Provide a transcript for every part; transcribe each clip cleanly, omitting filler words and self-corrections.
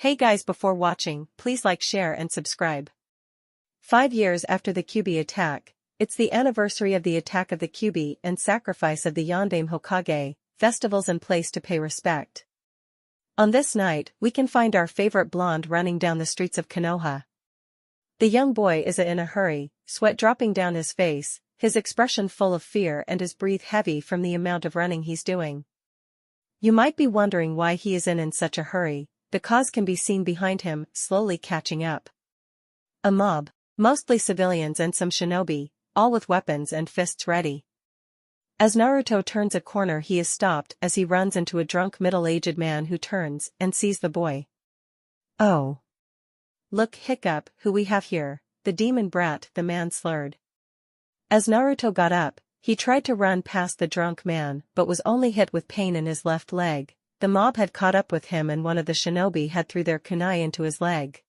Hey guys, before watching, please like, share and subscribe. 5 years after the Kyuubi attack, it's the anniversary of the attack of the Kyuubi and sacrifice of the Yondaime Hokage, festivals in place to pay respect. On this night, we can find our favorite blonde running down the streets of Konoha. The young boy is in a hurry, sweat dropping down his face, his expression full of fear and his breath heavy from the amount of running he's doing. You might be wondering why he is in such a hurry. The cause can be seen behind him, slowly catching up. A mob, mostly civilians and some shinobi, all with weapons and fists ready. As Naruto turns a corner, he is stopped as he runs into a drunk middle-aged man who turns and sees the boy. "Oh. Look, hiccup, who we have here," the demon brat, the man slurred. As Naruto got up, he tried to run past the drunk man but was only hit with pain in his left leg. The mob had caught up with him and one of the shinobi had threw their kunai into his leg.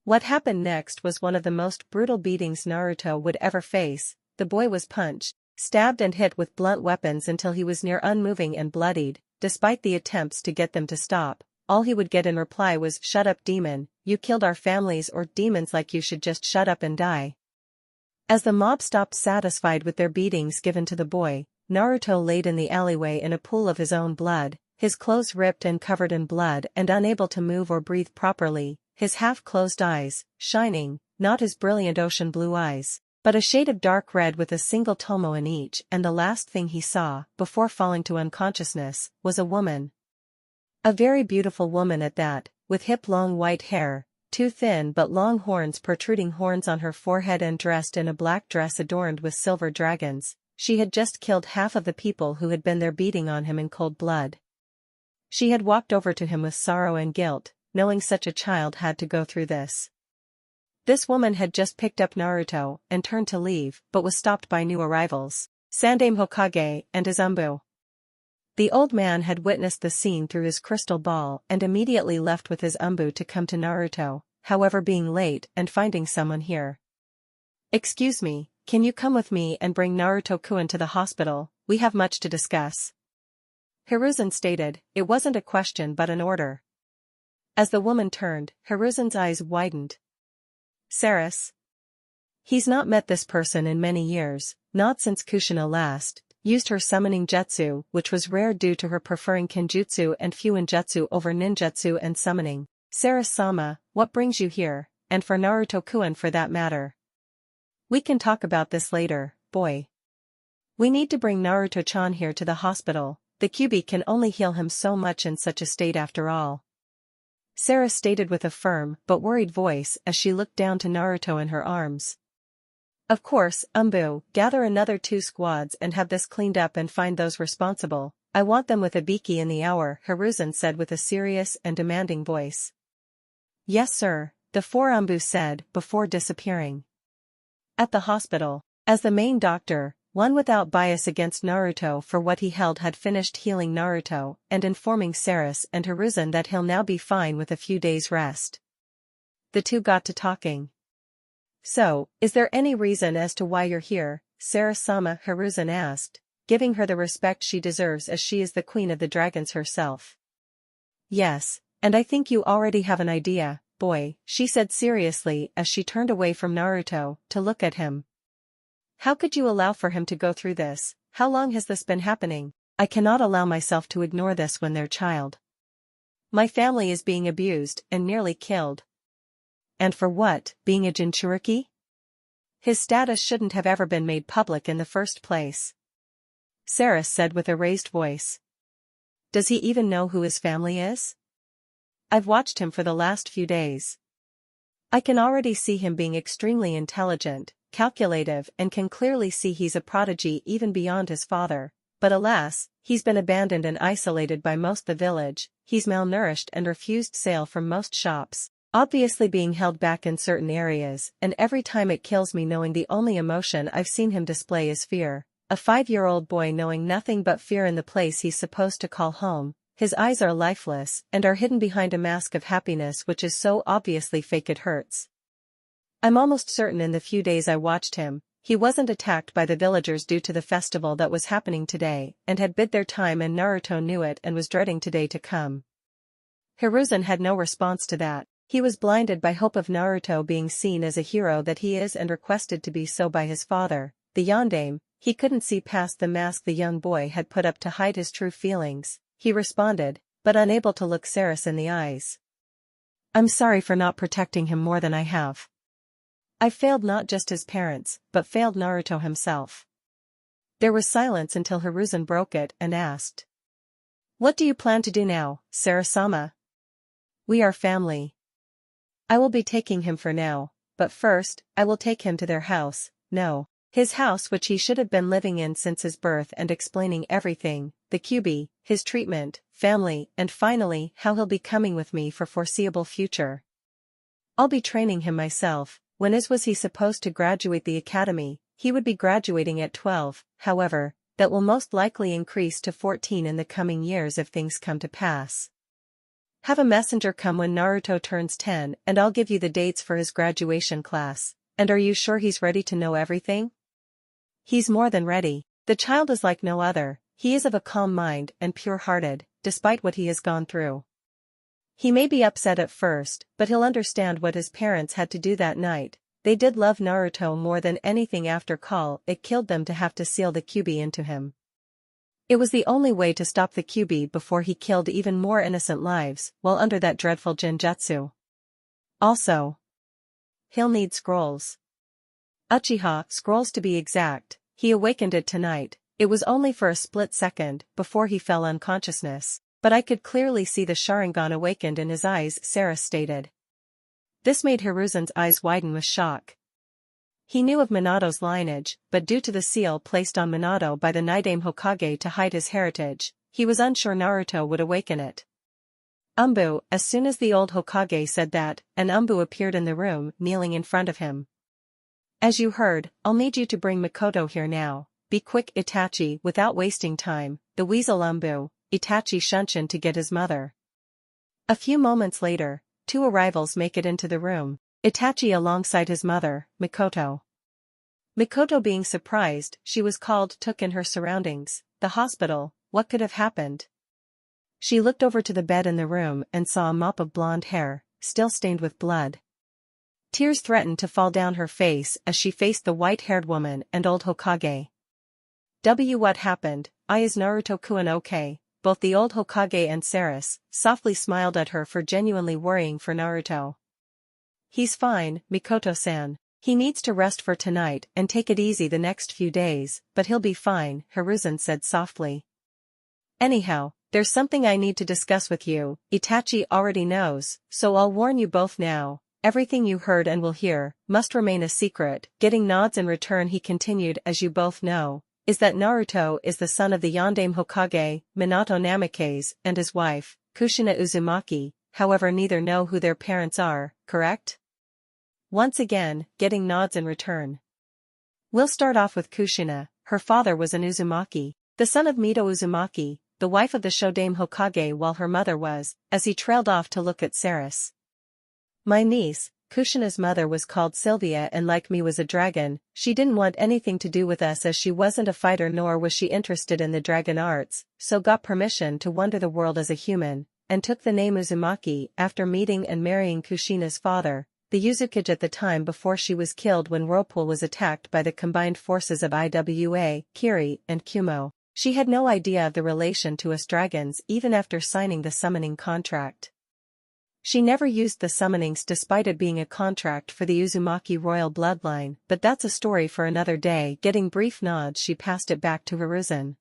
What happened next was one of the most brutal beatings Naruto would ever face. The boy was punched, stabbed and hit with blunt weapons until he was near unmoving and bloodied. Despite the attempts to get them to stop, all he would get in reply was, "Shut up, demon, you killed our families," or "Demons like you should just shut up and die." As the mob stopped satisfied with their beatings given to the boy, Naruto laid in the alleyway in a pool of his own blood. His clothes ripped and covered in blood and unable to move or breathe properly, his half-closed eyes, shining, not his brilliant ocean blue eyes, but a shade of dark red with a single tomo in each, and the last thing he saw, before falling to unconsciousness, was a woman. A very beautiful woman at that, with hip-long white hair, two thin but long horns protruding horns on her forehead and dressed in a black dress adorned with silver dragons. She had just killed half of the people who had been there beating on him in cold blood. She had walked over to him with sorrow and guilt, knowing such a child had to go through this. This woman had just picked up Naruto and turned to leave, but was stopped by new arrivals, Sandaime Hokage and his Umbu. The old man had witnessed the scene through his crystal ball and immediately left with his Umbu to come to Naruto, however being late and finding someone here. "Excuse me, can you come with me and bring Naruto-kun to the hospital? We have much to discuss," Hiruzen stated. It wasn't a question but an order. As the woman turned, Hiruzen's eyes widened. "Saris? He's not met this person in many years, not since Kushina last used her summoning jutsu, which was rare due to her preferring kenjutsu and fuinjutsu over ninjutsu and summoning. Saris-sama, what brings you here, and for Naruto-kun for that matter?" "We can talk about this later, boy. We need to bring Naruto-chan here to the hospital. The Kyuubi can only heal him so much in such a state after all," Saris stated with a firm but worried voice as she looked down to Naruto in her arms. "Of course, Umbu, gather another 2 squads and have this cleaned up and find those responsible. I want them with Ibiki in the hour," Hiruzen said with a serious and demanding voice. "Yes sir," the 4 Umbu said before disappearing. At the hospital, as the main doctor, one without bias against Naruto for what he held had finished healing Naruto and informing Saris and Hiruzen that he'll now be fine with a few days rest. The two got to talking. "So, is there any reason as to why you're here, Saris-sama?" Hiruzen asked, giving her the respect she deserves as she is the queen of the dragons herself. "Yes, and I think you already have an idea, boy," she said seriously as she turned away from Naruto to look at him. "How could you allow for him to go through this? How long has this been happening? I cannot allow myself to ignore this when their child. My family is being abused and nearly killed. And for what, being a Jinchuriki? His status shouldn't have ever been made public in the first place," Saris said with a raised voice. "Does he even know who his family is? I've watched him for the last few days. I can already see him being extremely intelligent, calculative, and can clearly see he's a prodigy even beyond his father, but alas, he's been abandoned and isolated by most the village. He's malnourished and refused sale from most shops, obviously being held back in certain areas, and every time it kills me knowing the only emotion I've seen him display is fear. A 5-year-old boy knowing nothing but fear in the place he's supposed to call home. His eyes are lifeless and are hidden behind a mask of happiness which is so obviously fake it hurts. I'm almost certain in the few days I watched him, he wasn't attacked by the villagers due to the festival that was happening today and had bid their time, and Naruto knew it and was dreading today to come." Hiruzen had no response to that. He was blinded by hope of Naruto being seen as a hero that he is and requested to be so by his father, the Yondaime. He couldn't see past the mask the young boy had put up to hide his true feelings. He responded, but unable to look Sarah in the eyes. I'm sorry for not protecting him more than I have. I failed not just his parents, but failed Naruto himself. There was silence until Hiruzen broke it and asked. What do you plan to do now, Sarah-sama? We are family. I will be taking him for now, but first, I will take him to their house, no. His house which he should have been living in since his birth and explaining everything, the Kyuubi, his treatment, family, and finally how he'll be coming with me for foreseeable future. I'll be training him myself. When was he supposed to graduate the academy? He would be graduating at 12, however, that will most likely increase to 14 in the coming years if things come to pass. Have a messenger come when Naruto turns 10 and I'll give you the dates for his graduation class. And are you sure he's ready to know everything? He's more than ready. The child is like no other. He is of a calm mind and pure-hearted, despite what he has gone through. He may be upset at first, but he'll understand what his parents had to do that night. They did love Naruto more than anything after it killed them to have to seal the Kyuubi into him. It was the only way to stop the Kyuubi before he killed even more innocent lives while under that dreadful genjutsu. Also, he'll need scrolls. Uchiha scrolls to be exact. He awakened it tonight. It was only for a split second before he fell unconsciousness, but I could clearly see the Sharingan awakened in his eyes, Sarah stated. This made Hiruzen's eyes widen with shock. He knew of Minato's lineage, but due to the seal placed on Minato by the Nidaime Hokage to hide his heritage, he was unsure Naruto would awaken it. Umbu, as soon as the old Hokage said that, an Umbu appeared in the room, kneeling in front of him. As you heard, I'll need you to bring Mikoto here now. Be quick, Itachi. Without wasting time, the weasel Umbu, Itachi shunshin to get his mother. A few moments later, two arrivals make it into the room. Itachi alongside his mother, Mikoto. Mikoto being surprised, she was called took in her surroundings, the hospital, what could have happened? She looked over to the bed in the room and saw a mop of blonde hair, still stained with blood. Tears threatened to fall down her face as she faced the white-haired woman and old Hokage. What happened? Is Naruto-kun okay? Both the old Hokage and Saris softly smiled at her for genuinely worrying for Naruto. He's fine, Mikoto-san. He needs to rest for tonight and take it easy the next few days, but he'll be fine, Hiruzen said softly. Anyhow, there's something I need to discuss with you. Itachi already knows, so I'll warn you both now. Everything you heard and will hear must remain a secret. Getting nods in return, he continued. As you both know, is that Naruto is the son of the Yondaime Hokage, Minato Namikaze, and his wife, Kushina Uzumaki. However, neither know who their parents are, correct? Once again, getting nods in return. We'll start off with Kushina. Her father was an Uzumaki, the son of Mito Uzumaki, the wife of the Shodaime Hokage, while her mother was, as he trailed off to look at Saris. My niece, Kushina's mother was called Sylvia and like me was a dragon. She didn't want anything to do with us as she wasn't a fighter nor was she interested in the dragon arts, so got permission to wander the world as a human, and took the name Uzumaki after meeting and marrying Kushina's father, the Uzukage at the time before she was killed when Whirlpool was attacked by the combined forces of Iwa, Kiri, and Kumo. She had no idea of the relation to us dragons even after signing the summoning contract. She never used the summonings despite it being a contract for the Uzumaki royal bloodline, but that's a story for another day. Getting brief nods, she passed it back to Hiruzen.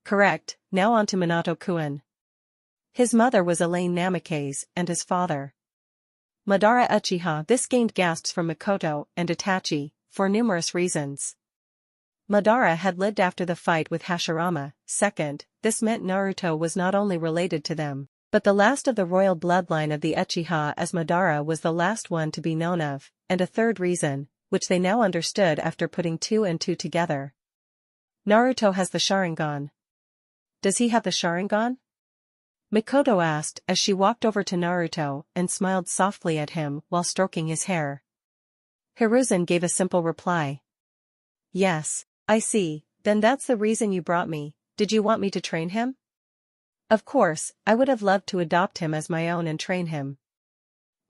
Correct, now on to Minato-kun. His mother was Elaine Namikaze, and his father Madara Uchiha. This gained gasps from Mikoto and Itachi, for numerous reasons. Madara had lived after the fight with Hashirama. Second, this meant Naruto was not only related to them, but the last of the royal bloodline of the Uchiha, as Madara was the last one to be known of, and a third reason, which they now understood after putting two and two together. Naruto has the Sharingan. Does he have the Sharingan? Mikoto asked as she walked over to Naruto and smiled softly at him while stroking his hair. Hiruzen gave a simple reply. Yes, I see, then that's the reason you brought me. Did you want me to train him? Of course, I would have loved to adopt him as my own and train him.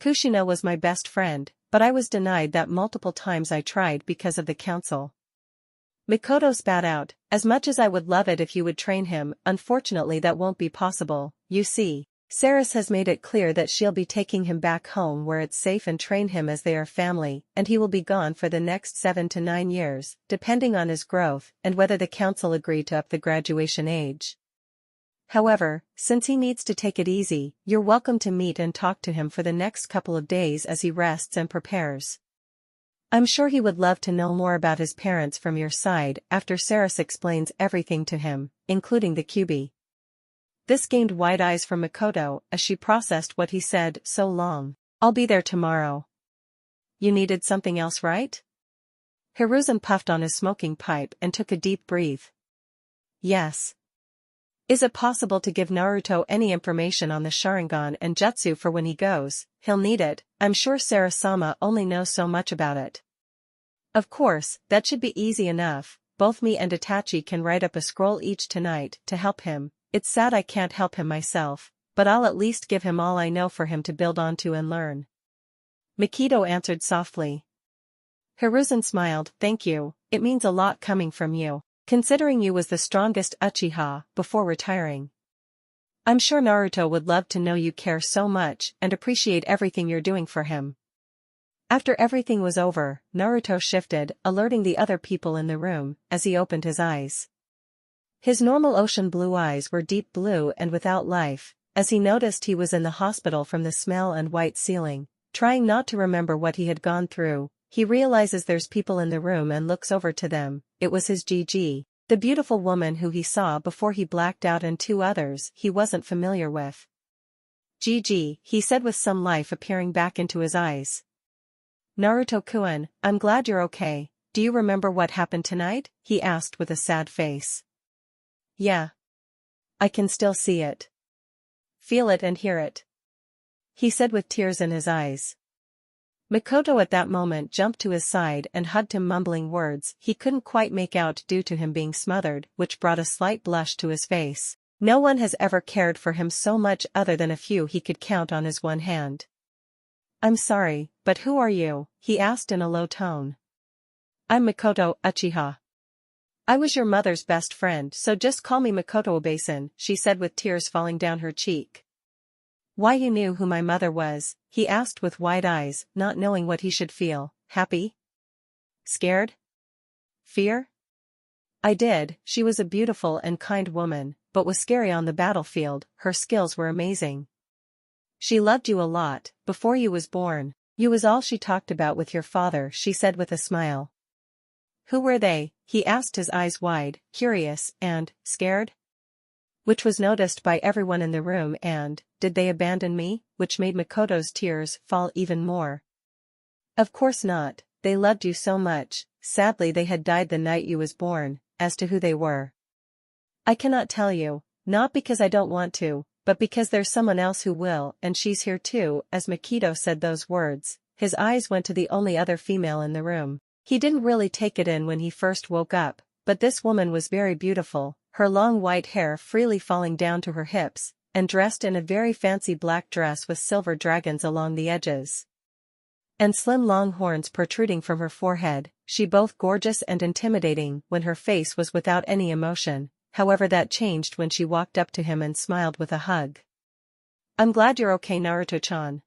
Kushina was my best friend, but I was denied that multiple times. I tried because of the council. Mikoto spat out, as much as I would love it if you would train him, unfortunately that won't be possible. You see, Saris has made it clear that she'll be taking him back home where it's safe and train him as they are family, and he will be gone for the next 7 to 9 years, depending on his growth and whether the council agree to up the graduation age. However, since he needs to take it easy, you're welcome to meet and talk to him for the next couple of days as he rests and prepares. I'm sure he would love to know more about his parents from your side after Saris explains everything to him, including the QB. This gained wide eyes from Mikoto as she processed what he said so long. I'll be there tomorrow. You needed something else, right? Hiruzen puffed on his smoking pipe and took a deep breath. Yes. Is it possible to give Naruto any information on the Sharingan and Jutsu for when he goes? He'll need it. I'm sure Sarasama only knows so much about it. Of course, that should be easy enough. Both me and Itachi can write up a scroll each tonight to help him. It's sad I can't help him myself, but I'll at least give him all I know for him to build onto and learn. Mikito answered softly. Hiruzen smiled. Thank you, it means a lot coming from you, considering you was the strongest Uchiha before retiring. I'm sure Naruto would love to know you care so much and appreciate everything you're doing for him. After everything was over, Naruto shifted, alerting the other people in the room as he opened his eyes. His normal ocean blue eyes were deep blue and without life, as he noticed he was in the hospital from the smell and white ceiling. Trying not to remember what he had gone through, he realizes there's people in the room and looks over to them. It was his Gigi, the beautiful woman who he saw before he blacked out, and 2 others he wasn't familiar with. Gigi, he said with some life appearing back into his eyes. Naruto-kun, I'm glad you're okay. Do you remember what happened tonight? He asked with a sad face. Yeah. I can still see it. Feel it and hear it. He said with tears in his eyes. Mikoto at that moment jumped to his side and hugged him, mumbling words he couldn't quite make out due to him being smothered, which brought a slight blush to his face. No one has ever cared for him so much other than a few he could count on his one hand. I'm sorry, but who are you? He asked in a low tone. I'm Mikoto Uchiha. I was your mother's best friend, so just call me Mikoto Obasan, she said with tears falling down her cheek. Why, you knew who my mother was? He asked with wide eyes, not knowing what he should feel. Happy? Scared? Fear? I did. She was a beautiful and kind woman, but was scary on the battlefield. Her skills were amazing. She loved you a lot, before you was born. You was all she talked about with your father, she said with a smile. Who were they? He asked, his eyes wide, curious, and scared. Which was noticed by everyone in the room. And, did they abandon me? Which made Mikoto's tears fall even more. Of course not, they loved you so much. Sadly they had died the night you was born. As to who they were, I cannot tell you, not because I don't want to, but because there's someone else who will, and she's here too. As Mikito said those words, his eyes went to the only other female in the room. He didn't really take it in when he first woke up, but this woman was very beautiful, her long white hair freely falling down to her hips, and dressed in a very fancy black dress with silver dragons along the edges, and slim long horns protruding from her forehead. She both gorgeous and intimidating when her face was without any emotion, however that changed when she walked up to him and smiled with a hug. I'm glad you're okay, Naruto-chan.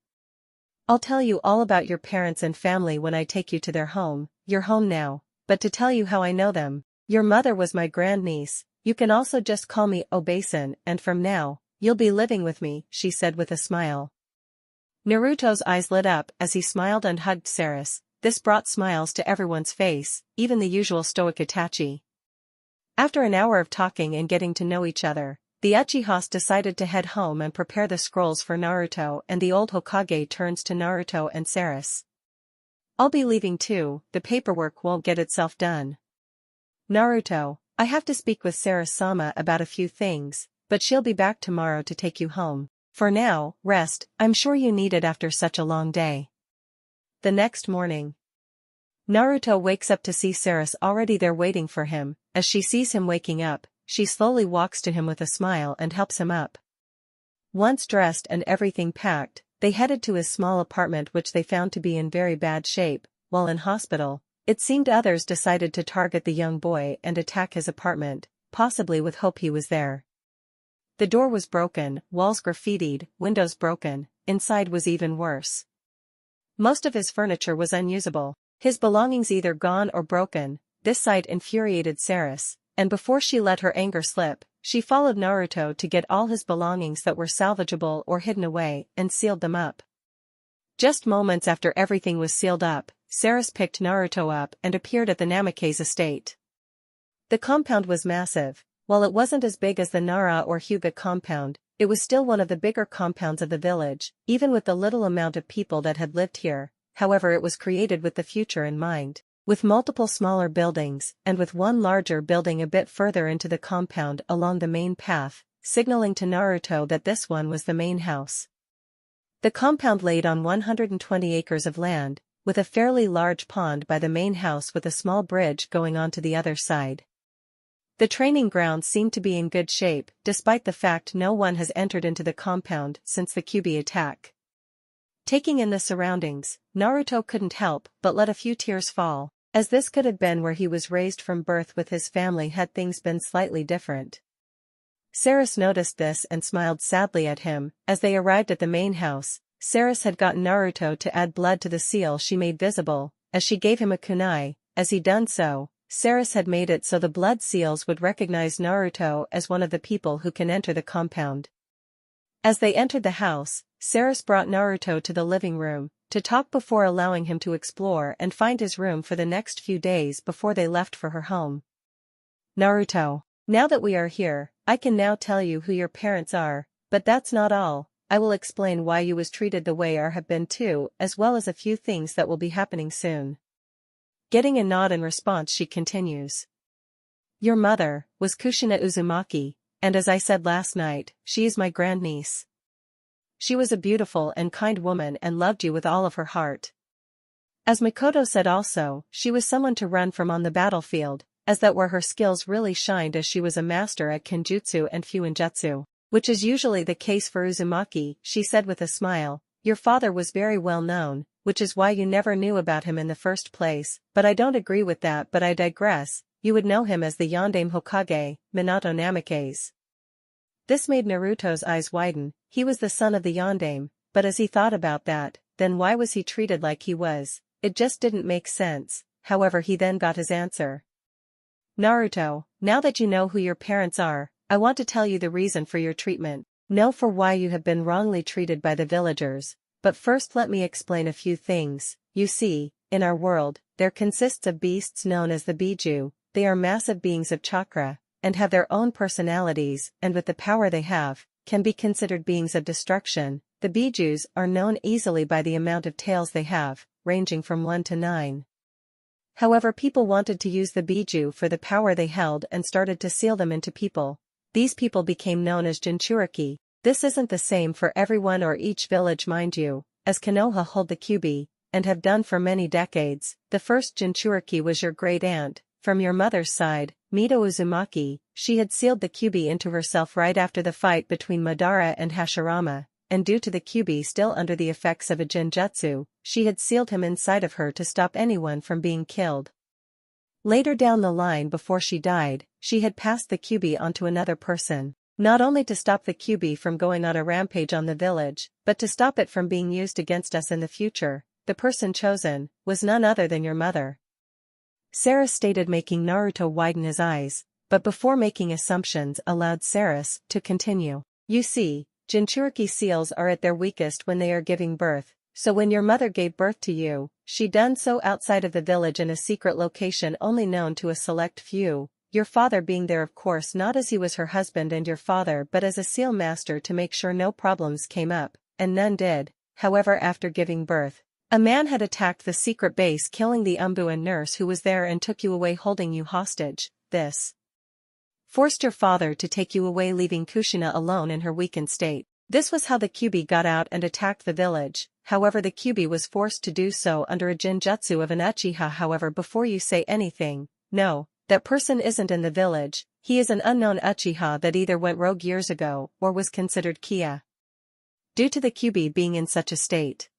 I'll tell you all about your parents and family when I take you to their home. You're home now, but to tell you how I know them, your mother was my grandniece. You can also just call me Obasan, and from now, you'll be living with me, she said with a smile. Naruto's eyes lit up as he smiled and hugged Saris. This brought smiles to everyone's face, even the usual stoic Itachi. After an hour of talking and getting to know each other, the Uchihas decided to head home and prepare the scrolls for Naruto, and the old Hokage turns to Naruto and Saris. I'll be leaving too, the paperwork won't get itself done. Naruto, I have to speak with Saris-sama about a few things, but she'll be back tomorrow to take you home. For now, rest, I'm sure you need it after such a long day. The next morning, Naruto wakes up to see Saris already there waiting for him. As she sees him waking up, she slowly walks to him with a smile and helps him up. Once dressed and everything packed, they headed to his small apartment which they found to be in very bad shape. While in hospital, it seemed others decided to target the young boy and attack his apartment, possibly with hope he was there. The door was broken, walls graffitied, windows broken, inside was even worse. Most of his furniture was unusable, his belongings either gone or broken. This sight infuriated Saris, and before she let her anger slip, she followed Naruto to get all his belongings that were salvageable or hidden away and sealed them up. Just moments after everything was sealed up, Saris picked Naruto up and appeared at the Namake's estate. The compound was massive. While it wasn't as big as the Nara or Hyuga compound, it was still one of the bigger compounds of the village, even with the little amount of people that had lived here. However, it was created with the future in mind, with multiple smaller buildings and with one larger building a bit further into the compound along the main path, signaling to Naruto that this one was the main house. The compound laid on 120 acres of land, with a fairly large pond by the main house with a small bridge going on to the other side. The training grounds seemed to be in good shape, despite the fact no one has entered into the compound since the Kyuubi attack. Taking in the surroundings, Naruto couldn't help but let a few tears fall, as this could have been where he was raised from birth with his family had things been slightly different. Saris noticed this and smiled sadly at him. As they arrived at the main house, Saris had gotten Naruto to add blood to the seal she made visible, as she gave him a kunai. As he done so, Saris had made it so the blood seals would recognize Naruto as one of the people who can enter the compound. As they entered the house, Saris brought Naruto to the living room, to talk before allowing him to explore and find his room for the next few days before they left for her home. Naruto, now that we are here, I can now tell you who your parents are, but that's not all. I will explain why you was treated the way I have been too, as well as a few things that will be happening soon. Getting a nod in response, she continues. Your mother was Kushina Uzumaki, and as I said last night, she is my grandniece. She was a beautiful and kind woman and loved you with all of her heart. As Mikoto said also, she was someone to run from on the battlefield, as that where her skills really shined, as she was a master at Kenjutsu and Fuinjutsu, which is usually the case for Uzumaki. She said with a smile, your father was very well known, which is why you never knew about him in the first place, but I don't agree with that, but I digress. You would know him as the Yondaime Hokage, Minato Namake's. This made Naruto's eyes widen. He was the son of the Yondaime, but as he thought about that, then why was he treated like he was? It just didn't make sense. However, he then got his answer. Naruto, now that you know who your parents are, I want to tell you the reason for your treatment. Know for why you have been wrongly treated by the villagers. But first let me explain a few things. You see, in our world, there consists of beasts known as the Biju. They are massive beings of chakra, and have their own personalities, and with the power they have, can be considered beings of destruction. The Bijus are known easily by the amount of tails they have, ranging from 1 to 9. However, people wanted to use the Biju for the power they held and started to seal them into people. These people became known as Jinchuriki. This isn't the same for everyone or each village, mind you, as Konoha hold the Kyuubi, and have done for many decades. The first Jinchuriki was your great aunt, from your mother's side, Mito Uzumaki. She had sealed the Kyuubi into herself right after the fight between Madara and Hashirama, and due to the Kyuubi still under the effects of a Genjutsu, she had sealed him inside of her to stop anyone from being killed. Later down the line, before she died, she had passed the Kyuubi onto another person. Not only to stop the Kyuubi from going on a rampage on the village, but to stop it from being used against us in the future. The person chosen was none other than your mother. Saris stated, making Naruto widen his eyes, but before making assumptions allowed Saris to continue. You see, Jinchuriki seals are at their weakest when they are giving birth, so when your mother gave birth to you, she done so outside of the village in a secret location only known to a select few. Your father being there, of course, not as he was her husband and your father, but as a seal master to make sure no problems came up, and none did. However, after giving birth, a man had attacked the secret base, killing the Umbu nurse who was there and took you away, holding you hostage. This forced your father to take you away, leaving Kushina alone in her weakened state. This was how the Kyuubi got out and attacked the village. However, the Kyuubi was forced to do so under a Genjutsu of an Uchiha. However, before you say anything, no. That person isn't in the village. He is an unknown Uchiha that either went rogue years ago or was considered Kia, due to the Kyuubi being in such a state.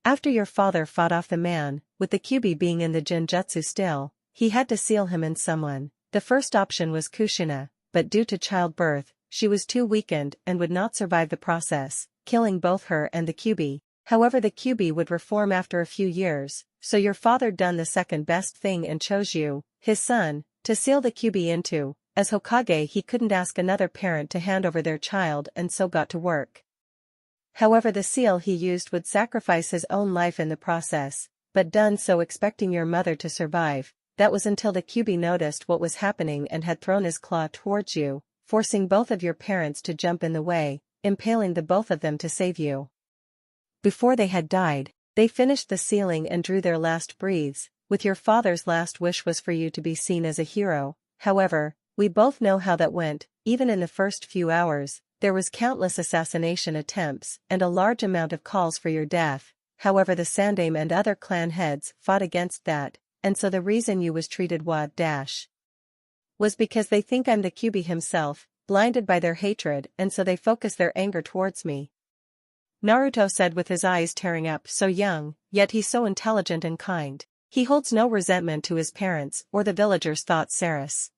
After your father fought off the man, with the Kyuubi being in the Genjutsu still, he had to seal him in someone. The first option was Kushina, but due to childbirth, she was too weakened and would not survive the process, killing both her and the Kyuubi. However, the Kyuubi would reform after a few years, so your father done the second best thing and chose you, his son, to seal the Kyuubi into. As Hokage, he couldn't ask another parent to hand over their child and so got to work. However, the seal he used would sacrifice his own life in the process, but done so expecting your mother to survive. That was until the Kyuubi noticed what was happening and had thrown his claw towards you, forcing both of your parents to jump in the way, impaling the both of them to save you. Before they had died, they finished the sealing and drew their last breaths. With your father's last wish was for you to be seen as a hero. However, we both know how that went. Even in the first few hours, there was countless assassination attempts and a large amount of calls for your death. However, the Sandaime and other clan heads fought against that, and so the reason you was treated was because they think I'm the Kyuubi himself, blinded by their hatred, and so they focus their anger towards me. Naruto said with his eyes tearing up. So young, yet he's so intelligent and kind. He holds no resentment to his parents or the villagers, thought Saris.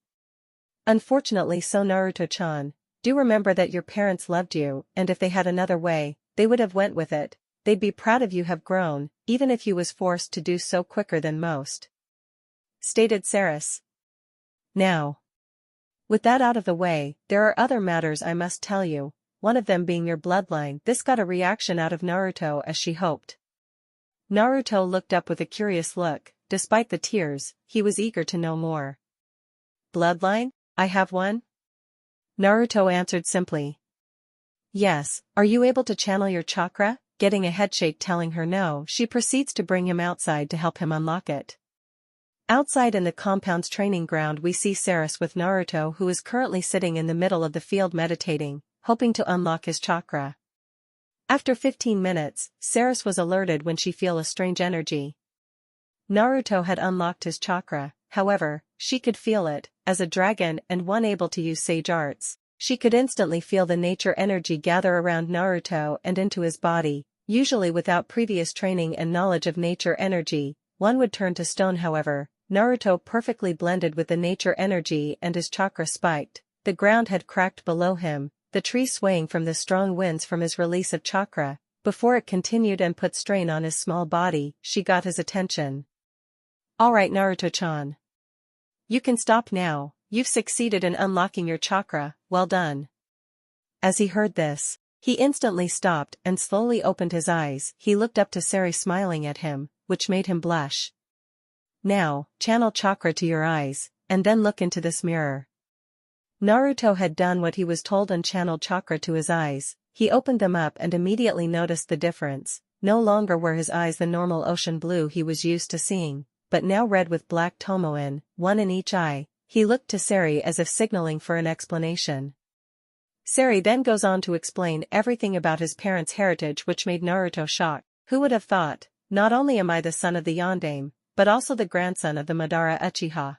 Unfortunately so, Naruto-chan, do remember that your parents loved you, and if they had another way, they would have went with it. They'd be proud of you have grown, even if you was forced to do so quicker than most, stated Saris. Now, with that out of the way, there are other matters I must tell you, one of them being your bloodline. This got a reaction out of Naruto as she hoped. Naruto looked up with a curious look. Despite the tears, he was eager to know more. Bloodline? I have one? Naruto answered simply. Yes, are you able to channel your chakra? Getting a headshake telling her no, she proceeds to bring him outside to help him unlock it. Outside in the compound's training ground we see Saris with Naruto, who is currently sitting in the middle of the field meditating, hoping to unlock his chakra. After 15 minutes, Saris was alerted when she feel a strange energy. Naruto had unlocked his chakra, however, she could feel it. As a dragon and one able to use sage arts, she could instantly feel the nature energy gather around Naruto and into his body. Usually without previous training and knowledge of nature energy, one would turn to stone. However, Naruto perfectly blended with the nature energy and his chakra spiked. The ground had cracked below him, the tree swaying from the strong winds from his release of chakra. Before it continued and put strain on his small body, she got his attention. Alright, Naruto-chan. You can stop now, you've succeeded in unlocking your chakra, well done. As he heard this, he instantly stopped and slowly opened his eyes. He looked up to Sari smiling at him, which made him blush. Now, channel chakra to your eyes, and then look into this mirror. Naruto had done what he was told and channeled chakra to his eyes. He opened them up and immediately noticed the difference. No longer were his eyes the normal ocean blue he was used to seeing, but now red with black tomoin, one in each eye. He looked to Sari as if signaling for an explanation. Sari then goes on to explain everything about his parents' heritage, which made Naruto shocked. Who would have thought? Not only am I the son of the Yondaime, but also the grandson of the Madara Uchiha.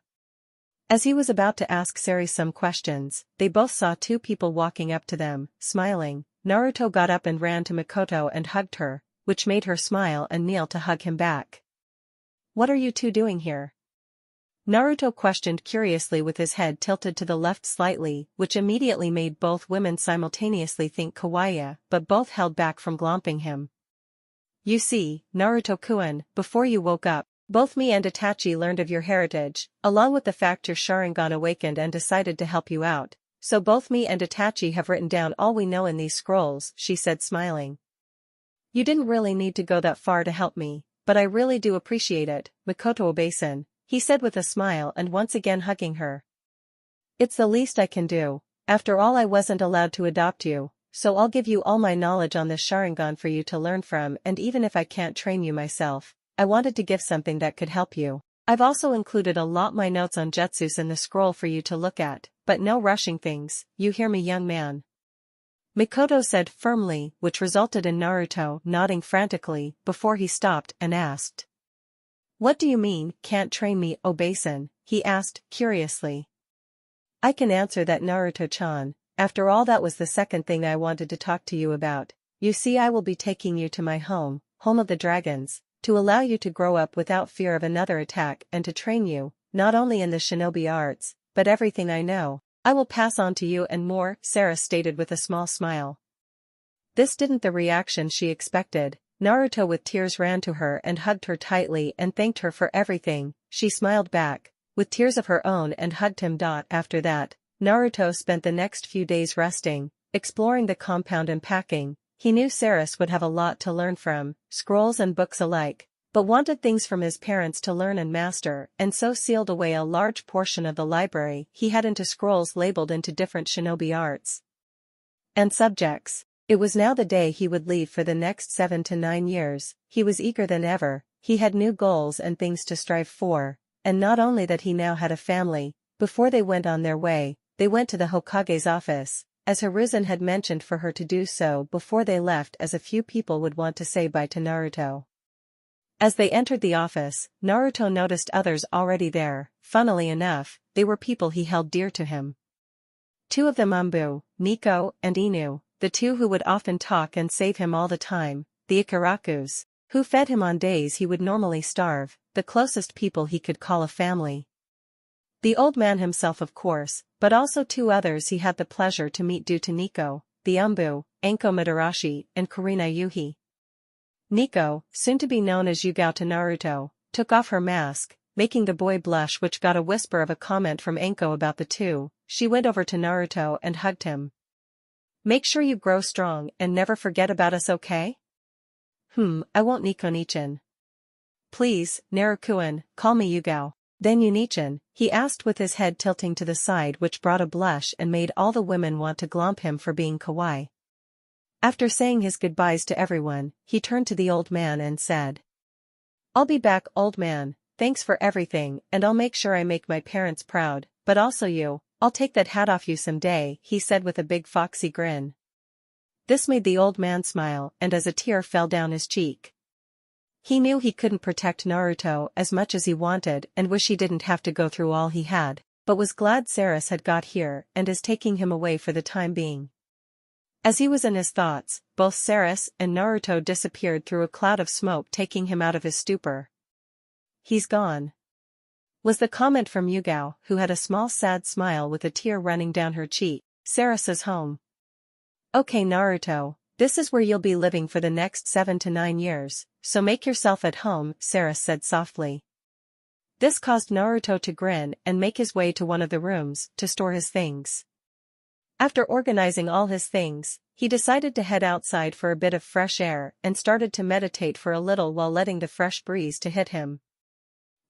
As he was about to ask Sari some questions, they both saw two people walking up to them, smiling. Naruto got up and ran to Mikoto and hugged her, which made her smile and kneel to hug him back. What are you two doing here? Naruto questioned curiously with his head tilted to the left slightly, which immediately made both women simultaneously think kawaii, but both held back from glomping him. You see, Naruto-kun, before you woke up, both me and Itachi learned of your heritage, along with the fact your Sharingan awakened and decided to help you out. So both me and Itachi have written down all we know in these scrolls, she said smiling. You didn't really need to go that far to help me, but I really do appreciate it, Mikoto Obasan, he said with a smile and once again hugging her. It's the least I can do. After all, I wasn't allowed to adopt you, so I'll give you all my knowledge on this Sharingan for you to learn from, and even if I can't train you myself, I wanted to give something that could help you. I've also included a lot my notes on jutsus in the scroll for you to look at, but no rushing things, you hear me, young man? Mikoto said firmly, which resulted in Naruto nodding frantically before he stopped and asked. What do you mean, can't train me, Obasan? He asked, curiously. I can answer that, Naruto-chan. After all, that was the second thing I wanted to talk to you about. You see, I will be taking you to my home of the dragons, to allow you to grow up without fear of another attack and to train you, not only in the shinobi arts, but everything I know, I will pass on to you and more, Sarah stated with a small smile. This didn't the reaction she expected. Naruto with tears ran to her and hugged her tightly and thanked her for everything. She smiled back, with tears of her own, and hugged him. After that, Naruto spent the next few days resting, exploring the compound and packing. He knew Saris would have a lot to learn from, scrolls and books alike, but wanted things from his parents to learn and master, and so sealed away a large portion of the library he had into scrolls labeled into different shinobi arts and subjects. It was now the day he would leave for the next 7 to 9 years. He was eager than ever. He had new goals and things to strive for, and not only that, he now had a family. Before they went on their way, they went to the Hokage's office, as Hiruzen had mentioned for her to do so before they left, as a few people would want to say bye to Naruto. As they entered the office, Naruto noticed others already there. Funnily enough, they were people he held dear to him. Two of them, Umbu, Nico, and Inu, the two who would often talk and save him all the time, the Ikarakus, who fed him on days he would normally starve, the closest people he could call a family. The old man himself, of course, but also two others he had the pleasure to meet due to Nico, the Umbu, Anko Madarashi, and Kurina Yuhi. Nico, soon to be known as Yugao to Naruto, took off her mask, making the boy blush, which got a whisper of a comment from Anko about the two. She went over to Naruto and hugged him. "Make sure you grow strong and never forget about us, okay?" I won't, Nico-nichan. "Please, Naruto-kun, call me Yugao." "Then Yunichan?" he asked with his head tilting to the side, which brought a blush and made all the women want to glomp him for being kawaii. After saying his goodbyes to everyone, he turned to the old man and said, "I'll be back, old man. Thanks for everything, and I'll make sure I make my parents proud, but also you. I'll take that hat off you someday," he said with a big foxy grin. This made the old man smile, and as a tear fell down his cheek. He knew he couldn't protect Naruto as much as he wanted and wished he didn't have to go through all he had, but was glad Saris had got here and is taking him away for the time being. As he was in his thoughts, both Saris and Naruto disappeared through a cloud of smoke, taking him out of his stupor. "He's gone," was the comment from Yugao, who had a small sad smile with a tear running down her cheek. "Saris's home." "Okay, Naruto, this is where you'll be living for the next 7 to 9 years, so make yourself at home," Saris said softly. This caused Naruto to grin and make his way to one of the rooms to store his things. After organizing all his things, he decided to head outside for a bit of fresh air and started to meditate for a little while letting the fresh breeze to hit him.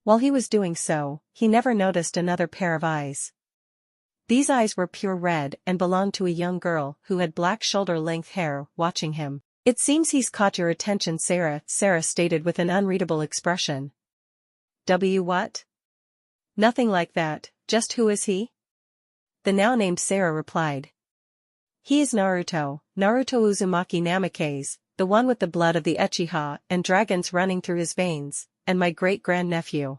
While he was doing so, he never noticed another pair of eyes. These eyes were pure red and belonged to a young girl who had black shoulder-length hair, watching him. "It seems he's caught your attention, Sarah," Sarah stated with an unreadable expression. What? Nothing like that, just who is he?" The now-named Sarah replied. "He is Naruto, Naruto Uzumaki Namikaze, the one with the blood of the Uchiha and dragons running through his veins, and my great-grandnephew.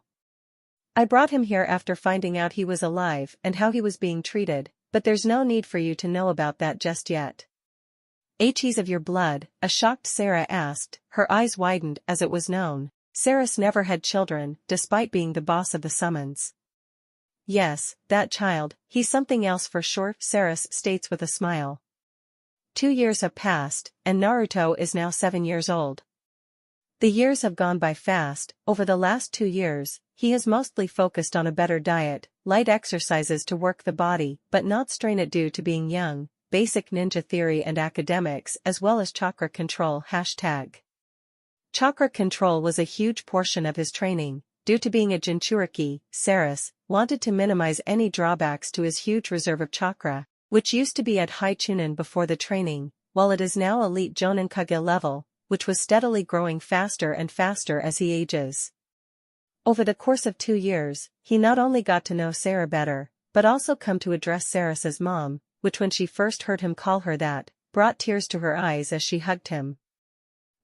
I brought him here after finding out he was alive and how he was being treated, but there's no need for you to know about that just yet." "He's of your blood?" a shocked Sarah asked. Her eyes widened as it was known Saris never had children, despite being the boss of the summons. "Yes, that child, he's something else for sure," Saris states with a smile. 2 years have passed, and Naruto is now 7 years old. The years have gone by fast. Over the last 2 years, he has mostly focused on a better diet, light exercises to work the body but not strain it due to being young, basic ninja theory and academics, as well as chakra control. Chakra control was a huge portion of his training. Due to being a Jinchuriki, Saris wanted to minimize any drawbacks to his huge reserve of chakra, which used to be at high Chunin before the training, while it is now elite Jonin-Kage level, which was steadily growing faster and faster as he ages. Over the course of 2 years, he not only got to know Sarah better, but also come to address Saris as mom, which when she first heard him call her that, brought tears to her eyes as she hugged him.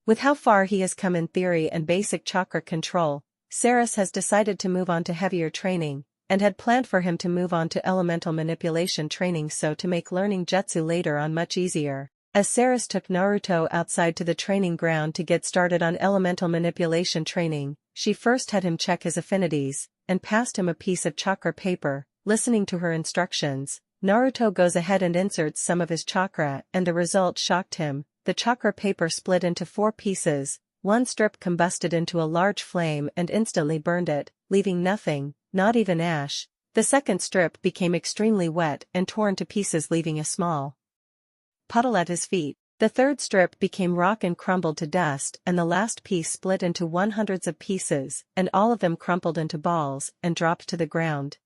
With how far he has come in theory and basic chakra control, Saris has decided to move on to heavier training, and had planned for him to move on to elemental manipulation training so to make learning jutsu later on much easier. As Saris took Naruto outside to the training ground to get started on elemental manipulation training, she first had him check his affinities, and passed him a piece of chakra paper. Listening to her instructions, Naruto goes ahead and inserts some of his chakra, and the result shocked him. The chakra paper split into 4 pieces, one strip combusted into a large flame and instantly burned it, leaving nothing, not even ash. The second strip became extremely wet and torn to pieces, leaving a small puddle at his feet. The third strip became rock and crumbled to dust, and the last piece split into hundreds of pieces, and all of them crumpled into balls and dropped to the ground.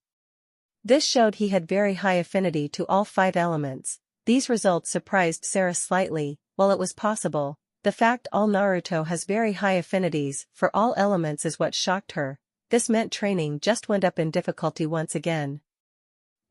This showed he had very high affinity to all 5 elements. These results surprised Sarah slightly. While it was possible, the fact all Naruto has very high affinities for all elements is what shocked her. This meant training just went up in difficulty once again.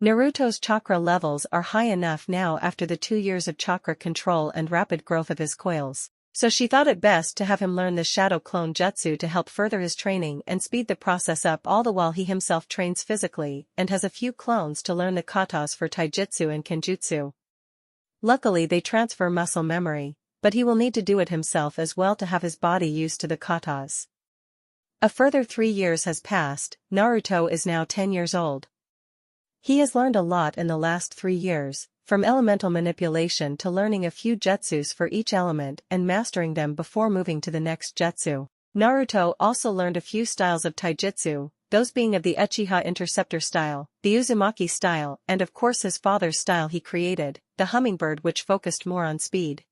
Naruto's chakra levels are high enough now after the 2 years of chakra control and rapid growth of his coils, so she thought it best to have him learn the shadow clone jutsu to help further his training and speed the process up, all the while he himself trains physically and has a few clones to learn the katas for taijutsu and kenjutsu. Luckily they transfer muscle memory, but he will need to do it himself as well to have his body used to the katas. A further 3 years has passed. Naruto is now 10 years old. He has learned a lot in the last 3 years, from elemental manipulation to learning a few jutsus for each element and mastering them before moving to the next jutsu. Naruto also learned a few styles of taijutsu, those being of the Uchiha Interceptor style, the Uzumaki style, and of course his father's style he created, the Hummingbird, which focused more on speed.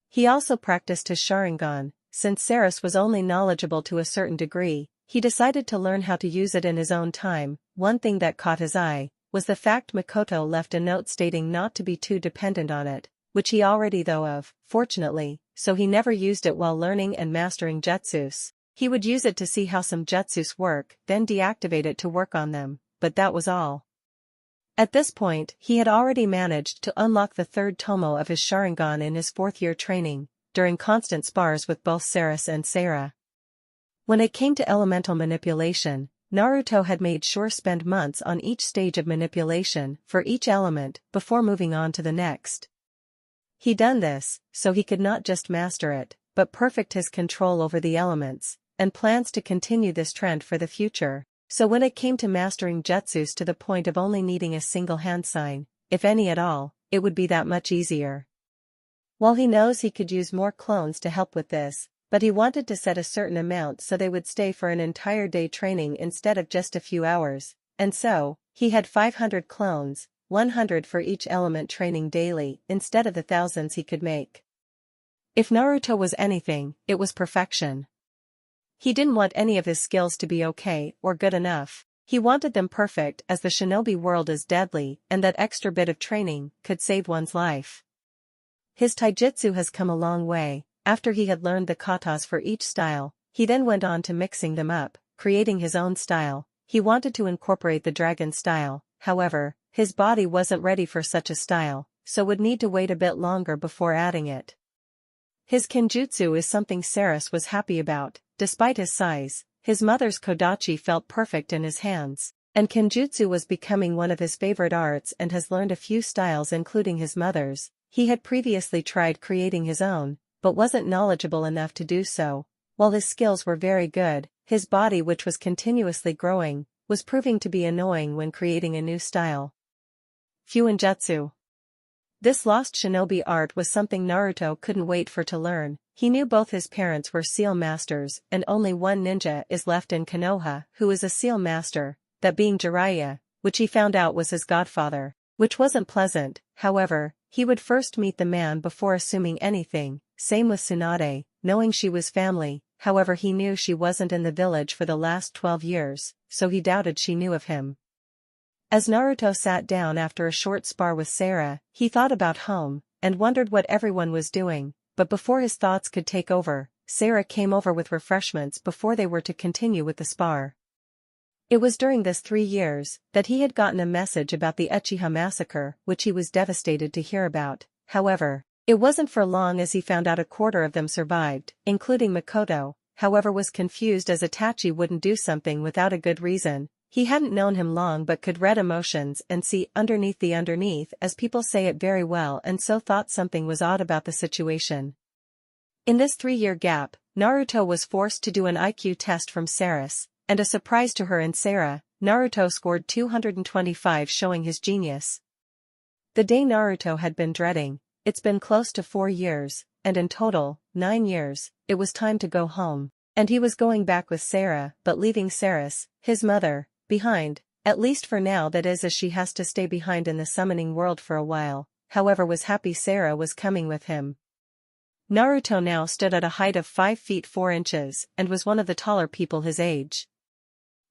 He also practiced his Sharingan. Since Saris was only knowledgeable to a certain degree, he decided to learn how to use it in his own time. One thing that caught his eye was the fact Makoto left a note stating not to be too dependent on it, which he already thought of, fortunately, so he never used it while learning and mastering jutsus. He would use it to see how some jutsus work, then deactivate it to work on them, but that was all. At this point, he had already managed to unlock the 3rd tomo of his Sharingan in his 4th year training, during constant spars with both Saris and Sarah. When it came to elemental manipulation, Naruto had made sure spend months on each stage of manipulation for each element before moving on to the next. He done this so he could not just master it, but perfect his control over the elements, and plans to continue this trend for the future. So when it came to mastering jutsus to the point of only needing a single hand sign, if any at all, it would be that much easier. While he knows he could use more clones to help with this, but he wanted to set a certain amount so they would stay for an entire day training instead of just a few hours, and so, he had 500 clones, 100 for each element training daily instead of the thousands he could make. If Naruto was anything, it was perfection. He didn't want any of his skills to be okay or good enough. He wanted them perfect, as the shinobi world is deadly and that extra bit of training could save one's life. His taijutsu has come a long way. After he had learned the katas for each style, he then went on to mixing them up, creating his own style. He wanted to incorporate the dragon style, however, his body wasn't ready for such a style, so would need to wait a bit longer before adding it. His kenjutsu is something Saris was happy about. Despite his size, his mother's kodachi felt perfect in his hands, and kenjutsu was becoming one of his favorite arts and has learned a few styles including his mother's. He had previously tried creating his own, but wasn't knowledgeable enough to do so. While his skills were very good, his body, which was continuously growing, was proving to be annoying when creating a new style. Fuinjutsu. This lost shinobi art was something Naruto couldn't wait for to learn. He knew both his parents were seal masters and only one ninja is left in Konoha who is a seal master, that being Jiraiya, which he found out was his godfather, which wasn't pleasant. However, he would first meet the man before assuming anything. Same with Tsunade, knowing she was family. However, he knew she wasn't in the village for the last 12 years, so he doubted she knew of him. As Naruto sat down after a short spar with Sarah, he thought about home, and wondered what everyone was doing, but before his thoughts could take over, Sarah came over with refreshments before they were to continue with the spar. It was during this 3 years that he had gotten a message about the Uchiha massacre, which he was devastated to hear about. However, it wasn't for long as he found out a quarter of them survived, including Makoto. However, was confused as Itachi wouldn't do something without a good reason. He hadn't known him long but could read emotions and see underneath as people say it very well, and so thought something was odd about the situation. In this 3-year gap, Naruto was forced to do an IQ test from Saris, and a surprise to her and Sarah, Naruto scored 225, showing his genius. The day Naruto had been dreading. It's been close to 4 years, and in total, 9 years, it was time to go home. And he was going back with Sarah, but leaving Saris, his mother, behind, at least for now, that is, as she has to stay behind in the summoning world for a while. However, was happy Sarah was coming with him. Naruto now stood at a height of 5 feet 4 inches, and was one of the taller people his age.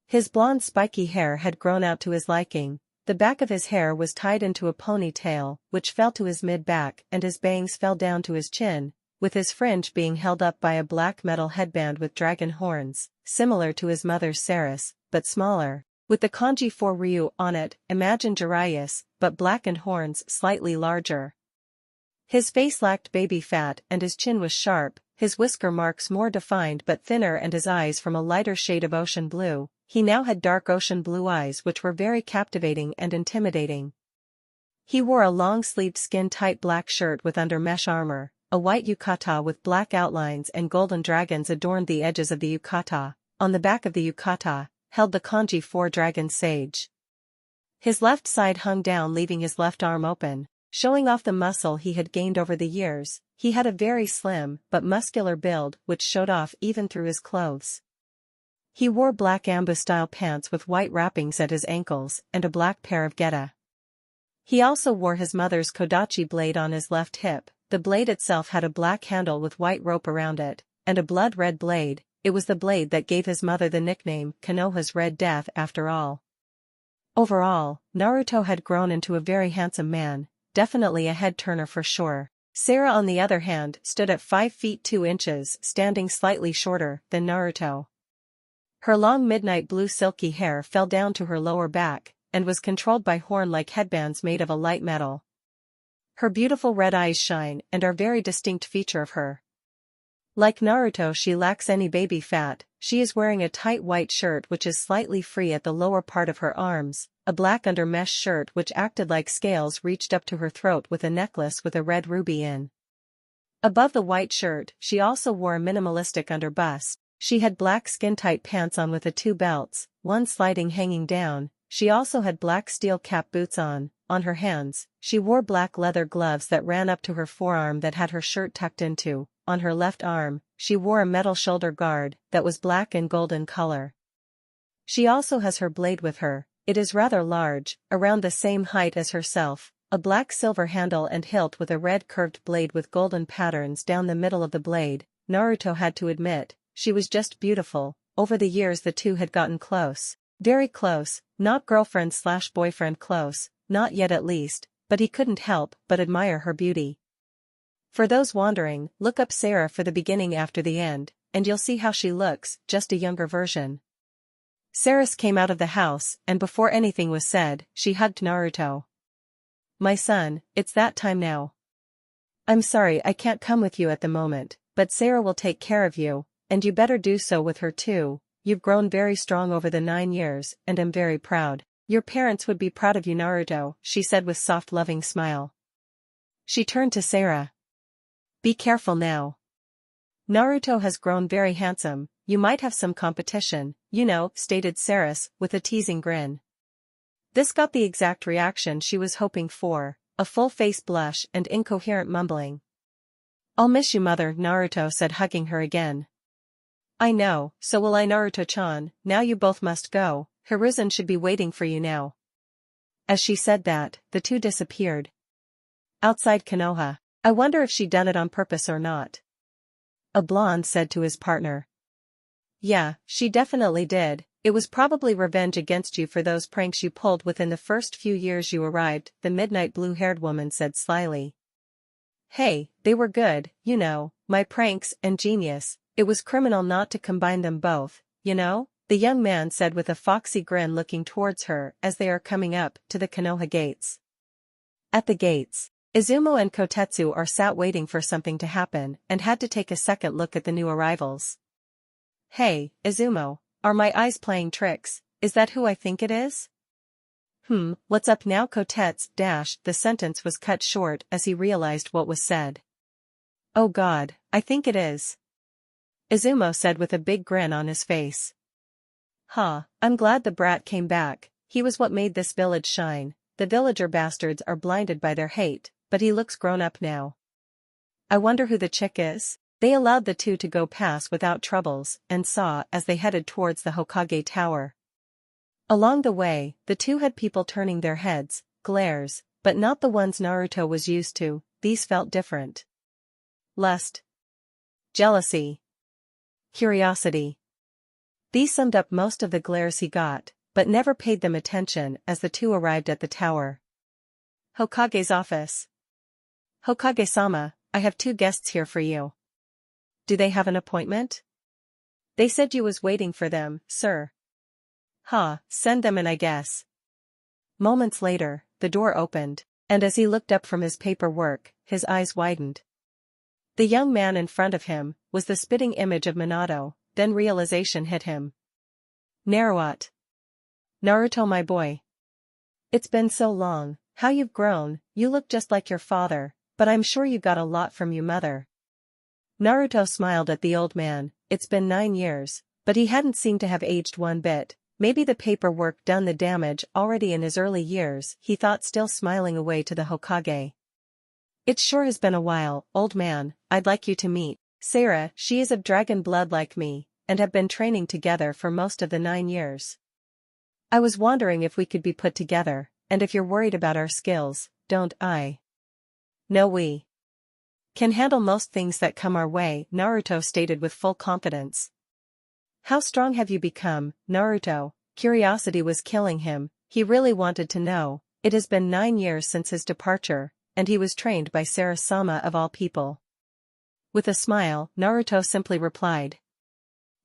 His blonde spiky hair had grown out to his liking. The back of his hair was tied into a ponytail, which fell to his mid-back, and his bangs fell down to his chin, with his fringe being held up by a black metal headband with dragon horns, similar to his mother's Saris, but smaller, with the kanji for Ryu on it. Imagine Jiraiya's, but blackened horns slightly larger. His face lacked baby fat and his chin was sharp, his whisker marks more defined but thinner, and his eyes from a lighter shade of ocean blue. He now had dark ocean blue eyes which were very captivating and intimidating. He wore a long-sleeved skin-tight black shirt with under mesh armor, a white yukata with black outlines and golden dragons adorned the edges of the yukata. On the back of the yukata, held the kanji for dragon sage. His left side hung down, leaving his left arm open, showing off the muscle he had gained over the years. He had a very slim but muscular build which showed off even through his clothes. He wore black ambu-style pants with white wrappings at his ankles and a black pair of geta. He also wore his mother's kodachi blade on his left hip. The blade itself had a black handle with white rope around it, and a blood-red blade. It was the blade that gave his mother the nickname Konoha's Red Death after all. Overall, Naruto had grown into a very handsome man, definitely a head-turner for sure. Sarah, on the other hand, stood at 5 feet 2 inches, standing slightly shorter than Naruto. Her long midnight blue silky hair fell down to her lower back, and was controlled by horn-like headbands made of a light metal. Her beautiful red eyes shine and are a very distinct feature of her. Like Naruto, she lacks any baby fat. She is wearing a tight white shirt which is slightly free at the lower part of her arms, a black under-mesh shirt which acted like scales reached up to her throat, with a necklace with a red ruby in. Above the white shirt, she also wore a minimalistic underbust. She had black skin-tight pants on with 2 belts, one sliding hanging down. She also had black steel cap boots on. On her hands, she wore black leather gloves that ran up to her forearm that had her shirt tucked into. On her left arm, she wore a metal shoulder guard that was black and gold in color. She also has her blade with her. It is rather large, around the same height as herself, a black silver handle and hilt with a red curved blade with golden patterns down the middle of the blade. Naruto had to admit, she was just beautiful. Over the years the two had gotten close. Very close, not girlfriend/boyfriend close, not yet at least, but he couldn't help but admire her beauty. For those wondering, look up Sarah for the beginning after the end, and you'll see how she looks, just a younger version. Saris came out of the house, and before anything was said, she hugged Naruto. "My son, it's that time now. I'm sorry I can't come with you at the moment, but Sarah will take care of you, and you better do so with her too. You've grown very strong over the 9 years, and I'm very proud. Your parents would be proud of you, Naruto," she said with soft loving smile. She turned to Sarah. "Be careful now. Naruto has grown very handsome, you might have some competition, you know," stated Saris, with a teasing grin. This got the exact reaction she was hoping for, a full-face blush and incoherent mumbling. "I'll miss you, mother," Naruto said, hugging her again. "I know, so will I, Naruto-chan. Now you both must go. Hiruzen should be waiting for you now." As she said that, the two disappeared. Outside Konoha, "I wonder if she done it on purpose or not," a blonde said to his partner. "Yeah, she definitely did. It was probably revenge against you for those pranks you pulled within the first few years you arrived," the midnight blue-haired woman said slyly. "Hey, they were good, you know, my pranks and genius. It was criminal not to combine them both, you know," the young man said with a foxy grin, looking towards her as they are coming up to the Konoha gates. At the gates, Izumo and Kotetsu are sat waiting for something to happen and had to take a second look at the new arrivals. "Hey, Izumo, are my eyes playing tricks?" Is that who I think it is? What's up now Kotetsu the sentence was cut short as he realized what was said. Oh God, I think it is. Izumo said with a big grin on his face. I'm glad the brat came back, he was what made this village shine, the villager bastards are blinded by their hate, but he looks grown up now. I wonder who the chick is? They allowed the two to go past without troubles and saw as they headed towards the Hokage Tower. Along the way, the two had people turning their heads, glares, but not the ones Naruto was used to, these felt different. Lust. Jealousy. Curiosity. These summed up most of the glares he got, but never paid them attention as the two arrived at the tower. Hokage's office. Hokage-sama, I have 2 guests here for you. Do they have an appointment? They said you was waiting for them, sir. Send them in I guess. Moments later, the door opened, and as he looked up from his paperwork, his eyes widened. The young man in front of him was the spitting image of Minato, then realization hit him. Naruto. Naruto my boy. It's been so long, how you've grown, you look just like your father, but I'm sure you got a lot from your mother. Naruto smiled at the old man, it's been 9 years, but he hadn't seemed to have aged one bit. Maybe the paperwork done the damage already in his early years, he thought still smiling away to the Hokage. It sure has been a while, old man, I'd like you to meet Sarah, she is of dragon blood like me, and have been training together for most of the 9 years. I was wondering if we could be put together, and if you're worried about our skills, don't I? No, we can handle most things that come our way, Naruto stated with full confidence. How strong have you become, Naruto? Curiosity was killing him, he really wanted to know. It has been 9 years since his departure, and he was trained by Sarah-sama of all people. With a smile, Naruto simply replied.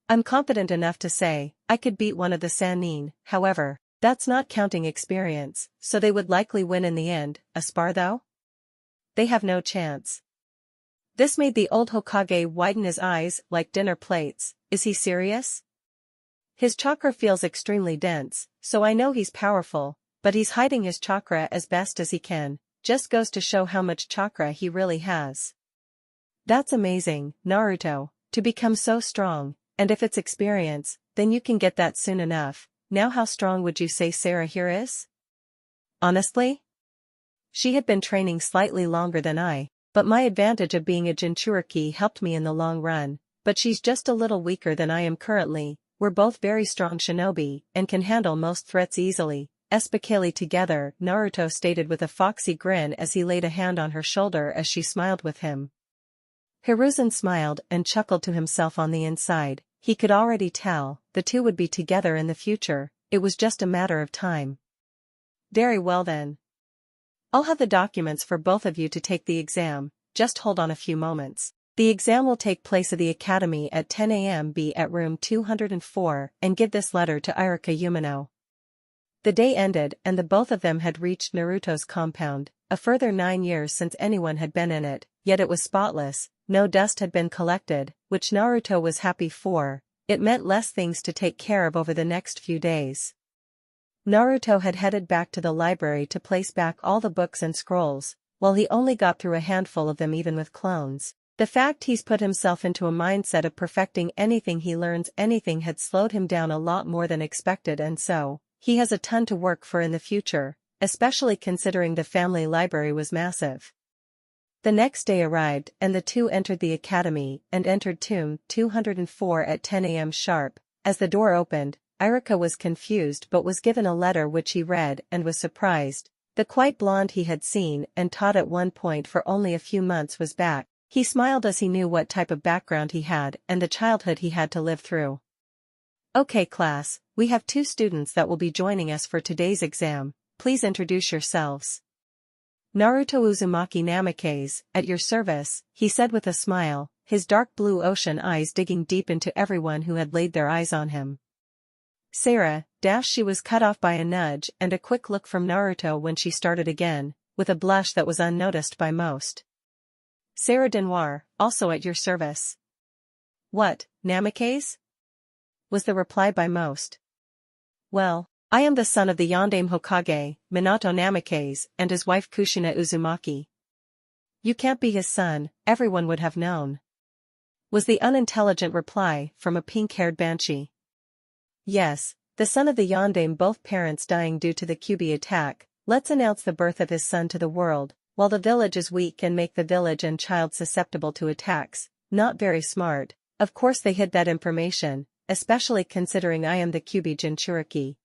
I'm confident enough to say, I could beat one of the Sannin, however, that's not counting experience, so they would likely win in the end. A spar though? They have no chance. This made the old Hokage widen his eyes like dinner plates. Is he serious? His chakra feels extremely dense, so I know he's powerful, but he's hiding his chakra as best as he can, just goes to show how much chakra he really has. That's amazing, Naruto, to become so strong, and if it's experience, then you can get that soon enough. Now how strong would you say Sarah here is? Honestly? She had been training slightly longer than I, but my advantage of being a Jinchuriki helped me in the long run, but she's just a little weaker than I am currently. We're both very strong shinobi, and can handle most threats easily. Especially together, Naruto stated with a foxy grin as he laid a hand on her shoulder as she smiled with him. Hiruzen smiled and chuckled to himself on the inside. He could already tell, the two would be together in the future, it was just a matter of time. Very well then. I'll have the documents for both of you to take the exam, just hold on a few moments. The exam will take place at the academy at 10 a.m. Be at room 204 and give this letter to Iruka Umino. The day ended and the both of them had reached Naruto's compound, a further 9 years since anyone had been in it, yet it was spotless, no dust had been collected, which Naruto was happy for. It meant less things to take care of over the next few days. Naruto had headed back to the library to place back all the books and scrolls, while he only got through a handful of them even with clones. The fact he's put himself into a mindset of perfecting anything he learns anything had slowed him down a lot more than expected, and so, he has a ton to work for in the future, especially considering the family library was massive. The next day arrived and the two entered the academy and entered tomb 204 at 10 a.m. sharp. As the door opened, Iruka was confused but was given a letter which he read and was surprised. The quite blonde he had seen and taught at one point for only a few months was back. He smiled as he knew what type of background he had and the childhood he had to live through. Okay class, we have 2 students that will be joining us for today's exam, please introduce yourselves. Naruto Uzumaki Namikaze, at your service, he said with a smile, his dark blue ocean eyes digging deep into everyone who had laid their eyes on him. Sarah, she was cut off by a nudge and a quick look from Naruto when she started again, with a blush that was unnoticed by most. Sarah Denoir, also at your service. What, Namikaze? Was the reply by most. Well, I am the son of the Yondaime Hokage, Minato Namikaze, and his wife Kushina Uzumaki. You can't be his son, everyone would have known. Was the unintelligent reply from a pink-haired banshee. Yes, the son of the Yondaime, both parents dying due to the Kyuubi attack. Let's announce the birth of his son to the world, while the village is weak, and make the village and child susceptible to attacks. Not very smart. Of course they hid that information, especially considering I am the Kyuubi Jinchuriki.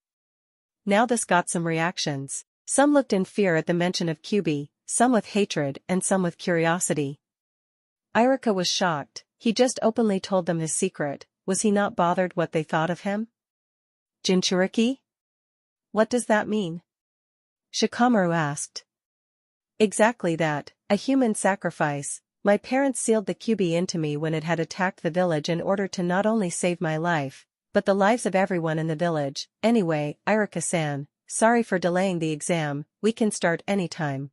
Now this got some reactions. Some looked in fear at the mention of Kyuubi, some with hatred and some with curiosity. Iruka was shocked. He just openly told them his secret. Was he not bothered what they thought of him? Jinchuriki? What does that mean? Shikamaru asked. Exactly that, a human sacrifice. My parents sealed the Kyuubi into me when it had attacked the village in order to not only save my life, but the lives of everyone in the village. Anyway, Iruka-san, sorry for delaying the exam, we can start anytime.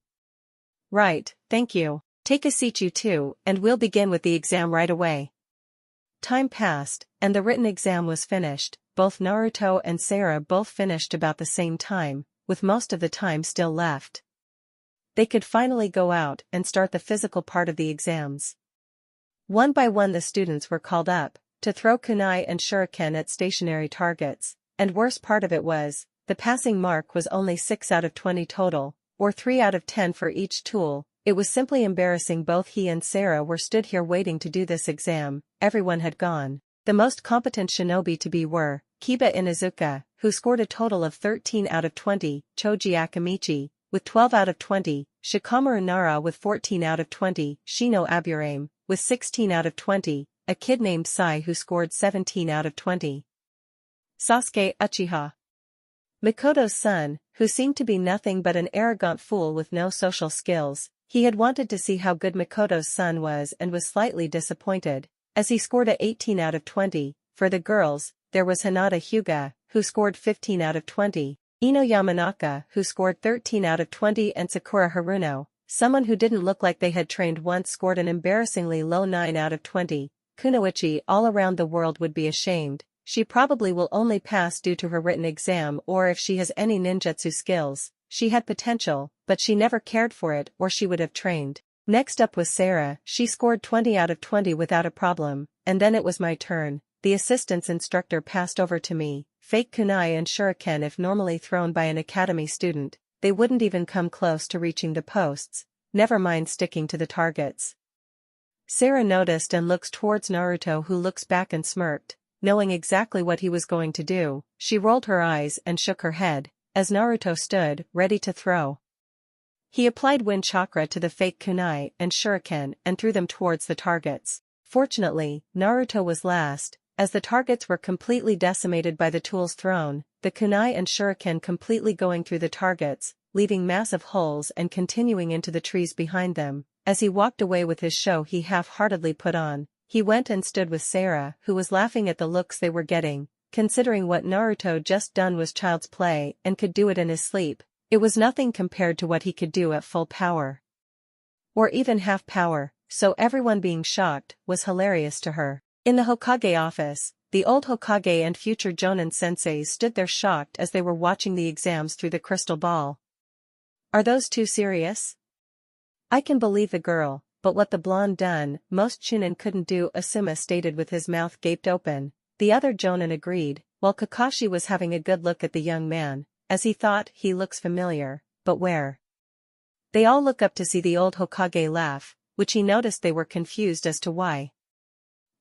Right, thank you. Take a seat you two, and we'll begin with the exam right away. Time passed, and the written exam was finished. Both Naruto and Sarah both finished about the same time, with most of the time still left. They could finally go out and start the physical part of the exams. One by one the students were called up, to throw kunai and shuriken at stationary targets, and worst part of it was, the passing mark was only 6 out of 20 total, or 3 out of 10 for each tool. It was simply embarrassing. Both he and Sarah were stood here waiting to do this exam. Everyone had gone. The most competent shinobi to be were, Kiba Inuzuka, who scored a total of 13 out of 20, Choji Akamichi, with 12 out of 20, Shikamaru Nara with 14 out of 20, Shino Aburame, with 16 out of 20, a kid named Sai who scored 17 out of 20. Sasuke Uchiha. Mikoto's son, who seemed to be nothing but an arrogant fool with no social skills. He had wanted to see how good Mikoto's son was and was slightly disappointed, as he scored a 18 out of 20. For the girls, there was Hinata Hyuga, who scored 15 out of 20, Ino Yamanaka, who scored 13 out of 20, and Sakura Haruno, someone who didn't look like they had trained once, scored an embarrassingly low 9 out of 20. Kunoichi. All around the world would be ashamed. She probably will only pass due to her written exam, or if she has any ninjutsu skills. She had potential, but she never cared for it, or she would have trained. Next up was Sarah. She scored 20 out of 20 without a problem, and then it was my turn. The assistance instructor passed over to me. Fake kunai and shuriken, if normally thrown by an academy student, they wouldn't even come close to reaching the posts, never mind sticking to the targets. Sarah noticed and looks towards Naruto, who looks back and smirked, knowing exactly what he was going to do. She rolled her eyes and shook her head, as Naruto stood, ready to throw. He applied wind chakra to the fake kunai and shuriken and threw them towards the targets. Fortunately, Naruto was last, as the targets were completely decimated by the tools thrown, the kunai and shuriken completely going through the targets, leaving massive holes and continuing into the trees behind them. As he walked away with his show he half-heartedly put on, he went and stood with Sarah, who was laughing at the looks they were getting. Considering what Naruto just done was child's play and could do it in his sleep, it was nothing compared to what he could do at full power. Or even half power, so everyone being shocked was hilarious to her. In the Hokage office, the old Hokage and future Jonin senseis stood there shocked as they were watching the exams through the crystal ball. Are those two serious? I can believe the girl, but what the blonde done, most Chunin couldn't do, Asuma stated with his mouth gaped open. The other Jonin agreed, while Kakashi was having a good look at the young man, as he thought, he looks familiar, but where? They all look up to see the old Hokage laugh, which he noticed they were confused as to why.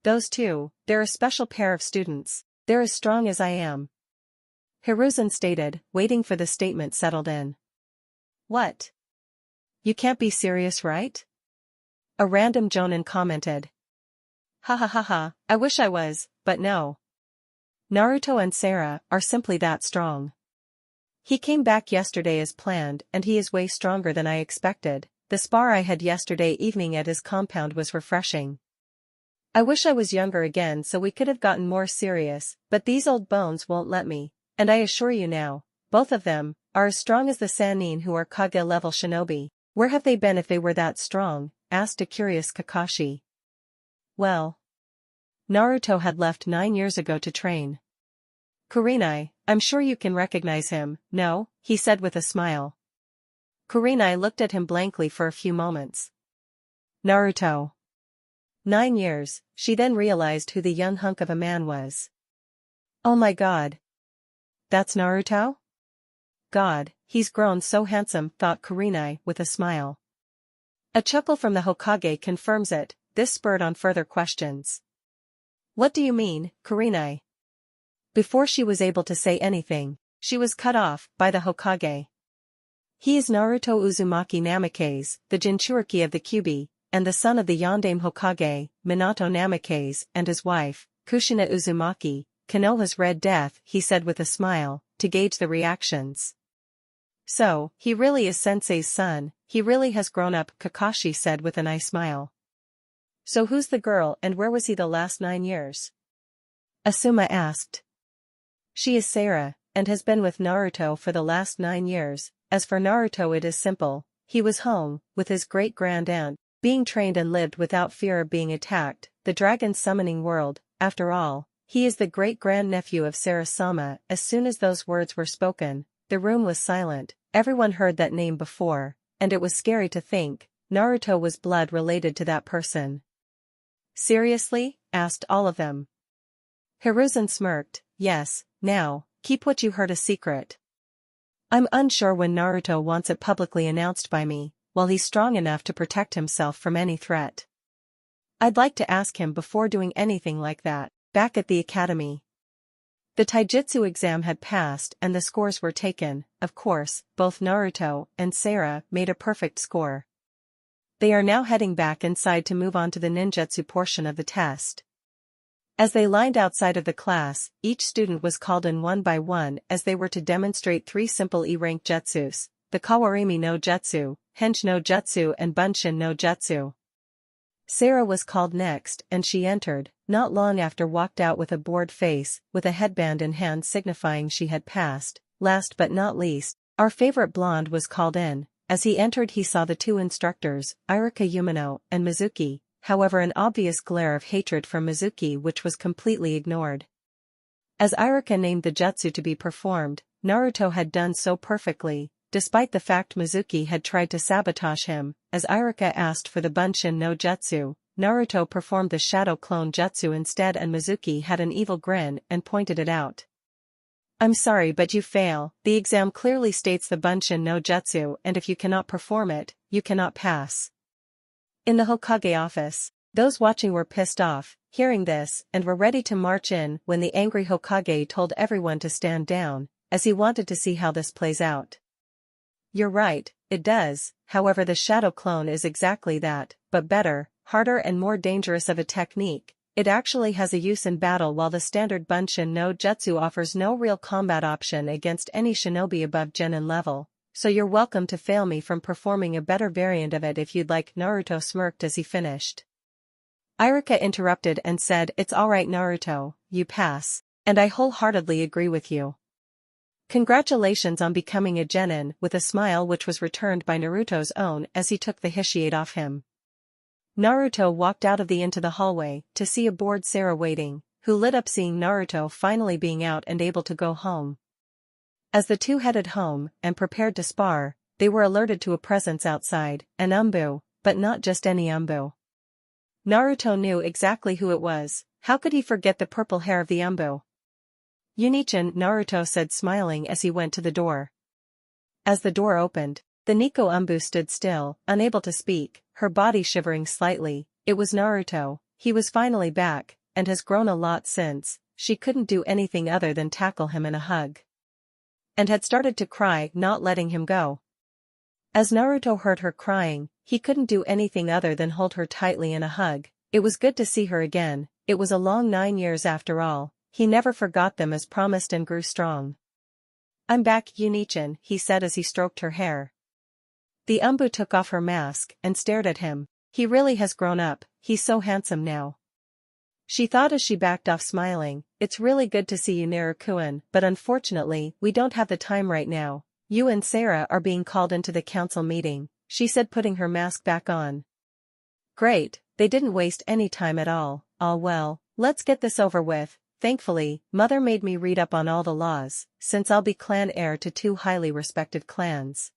Those two, they're a special pair of students. They're as strong as I am. Hiruzen stated, waiting for the statement settled in. What? You can't be serious, right? A random Jonin commented. Ha ha ha ha, I wish I was, but no. Naruto and Sarah are simply that strong. He came back yesterday as planned and he is way stronger than I expected. The spar I had yesterday evening at his compound was refreshing. I wish I was younger again so we could have gotten more serious, but these old bones won't let me, and I assure you now, both of them are as strong as the Sannin who are Kage-level shinobi. Where have they been if they were that strong? Asked a curious Kakashi. Well, Naruto had left 9 years ago to train. Kurenai, I'm sure you can recognize him, no? He said with a smile. Kurenai looked at him blankly for a few moments. Naruto. 9 years, she then realized who the young hunk of a man was. Oh my god. That's Naruto? God, he's grown so handsome, thought Kurenai with a smile. A chuckle from the Hokage confirms it, this spurred on further questions. What do you mean, Kurenai? Before she was able to say anything, she was cut off by the Hokage. He is Naruto Uzumaki Namikaze, the Jinchuriki of the Kyuubi, and the son of the Yondaime Hokage, Minato Namikaze, and his wife, Kushina Uzumaki, Konoha's Red Death, he said with a smile, to gauge the reactions. So, he really is Sensei's son, he really has grown up, Kakashi said with a nice smile. So who's the girl and where was he the last 9 years? Asuma asked. She is Sarah, and has been with Naruto for the last 9 years. As for Naruto, it is simple, he was home, with his great-grand-aunt, being trained and lived without fear of being attacked, the dragon summoning world, after all, he is the great-grand-nephew of Sarah-sama. As soon as those words were spoken, the room was silent, everyone heard that name before, and it was scary to think, Naruto was blood related to that person. Seriously? Asked all of them. Hiruzen smirked, yes, now, keep what you heard a secret. I'm unsure when Naruto wants it publicly announced by me, while he's strong enough to protect himself from any threat. I'd like to ask him before doing anything like that, back at the academy. The taijutsu exam had passed and the scores were taken, of course, both Naruto and Sarah made a perfect score. They are now heading back inside to move on to the ninjutsu portion of the test. As they lined outside of the class, each student was called in one by one as they were to demonstrate 3 simple E-rank jutsus, the Kawarimi no Jutsu, Hench no Jutsu and Bunshin no Jutsu. Sarah was called next and she entered, not long after walked out with a bored face, with a headband in hand signifying she had passed. Last but not least, our favorite blonde was called in. As he entered he saw the 2 instructors, Iruka Umino and Mizuki. However, an obvious glare of hatred from Mizuki which was completely ignored. As Iruka named the jutsu to be performed, Naruto had done so perfectly, despite the fact Mizuki had tried to sabotage him. As Iruka asked for the Bunshin no Jutsu, Naruto performed the Shadow Clone Jutsu instead and Mizuki had an evil grin and pointed it out. I'm sorry but you fail, the exam clearly states the Bunshin no Jutsu and if you cannot perform it, you cannot pass. In the Hokage office, those watching were pissed off, hearing this, and were ready to march in when the angry Hokage told everyone to stand down, as he wanted to see how this plays out. You're right, it does, however the Shadow Clone is exactly that, but better, harder and more dangerous of a technique. It actually has a use in battle while the standard Bunshin no Jutsu offers no real combat option against any shinobi above genin level. So you're welcome to fail me from performing a better variant of it if you'd like. Naruto smirked as he finished. Iruka interrupted and said, it's alright Naruto, you pass, and I wholeheartedly agree with you. Congratulations on becoming a genin, with a smile which was returned by Naruto's own as he took the Hishiate off him. Naruto walked out of the into the hallway to see a bored Sarah waiting, who lit up seeing Naruto finally being out and able to go home. As the 2 headed home and prepared to spar, they were alerted to a presence outside, an Umbu, but not just any Umbu. Naruto knew exactly who it was, how could he forget the purple hair of the Umbu? Yunichin, Naruto said smiling as he went to the door. As the door opened, the Nico Umbu stood still, unable to speak, her body shivering slightly. It was Naruto, he was finally back, and has grown a lot since. She couldn't do anything other than tackle him in a hug. And had started to cry, not letting him go. As Naruto heard her crying, he couldn't do anything other than hold her tightly in a hug. It was good to see her again, it was a long 9 years after all, he never forgot them as promised and grew strong. I'm back Yunichin, he said as he stroked her hair. The Umbu took off her mask and stared at him, he really has grown up, he's so handsome now. She thought as she backed off smiling, it's really good to see you Naruto-kun, but unfortunately we don't have the time right now, you and Sarah are being called into the council meeting, she said putting her mask back on. Great, they didn't waste any time at all, well, let's get this over with, Thankfully, Mother made me read up on all the laws, since I'll be clan heir to two highly respected clans.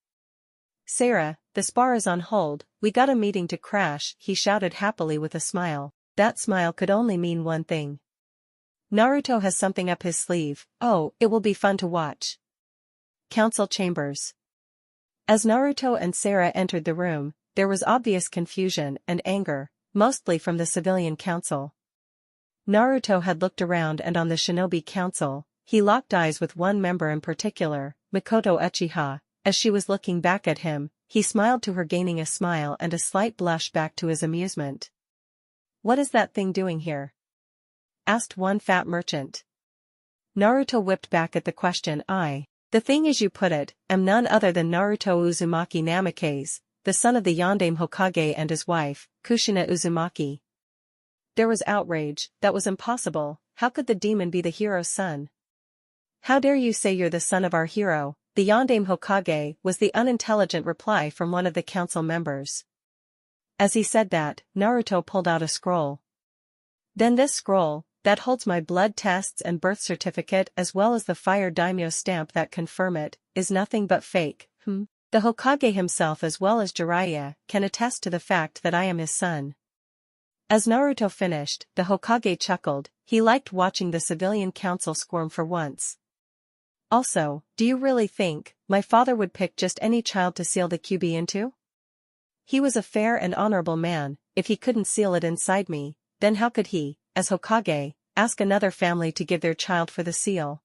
Sarah, the spar is on hold, we got a meeting to crash, he shouted happily with a smile. That smile could only mean one thing. Naruto has something up his sleeve. Oh, it will be fun to watch. Council chambers. As Naruto and Sarah entered the room, there was obvious confusion and anger, mostly from the civilian council. Naruto had looked around, and on the shinobi council, he locked eyes with one member in particular, Mikoto Uchiha. As she was looking back at him, he smiled to her, gaining a smile and a slight blush back to his amusement. "What is that thing doing here?" asked one fat merchant. Naruto whipped back at the question. The thing as you put it, am none other than Naruto Uzumaki Namikaze, the son of the Yondaime Hokage and his wife, Kushina Uzumaki. There was outrage. That was impossible. How could the demon be the hero's son? "How dare you say you're the son of our hero, the Yondaime Hokage," was the unintelligent reply from one of the council members. As he said that, Naruto pulled out a scroll. "Then this scroll, that holds my blood tests and birth certificate as well as the fire daimyo stamp that confirm it, is nothing but fake. The Hokage himself as well as Jiraiya can attest to the fact that I am his son." As Naruto finished, the Hokage chuckled. He liked watching the civilian council squirm for once. "Also, do you really think my father would pick just any child to seal the QB into? He was a fair and honorable man. If he couldn't seal it inside me, then how could he, as Hokage, ask another family to give their child for the seal?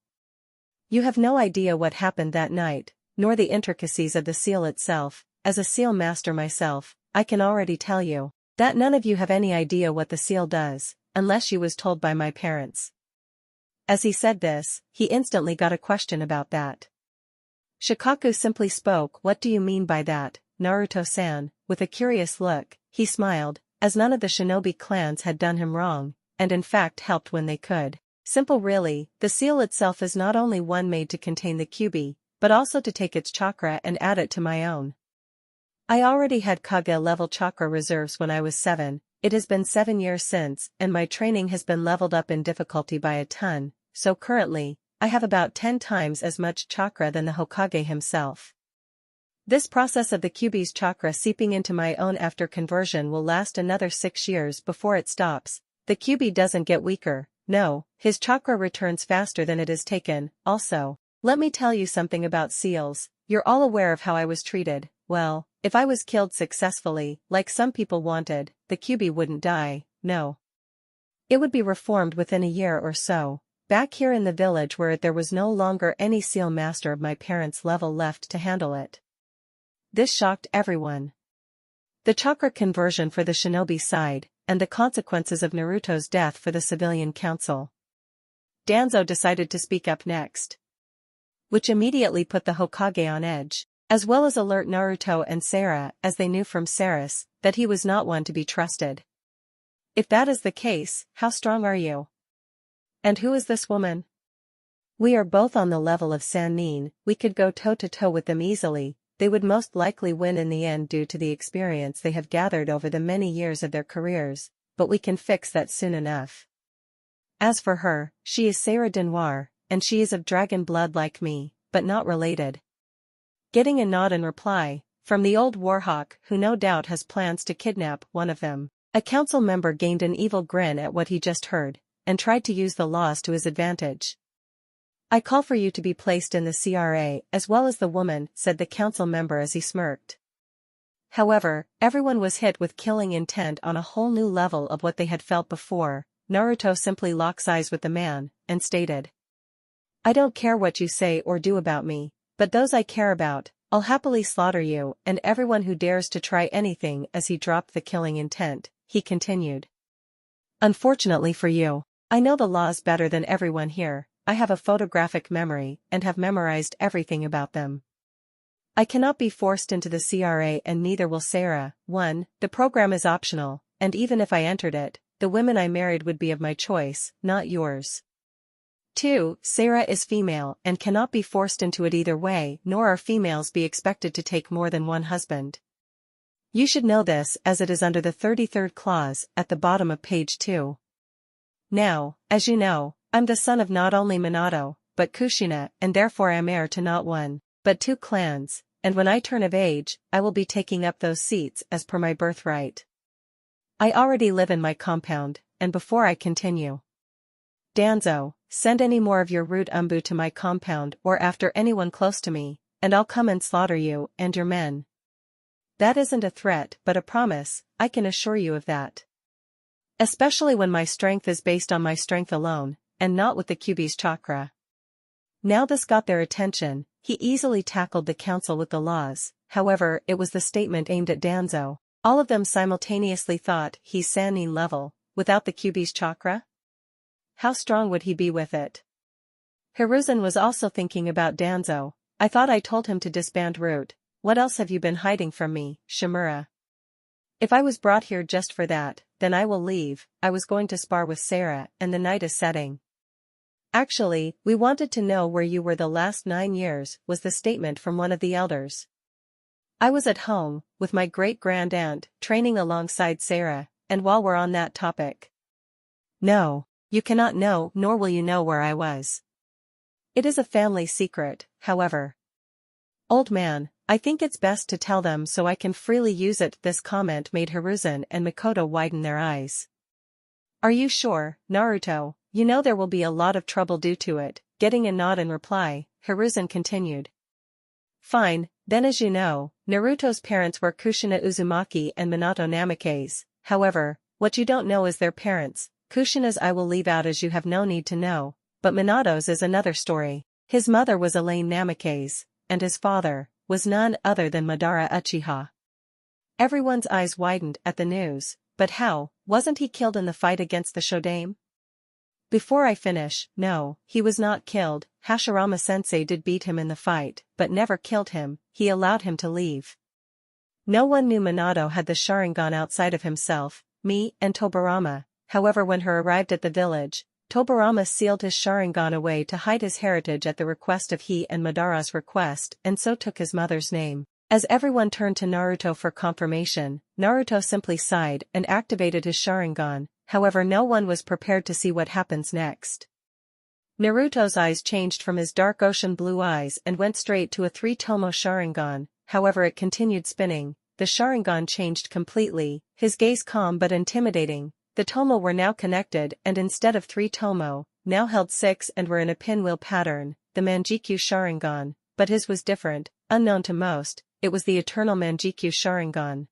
You have no idea what happened that night, nor the intricacies of the seal itself. As a seal master myself, I can already tell you that none of you have any idea what the seal does, unless you was told by my parents." As he said this, he instantly got a question about that. Shikaku simply spoke. "What do you mean by that, Naruto-san?" With a curious look, he smiled, as none of the shinobi clans had done him wrong, and in fact helped when they could. "Simple really, the seal itself is not only one made to contain the QB, but also to take its chakra and add it to my own. I already had Kage-level chakra reserves when I was 7, it has been 7 years since, and my training has been leveled up in difficulty by a ton, so currently, I have about 10 times as much chakra than the Hokage himself. This process of the QB's chakra seeping into my own after conversion will last another 6 years before it stops. The QB doesn't get weaker, no, his chakra returns faster than it is taken. Also, let me tell you something about seals. You're all aware of how I was treated. Well, if I was killed successfully, like some people wanted, the QB wouldn't die, no. It would be reformed within a year or so, back here in the village where there was no longer any seal master of my parents' level left to handle it." This shocked everyone. The chakra conversion for the shinobi side, and the consequences of Naruto's death for the civilian council. Danzo decided to speak up next, which immediately put the Hokage on edge, as well as alert Naruto and Sarah, as they knew from Saris, that he was not one to be trusted. "If that is the case, how strong are you? And who is this woman?" "We are both on the level of Sannin, we could go toe-to-toe with them easily. They would most likely win in the end due to the experience they have gathered over the many years of their careers, but we can fix that soon enough. As for her, she is Sarah Denoir, and she is of dragon blood like me, but not related." Getting a nod in reply, from the old warhawk who no doubt has plans to kidnap one of them, a council member gained an evil grin at what he just heard, and tried to use the laws to his advantage. "I call for you to be placed in the CRA as well as the woman," said the council member as he smirked. However, everyone was hit with killing intent on a whole new level of what they had felt before. Naruto simply locks eyes with the man, and stated, "I don't care what you say or do about me, but those I care about, I'll happily slaughter you and everyone who dares to try anything." As he dropped the killing intent, he continued, "Unfortunately for you, I know the laws better than everyone here. I have a photographic memory and have memorized everything about them. I cannot be forced into the CRA and neither will Sarah. 1. The program is optional, and even if I entered it, the women I married would be of my choice, not yours. 2. Sarah is female and cannot be forced into it either way, nor are females be expected to take more than one husband. You should know this as it is under the 33rd clause at the bottom of page 2. Now, as you know, I'm the son of not only Minato, but Kushina, and therefore am heir to not one, but two clans, and when I turn of age, I will be taking up those seats as per my birthright. I already live in my compound, and before I continue, Danzo, send any more of your rude umbu to my compound or after anyone close to me, and I'll come and slaughter you and your men. That isn't a threat but a promise, I can assure you of that. Especially when my strength is based on my strength alone, and not with the Kyuubi's chakra. Now this got their attention, he easily tackled the council with the laws, however it was the statement aimed at Danzo. All of them simultaneously thought he's Sannin level, without the Kyuubi's chakra? How strong would he be with it? Hiruzen was also thinking about Danzo. I thought I told him to disband Root. What else have you been hiding from me, Shimura? If I was brought here just for that, then I will leave. I was going to spar with Sarah and the night is setting. Actually, we wanted to know where you were the last 9 years, was the statement from one of the elders. I was at home, with my great-grand-aunt, training alongside Sarah, and while we're on that topic. No, you cannot know nor will you know where I was. It is a family secret, however. Old man, I think it's best to tell them so I can freely use it. This comment made Hiruzen and Mikoto widen their eyes. Are you sure, Naruto? You know there will be a lot of trouble due to it. Getting a nod in reply, Hiruzen continued. Fine, then as you know, Naruto's parents were Kushina Uzumaki and Minato Namikaze. However, what you don't know is their parents. Kushina's I will leave out as you have no need to know, but Minato's is another story. His mother was Elaine Namikaze, and his father was none other than Madara Uchiha. Everyone's eyes widened at the news, but how, wasn't he killed in the fight against the Shodame? Before I finish, no, he was not killed. Hashirama-sensei did beat him in the fight, but never killed him, he allowed him to leave. No one knew Minato had the Sharingan outside of himself, me and Tobirama. However, when her arrived at the village, Tobirama sealed his Sharingan away to hide his heritage at the request of he and Madara's request, and so took his mother's name. As everyone turned to Naruto for confirmation, Naruto simply sighed and activated his Sharingan, however no one was prepared to see what happens next. Naruto's eyes changed from his dark ocean blue eyes and went straight to a 3-tomo Sharingan, however it continued spinning, the Sharingan changed completely, his gaze calm but intimidating. The tomo were now connected and instead of 3 tomo, now held 6 and were in a pinwheel pattern, the Manjikyu Sharingan, but his was different, unknown to most, it was the eternal Manjikyu Sharingan.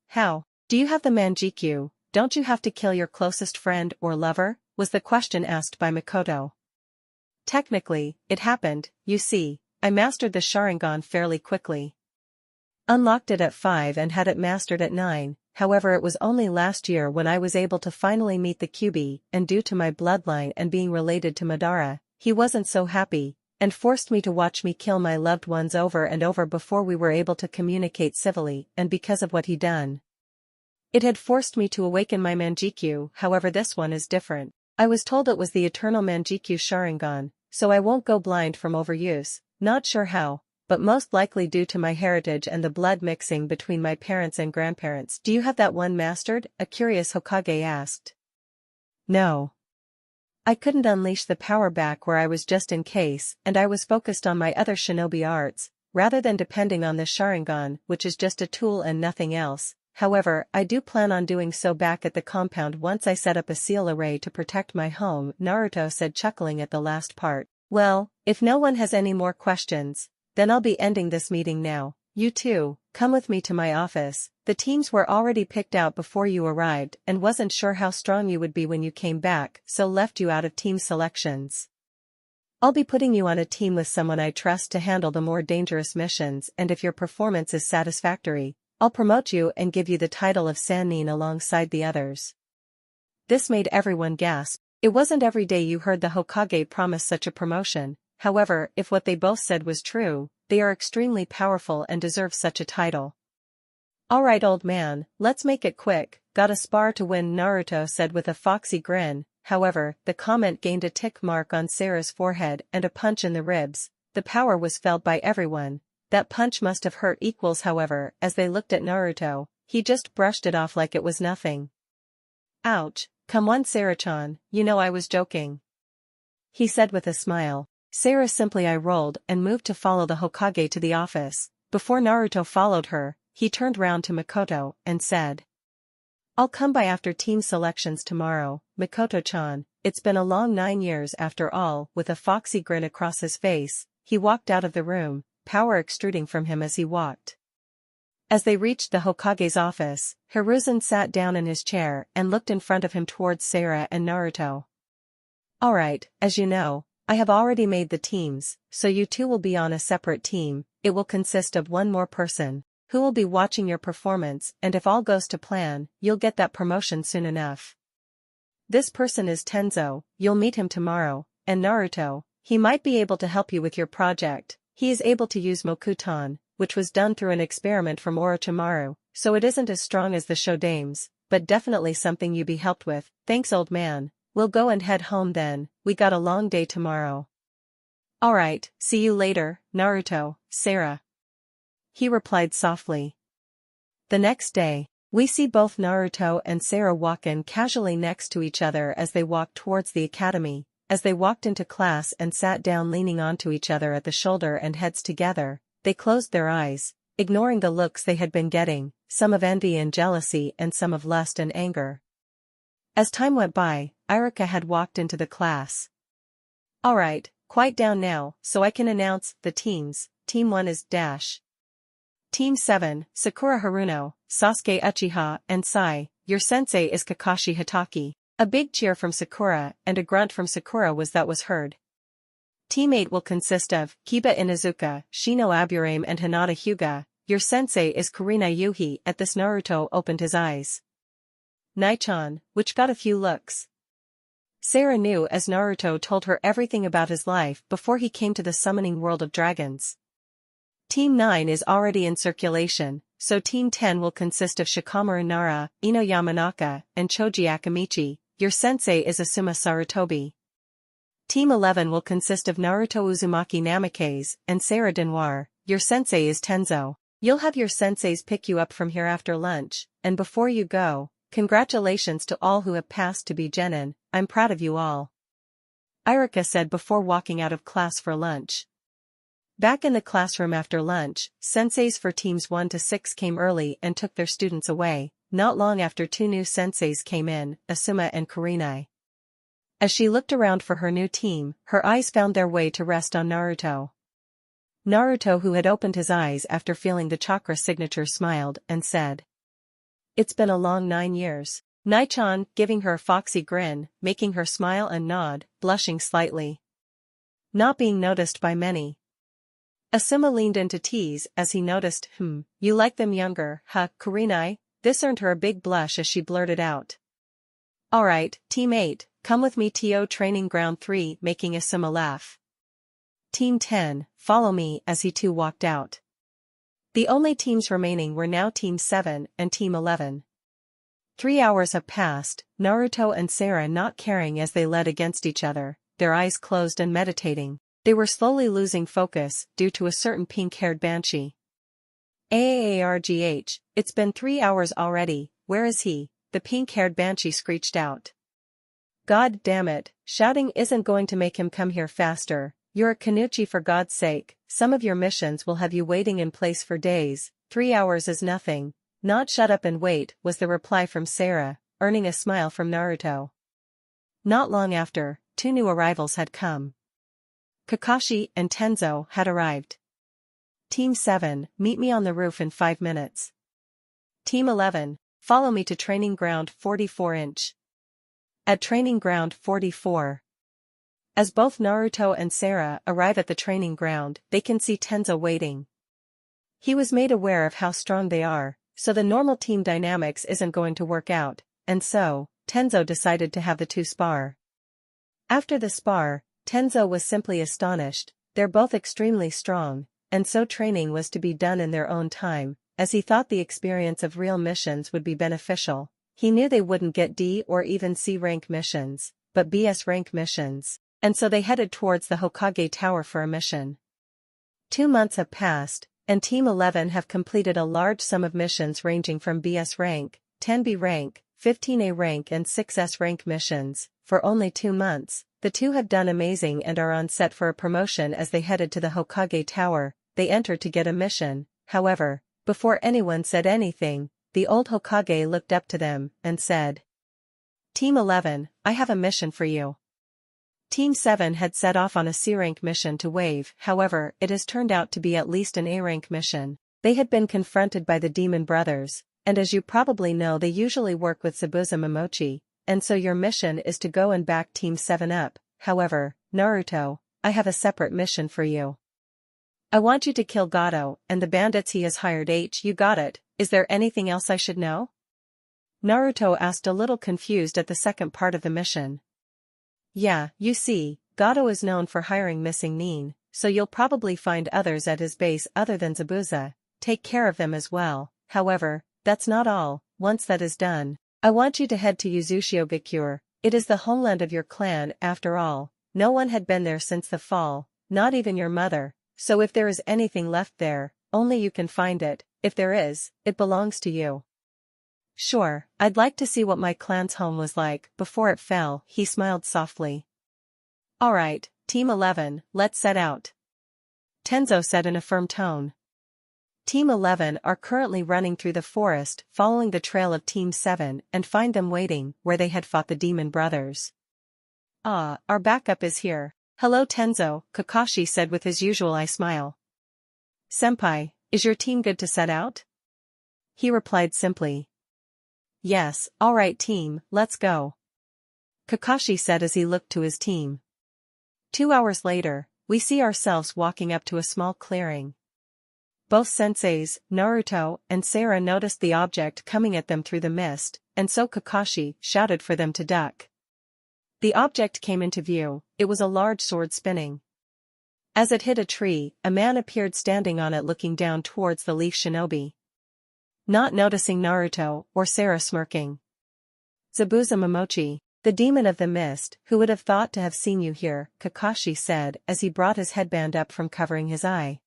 How? Do you have the Manjikyu? Don't you have to kill your closest friend or lover? Was the question asked by Mikoto. Technically, it happened, you see, I mastered the Sharingan fairly quickly. Unlocked it at 5 and had it mastered at 9. However it was only last year when I was able to finally meet the Kyuubi, and due to my bloodline and being related to Madara, he wasn't so happy, and forced me to watch me kill my loved ones over and over before we were able to communicate civilly, and because of what he done. It had forced me to awaken my Manjikyu, however this one is different. I was told it was the eternal Manjikyu Sharingan, so I won't go blind from overuse, not sure how. But most likely due to my heritage and the blood mixing between my parents and grandparents. Do you have that one mastered? A curious Hokage asked. No. I couldn't unleash the power back where I was just in case, and I was focused on my other shinobi arts, rather than depending on the Sharingan, which is just a tool and nothing else. However, I do plan on doing so back at the compound once I set up a seal array to protect my home, Naruto said, chuckling at the last part. Well, if no one has any more questions, then I'll be ending this meeting now. You two, come with me to my office. The teams were already picked out before you arrived and wasn't sure how strong you would be when you came back, so left you out of team selections. I'll be putting you on a team with someone I trust to handle the more dangerous missions, and if your performance is satisfactory, I'll promote you and give you the title of Sannin alongside the others. This made everyone gasp. It wasn't every day you heard the Hokage promise such a promotion. However, if what they both said was true, they are extremely powerful and deserve such a title. Alright old man, let's make it quick, got a spar to win, Naruto said with a foxy grin. However, the comment gained a tick mark on Sarah's forehead and a punch in the ribs. The power was felt by everyone. That punch must have hurt equals, however, as they looked at Naruto, he just brushed it off like it was nothing. Ouch, come on Sarah-chan, you know I was joking. he said with a smile. Sarah simply eye-rolled and moved to follow the Hokage to the office. Before Naruto followed her, he turned round to Makoto and said, "I'll come by after team selections tomorrow, Makoto-chan. It's been a long 9 years after all." With a foxy grin across his face, he walked out of the room, power extruding from him as he walked. As they reached the Hokage's office, Hiruzen sat down in his chair and looked in front of him towards Sarah and Naruto. "Alright, as you know, I have already made the teams, so you two will be on a separate team. It will consist of one more person, who will be watching your performance, and if all goes to plan, you'll get that promotion soon enough. This person is Tenzo, you'll meet him tomorrow, and Naruto, he might be able to help you with your project. He is able to use Mokuton, which was done through an experiment from Orochimaru, so it isn't as strong as the Shodames, but definitely something you be helped with. Thanks, old man. We'll go and head home then, we got a long day tomorrow." "Alright, see you later, Naruto, Sarah," he replied softly. The next day, we see both Naruto and Sarah walk in casually next to each other as they walk towards the academy. As they walked into class and sat down leaning onto each other at the shoulder and heads together, they closed their eyes, ignoring the looks they had been getting, some of envy and jealousy and some of lust and anger. As time went by, Iruka had walked into the class. "Alright, quiet down now, so I can announce the teams. Team 1 is Dash. Team 7, Sakura Haruno, Sasuke Uchiha, and Sai. Your sensei is Kakashi Hatake." A big cheer from Sakura and a grunt from Sakura was heard. Team 8 will consist of Kiba Inuzuka, Shino Aburame, and Hinata Hyuga. Your sensei is Kurina Yuhi. At this, Naruto opened his eyes. Nai-chan, which got a few looks. Sarah knew as Naruto told her everything about his life before he came to the summoning world of dragons. Team 9 is already in circulation, so Team 10 will consist of Shikamaru Nara, Ino Yamanaka, and Choji Akamichi. Your sensei is Asuma Sarutobi. Team 11 will consist of Naruto Uzumaki Namikaze and Sarah Denoir. Your sensei is Tenzo. You'll have your senseis pick you up from here after lunch, and before you go, congratulations to all who have passed to be genin. I'm proud of you all," Iruka said before walking out of class for lunch. Back in the classroom after lunch, senseis for teams 1 to 6 came early and took their students away. Not long after, 2 new senseis came in, Asuma and Kurinai. As she looked around for her new team, her eyes found their way to rest on Naruto. Naruto, who had opened his eyes after feeling the chakra signature, smiled and said, "It's been a long 9 years. Nai-chan," giving her a foxy grin, making her smile and nod, blushing slightly. Not being noticed by many. Asuma leaned in to tease as he noticed, "You like them younger, huh, Kurinai?" This earned her a big blush as she blurted out, "Alright, Team 8, come with me to Training Ground 3, making Asuma laugh. Team 10, follow me," as he too walked out. The only teams remaining were now Team 7 and Team 11. 3 hours have passed, Naruto and Sarah not caring as they led against each other, their eyes closed and meditating. They were slowly losing focus due to a certain pink-haired banshee. "Aargh, it's been 3 hours already, where is he?" the pink-haired banshee screeched out. "God damn it, shouting isn't going to make him come here faster. You're a Kanuchi, for God's sake. Some of your missions will have you waiting in place for days. 3 hours is nothing." "Not shut up and wait," was the reply from Sarah, earning a smile from Naruto. Not long after, 2 new arrivals had come. Kakashi and Tenzo had arrived. Team 7, meet me on the roof in 5 minutes. Team 11, follow me to Training Ground 44". At Training Ground 44. As both Naruto and Sarah arrive at the training ground, they can see Tenzo waiting. He was made aware of how strong they are, so the normal team dynamics isn't going to work out, and so, Tenzo decided to have the two spar. After the spar, Tenzo was simply astonished. They're both extremely strong, and so training was to be done in their own time, as he thought the experience of real missions would be beneficial. He knew they wouldn't get D or even C rank missions, but BS rank missions, and so they headed towards the Hokage Tower for a mission. 2 months have passed, and Team 11 have completed a large sum of missions ranging from BS rank, 10B rank, 15A rank and 6S rank missions. For only 2 months, the two have done amazing and are on set for a promotion. As they headed to the Hokage Tower, they entered to get a mission. However, before anyone said anything, the old Hokage looked up to them and said, "Team 11, I have a mission for you." Team 7 had set off on a C-rank mission to Wave, however, it has turned out to be at least an A-rank mission. They had been confronted by the Demon Brothers, and as you probably know they usually work with Zabuza Momochi, and so your mission is to go and back Team 7 up. However, Naruto, I have a separate mission for you. I want you to kill Gato and the bandits he has hired. You got it, is there anything else I should know? Naruto asked, a little confused at the second part of the mission. Yeah, you see, Gato is known for hiring missing Nin, so you'll probably find others at his base other than Zabuza. Take care of them as well. However, that's not all. Once that is done, I want you to head to Uzushio-gakure. It is the homeland of your clan after all. No one had been there since the fall, not even your mother, so if there is anything left there, only you can find it. If there is, it belongs to you. Sure, I'd like to see what my clan's home was like before it fell, he smiled softly. Alright, Team 11, let's set out. Tenzo said in a firm tone. Team 11 are currently running through the forest following the trail of Team 7 and find them waiting where they had fought the Demon Brothers. Ah, our backup is here. Hello Tenzo, Kakashi said with his usual eye smile. Senpai, is your team good to set out? He replied simply. Yes, alright team, let's go. Kakashi said as he looked to his team. 2 hours later, we see ourselves walking up to a small clearing. Both senseis, Naruto and Sarah, noticed the object coming at them through the mist, and so Kakashi shouted for them to duck. The object came into view. It was a large sword spinning. As it hit a tree, a man appeared standing on it looking down towards the leaf shinobi. Not noticing Naruto or Sarah smirking. Zabuza Momochi, the demon of the mist, who would have thought to have seen you here, Kakashi said as he brought his headband up from covering his eye.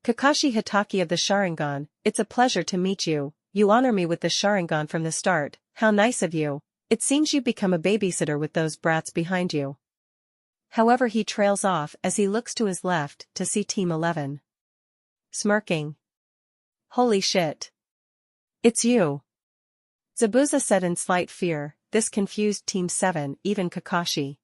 Kakashi Hitaki of the Sharingan, it's a pleasure to meet you. You honor me with the Sharingan from the start. How nice of you. It seems you become a babysitter with those brats behind you. However, he trails off as he looks to his left to see Team 11. Smirking. Holy shit. It's you. Zabuza said in slight fear. This confused Team 7, even Kakashi.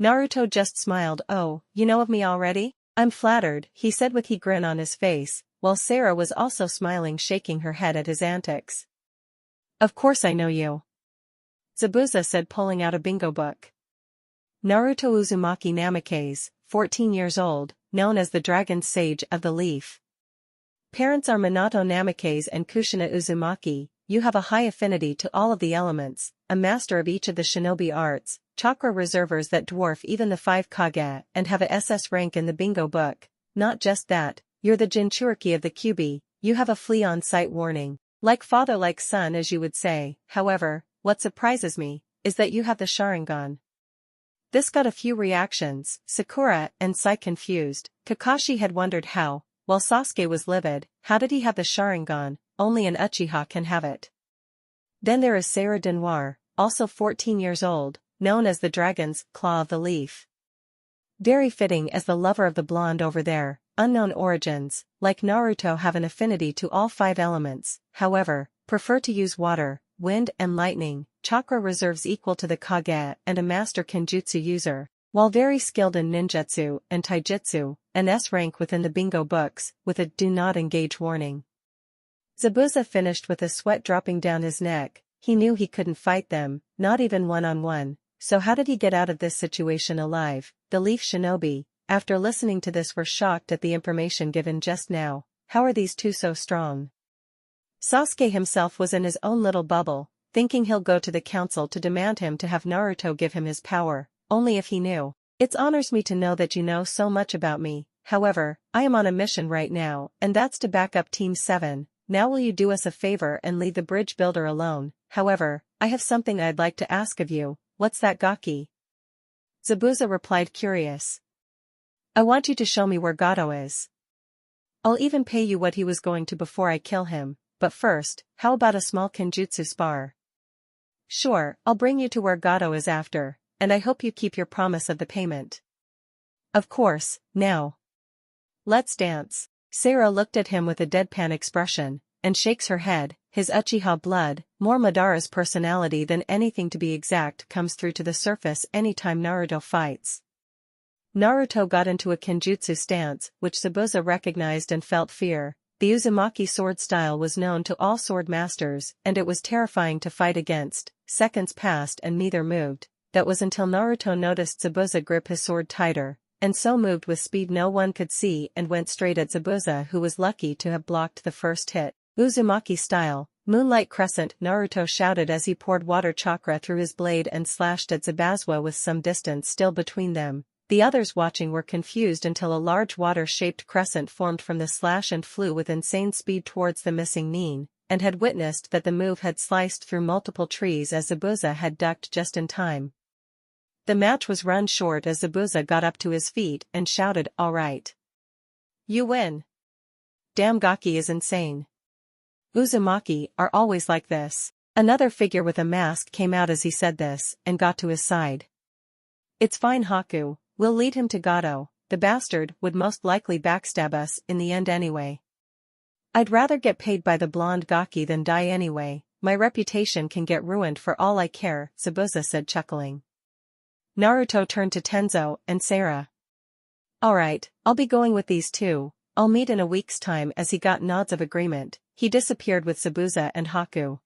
Naruto just smiled. Oh, you know of me already? I'm flattered, he said with a grin on his face, while Sarah was also smiling, shaking her head at his antics. Of course I know you. Zabuza said, pulling out a bingo book. Naruto Uzumaki Namikaze, 14 years old, known as the Dragon Sage of the Leaf. Parents are Minato Namikaze and Kushina Uzumaki. You have a high affinity to all of the elements, a master of each of the shinobi arts, chakra reservoirs that dwarf even the 5 Kage, and have a SS rank in the bingo book. Not just that, you're the Jinchuriki of the Kyuubi. You have a flea on sight warning. Like father like son, as you would say. However, what surprises me is that you have the Sharingan. This got a few reactions. Sakura and Sai confused. Kakashi had wondered how, while Sasuke was livid, how did he have the Sharingan? Only an Uchiha can have it. Then there is Sarah Denoir, also 14 years old, known as the Dragon's Claw of the Leaf. Very fitting as the lover of the blonde over there. Unknown origins, like Naruto, have an affinity to all 5 elements, however, prefer to use water, wind and lightning, chakra reserves equal to the Kage, and a master Kenjutsu user, while very skilled in ninjutsu and taijutsu, an S rank within the bingo books, with a do not engage warning. Zabuza finished with a sweat dropping down his neck. He knew he couldn't fight them, not even one-on-one, so how did he get out of this situation alive? The Leaf Shinobi, after listening to this, were shocked at the information given just now. How are these two so strong? Sasuke himself was in his own little bubble, thinking he'll go to the council to demand him to have Naruto give him his power, only if he knew. It honors me to know that you know so much about me. However, I am on a mission right now, and that's to back up Team 7. Now will you do us a favor and leave the bridge builder alone? However, I have something I'd like to ask of you. What's that, Gaki? Zabuza replied, curious. I want you to show me where Gato is. I'll even pay you what he was going to before I kill him, but first, how about a small Kenjutsu spar? Sure, I'll bring you to where Gato is after. and I hope you keep your promise of the payment. Of course, now. Let's dance. Sarah looked at him with a deadpan expression, and shakes her head. His Uchiha blood, more Madara's personality than anything to be exact, comes through to the surface anytime Naruto fights. Naruto got into a kenjutsu stance, which Zabuza recognized and felt fear. The Uzumaki sword style was known to all sword masters, and it was terrifying to fight against. Seconds passed and neither moved. That was until Naruto noticed Zabuza grip his sword tighter, and so moved with speed no one could see and went straight at Zabuza, who was lucky to have blocked the first hit. Uzumaki style, Moonlight Crescent, Naruto shouted as he poured water chakra through his blade and slashed at Zabuza with some distance still between them. The others watching were confused until a large water-shaped crescent formed from the slash and flew with insane speed towards the missing Nin, and had witnessed that the move had sliced through multiple trees as Zabuza had ducked just in time. The match was run short as Zabuza got up to his feet and shouted, "All right. You win. Damn, Gaki is insane. Uzumaki are always like this." Another figure with a mask came out as he said this, and got to his side. "It's fine, Haku, we'll lead him to Gato. The bastard would most likely backstab us in the end anyway. I'd rather get paid by the blonde Gaki than die anyway. My reputation can get ruined for all I care," Zabuza said, chuckling. Naruto turned to Tenzo and Sarah. "Alright, I'll be going with these two. I'll meet in a week's time." As he got nods of agreement, he disappeared with Zabuza and Haku.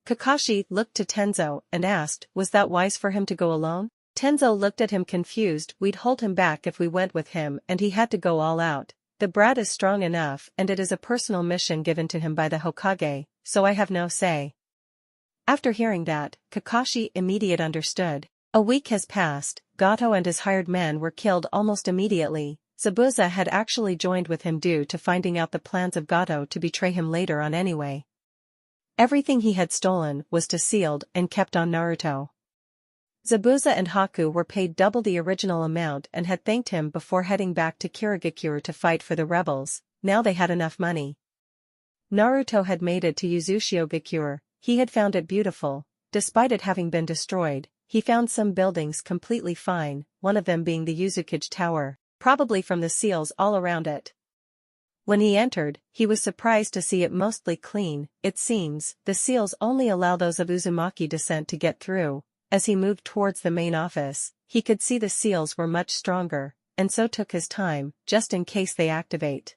Kakashi looked to Tenzo and asked, "Was that wise for him to go alone?" Tenzo looked at him confused. "We'd hold him back if we went with him, and he had to go all out. The brat is strong enough, and it is a personal mission given to him by the Hokage, so I have no say." After hearing that, Kakashi immediately understood. A week has passed. Gato and his hired men were killed almost immediately. Zabuza had actually joined with him due to finding out the plans of Gato to betray him later on anyway. Everything he had stolen was sealed and kept on Naruto. Zabuza and Haku were paid double the original amount and had thanked him before heading back to Kirigakure to fight for the rebels. Now they had enough money. Naruto had made it to Uzushio-gakure. He had found it beautiful. Despite it having been destroyed, he found some buildings completely fine, one of them being the Uzukage Tower, probably from the seals all around it. When he entered, he was surprised to see it mostly clean. It seems, the seals only allow those of Uzumaki descent to get through. As he moved towards the main office, he could see the seals were much stronger, and so took his time, just in case they activate.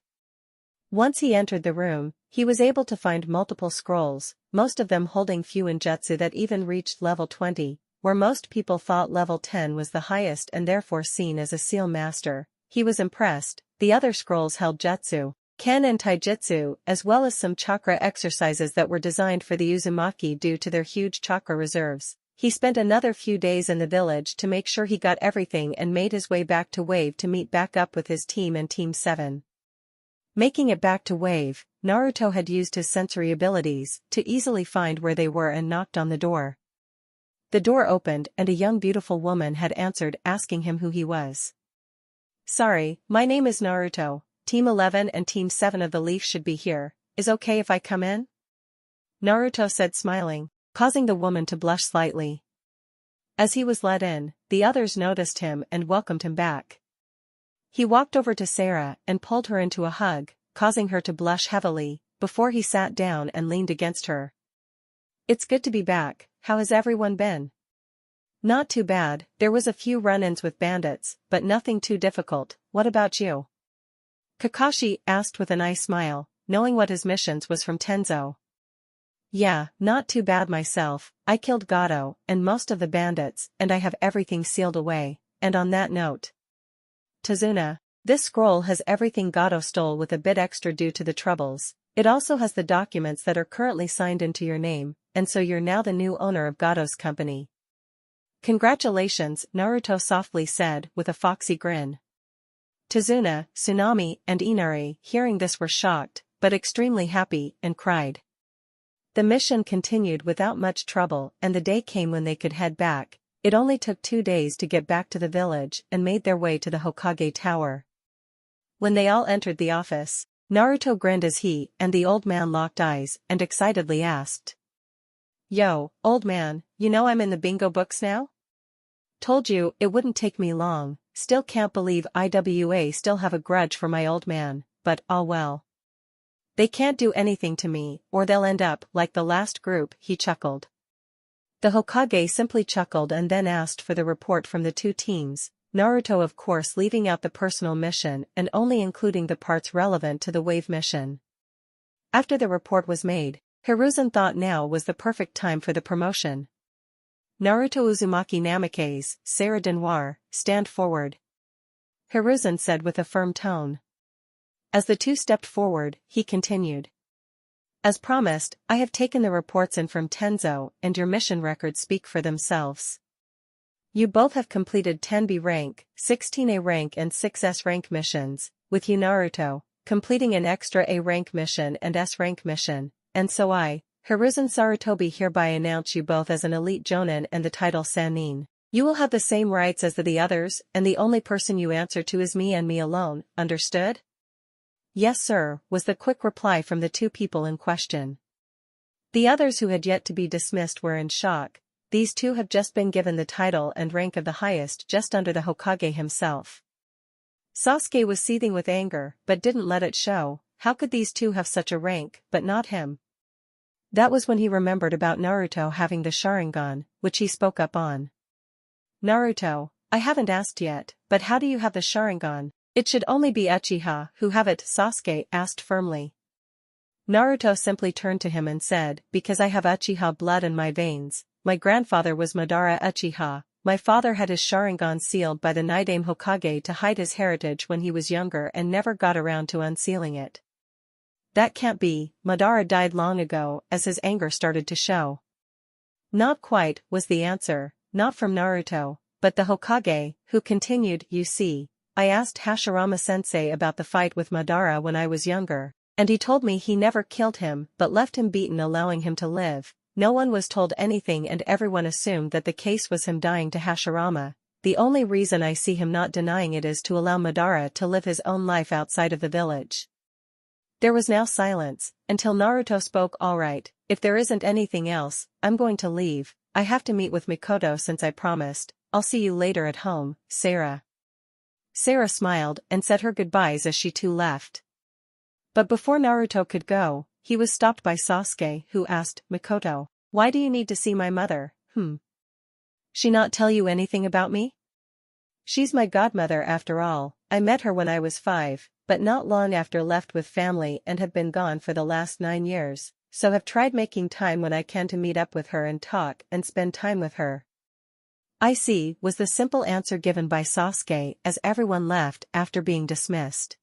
Once he entered the room, he was able to find multiple scrolls, most of them holding fuinjutsu that even reached level 20, where most people thought level 10 was the highest and therefore seen as a seal master. He was impressed. The other scrolls held jutsu, ken and taijutsu, as well as some chakra exercises that were designed for the Uzumaki due to their huge chakra reserves. He spent another few days in the village to make sure he got everything and made his way back to Wave to meet back up with his team and Team 7. Making it back to Wave, Naruto had used his sensory abilities to easily find where they were and knocked on the door. The door opened and a young beautiful woman had answered, asking him who he was. "Sorry, my name is Naruto. Team 11 and Team 7 of the Leaf should be here. Is okay if I come in?" Naruto said, smiling, causing the woman to blush slightly. As he was let in, the others noticed him and welcomed him back. He walked over to Sarah and pulled her into a hug, causing her to blush heavily, before he sat down and leaned against her. "It's good to be back. How has everyone been?" "Not too bad. There was a few run-ins with bandits, but nothing too difficult. What about you?" Kakashi asked with a nice smile, knowing what his missions was from Tenzo. "Yeah, not too bad myself. I killed Gato and most of the bandits, and I have everything sealed away." And on that note, Tazuna, this scroll has everything Gato stole with a bit extra due to the troubles. It also has the documents that are currently signed into your name, and so you're now the new owner of Gato's company. "Congratulations," Naruto softly said with a foxy grin. Tazuna, Tsunami, and Inari, hearing this, were shocked, but extremely happy, and cried. The mission continued without much trouble, and the day came when they could head back. It only took 2 days to get back to the village and made their way to the Hokage Tower. When they all entered the office, Naruto grinned as he and the old man locked eyes and excitedly asked. "Yo, old man, you know I'm in the bingo books now?" Told you it wouldn't take me long, still can't believe IWA still have a grudge for my old man, but all well. They can't do anything to me, or they'll end up like the last group, he chuckled. The Hokage simply chuckled and then asked for the report from the two teams, Naruto of course leaving out the personal mission and only including the parts relevant to the wave mission. After the report was made, Hiruzen thought now was the perfect time for the promotion. Naruto Uzumaki Namikaze, Sarah Denoir, stand forward. Hiruzen said with a firm tone. As the two stepped forward, he continued. As promised, I have taken the reports in from Tenzo and your mission records speak for themselves. You both have completed 10B rank, 16A rank and 6S rank missions, with you Naruto, completing an extra A rank mission and S rank mission, and so I, Hiruzen Sarutobi hereby announce you both as an elite Jonin and the title Sannin. You will have the same rights as the others, and the only person you answer to is me and me alone, understood? Yes sir, was the quick reply from the two people in question. The others who had yet to be dismissed were in shock. These two have just been given the title and rank of the highest just under the Hokage himself. Sasuke was seething with anger, but didn't let it show. How could these two have such a rank, but not him? That was when he remembered about Naruto having the Sharingan, which he spoke up on. Naruto, I haven't asked yet, but how do you have the Sharingan? It should only be Uchiha who have it, Sasuke asked firmly. Naruto simply turned to him and said, because I have Uchiha blood in my veins. My grandfather was Madara Uchiha, my father had his Sharingan sealed by the Nidaime Hokage to hide his heritage when he was younger and never got around to unsealing it. That can't be, Madara died long ago, as his anger started to show. Not quite, was the answer, not from Naruto, but the Hokage, who continued, you see. I asked Hashirama-sensei about the fight with Madara when I was younger, and he told me he never killed him but left him beaten allowing him to live. No one was told anything and everyone assumed that the case was him dying to Hashirama. The only reason I see him not denying it is to allow Madara to live his own life outside of the village. There was now silence, until Naruto spoke. All right, if there isn't anything else, I'm going to leave. I have to meet with Mikoto since I promised. I'll see you later at home, Sarah. Sarah smiled and said her goodbyes as she too left. But before Naruto could go, he was stopped by Sasuke, who asked, Mikoto, why do you need to see my mother? She not tell you anything about me? She's my godmother after all. I met her when I was 5, but not long after left with family and have been gone for the last 9 years, so have tried making time when I can to meet up with her and talk and spend time with her. I see, was the simple answer given by Sasuke as everyone left after being dismissed.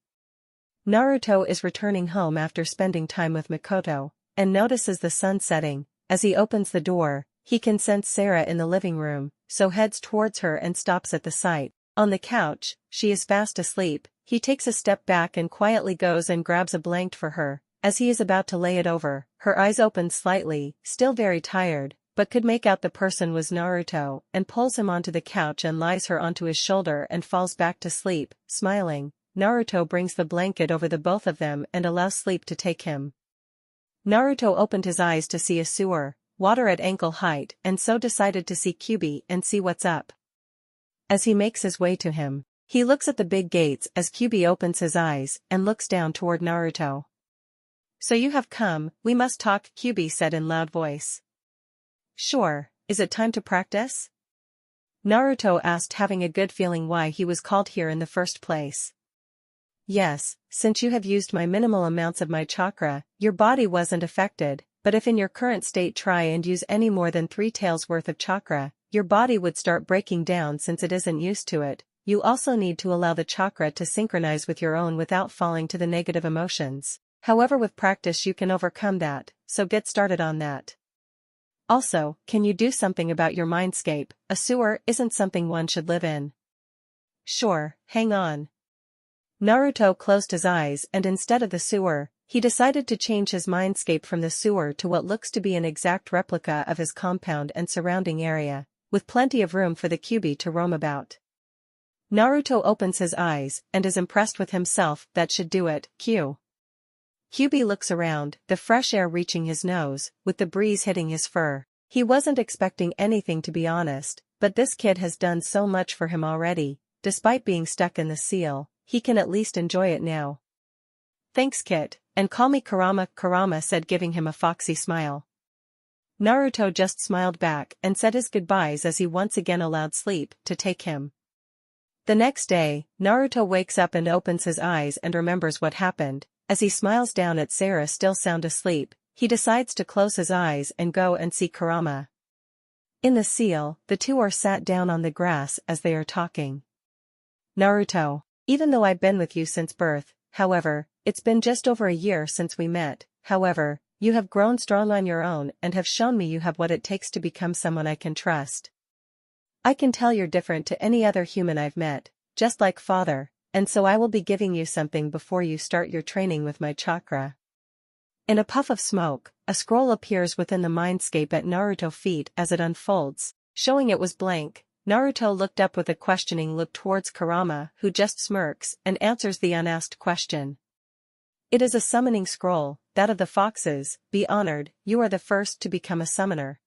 Naruto is returning home after spending time with Mikoto, and notices the sun setting. As he opens the door, he can sense Sarah in the living room, so heads towards her and stops at the sight. On the couch, she is fast asleep. He takes a step back and quietly goes and grabs a blanket for her. As he is about to lay it over, her eyes open slightly, still very tired, but could make out the person was Naruto, and pulls him onto the couch and lies her onto his shoulder and falls back to sleep, smiling. Naruto brings the blanket over the both of them and allows sleep to take him. Naruto opened his eyes to see a sewer, water at ankle height, and so decided to see Kyubi and see what's up. As he makes his way to him, he looks at the big gates as Kyubi opens his eyes and looks down toward Naruto. So you have come, we must talk, Kyubi said in loud voice. Sure, is it time to practice? Naruto asked, having a good feeling why he was called here in the first place. Yes, since you have used my minimal amounts of my chakra, your body wasn't affected, but if in your current state try and use any more than 3 taels worth of chakra, your body would start breaking down since it isn't used to it. You also need to allow the chakra to synchronize with your own without falling to the negative emotions. However, with practice you can overcome that, so get started on that. Also, can you do something about your mindscape? A sewer isn't something one should live in. Sure, hang on. Naruto closed his eyes and instead of the sewer, he decided to change his mindscape from the sewer to what looks to be an exact replica of his compound and surrounding area, with plenty of room for the Kyubi to roam about. Naruto opens his eyes and is impressed with himself. That should do it, Kyubi looks around, the fresh air reaching his nose, with the breeze hitting his fur. He wasn't expecting anything to be honest, but this kid has done so much for him already, despite being stuck in the seal, he can at least enjoy it now. Thanks Kit, and call me Kurama, Kurama said, giving him a foxy smile. Naruto just smiled back and said his goodbyes as he once again allowed sleep to take him. The next day, Naruto wakes up and opens his eyes and remembers what happened. As he smiles down at Sarah still sound asleep, he decides to close his eyes and go and see Kurama. In the seal, the two are sat down on the grass as they are talking. Naruto, even though I've been with you since birth, however, it's been just over a year since we met, however, you have grown strong on your own and have shown me you have what it takes to become someone I can trust. I can tell you're different to any other human I've met, just like father, and so I will be giving you something before you start your training with my chakra. In a puff of smoke, a scroll appears within the mindscape at Naruto's feet as it unfolds, showing it was blank. Naruto looked up with a questioning look towards Kurama, who just smirks and answers the unasked question. It is a summoning scroll, that of the foxes. Be honored, you are the first to become a summoner.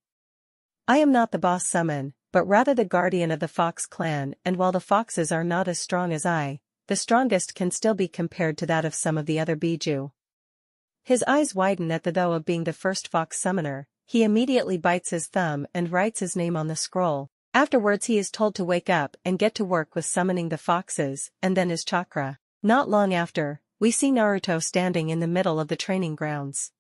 I am not the boss summon, but rather the guardian of the fox clan, and while the foxes are not as strong as I, the strongest can still be compared to that of some of the other Biju. His eyes widen at the thought of being the first fox summoner. He immediately bites his thumb and writes his name on the scroll. Afterwards he is told to wake up and get to work with summoning the foxes, and then his chakra. Not long after, we see Naruto standing in the middle of the training grounds.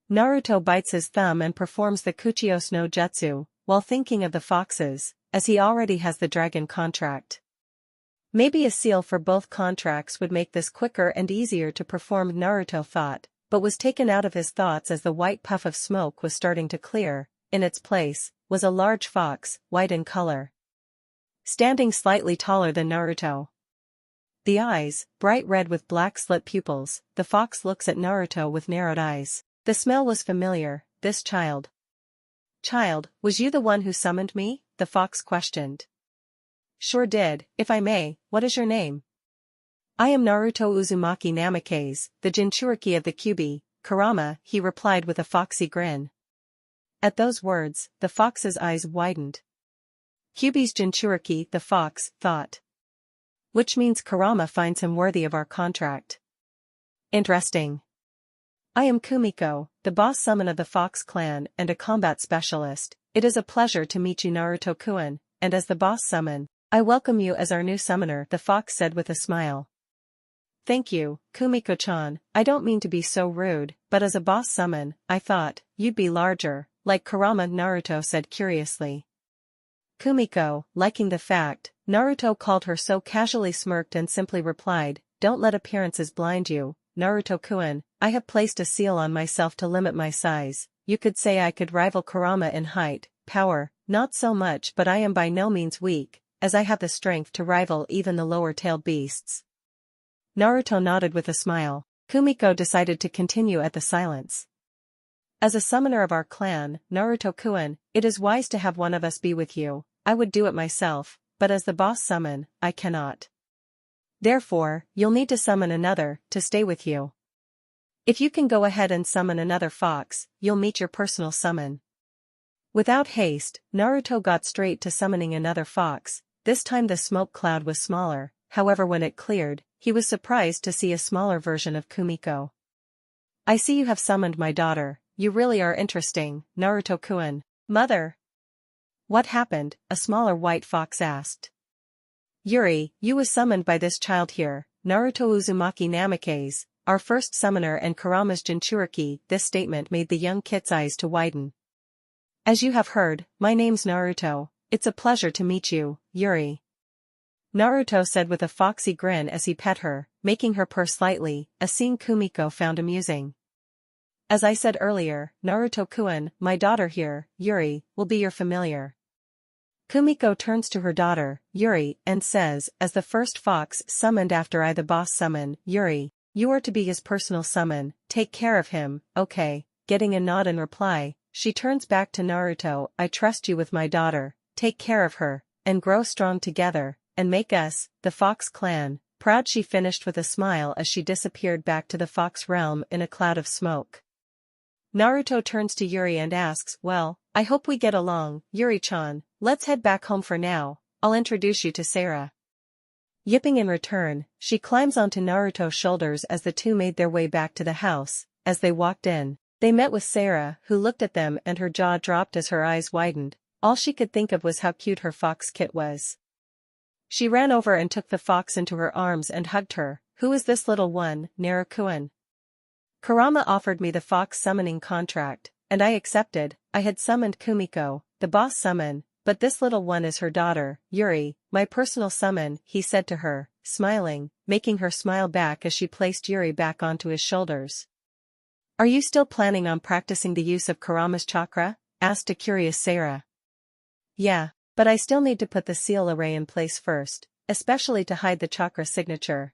Naruto bites his thumb and performs the Kuchiyos no Jutsu, while thinking of the foxes, as he already has the dragon contract. Maybe a seal for both contracts would make this quicker and easier to perform, Naruto thought, but was taken out of his thoughts as the white puff of smoke was starting to clear. In its place was a large fox, white in color. Standing slightly taller than Naruto. The eyes, bright red with black slit pupils, the fox looks at Naruto with narrowed eyes. The smell was familiar. This child. Child, was you the one who summoned me? The fox questioned. Sure did. If I may, what is your name? I am Naruto Uzumaki Namikaze, the Jinchuriki of the Kyuubi, Kurama, he replied with a foxy grin. At those words, the fox's eyes widened. Kyuubi's Jinchuriki, the fox, thought. Which means Kurama finds him worthy of our contract. Interesting. I am Kumiko, the boss summon of the Fox clan and a combat specialist. It is a pleasure to meet you, Naruto-kun, and as the boss summon, I welcome you as our new summoner, the fox said with a smile. Thank you, Kumiko-chan. I don't mean to be so rude, but as a boss summon, I thought you'd be larger, like Kurama, Naruto said curiously. Kumiko, liking the fact Naruto called her so casually, smirked and simply replied, don't let appearances blind you, Naruto-kun. I have placed a seal on myself to limit my size. You could say I could rival Kurama in height, power, not so much, but I am by no means weak, as I have the strength to rival even the lower-tailed beasts. Naruto nodded with a smile. Kumiko decided to continue at the silence. As a summoner of our clan, Naruto-kun, it is wise to have one of us be with you. I would do it myself, but as the boss summon, I cannot. Therefore, you'll need to summon another to stay with you. If you can go ahead and summon another fox, you'll meet your personal summon. Without haste, Naruto got straight to summoning another fox. This time the smoke cloud was smaller, however when it cleared, he was surprised to see a smaller version of Kumiko. I see you have summoned my daughter. You really are interesting, Naruto-kun. Mother. What happened? A smaller white fox asked. Yuri, you was summoned by this child here, Naruto Uzumaki Namikaze, our first summoner and Kurama's Jinchuriki. This statement made the young kid's eyes to widen. As you have heard, my name's Naruto. It's a pleasure to meet you, Yuri. Naruto said with a foxy grin as he pet her, making her purr slightly, a scene Kumiko found amusing. As I said earlier, Naruto-kun, my daughter here, Yuri, will be your familiar. Kumiko turns to her daughter, Yuri, and says, as the first fox summoned after I the boss summon, Yuri, you are to be his personal summon, take care of him, okay. Getting a nod in reply, she turns back to Naruto, I trust you with my daughter, take care of her, and grow strong together, and make us, the Fox clan, proud, she finished with a smile as she disappeared back to the Fox realm in a cloud of smoke. Naruto turns to Yuri and asks, well, I hope we get along, Yuri-chan, let's head back home for now, I'll introduce you to Sarah. Yipping in return, she climbs onto Naruto's shoulders as the two made their way back to the house. As they walked in, they met with Sarah, who looked at them and her jaw dropped as her eyes widened. All she could think of was how cute her fox kit was. She ran over and took the fox into her arms and hugged her. Who is this little one, Naruto-kun? Kurama offered me the fox summoning contract, and I accepted. I had summoned Kumiko, the boss summon, but this little one is her daughter, Yuri, my personal summon, he said to her, smiling, making her smile back as she placed Yuri back onto his shoulders. Are you still planning on practicing the use of Kurama's chakra? Asked a curious Sarah. Yeah, but I still need to put the seal array in place first, especially to hide the chakra signature.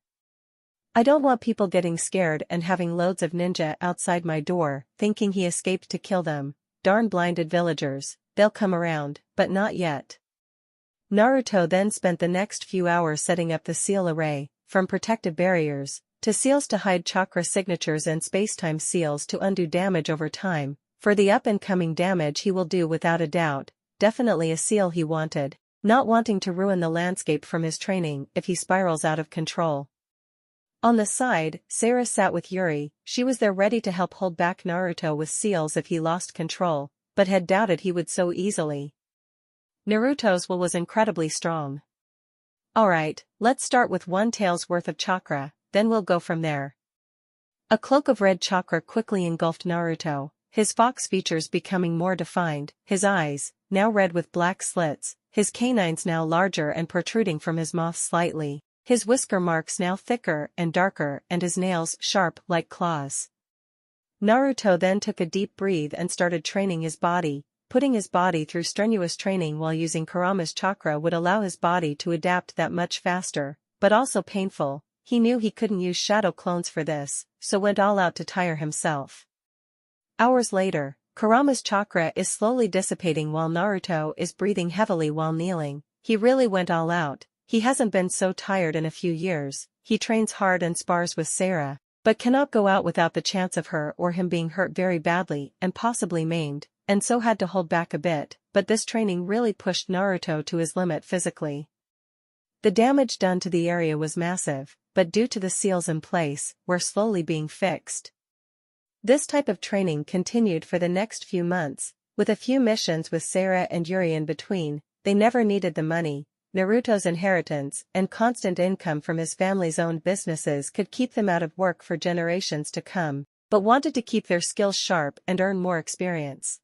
I don't want people getting scared and having loads of ninja outside my door, thinking he escaped to kill them. Darn blinded villagers, they'll come around, but not yet. Naruto then spent the next few hours setting up the seal array, from protective barriers, to seals to hide chakra signatures and spacetime seals to undo damage over time. For the up-and-coming damage he will do without a doubt, definitely a seal he wanted, not wanting to ruin the landscape from his training if he spirals out of control. On the side, Sarah sat with Yuri. She was there ready to help hold back Naruto with seals if he lost control, but had doubted he would so easily. Naruto's will was incredibly strong. Alright, let's start with one tail's worth of chakra, then we'll go from there. A cloak of red chakra quickly engulfed Naruto, his fox features becoming more defined, his eyes, now red with black slits, his canines now larger and protruding from his mouth slightly, his whisker marks now thicker and darker and his nails sharp like claws. Naruto then took a deep breath and started training his body. Putting his body through strenuous training while using Kurama's chakra would allow his body to adapt that much faster, but also painful. He knew he couldn't use shadow clones for this, so went all out to tire himself. Hours later, Kurama's chakra is slowly dissipating while Naruto is breathing heavily while kneeling. He really went all out. He hasn't been so tired in a few years. He trains hard and spars with Sarah, but cannot go out without the chance of her or him being hurt very badly and possibly maimed, and so had to hold back a bit, but this training really pushed Naruto to his limit physically. The damage done to the area was massive, but due to the seals in place, were slowly being fixed. This type of training continued for the next few months, with a few missions with Sarah and Yuri in between. They never needed the money. Naruto's inheritance and constant income from his family's owned businesses could keep them out of work for generations to come, but wanted to keep their skills sharp and earn more experience.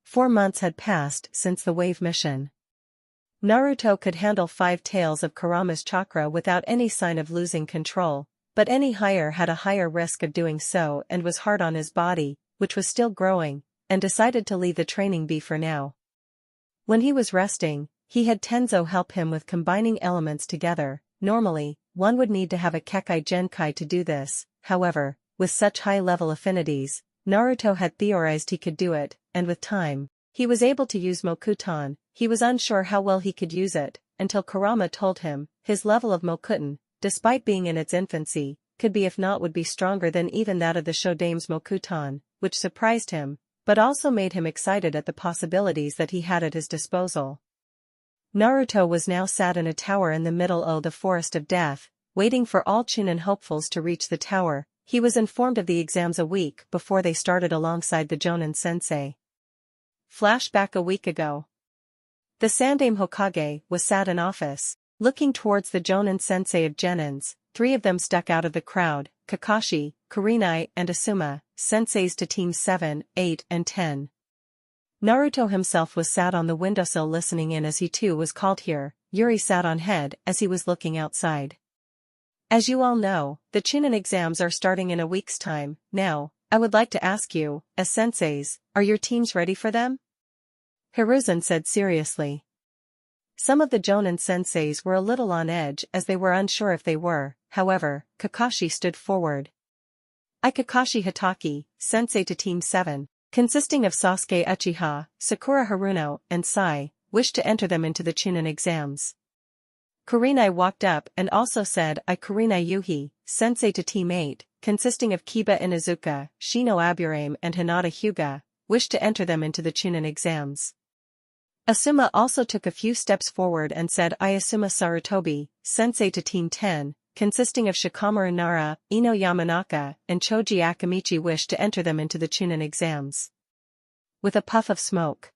4 months had passed since the wave mission. Naruto could handle 5 tails of Kurama's chakra without any sign of losing control, but any higher had a higher risk of doing so and was hard on his body, which was still growing, and decided to leave the training be for now. When he was resting, he had Tenzo help him with combining elements together. Normally, one would need to have a Kekai Genkai to do this, however, with such high-level affinities, Naruto had theorized he could do it, and with time, he was able to use Mokuton. He was unsure how well he could use it, until Kurama told him, his level of Mokuton, despite being in its infancy, could be if not would be stronger than even that of the Shodame's Mokuton, which surprised him, but also made him excited at the possibilities that he had at his disposal. Naruto was now sat in a tower in the middle of the Forest of Death, waiting for all Chunin hopefuls to reach the tower. He was informed of the exams a week before they started alongside the Jonin sensei. Flashback a week ago. The Sandaime Hokage was sat in office, looking towards the Jonin sensei of Genins. 3 of them stuck out of the crowd, Kakashi, Kurenai and Asuma, senseis to teams 7, 8 and 10. Naruto himself was sat on the windowsill listening in as he too was called here. Yuri sat on head as he was looking outside. As you all know, the Chunin exams are starting in a week's time. Now, I would like to ask you, as senseis, are your teams ready for them? Hiruzen said seriously. Some of the Jonin senseis were a little on edge as they were unsure if they were. However, Kakashi stood forward. I, Kakashi Hatake, sensei to Team 7, consisting of Sasuke Uchiha, Sakura Haruno, and Sai, wish to enter them into the Chunin exams. Kurenai walked up and also said, I Kurenai Yuhi, sensei to Team 8, consisting of Kiba Inuzuka, Shino Aburame and Hinata Hyuga, wish to enter them into the Chunin exams. Asuma also took a few steps forward and said, I Asuma Sarutobi, sensei to Team 10, consisting of Shikamaru Nara, Ino Yamanaka, and Choji Akamichi wish to enter them into the Chunin exams. With a puff of smoke.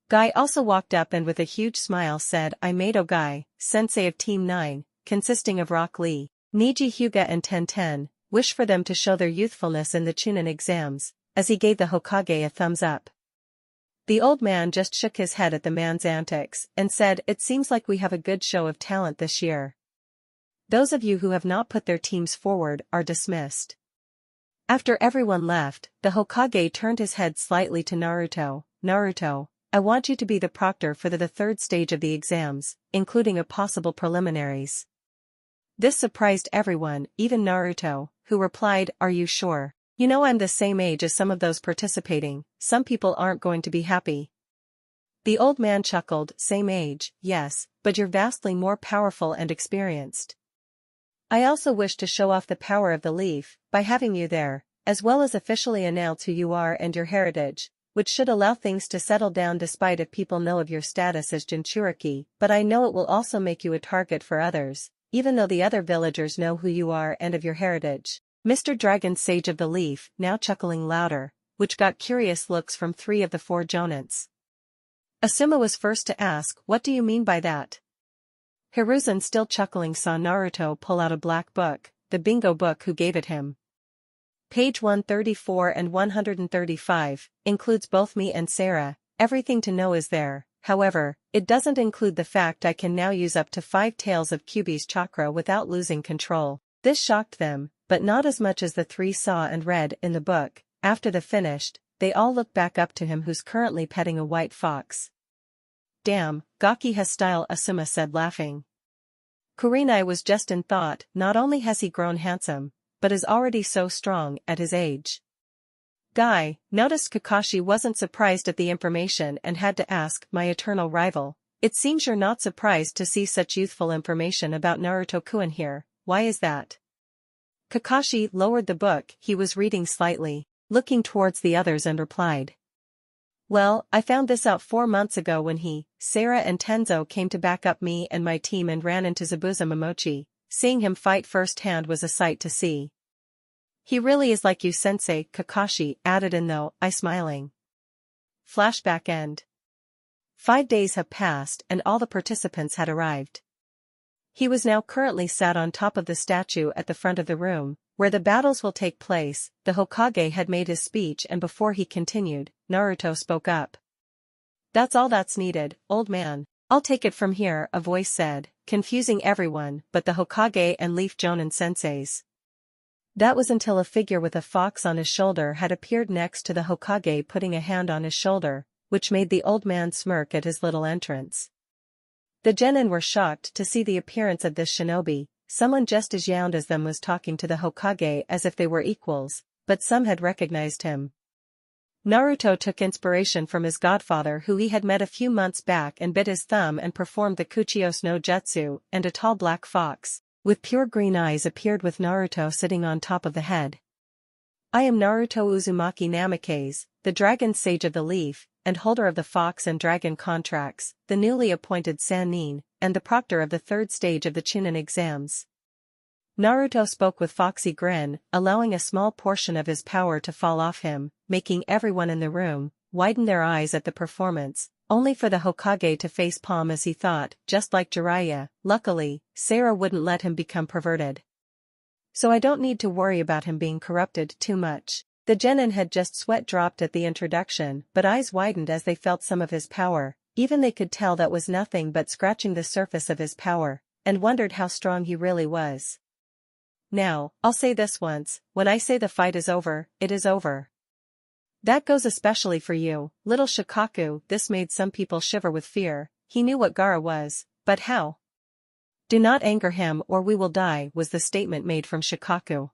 Guy also walked up and with a huge smile said, I Mado Guy, sensei of Team 9, consisting of Rock Lee, Niji Hyuga and Ten, wish for them to show their youthfulness in the Chunin exams, as he gave the Hokage a thumbs up. The old man just shook his head at the man's antics and said, it seems like we have a good show of talent this year. Those of you who have not put their teams forward are dismissed. After everyone left, the Hokage turned his head slightly to Naruto. Naruto, I want you to be the proctor for the third stage of the exams, including a possible preliminaries. This surprised everyone, even Naruto, who replied, are you sure? You know I'm the same age as some of those participating, some people aren't going to be happy. The old man chuckled, same age, yes, but you're vastly more powerful and experienced. I also wish to show off the power of the leaf, by having you there, as well as officially announce who you are and your heritage, which should allow things to settle down despite if people know of your status as Jinchuriki, but I know it will also make you a target for others, even though the other villagers know who you are and of your heritage. Mr. Dragon Sage of the Leaf, now chuckling louder, which got curious looks from 3 of the 4 Jonins. Asuma was first to ask, what do you mean by that? Hiruzen still chuckling saw Naruto pull out a black book, the bingo book who gave it him. Page 134 and 135, includes both me and Sarah, everything to know is there, however, it doesn't include the fact I can now use up to 5 tails of Kyuubi's chakra without losing control. This shocked them, but not as much as the 3 saw and read in the book. After the finished, they all looked back up to him who's currently petting a white fox. Damn, Gaki has style, Asuma said laughing. Kurenai was just in thought, not only has he grown handsome, but is already so strong at his age. Guy noticed Kakashi wasn't surprised at the information and had to ask, my eternal rival, it seems you're not surprised to see such youthful information about Naruto-kun here, why is that? Kakashi lowered the book he was reading slightly, looking towards the others and replied. Well, I found this out 4 months ago when Sarah and Tenzo came to back up me and my team and ran into Zabuza Momochi. Seeing him fight firsthand was a sight to see. He really is like you, sensei, Kakashi added in though, I smiling. Flashback end. 5 days have passed and all the participants had arrived. He was now currently sat on top of the statue at the front of the room, where the battles will take place. The Hokage had made his speech and before he continued, Naruto spoke up. That's all that's needed, old man. I'll take it from here, a voice said, confusing everyone but the Hokage and Leaf Jonin senseis. That was until a figure with a fox on his shoulder had appeared next to the Hokage putting a hand on his shoulder, which made the old man smirk at his little entrance. The genin were shocked to see the appearance of this shinobi. Someone just as young as them was talking to the Hokage as if they were equals, but some had recognized him. Naruto took inspiration from his godfather who he had met a few months back and bit his thumb and performed the Kuchios no Jutsu, and a tall black fox, with pure green eyes appeared with Naruto sitting on top of the head. I am Naruto Uzumaki Namikaze, the Dragon Sage of the Leaf, and holder of the Fox and Dragon contracts, the newly appointed Sannin, and the proctor of the 3rd stage of the Chunin exams. Naruto spoke with foxy grin, allowing a small portion of his power to fall off him, making everyone in the room widen their eyes at the performance, only for the Hokage to face palm as he thought, just like Jiraiya. Luckily, Sarah wouldn't let him become perverted. So I don't need to worry about him being corrupted too much. The genin had just sweat dropped at the introduction, but eyes widened as they felt some of his power, even they could tell that was nothing but scratching the surface of his power, and wondered how strong he really was. Now, I'll say this once, when I say the fight is over, it is over. That goes especially for you, little Shikaku. This made some people shiver with fear. He knew what Gaara was, but how? Do not anger him or we will die, was the statement made from Shikaku.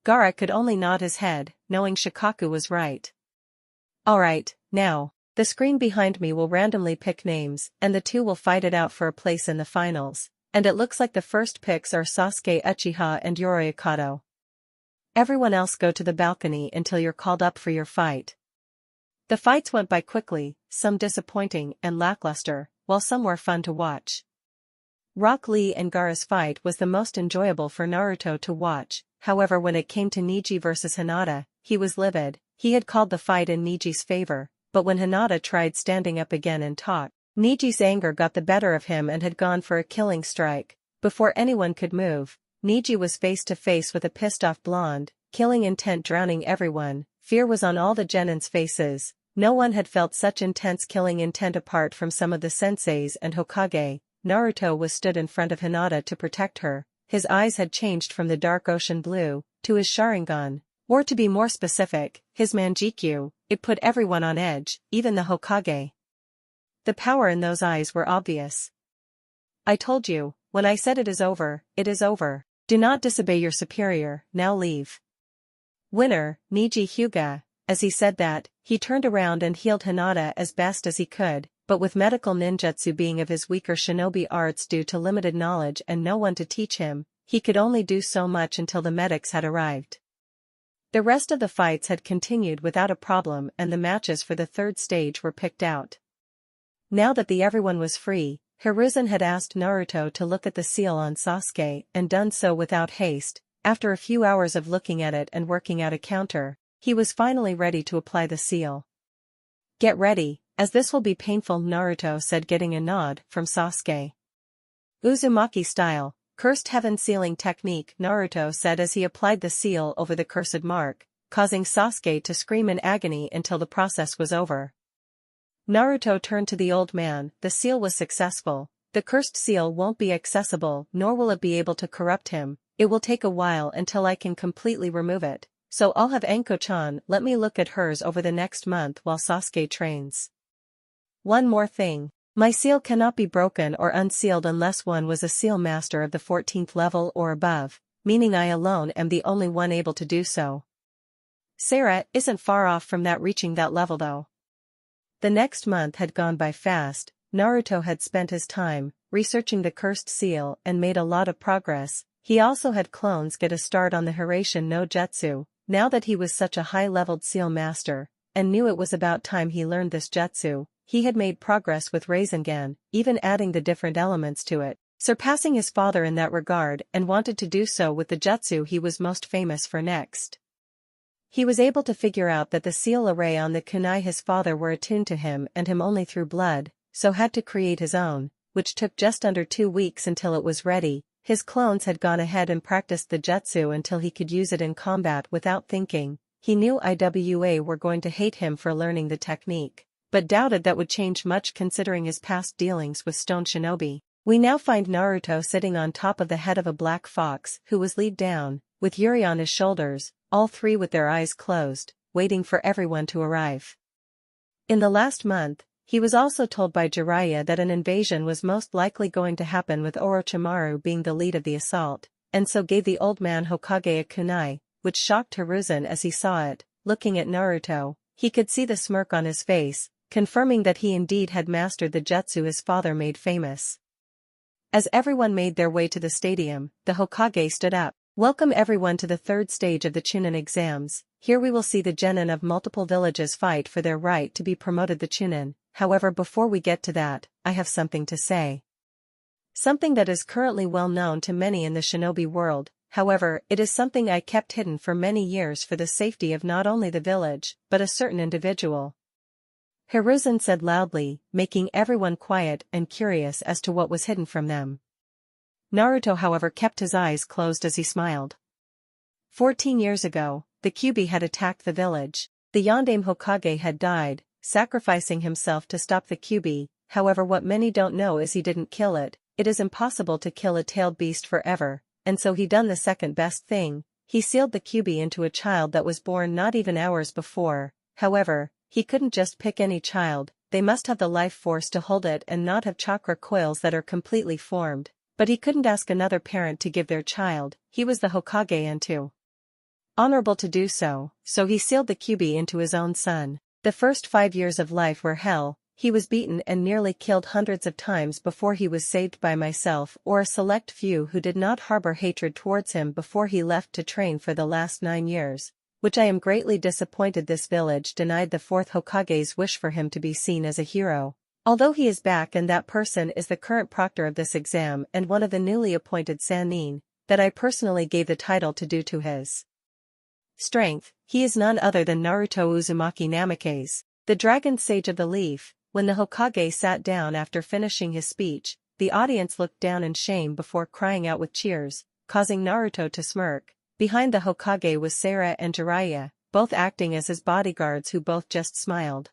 Gaara could only nod his head, knowing Shikaku was right. Alright, now. The screen behind me will randomly pick names, and the two will fight it out for a place in the finals, and it looks like the first picks are Sasuke Uchiha and Yoro Yakato. Everyone else go to the balcony until you're called up for your fight. The fights went by quickly, some disappointing and lackluster, while some were fun to watch. Rock Lee and Gaara's fight was the most enjoyable for Naruto to watch, however when it came to Neji versus Hinata, he was livid. He had called the fight in Neji's favor, but when Hinata tried standing up again and talk, Neji's anger got the better of him and had gone for a killing strike. Before anyone could move, Neji was face to face with a pissed-off blonde, killing intent drowning everyone. Fear was on all the Genins' faces. No one had felt such intense killing intent apart from some of the senseis and Hokage. Naruto was stood in front of Hinata to protect her. His eyes had changed from the dark ocean blue to his Sharingan, or to be more specific, his Manjikyu. It put everyone on edge, even the Hokage. The power in those eyes were obvious. I told you, when I said it is over, it is over. Do not disobey your superior, now leave. Winner, Neji Hyuga. As he said that, he turned around and healed Hinata as best as he could, but with medical ninjutsu being of his weaker shinobi arts due to limited knowledge and no one to teach him, he could only do so much until the medics had arrived. The rest of the fights had continued without a problem and the matches for the third stage were picked out. Now that everyone was free, Hiruzen had asked Naruto to look at the seal on Sasuke and done so without haste. After a few hours of looking at it and working out a counter, he was finally ready to apply the seal. Get ready, as this will be painful, Naruto said, getting a nod from Sasuke. Uzumaki style, cursed heaven sealing technique, Naruto said as he applied the seal over the cursed mark, causing Sasuke to scream in agony until the process was over. Naruto turned to the old man. The seal was successful. The cursed seal won't be accessible, nor will it be able to corrupt him. It will take a while until I can completely remove it, so I'll have Anko-chan let me look at hers over the next month while Sasuke trains. One more thing. My seal cannot be broken or unsealed unless one was a seal master of the 14th level or above, meaning I alone am the only one able to do so. Sarah isn't far off from that, reaching that level though. The next month had gone by fast. Naruto had spent his time researching the cursed seal and made a lot of progress. He also had clones get a start on the Hiraishin no Jutsu, now that he was such a high-leveled seal master, and knew it was about time he learned this jutsu. He had made progress with Rasengan, even adding the different elements to it, surpassing his father in that regard, and wanted to do so with the jutsu he was most famous for next. He was able to figure out that the seal array on the kunai his father were attuned to him and him only through blood, so had to create his own, which took just under 2 weeks until it was ready. His clones had gone ahead and practiced the jutsu until he could use it in combat without thinking. He knew IWA were going to hate him for learning the technique, but doubted that would change much considering his past dealings with Stone Shinobi. We now find Naruto sitting on top of the head of a black fox who was laid down, with Yuri on his shoulders, all three with their eyes closed, waiting for everyone to arrive. In the last month, he was also told by Jiraiya that an invasion was most likely going to happen with Orochimaru being the lead of the assault, and so gave the old man Hokage a kunai, which shocked Hiruzen as he saw it. Looking at Naruto, he could see the smirk on his face, confirming that he indeed had mastered the jutsu his father made famous. As everyone made their way to the stadium, the Hokage stood up. Welcome everyone to the third stage of the Chunin exams. Here we will see the genin of multiple villages fight for their right to be promoted the Chunin. However, before we get to that, I have something to say. Something that is currently well known to many in the shinobi world, however, it is something I kept hidden for many years for the safety of not only the village, but a certain individual. Hiruzen said loudly, making everyone quiet and curious as to what was hidden from them. Naruto however kept his eyes closed as he smiled. 14 years ago, the Kyuubi had attacked the village. The Yondaime Hokage had died, sacrificing himself to stop the Kyuubi. However, what many don't know is he didn't kill it. It is impossible to kill a tailed beast forever, and so he done the second best thing. He sealed the Kyuubi into a child that was born not even hours before. However, he couldn't just pick any child, they must have the life force to hold it and not have chakra coils that are completely formed. But he couldn't ask another parent to give their child. He was the Hokage and too honorable to do so, so he sealed the Kyuubi into his own son. The first 5 years of life were hell. He was beaten and nearly killed hundreds of times before he was saved by myself or a select few who did not harbor hatred towards him before he left to train for the last 9 years, which I am greatly disappointed this village denied the fourth Hokage's wish for him to be seen as a hero. Although he is back and that person is the current proctor of this exam and one of the newly appointed Sannin, that I personally gave the title to due to his strength, he is none other than Naruto Uzumaki Namikaze, the dragon sage of the leaf. When the Hokage sat down after finishing his speech, the audience looked down in shame before crying out with cheers, causing Naruto to smirk. Behind the Hokage was Sarah and Jiraiya, both acting as his bodyguards who both just smiled.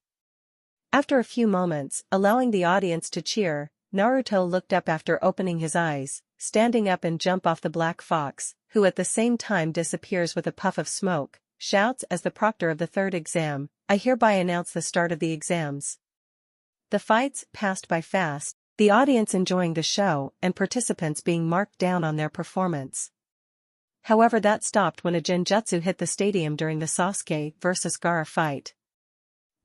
After a few moments, allowing the audience to cheer, Naruto looked up after opening his eyes, standing up and jump off the black fox, who at the same time disappears with a puff of smoke, shouts as the proctor of the third exam, I hereby announce the start of the exams. The fights passed by fast, the audience enjoying the show and participants being marked down on their performance. However, that stopped when a genjutsu hit the stadium during the Sasuke vs Gaara fight.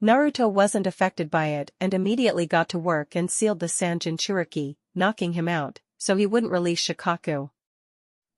Naruto wasn't affected by it and immediately got to work and sealed the Sand Jinchuriki, knocking him out, so he wouldn't release Shikaku.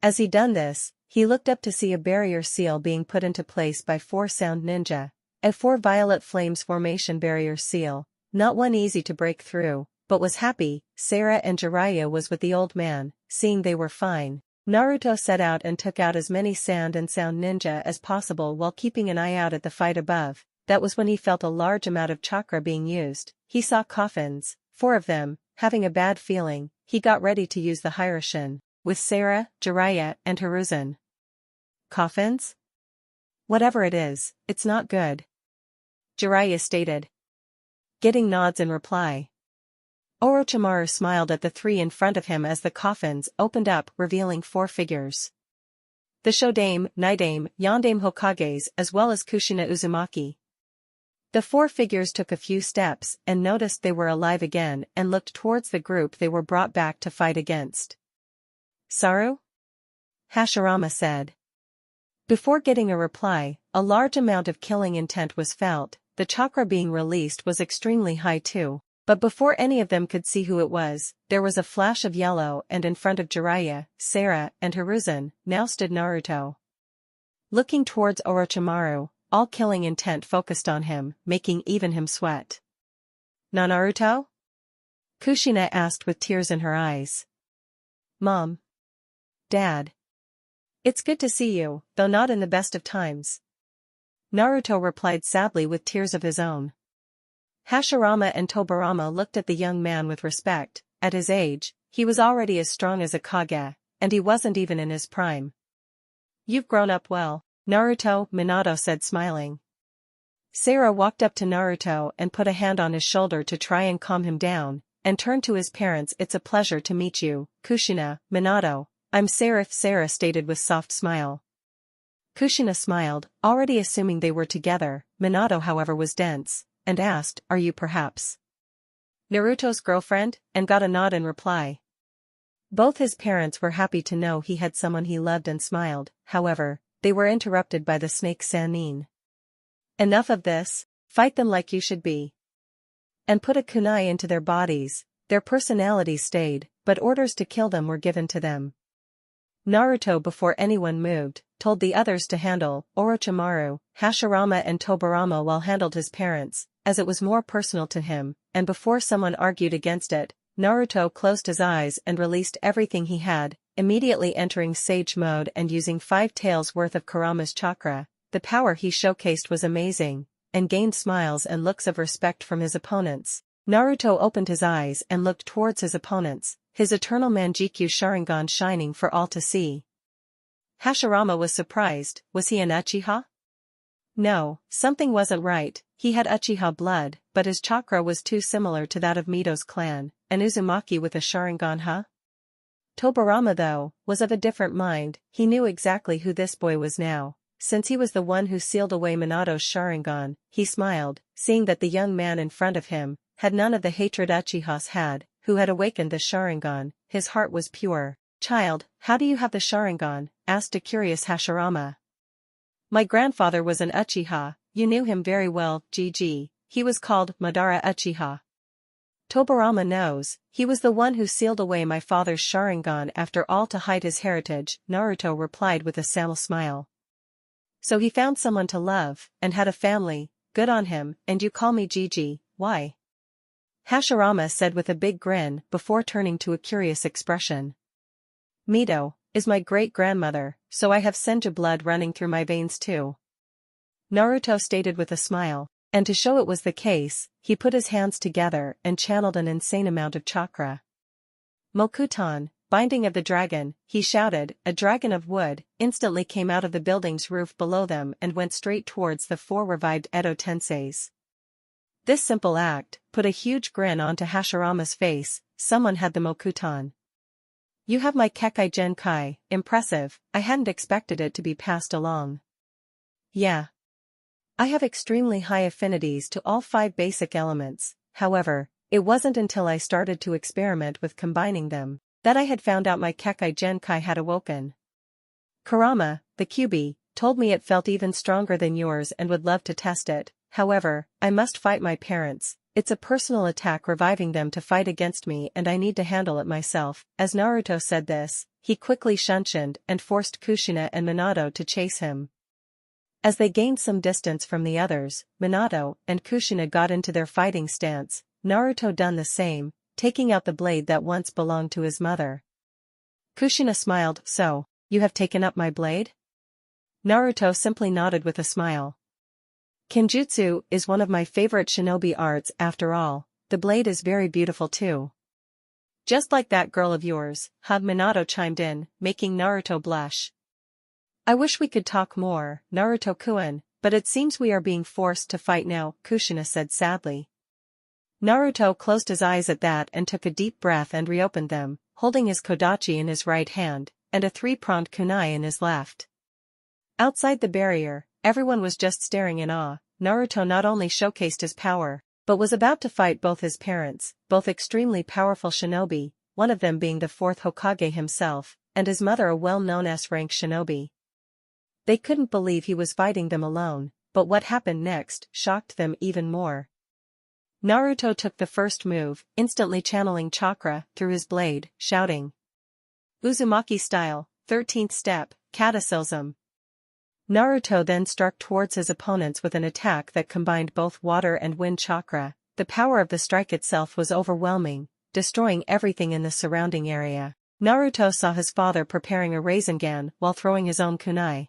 As he done this, he looked up to see a barrier seal being put into place by 4 sound ninja, a 4 violet flames formation barrier seal. Not one easy to break through, but was happy. Sarah and Jiraiya was with the old man, seeing they were fine. Naruto set out and took out as many sand and sound ninja as possible while keeping an eye out at the fight above. That was when he felt a large amount of chakra being used. He saw coffins, 4 of them. Having a bad feeling, he got ready to use the Hiroshin, with Sarah, Jiraiya, and Hiruzen. Coffins? Whatever it is, it's not good, Jiraiya stated, getting nods in reply. Orochimaru smiled at the 3 in front of him as the coffins opened up, revealing 4 figures. The Shodame, Nidame, Yondame Hokages as well as Kushina Uzumaki. The 4 figures took a few steps and noticed they were alive again and looked towards the group they were brought back to fight against. Saru? Hashirama said. Before getting a reply, a large amount of killing intent was felt. The chakra being released was extremely high too, but before any of them could see who it was, there was a flash of yellow and in front of Jiraiya, Sarah, and Hiruzen, now stood Naruto. Looking towards Orochimaru, all killing intent focused on him, making even him sweat. "Na Naruto?" Kushina asked with tears in her eyes. "Mom. Dad. It's good to see you, though not in the best of times," Naruto replied sadly with tears of his own. Hashirama and Tobirama looked at the young man with respect. At his age, he was already as strong as a Kage, and he wasn't even in his prime. "You've grown up well, Naruto," Minato said smiling. Sarah walked up to Naruto and put a hand on his shoulder to try and calm him down, and turned to his parents. "It's a pleasure to meet you, Kushina, Minato. I'm Seraph," Sarah stated with soft smile. Kushina smiled, already assuming they were together. Minato however was dense, and asked, "Are you perhaps Naruto's girlfriend?" and got a nod in reply. Both his parents were happy to know he had someone he loved and smiled. However, they were interrupted by the snake Sannin. "Enough of this, fight them like you should be." And put a kunai into their bodies. Their personalities stayed, but orders to kill them were given to them. Naruto, before anyone moved, told the others to handle. Orochimaru, Hashirama and Tobirama while handled his parents, as it was more personal to him, and before someone argued against it, Naruto closed his eyes and released everything he had, immediately entering sage mode and using 5 taels worth of Kurama's chakra. The power he showcased was amazing, and gained smiles and looks of respect from his opponents. Naruto opened his eyes and looked towards his opponents, his eternal Manjikyu Sharingan shining for all to see. Hashirama was surprised. Was he an Uchiha? No, something wasn't right. He had Uchiha blood, but his chakra was too similar to that of Mito's clan. An Uzumaki with a Sharingan, huh? Tobirama, though, was of a different mind. He knew exactly who this boy was now. Since he was the one who sealed away Minato's Sharingan, he smiled, seeing that the young man in front of him had none of the hatred Uchihas had, who had awakened the Sharingan. His heart was pure. "Child, how do you have the Sharingan?" asked a curious Hashirama. "My grandfather was an Uchiha," you knew him very well, GG, he was called Madara Uchiha. Tobirama knows, he was the one who sealed away my father's Sharingan after all to hide his heritage, Naruto replied with a samel smile. So he found someone to love, and had a family, good on him, and you call me GG, why? Hashirama said with a big grin before turning to a curious expression. Mito is my great-grandmother, so I have Senju blood running through my veins too. Naruto stated with a smile, and to show it was the case, he put his hands together and channeled an insane amount of chakra. Mokuton, binding of the dragon, he shouted, a dragon of wood, instantly came out of the building's roof below them and went straight towards the 4 revived Edo Tenseis. This simple act put a huge grin onto Hashirama's face. Someone had the Mokuton. You have my Kekai Genkai, impressive, I hadn't expected it to be passed along. Yeah. I have extremely high affinities to all 5 basic elements, however, it wasn't until I started to experiment with combining them that I had found out my Kekai Genkai had awoken. Kurama, the Kyuubi, told me it felt even stronger than yours and would love to test it, however, I must fight my parents. It's a personal attack reviving them to fight against me and I need to handle it myself. As Naruto said this, he quickly shunshined and forced Kushina and Minato to chase him. As they gained some distance from the others, Minato and Kushina got into their fighting stance, Naruto done the same, taking out the blade that once belonged to his mother. Kushina smiled, so, you have taken up my blade? Naruto simply nodded with a smile. Kenjutsu is one of my favorite shinobi arts after all, the blade is very beautiful too. Just like that girl of yours, Minato chimed in, making Naruto blush. I wish we could talk more, Naruto-kun, but it seems we are being forced to fight now, Kushina said sadly. Naruto closed his eyes at that and took a deep breath and reopened them, holding his Kodachi in his right hand, and a 3-pronged kunai in his left. Outside the barrier, everyone was just staring in awe. Naruto not only showcased his power, but was about to fight both his parents, both extremely powerful shinobi, one of them being the 4th Hokage himself, and his mother a well-known S-rank shinobi. They couldn't believe he was fighting them alone, but what happened next shocked them even more. Naruto took the first move, instantly channeling chakra through his blade, shouting. Uzumaki style, 13th step, Cataclysm. Naruto then struck towards his opponents with an attack that combined both water and wind chakra. The power of the strike itself was overwhelming, destroying everything in the surrounding area. Naruto saw his father preparing a Rasengan while throwing his own kunai.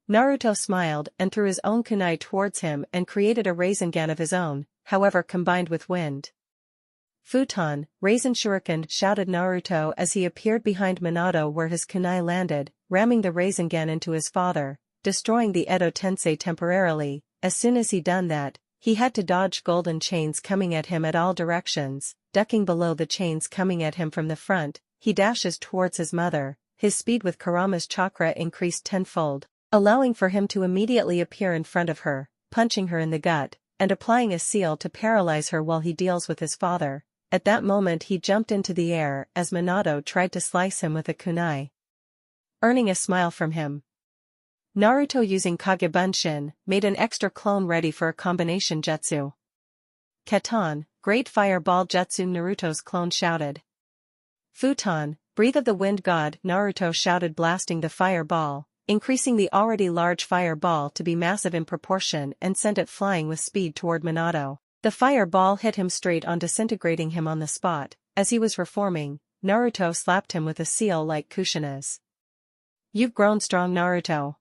Naruto smiled and threw his own kunai towards him and created a Rasengan of his own, however combined with wind. Futon, Rasen Shuriken, shouted Naruto as he appeared behind Minato where his kunai landed, ramming the Rasengan into his father, destroying the Edo Tensei temporarily. As soon as he done that, he had to dodge golden chains coming at him at all directions, ducking below the chains coming at him from the front. He dashes towards his mother, his speed with Kurama's chakra increased tenfold, allowing for him to immediately appear in front of her, punching her in the gut, and applying a seal to paralyze her while he deals with his father. At that moment he jumped into the air as Minato tried to slice him with a kunai, earning a smile from him. Naruto using Kage Bunshin made an extra clone ready for a combination jutsu. Katon, Great Fireball Jutsu, Naruto's clone shouted. Futon, Breath of the Wind God, Naruto shouted, blasting the fireball, increasing the already large fireball to be massive in proportion and sent it flying with speed toward Minato. The fireball hit him straight on, disintegrating him on the spot. As he was reforming, Naruto slapped him with a seal like Kushina's. You've grown strong, Naruto.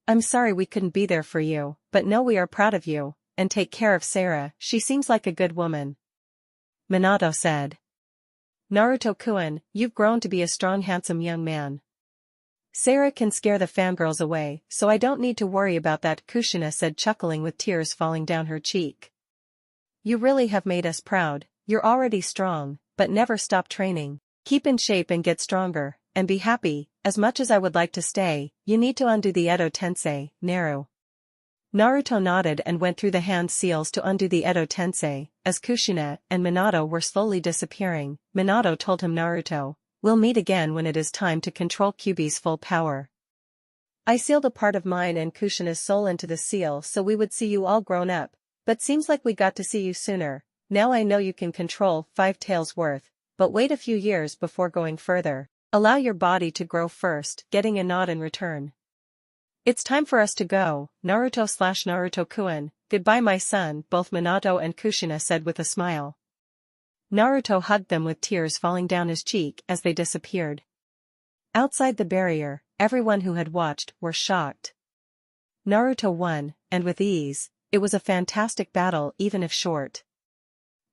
I'm sorry we couldn't be there for you, but no, we are proud of you, and take care of Sarah, she seems like a good woman. Minato said. Naruto-kun, you've grown to be a strong, handsome young man. Sarah can scare the fangirls away, so I don't need to worry about that, Kushina said, chuckling with tears falling down her cheek. You really have made us proud. You're already strong, but never stop training. Keep in shape and get stronger, and be happy. As much as I would like to stay, you need to undo the Edo Tensei, Naru. Naruto nodded and went through the hand seals to undo the Edo Tensei. As Kushina and Minato were slowly disappearing, Minato told him, Naruto, we'll meet again when it is time to control Kyuubi's full power. I sealed a part of mine and Kushina's soul into the seal so we would see you all grown up, but seems like we got to see you sooner. Now I know you can control 5 tails worth, but wait a few years before going further. Allow your body to grow first, getting a nod in return. It's time for us to go, Naruto/Naruto-kun, goodbye my son, both Minato and Kushina said with a smile. Naruto hugged them with tears falling down his cheek as they disappeared. Outside the barrier, everyone who had watched were shocked. Naruto won, and with ease. It was a fantastic battle even if short.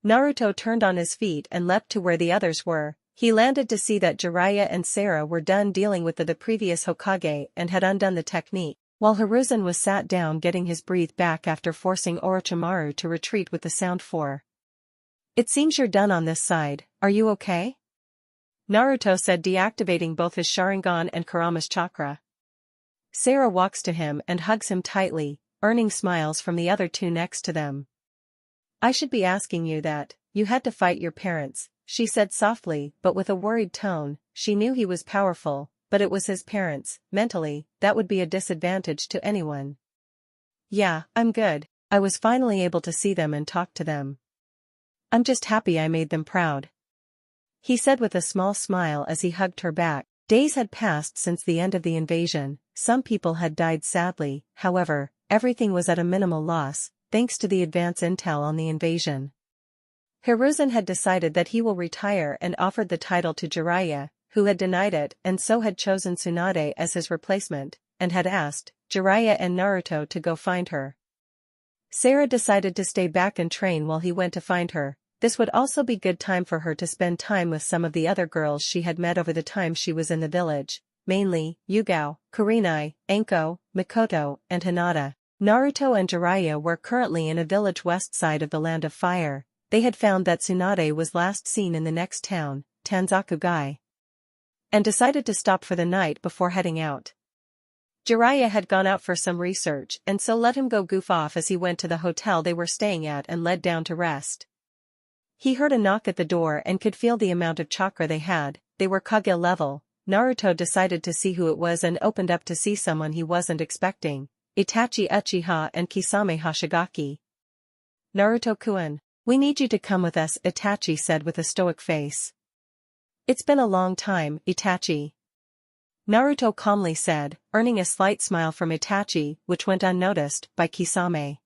Naruto turned on his feet and leapt to where the others were. He landed to see that Jiraiya and Sarah were done dealing with the previous Hokage and had undone the technique, while Hiruzen was sat down getting his breath back after forcing Orochimaru to retreat with the sound 4. It seems you're done on this side, are you okay? Naruto said, deactivating both his Sharingan and Kurama's chakra. Sarah walks to him and hugs him tightly, earning smiles from the other two next to them. I should be asking you that, you had to fight your parents, she said softly but with a worried tone. She knew he was powerful, but it was his parents. Mentally, that would be a disadvantage to anyone. Yeah, I'm good. I was finally able to see them and talk to them. I'm just happy I made them proud. He said with a small smile as he hugged her back. Days had passed since the end of the invasion. Some people had died sadly, however, everything was at a minimal loss, thanks to the advance intel on the invasion. Hiruzen had decided that he will retire and offered the title to Jiraiya, who had denied it and so had chosen Tsunade as his replacement, and had asked Jiraiya and Naruto to go find her. Sarah decided to stay back and train while he went to find her. This would also be good time for her to spend time with some of the other girls she had met over the time she was in the village, mainly Yugao, Kurenai, Anko, Mikoto, and Hinata. Naruto and Jiraiya were currently in a village west side of the Land of Fire. They had found that Tsunade was last seen in the next town, Tanzakugai, and decided to stop for the night before heading out. Jiraiya had gone out for some research and so let him go goof off as he went to the hotel they were staying at and led down to rest. He heard a knock at the door and could feel the amount of chakra they had. They were Kage level. Naruto decided to see who it was and opened up to see someone he wasn't expecting, Itachi Uchiha and Kisame Hashigaki. Naruto-kun, we need you to come with us, Itachi said with a stoic face. It's been a long time, Itachi. Naruto calmly said, earning a slight smile from Itachi, which went unnoticed by Kisame.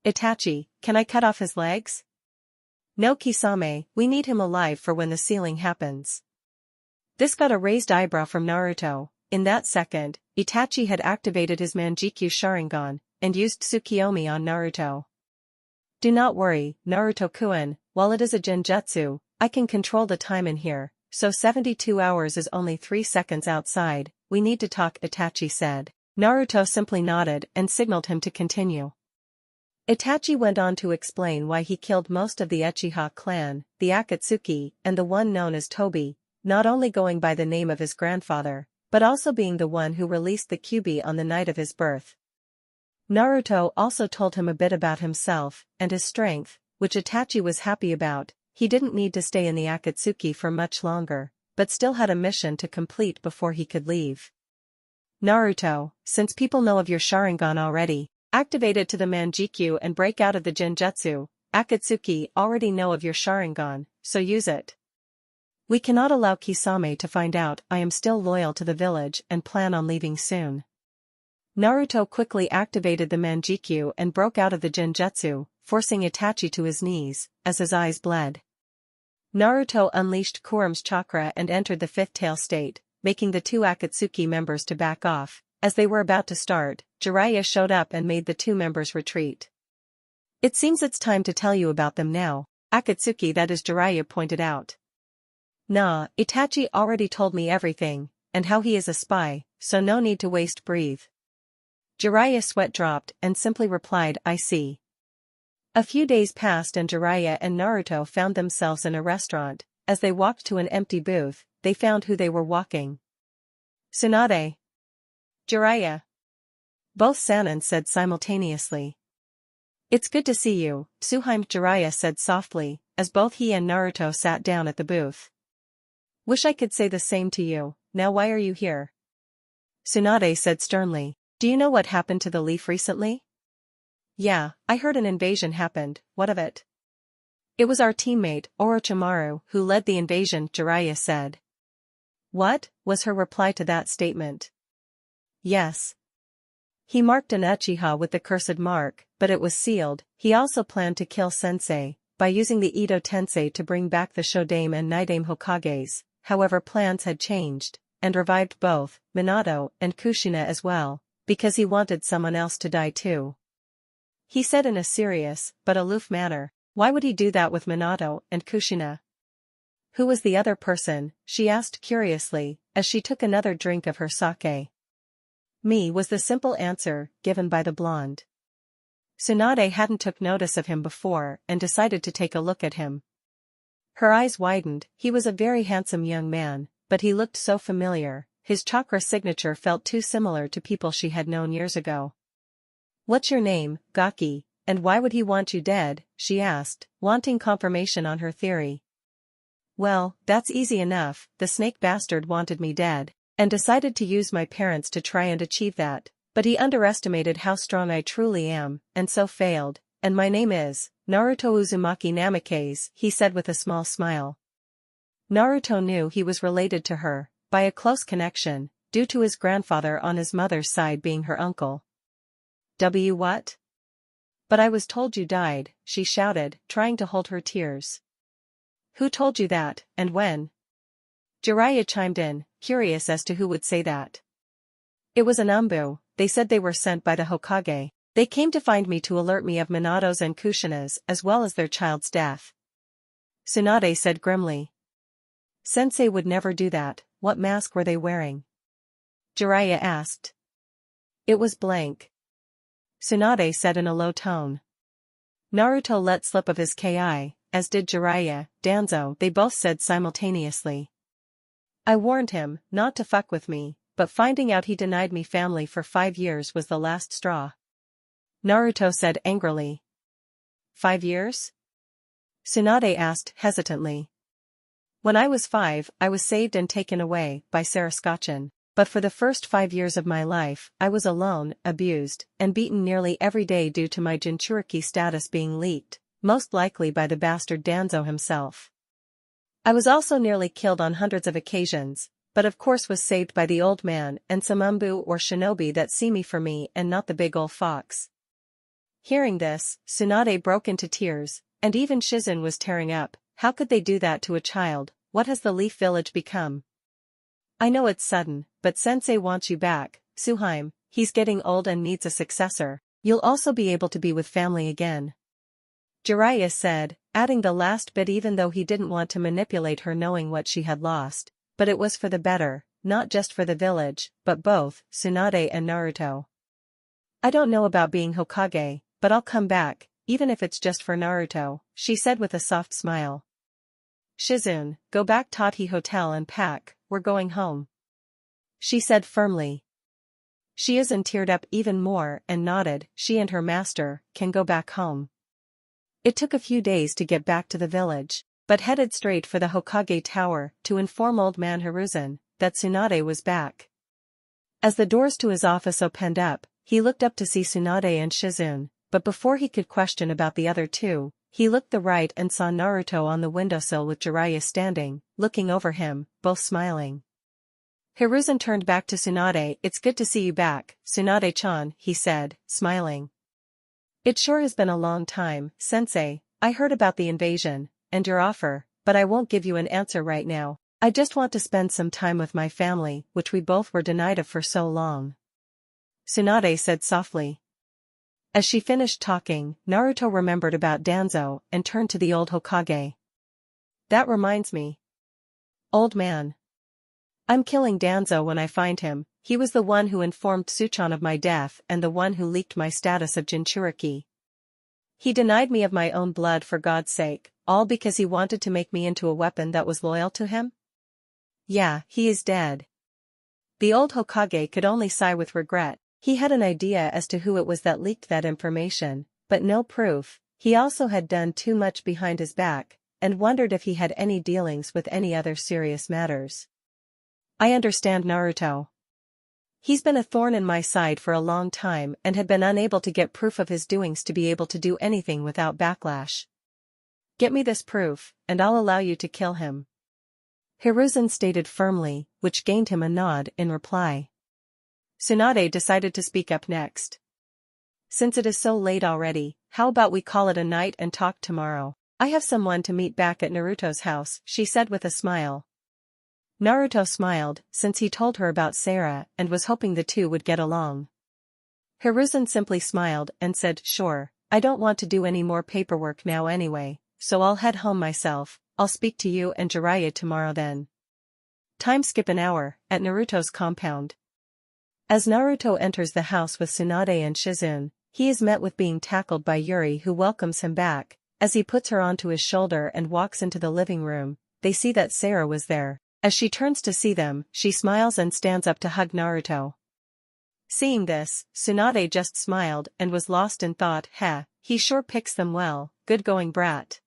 Itachi, can I cut off his legs? No, Kisame, we need him alive for when the sealing happens. This got a raised eyebrow from Naruto. In that second, Itachi had activated his Manjikyu Sharingan and used Tsukiyomi on Naruto. Do not worry, Naruto-kun, while it is a genjutsu, I can control the time in here, so 72 hours is only 3 seconds outside. We need to talk, Itachi said. Naruto simply nodded and signaled him to continue. Itachi went on to explain why he killed most of the Uchiha clan, the Akatsuki, and the one known as Tobi, not only going by the name of his grandfather, but also being the one who released the Kyuubi on the night of his birth. Naruto also told him a bit about himself and his strength, which Itachi was happy about. He didn't need to stay in the Akatsuki for much longer, but still had a mission to complete before he could leave. Naruto, since people know of your Sharingan already, activate it to the Manjikyu and break out of the genjutsu. Akatsuki already know of your Sharingan, so use it. We cannot allow Kisame to find out. I am still loyal to the village and plan on leaving soon. Naruto quickly activated the Manjikyu and broke out of the genjutsu, forcing Itachi to his knees, as his eyes bled. Naruto unleashed Kuram's chakra and entered the fifth tail state, making the two Akatsuki members to back off. As they were about to start, Jiraiya showed up and made the two members retreat. It seems it's time to tell you about them now, Akatsuki, that is, Jiraiya pointed out. Nah, Itachi already told me everything, and how he is a spy, so no need to waste breath. Jiraiya's sweat dropped and simply replied, I see. A few days passed and Jiraiya and Naruto found themselves in a restaurant. As they walked to an empty booth, they found who they were walking. Tsunade. Jiraiya. Both Sanin said simultaneously. It's good to see you, Tsuhime, Jiraiya said softly, as both he and Naruto sat down at the booth. Wish I could say the same to you. Now why are you here? Tsunade said sternly. Do you know what happened to the leaf recently? Yeah, I heard an invasion happened, what of it? It was our teammate, Orochimaru, who led the invasion, Jiraiya said. What? Was her reply to that statement. Yes. He marked an Uchiha with the cursed mark, but it was sealed. He also planned to kill Sensei, by using the Edo Tensei to bring back the Shodame and Nidaime Hokages. However, plans had changed, and revived both, Minato and Kushina as well, because he wanted someone else to die too. He said in a serious, but aloof manner. Why would he do that with Minato and Kushina? Who was the other person, she asked curiously, as she took another drink of her sake. Me was the simple answer, given by the blonde. Tsunade hadn't took notice of him before and decided to take a look at him. Her eyes widened. He was a very handsome young man, but he looked so familiar. His chakra signature felt too similar to people she had known years ago. What's your name, Gaki, and why would he want you dead? She asked, wanting confirmation on her theory. Well, that's easy enough. The snake bastard wanted me dead, and decided to use my parents to try and achieve that, but he underestimated how strong I truly am, and so failed. And my name is Naruto Uzumaki Namikaze, he said with a small smile. Naruto knew he was related to her, by a close connection, due to his grandfather on his mother's side being her uncle. What? But I was told you died, she shouted, trying to hold her tears. Who told you that, and when? Jiraiya chimed in, curious as to who would say that. It was an Umbu. They said they were sent by the Hokage. They came to find me to alert me of Minato's and Kushina's as well as their child's death. Tsunade said grimly. Sensei would never do that. What mask were they wearing? Jiraiya asked. It was blank. Tsunade said in a low tone. Naruto let slip of his ki, as did Jiraiya, Danzo. They both said simultaneously. I warned him not to fuck with me, but finding out he denied me family for 5 years was the last straw. Naruto said angrily. 5 years? Tsunade asked hesitantly. When I was 5, I was saved and taken away by Saraskachan, but for the first 5 years of my life, I was alone, abused, and beaten nearly every day due to my Jinchuriki status being leaked, most likely by the bastard Danzo himself. I was also nearly killed on hundreds of occasions, but of course was saved by the old man and some Umbu or shinobi that see me for me and not the big ol' fox. Hearing this, Tsunade broke into tears, and even Shizun was tearing up. How could they do that to a child? What has the Leaf Village become? I know it's sudden, but Sensei wants you back, Suheim. He's getting old and needs a successor. You'll also be able to be with family again. Jiraiya said, adding the last bit even though he didn't want to manipulate her knowing what she had lost, but it was for the better, not just for the village, but both, Tsunade and Naruto. I don't know about being Hokage, but I'll come back, even if it's just for Naruto, she said with a soft smile. Shizun, go back Tati Hotel and pack, we're going home. She said firmly. Shizun teared up even more and nodded. She and her master can go back home. It took a few days to get back to the village, but headed straight for the Hokage Tower to inform old man Hiruzen that Tsunade was back. As the doors to his office opened up, he looked up to see Tsunade and Shizun, but before he could question about the other two, he looked the right and saw Naruto on the windowsill with Jiraiya standing, looking over him, both smiling. Hiruzen turned back to Tsunade. It's good to see you back, Tsunade-chan, he said, smiling. It sure has been a long time, Sensei. I heard about the invasion, and your offer, but I won't give you an answer right now. I just want to spend some time with my family, which we both were denied of for so long. Tsunade said softly. As she finished talking, Naruto remembered about Danzo and turned to the old Hokage. That reminds me. Old man. I'm killing Danzo when I find him. He was the one who informed Tsuchan of my death and the one who leaked my status of Jinchuriki. He denied me of my own blood for God's sake, all because he wanted to make me into a weapon that was loyal to him? Yeah, he is dead. The old Hokage could only sigh with regret. He had an idea as to who it was that leaked that information, but no proof. He also had done too much behind his back, and wondered if he had any dealings with any other serious matters. I understand Naruto. He's been a thorn in my side for a long time and had been unable to get proof of his doings to be able to do anything without backlash. Get me this proof, and I'll allow you to kill him. Hiruzen stated firmly, which gained him a nod in reply. Tsunade decided to speak up next. Since it is so late already, how about we call it a night and talk tomorrow? I have someone to meet back at Naruto's house, she said with a smile. Naruto smiled, since he told her about Sarah and was hoping the two would get along. Hiruzen simply smiled and said, sure, I don't want to do any more paperwork now anyway, so I'll head home myself. I'll speak to you and Jiraiya tomorrow then. Time skip an hour, at Naruto's compound. As Naruto enters the house with Tsunade and Shizune, he is met with being tackled by Yuri, who welcomes him back. As he puts her onto his shoulder and walks into the living room, they see that Sarah was there. As she turns to see them, she smiles and stands up to hug Naruto. Seeing this, Tsunade just smiled and was lost in thought. He sure picks them well, good going brat.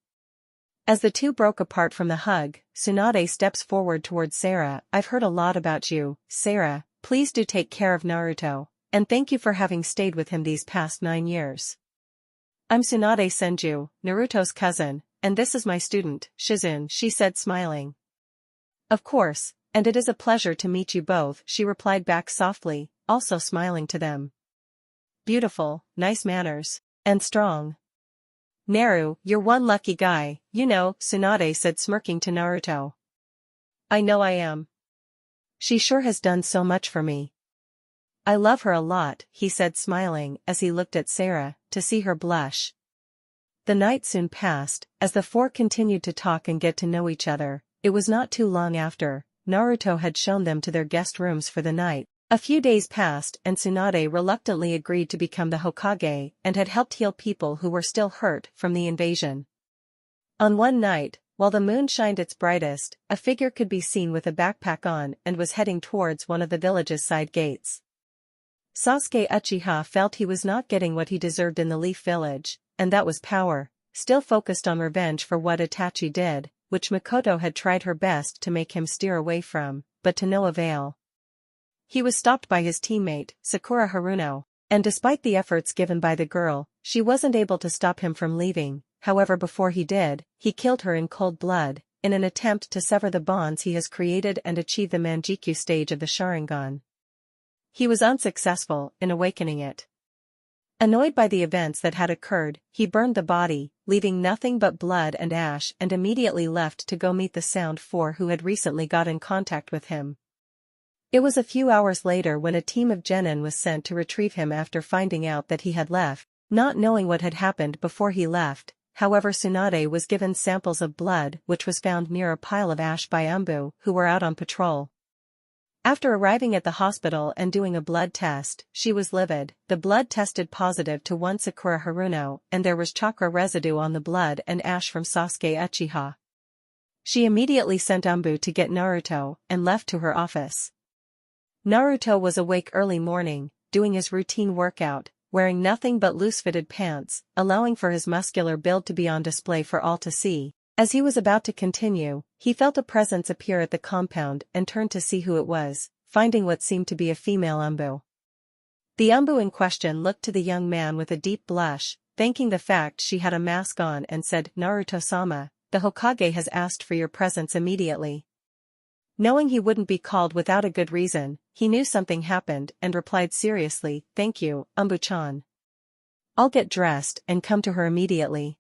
As the two broke apart from the hug, Tsunade steps forward towards Sarah. I've heard a lot about you, Sarah, please do take care of Naruto, and thank you for having stayed with him these past 9 years. I'm Tsunade Senju, Naruto's cousin, and this is my student, Shizune, she said smiling. Of course, and it is a pleasure to meet you both, she replied back softly, also smiling to them. Beautiful, nice manners, and strong. Naru, you're one lucky guy, you know, Tsunade said smirking to Naruto. I know I am. She sure has done so much for me. I love her a lot, he said smiling as he looked at Sarah, to see her blush. The night soon passed, as the four continued to talk and get to know each other. It was not too long after, Naruto had shown them to their guest rooms for the night. A few days passed and Tsunade reluctantly agreed to become the Hokage and had helped heal people who were still hurt from the invasion. On one night, while the moon shined its brightest, a figure could be seen with a backpack on and was heading towards one of the village's side gates. Sasuke Uchiha felt he was not getting what he deserved in the Leaf Village, and that was power, still focused on revenge for what Itachi did, which Mikoto had tried her best to make him steer away from, but to no avail. He was stopped by his teammate, Sakura Haruno, and despite the efforts given by the girl, she wasn't able to stop him from leaving. However, before he did, he killed her in cold blood, in an attempt to sever the bonds he has created and achieve the Manjikyu stage of the Sharingan. He was unsuccessful in awakening it. Annoyed by the events that had occurred, he burned the body, leaving nothing but blood and ash, and immediately left to go meet the Sound Four who had recently got in contact with him. It was a few hours later when a team of genin was sent to retrieve him after finding out that he had left, not knowing what had happened before he left. However, Tsunade was given samples of blood which was found near a pile of ash by Umbu, who were out on patrol. After arriving at the hospital and doing a blood test, she was livid. The blood tested positive to one Sakura Haruno, and there was chakra residue on the blood and ash from Sasuke Uchiha. She immediately sent Umbu to get Naruto, and left to her office. Naruto was awake early morning, doing his routine workout, wearing nothing but loose-fitted pants, allowing for his muscular build to be on display for all to see. As he was about to continue, he felt a presence appear at the compound and turned to see who it was, finding what seemed to be a female Umbu. The Umbu in question looked to the young man with a deep blush, thanking the fact she had a mask on, and said, Naruto-sama, the Hokage has asked for your presence immediately. Knowing he wouldn't be called without a good reason, he knew something happened and replied seriously, thank you, Umbu-chan. I'll get dressed and come to her immediately.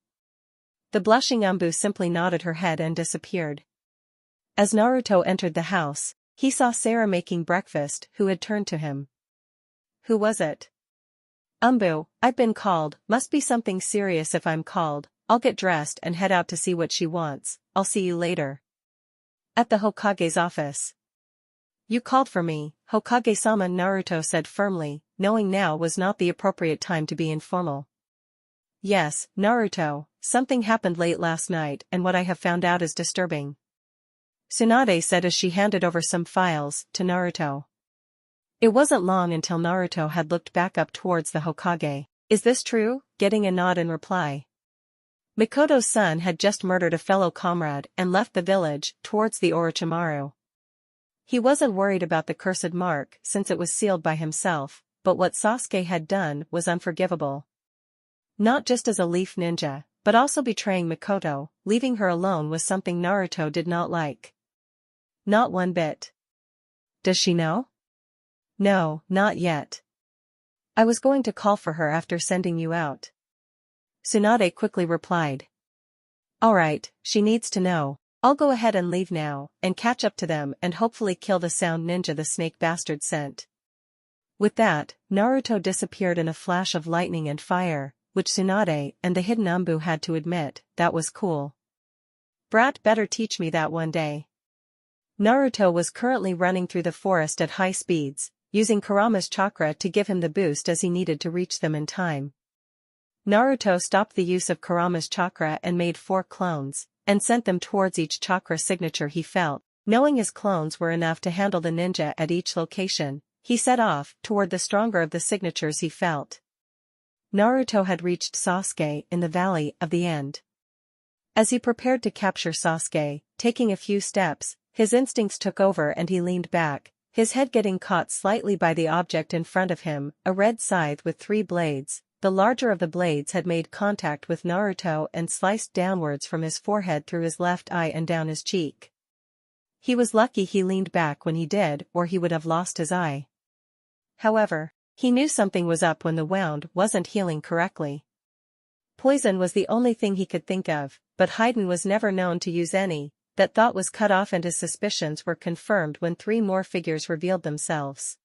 The blushing Umbu simply nodded her head and disappeared. As Naruto entered the house, he saw Sarah making breakfast, who had turned to him. Who was it? Umbu, I've been called, must be something serious if I'm called. I'll get dressed and head out to see what she wants. I'll see you later. At the Hokage's office. You called for me, Hokage-sama, Naruto said firmly, knowing now was not the appropriate time to be informal. Yes, Naruto, something happened late last night and what I have found out is disturbing. Tsunade said as she handed over some files to Naruto. It wasn't long until Naruto had looked back up towards the Hokage. Is this true? Getting a nod in reply. Mikoto's son had just murdered a fellow comrade and left the village towards the Orochimaru. He wasn't worried about the cursed mark since it was sealed by himself, but what Sasuke had done was unforgivable. Not just as a leaf ninja, but also betraying Mikoto, leaving her alone was something Naruto did not like. Not one bit. Does she know? No, not yet. I was going to call for her after sending you out. Tsunade quickly replied. Alright, she needs to know. I'll go ahead and leave now, and catch up to them and hopefully kill the sound ninja the snake bastard sent. With that, Naruto disappeared in a flash of lightning and fire, which Tsunade and the hidden Umbu had to admit, that was cool. Brat better teach me that one day. Naruto was currently running through the forest at high speeds, using Kurama's chakra to give him the boost as he needed to reach them in time. Naruto stopped the use of Kurama's chakra and made 4 clones, and sent them towards each chakra signature he felt. Knowing his clones were enough to handle the ninja at each location, he set off toward the stronger of the signatures he felt. Naruto had reached Sasuke in the Valley of the End. As he prepared to capture Sasuke, taking a few steps, his instincts took over and he leaned back, his head getting caught slightly by the object in front of him, a red scythe with 3 blades. The larger of the blades had made contact with Naruto and sliced downwards from his forehead through his left eye and down his cheek. He was lucky he leaned back when he did, or he would have lost his eye. However, he knew something was up when the wound wasn't healing correctly. Poison was the only thing he could think of, but Haiden was never known to use any. That thought was cut off and his suspicions were confirmed when 3 more figures revealed themselves.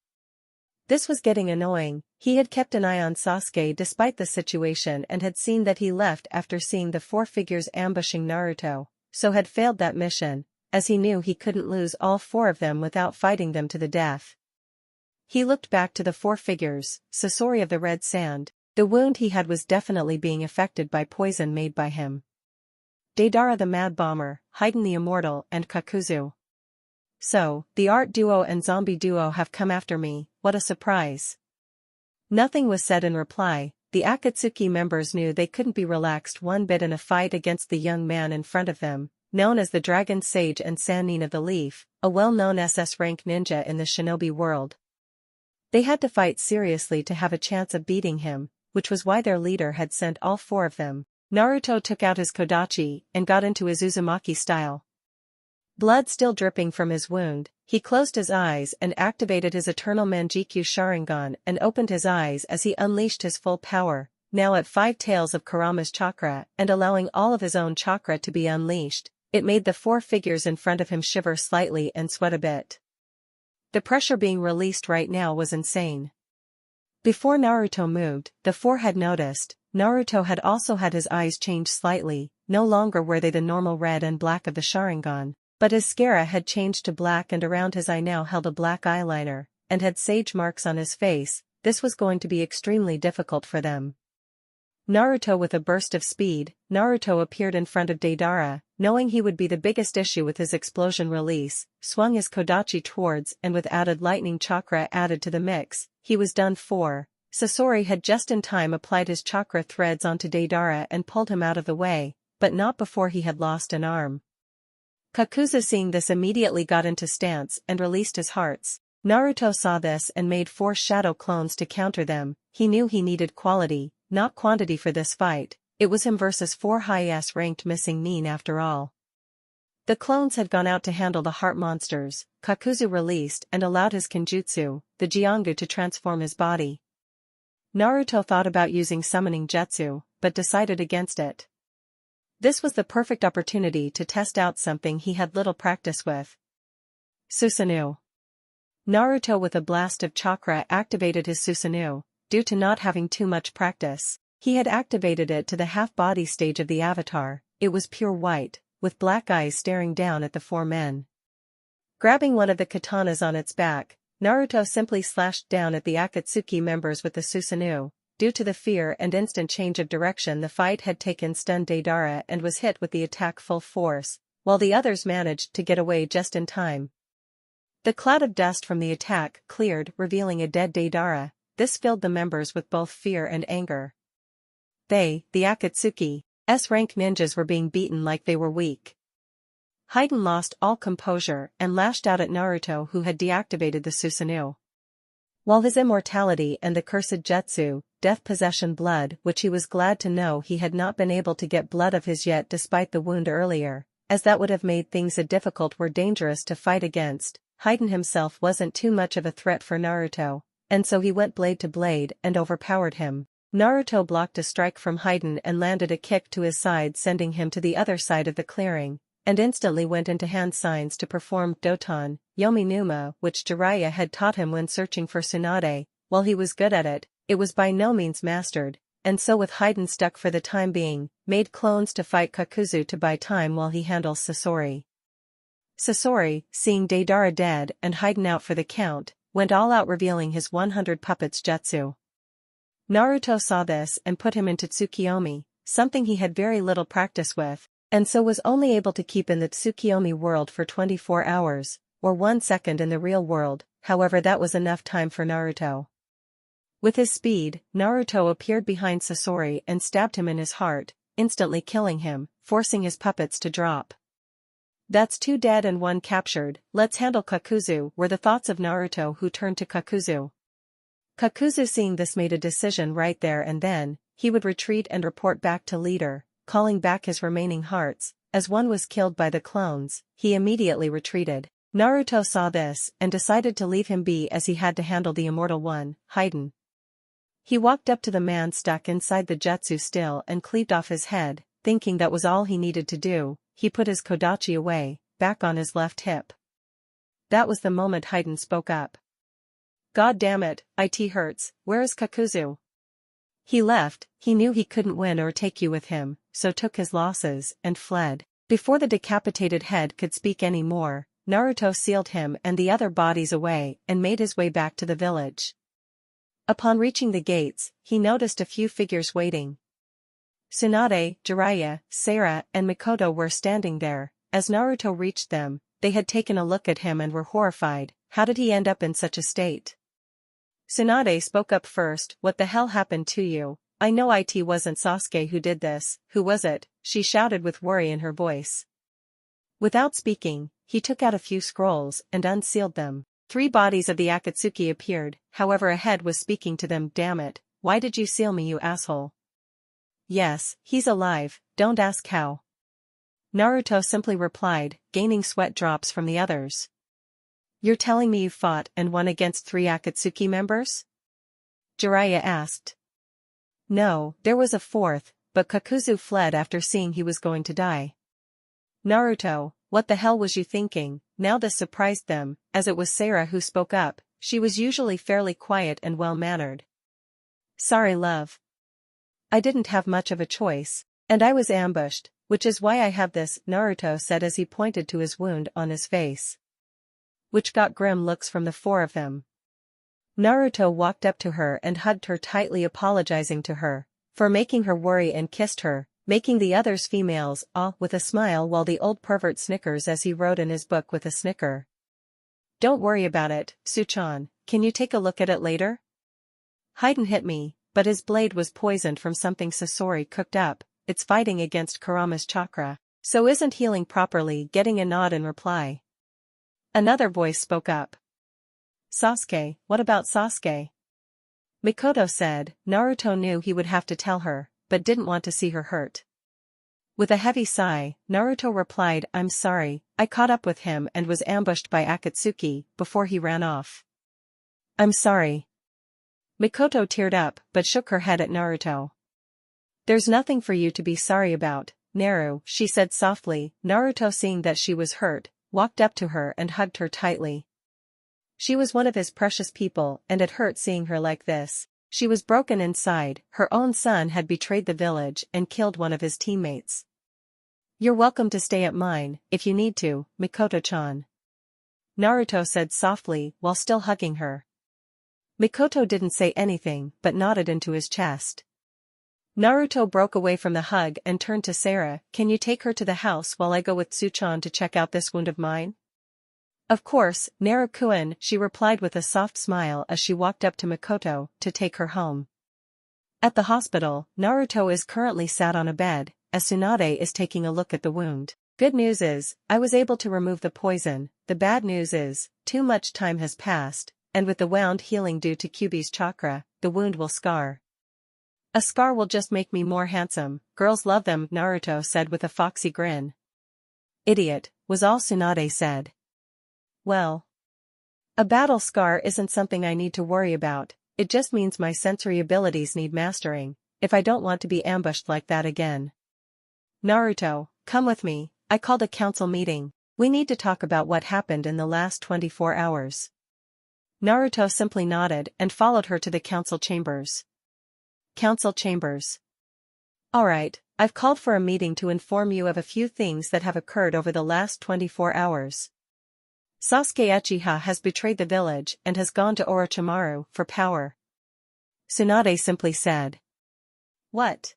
This was getting annoying. He had kept an eye on Sasuke despite the situation and had seen that he left after seeing the 4 figures ambushing Naruto, so had failed that mission, as he knew he couldn't lose all 4 of them without fighting them to the death. He looked back to the 4 figures, Sasori of the Red Sand. The wound he had was definitely being affected by poison made by him. Deidara the Mad Bomber, Haiden the Immortal and Kakuzu. So, the art duo and zombie duo have come after me, what a surprise. Nothing was said in reply. The Akatsuki members knew they couldn't be relaxed one bit in a fight against the young man in front of them, known as the Dragon Sage and Sannin of the Leaf, a well-known SS rank ninja in the shinobi world. They had to fight seriously to have a chance of beating him, which was why their leader had sent all 4 of them. Naruto took out his Kodachi and got into his Uzumaki style. Blood still dripping from his wound, he closed his eyes and activated his Eternal Manjikyu Sharingan and opened his eyes as he unleashed his full power, now at 5 tails of Kurama's chakra and allowing all of his own chakra to be unleashed. It made the 4 figures in front of him shiver slightly and sweat a bit. The pressure being released right now was insane. Before Naruto moved, the 4 had noticed. Naruto had also had his eyes change slightly, no longer were they the normal red and black of the Sharingan, but his scara had changed to black and around his eye now held a black eyeliner, and had sage marks on his face. This was going to be extremely difficult for them. Naruto with a burst of speed, Naruto appeared in front of Deidara, knowing he would be the biggest issue with his explosion release, swung his Kodachi towards and with added lightning chakra added to the mix, he was done for. Sasori had just in time applied his chakra threads onto Deidara and pulled him out of the way, but not before he had lost an arm. Kakuzu seeing this immediately got into stance and released his hearts. Naruto saw this and made 4 shadow clones to counter them. He knew he needed quality, not quantity for this fight. It was him versus 4 high-S ranked missing Nin after all. The clones had gone out to handle the heart monsters. Kakuzu released and allowed his Kenjutsu, the Jiangu, to transform his body. Naruto thought about using summoning jutsu, but decided against it. This was the perfect opportunity to test out something he had little practice with. Susanoo. Naruto with a blast of chakra activated his Susanoo. Due to not having too much practice, he had activated it to the half-body stage of the avatar. It was pure white, with black eyes staring down at the 4 men. Grabbing one of the katanas on its back, Naruto simply slashed down at the Akatsuki members with the Susanoo. Due to the fear and instant change of direction the fight had taken, stunned Deidara and was hit with the attack full force, while the others managed to get away just in time. The cloud of dust from the attack cleared, revealing a dead Deidara. This filled the members with both fear and anger. They, the Akatsuki, S-rank ninjas, were being beaten like they were weak. Haiden lost all composure and lashed out at Naruto, who had deactivated the Susanoo. While his immortality and the cursed jutsu, death possession blood, which he was glad to know he had not been able to get blood of his yet despite the wound earlier, as that would have made things difficult were dangerous to fight against, Haiden himself wasn't too much of a threat for Naruto, and so he went blade to blade and overpowered him. Naruto blocked a strike from Haiden and landed a kick to his side, sending him to the other side of the clearing, and instantly went into hand signs to perform Doton, Yomi Numa, which Jiraiya had taught him when searching for Tsunade. While he was good at it, it was by no means mastered, and so with Haiden stuck for the time being, made clones to fight Kakuzu to buy time while he handles Sasori. Sasori, seeing Deidara dead and Haiden out for the count, went all out, revealing his 100 puppets jutsu. Naruto saw this and put him into Tsukiyomi, something he had very little practice with, and so was only able to keep in the Tsukiyomi world for 24 hours, or 1 second in the real world. However, that was enough time for Naruto. With his speed, Naruto appeared behind Sasori and stabbed him in his heart, instantly killing him, forcing his puppets to drop. That's 2 dead and 1 captured, let's handle Kakuzu, were the thoughts of Naruto, who turned to Kakuzu. Kakuzu, seeing this, made a decision right there and then. He would retreat and report back to leader, calling back his remaining hearts. As one was killed by the clones, he immediately retreated. Naruto saw this and decided to leave him be, as he had to handle the immortal one, Haiden. He walked up to the man stuck inside the jutsu still and cleaved off his head, thinking that was all he needed to do. He put his kodachi away, back on his left hip. That was the moment Haiden spoke up. God damn it, it hurts, where is Kakuzu? He left. He knew he couldn't win or take you with him, so took his losses and fled. Before the decapitated head could speak any more, Naruto sealed him and the other bodies away and made his way back to the village. Upon reaching the gates, he noticed a few figures waiting. Tsunade, Jiraiya, Sarah, and Mikoto were standing there. As Naruto reached them, they had taken a look at him and were horrified. How did he end up in such a state? Tsunade spoke up first. What the hell happened to you? I know it wasn't Sasuke who did this. Who was it? She shouted with worry in her voice. Without speaking, he took out a few scrolls and unsealed them. 3 bodies of the Akatsuki appeared, however a head was speaking to them. Damn it, why did you seal me, you asshole? Yes, he's alive, don't ask how. Naruto simply replied, gaining sweat drops from the others. You're telling me you fought and won against 3 Akatsuki members? Jiraiya asked. No, there was a 4th, but Kakuzu fled after seeing he was going to die. Naruto, what the hell was you thinking? Now this surprised them, as it was Sarah who spoke up. She was usually fairly quiet and well-mannered. Sorry, love. I didn't have much of a choice, and I was ambushed, which is why I have this, Naruto said as he pointed to his wound on his face, which got grim looks from the 4 of them. Naruto walked up to her and hugged her tightly, apologizing to her for making her worry, and kissed her, making the others females awe with a smile, while the old pervert snickers as he wrote in his book with a snicker. Don't worry about it, Suchan, can you take a look at it later? Haiden hit me, but his blade was poisoned from something Sasori cooked up. It's fighting against Kurama's chakra, so isn't healing properly, getting a nod in reply. Another voice spoke up. Sasuke, what about Sasuke? Mikoto said. Naruto knew he would have to tell her, but didn't want to see her hurt. With a heavy sigh, Naruto replied, I'm sorry, I caught up with him and was ambushed by Akatsuki before he ran off. I'm sorry. Mikoto teared up but shook her head at Naruto. There's nothing for you to be sorry about, Naru, she said softly. Naruto, seeing that she was hurt, walked up to her and hugged her tightly. She was one of his precious people and it hurt seeing her like this. She was broken inside. Her own son had betrayed the village and killed one of his teammates. You're welcome to stay at mine, if you need to, Mikoto-chan. Naruto said softly while still hugging her. Mikoto didn't say anything but nodded into his chest. Naruto broke away from the hug and turned to Sarah. Can you take her to the house while I go with Suchan to check out this wound of mine? Of course, Naru-kun, she replied with a soft smile as she walked up to Mikoto to take her home. At the hospital, Naruto is currently sat on a bed, as Tsunade is taking a look at the wound. Good news is, I was able to remove the poison. The bad news is, too much time has passed, and with the wound healing due to Kyuubi's chakra, the wound will scar. A scar will just make me more handsome, girls love them, Naruto said with a foxy grin. Idiot, was all Tsunade said. Well, a battle scar isn't something I need to worry about, it just means my sensory abilities need mastering, if I don't want to be ambushed like that again. Naruto, come with me, I called a council meeting, we need to talk about what happened in the last 24 hours. Naruto simply nodded and followed her to the council chambers. Council chambers. Alright, I've called for a meeting to inform you of a few things that have occurred over the last 24 hours. Sasuke Uchiha has betrayed the village and has gone to Orochimaru for power. Tsunade simply said. What?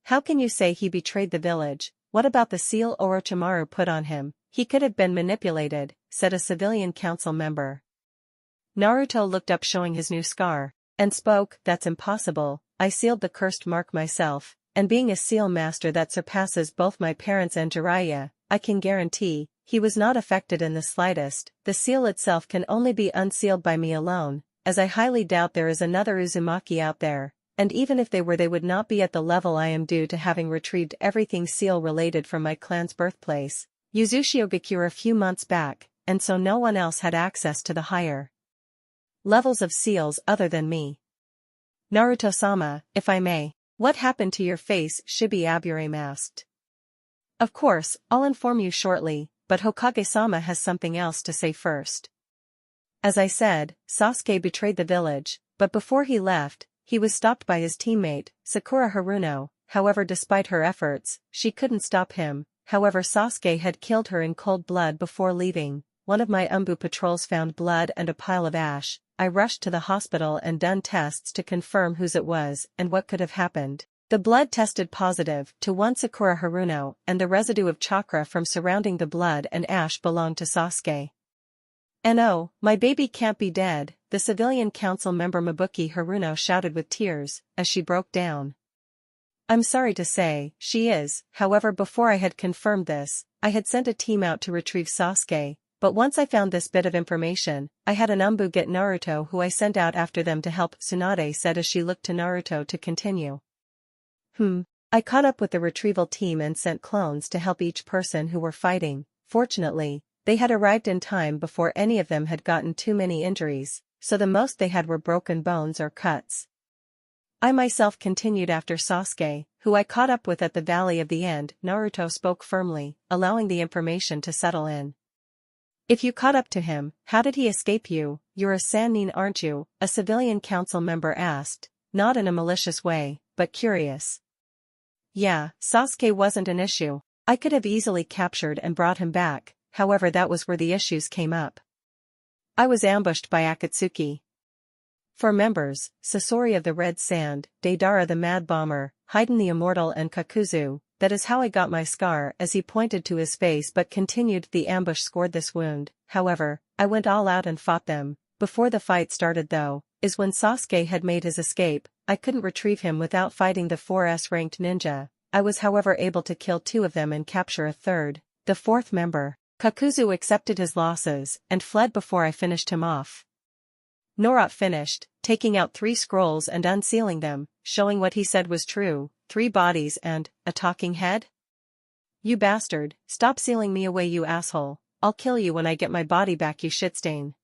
How can you say he betrayed the village? What about the seal Orochimaru put on him? He could have been manipulated, said a civilian council member. Naruto looked up showing his new scar, and spoke, that's impossible, I sealed the cursed mark myself, and being a seal master that surpasses both my parents and Jiraiya, I can guarantee, he was not affected in the slightest, the seal itself can only be unsealed by me alone, as I highly doubt there is another Uzumaki out there, and even if they were they would not be at the level I am due to having retrieved everything seal-related from my clan's birthplace, Uzushiogakure a few months back, and so no one else had access to the higher levels of seals other than me. Naruto-sama, if I may, what happened to your face? Shibi Aburame asked. Of course, I'll inform you shortly, but Hokage-sama has something else to say first. As I said, Sasuke betrayed the village, but before he left, he was stopped by his teammate, Sakura Haruno, however despite her efforts, she couldn't stop him, however Sasuke had killed her in cold blood before leaving. One of my Umbu patrols found blood and a pile of ash. I rushed to the hospital and done tests to confirm whose it was and what could have happened. The blood tested positive to one Sakura Haruno and the residue of chakra from surrounding the blood and ash belonged to Sasuke. And oh, my baby can't be dead, the civilian council member Mabuki Haruno shouted with tears, as she broke down. I'm sorry to say, she is, however before I had confirmed this, I had sent a team out to retrieve Sasuke. But once I found this bit of information, I had an Umbu get Naruto who I sent out after them to help, Tsunade said as she looked to Naruto to continue. I caught up with the retrieval team and sent clones to help each person who were fighting. Fortunately, they had arrived in time before any of them had gotten too many injuries, so the most they had were broken bones or cuts. I myself continued after Sasuke, who I caught up with at the Valley of the End, Naruto spoke firmly, allowing the information to settle in. If you caught up to him, how did he escape you? You're a Sannin aren't you? A civilian council member asked, not in a malicious way, but curious. Yeah, Sasuke wasn't an issue. I could have easily captured and brought him back, however that was where the issues came up. I was ambushed by Akatsuki. For members, Sasori of the Red Sand, Deidara the Mad Bomber, Haiden the Immortal and Kakuzu, that is how I got my scar as he pointed to his face but continued the ambush scored this wound, however, I went all out and fought them. Before the fight started though, is when Sasuke had made his escape, I couldn't retrieve him without fighting the 4S ranked ninja, I was however able to kill 2 of them and capture a third, the 4th member. Kakuzu accepted his losses and fled before I finished him off. Norot finished, taking out 3 scrolls and unsealing them, showing what he said was true, 3 bodies and a talking head? You bastard, stop sealing me away you asshole, I'll kill you when I get my body back you shitstain.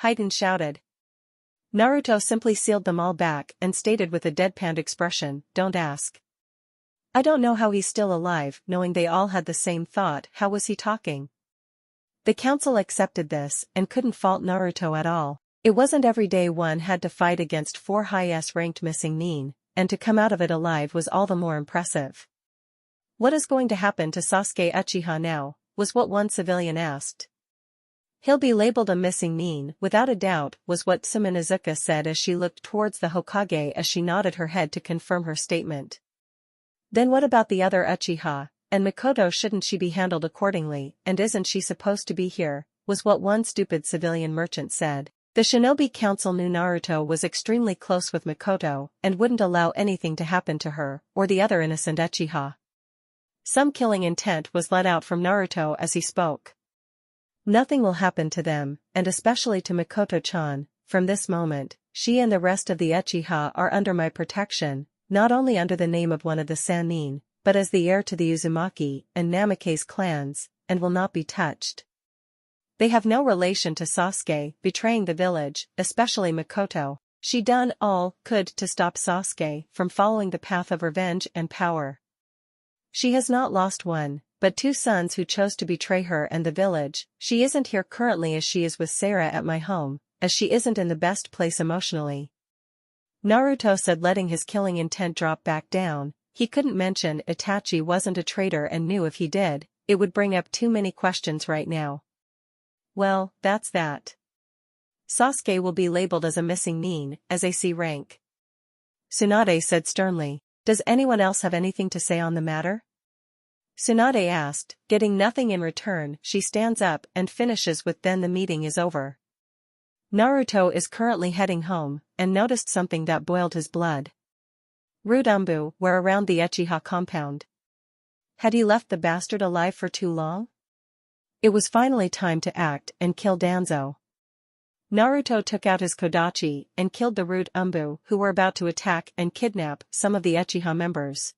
Haiden shouted. Naruto simply sealed them all back and stated with a deadpan expression, don't ask. I don't know how he's still alive, knowing they all had the same thought, how was he talking? The council accepted this and couldn't fault Naruto at all. It wasn't every day one had to fight against 4 high S-ranked missing nin, and to come out of it alive was all the more impressive. What is going to happen to Sasuke Uchiha now, was what one civilian asked. He'll be labeled a missing nin, without a doubt, was what Suminazuka said as she looked towards the Hokage as she nodded her head to confirm her statement. Then what about the other Uchiha, and Mikoto shouldn't she be handled accordingly, and isn't she supposed to be here, was what one stupid civilian merchant said. The Shinobi Council knew Naruto was extremely close with Mikoto and wouldn't allow anything to happen to her or the other innocent Uchiha. Some killing intent was let out from Naruto as he spoke. Nothing will happen to them, and especially to Mikoto-chan. From this moment, she and the rest of the Uchiha are under my protection, not only under the name of one of the Sannin, but as the heir to the Uzumaki and Namake's clans, and will not be touched. They have no relation to Sasuke betraying the village, especially Mikoto. She done all could to stop Sasuke from following the path of revenge and power. She has not lost one, but two sons who chose to betray her and the village. She isn't here currently as she is with Sarah at my home, as she isn't in the best place emotionally. Naruto said, letting his killing intent drop back down. He couldn't mention Itachi wasn't a traitor and knew if he did, it would bring up too many questions right now. Well, that's that. Sasuke will be labeled as a missing nin, as a C rank. Tsunade said sternly. Does anyone else have anything to say on the matter? Tsunade asked, getting nothing in return. She stands up and finishes with then the meeting is over. Naruto is currently heading home, and noticed something that boiled his blood. Rudambu were around the Uchiha compound. Had he left the bastard alive for too long? It was finally time to act and kill Danzo. Naruto took out his Kodachi and killed the rude Umbu who were about to attack and kidnap some of the Uchiha members.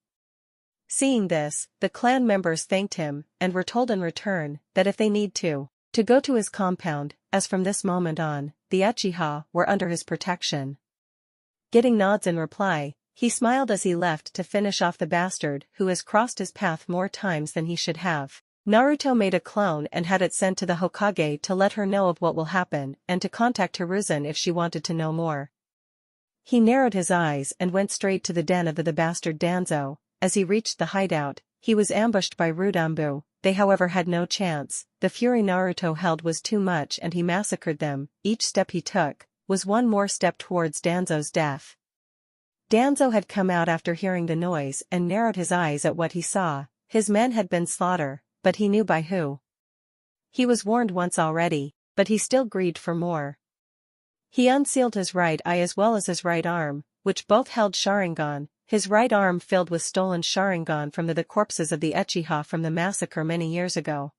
Seeing this, the clan members thanked him and were told in return that if they need to go to his compound, as from this moment on, the Uchiha were under his protection. Getting nods in reply, he smiled as he left to finish off the bastard who has crossed his path more times than he should have. Naruto made a clone and had it sent to the Hokage to let her know of what will happen and to contact Hiruzen if she wanted to know more. He narrowed his eyes and went straight to the den of the bastard Danzo. As he reached the hideout, he was ambushed by Rudambu. They however had no chance. The fury Naruto held was too much and he massacred them. Each step he took was one more step towards Danzo's death. Danzo had come out after hearing the noise and narrowed his eyes at what he saw. His men had been slaughtered, but he knew by who. He was warned once already, but he still grieved for more. He unsealed his right eye as well as his right arm, which both held Sharingan, his right arm filled with stolen Sharingan from the corpses of the Uchiha from the massacre many years ago.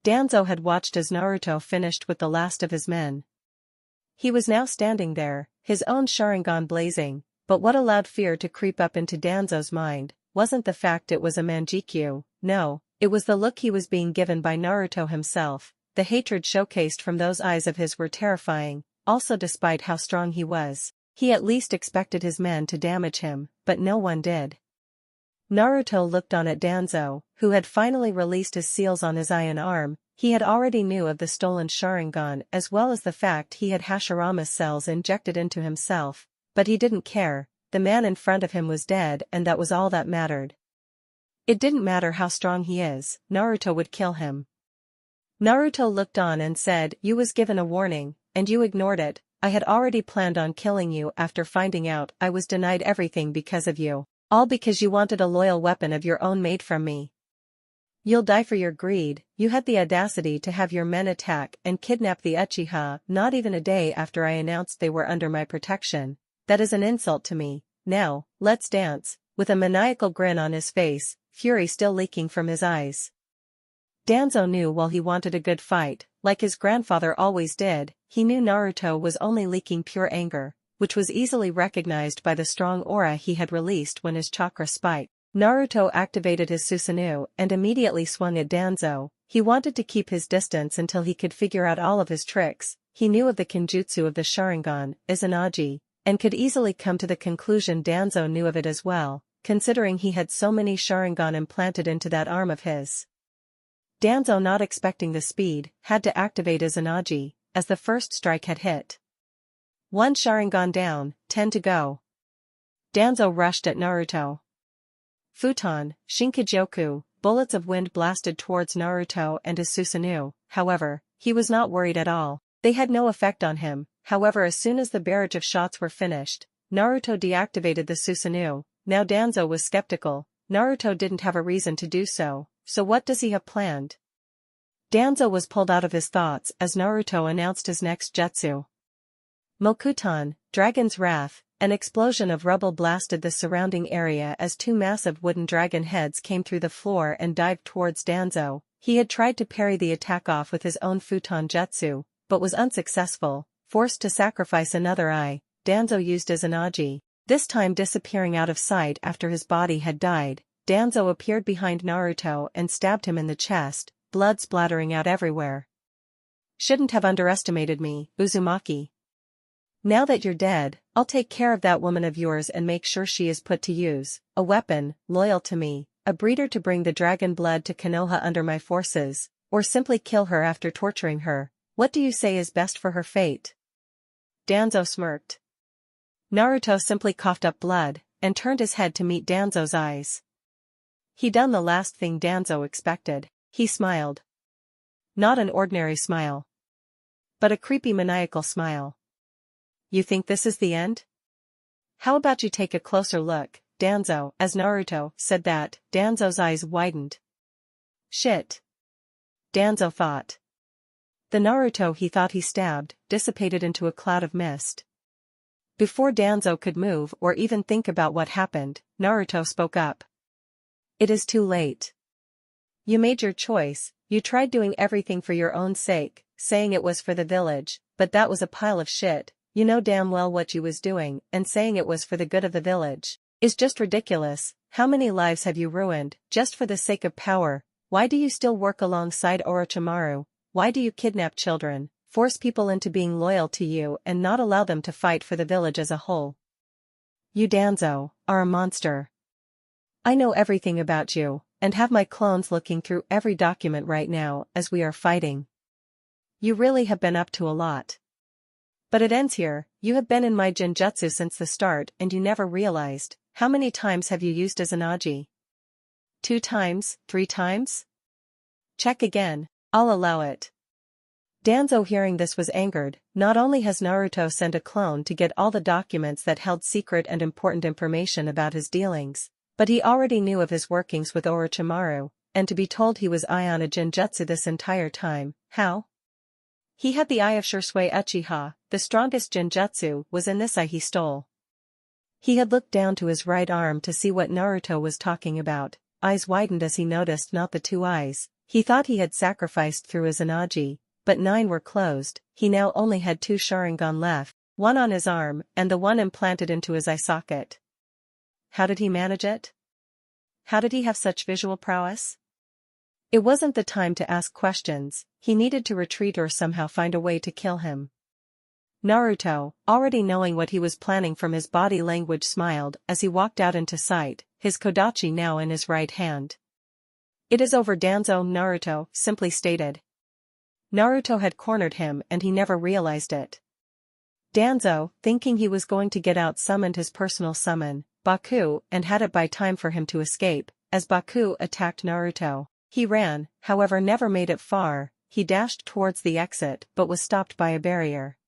Danzo had watched as Naruto finished with the last of his men. He was now standing there, his own Sharingan blazing, but what allowed fear to creep up into Danzo's mind wasn't the fact it was a Manjikyu, no. It was the look he was being given by Naruto himself. The hatred showcased from those eyes of his were terrifying. Also, despite how strong he was, he at least expected his men to damage him, but no one did. Naruto looked on at Danzo, who had finally released his seals on his eye and arm. He had already knew of the stolen Sharingan as well as the fact he had Hashirama's cells injected into himself, but he didn't care. The man in front of him was dead and that was all that mattered. It didn't matter how strong he is, Naruto would kill him. Naruto looked on and said, "You was given a warning, and you ignored it. I had already planned on killing you after finding out I was denied everything because of you. All because you wanted a loyal weapon of your own made from me. You'll die for your greed." You had the audacity to have your men attack and kidnap the Uchiha not even a day after I announced they were under my protection. That is an insult to me. Now, let's dance. With a maniacal grin on his face, fury still leaking from his eyes. Danzo knew while he wanted a good fight, like his grandfather always did, he knew Naruto was only leaking pure anger, which was easily recognized by the strong aura he had released when his chakra spiked. Naruto activated his Susanoo and immediately swung at Danzo. He wanted to keep his distance until he could figure out all of his tricks. He knew of the Kenjutsu of the Sharingan, Izanagi, and could easily come to the conclusion Danzo knew of it as well, considering he had so many Sharingan implanted into that arm of his. Danzo, not expecting the speed, had to activate Izanagi, as the first strike had hit. 1 Sharingan down, 10 to go. Danzo rushed at Naruto. Futon, Shinkajoku, bullets of wind blasted towards Naruto and his Susanoo. However, he was not worried at all. They had no effect on him. However, as soon as the barrage of shots were finished, Naruto deactivated the Susanoo. Now Danzo was skeptical. Naruto didn't have a reason to do so, so what does he have planned? Danzo was pulled out of his thoughts as Naruto announced his next jutsu. Mokuton, Dragon's Wrath. An explosion of rubble blasted the surrounding area as two massive wooden dragon heads came through the floor and dived towards Danzo. He had tried to parry the attack off with his own futon jutsu, but was unsuccessful. Forced to sacrifice another eye, Danzo used Izanagi, this time disappearing out of sight after his body had died. Danzo appeared behind Naruto and stabbed him in the chest, blood splattering out everywhere. Shouldn't have underestimated me, Uzumaki. Now that you're dead, I'll take care of that woman of yours and make sure she is put to use. A weapon, loyal to me, a breeder to bring the dragon blood to Konoha under my forces, or simply kill her after torturing her. What do you say is best for her fate? Danzo smirked. Naruto simply coughed up blood, and turned his head to meet Danzo's eyes. He done the last thing Danzo expected. He smiled. Not an ordinary smile, but a creepy maniacal smile. You think this is the end? How about you take a closer look, Danzo? As Naruto said that, Danzo's eyes widened. Shit. Danzo thought. The Naruto he thought he stabbed dissipated into a cloud of mist. Before Danzo could move or even think about what happened, Naruto spoke up. It is too late. You made your choice, you tried doing everything for your own sake, saying it was for the village, but that was a pile of shit. You know damn well what you was doing, and saying it was for the good of the village is just ridiculous. How many lives have you ruined, just for the sake of power? Why do you still work alongside Orochimaru? Why do you kidnap children, force people into being loyal to you and not allow them to fight for the village as a whole? You Danzo, are a monster. I know everything about you, and have my clones looking through every document right now as we are fighting. You really have been up to a lot. But it ends here. You have been in my genjutsu since the start and you never realized. How many times have you used Izanagi? 2 times? 3 times? Check again, I'll allow it. Danzo hearing this was angered. Not only has Naruto sent a clone to get all the documents that held secret and important information about his dealings, but he already knew of his workings with Orochimaru, and to be told he was eye on a genjutsu this entire time, how? He had the eye of Shisui Uchiha, the strongest genjutsu was in this eye he stole. He had looked down to his right arm to see what Naruto was talking about, eyes widened as he noticed not the 2 eyes, he thought he had sacrificed through Izanagi, but 9 were closed. He now only had 2 Sharingan left, one on his arm and the one implanted into his eye socket. How did he manage it? How did he have such visual prowess? It wasn't the time to ask questions, he needed to retreat or somehow find a way to kill him. Naruto, already knowing what he was planning from his body language, smiled as he walked out into sight, his kodachi now in his right hand. It is over, Danzo, Naruto simply stated. Naruto had cornered him and he never realized it. Danzo, thinking he was going to get out, summoned his personal summon, Baku, and had it by time for him to escape. As Baku attacked Naruto, he ran, however never made it far. He dashed towards the exit but was stopped by a barrier.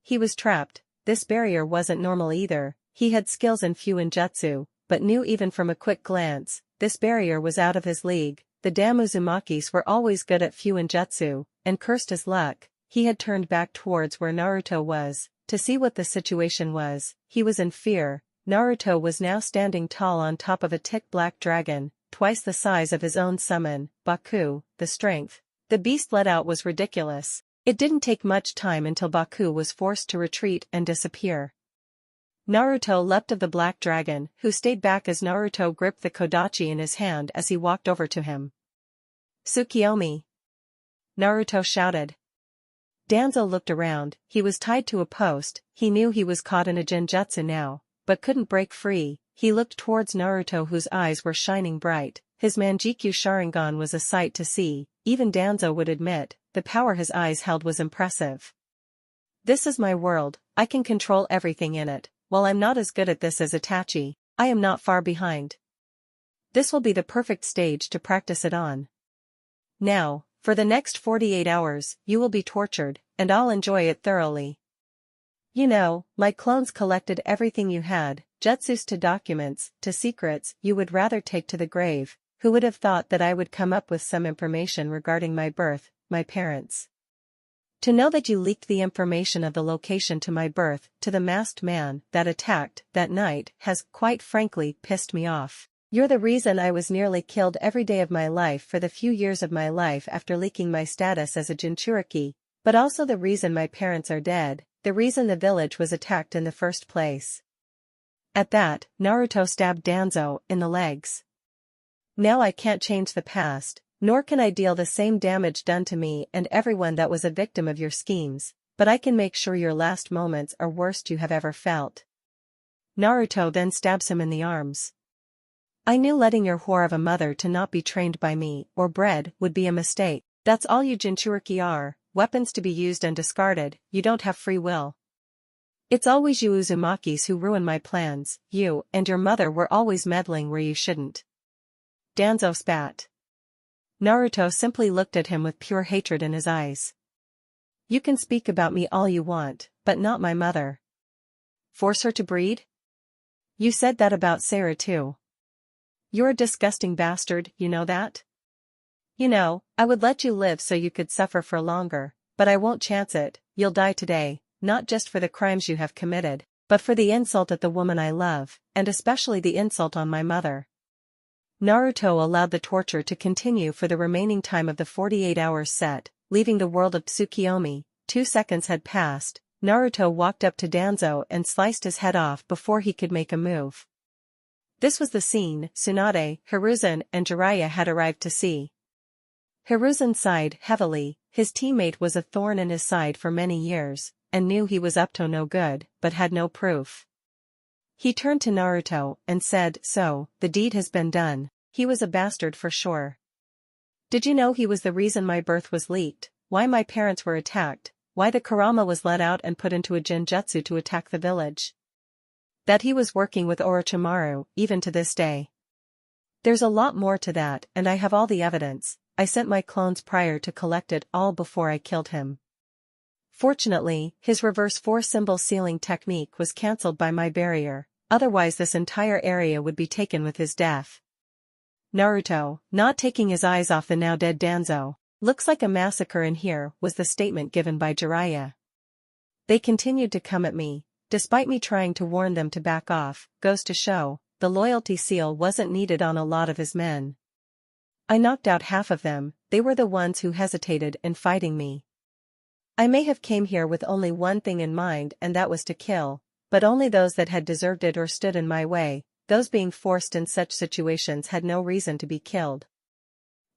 He was trapped. This barrier wasn't normal either. He had skills in Fuinjutsu, but knew even from a quick glance, this barrier was out of his league. The damn Uzumakis were always good at Fuinjutsu, and cursed his luck, he had turned back towards where Naruto was, to see what the situation was. He was in fear. Naruto was now standing tall on top of a thick black dragon, twice the size of his own summon, Baku. The strength the beast let out was ridiculous. It didn't take much time until Baku was forced to retreat and disappear. Naruto leapt of the black dragon, who stayed back as Naruto gripped the kodachi in his hand as he walked over to him. Tsukiyomi! Naruto shouted. Danzo looked around. He was tied to a post. He knew he was caught in a genjutsu now, but couldn't break free. He looked towards Naruto, whose eyes were shining bright. His Manjikyu Sharingan was a sight to see. Even Danzo would admit, the power his eyes held was impressive. This is my world, I can control everything in it. While I'm not as good at this as Itachi, I am not far behind. This will be the perfect stage to practice it on. Now, for the next 48 hours, you will be tortured, and I'll enjoy it thoroughly. You know, my clones collected everything you had, jutsus to documents, to secrets you would rather take to the grave. Who would have thought that I would come up with some information regarding my birth, my parents? To know that you leaked the information of the location to my birth to the masked man that attacked that night has, quite frankly, pissed me off. You're the reason I was nearly killed every day of my life for the few years of my life after leaking my status as a Jinchuriki, but also the reason my parents are dead, the reason the village was attacked in the first place. At that, Naruto stabbed Danzo in the legs. Now I can't change the past, nor can I deal the same damage done to me and everyone that was a victim of your schemes, but I can make sure your last moments are worst you have ever felt. Naruto then stabs him in the arms. I knew letting your whore of a mother to not be trained by me or bred would be a mistake. That's all you Jinchuriki are, weapons to be used and discarded, you don't have free will. It's always you Uzumakis who ruin my plans, you and your mother were always meddling where you shouldn't. Danzo spat. Naruto simply looked at him with pure hatred in his eyes. You can speak about me all you want, but not my mother. Force her to breed? You said that about Sarah too. You're a disgusting bastard, you know that? You know, I would let you live so you could suffer for longer, but I won't chance it, you'll die today, not just for the crimes you have committed, but for the insult at the woman I love, and especially the insult on my mother. Naruto allowed the torture to continue for the remaining time of the 48 hours set, leaving the world of Tsukiyomi. 2 seconds had passed, Naruto walked up to Danzo and sliced his head off before he could make a move. This was the scene Tsunade, Hiruzen and Jiraiya had arrived to see. Hiruzen sighed heavily, his teammate was a thorn in his side for many years, and knew he was up to no good, but had no proof. He turned to Naruto and said, so, the deed has been done, he was a bastard for sure. Did you know he was the reason my birth was leaked, why my parents were attacked, why the Kurama was let out and put into a genjutsu to attack the village? That he was working with Orochimaru, even to this day. There's a lot more to that, and I have all the evidence. I sent my clones prior to collect it all before I killed him. Fortunately, his reverse 4-symbol sealing technique was cancelled by my barrier, otherwise this entire area would be taken with his death. Naruto, not taking his eyes off the now dead Danzo, looks like a massacre in here, was the statement given by Jiraiya. They continued to come at me, despite me trying to warn them to back off, goes to show, the loyalty seal wasn't needed on a lot of his men. I knocked out half of them, they were the ones who hesitated in fighting me. I may have came here with only one thing in mind and that was to kill, but only those that had deserved it or stood in my way, those being forced in such situations had no reason to be killed.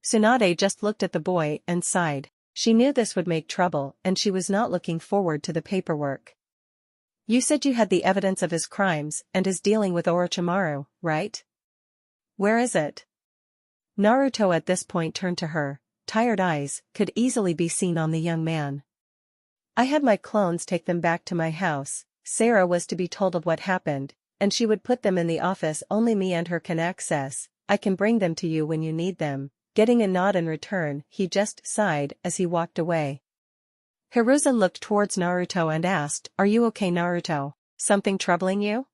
Tsunade just looked at the boy and sighed. She knew this would make trouble and she was not looking forward to the paperwork. You said you had the evidence of his crimes and his dealing with Orochimaru, right? Where is it? Naruto at this point turned to her, tired eyes could easily be seen on the young man. I had my clones take them back to my house, Sarah was to be told of what happened, and she would put them in the office only me and her can access, I can bring them to you when you need them. Getting a nod in return, he just sighed as he walked away. Hiruzen looked towards Naruto and asked, Are you okay, Naruto? Something troubling you?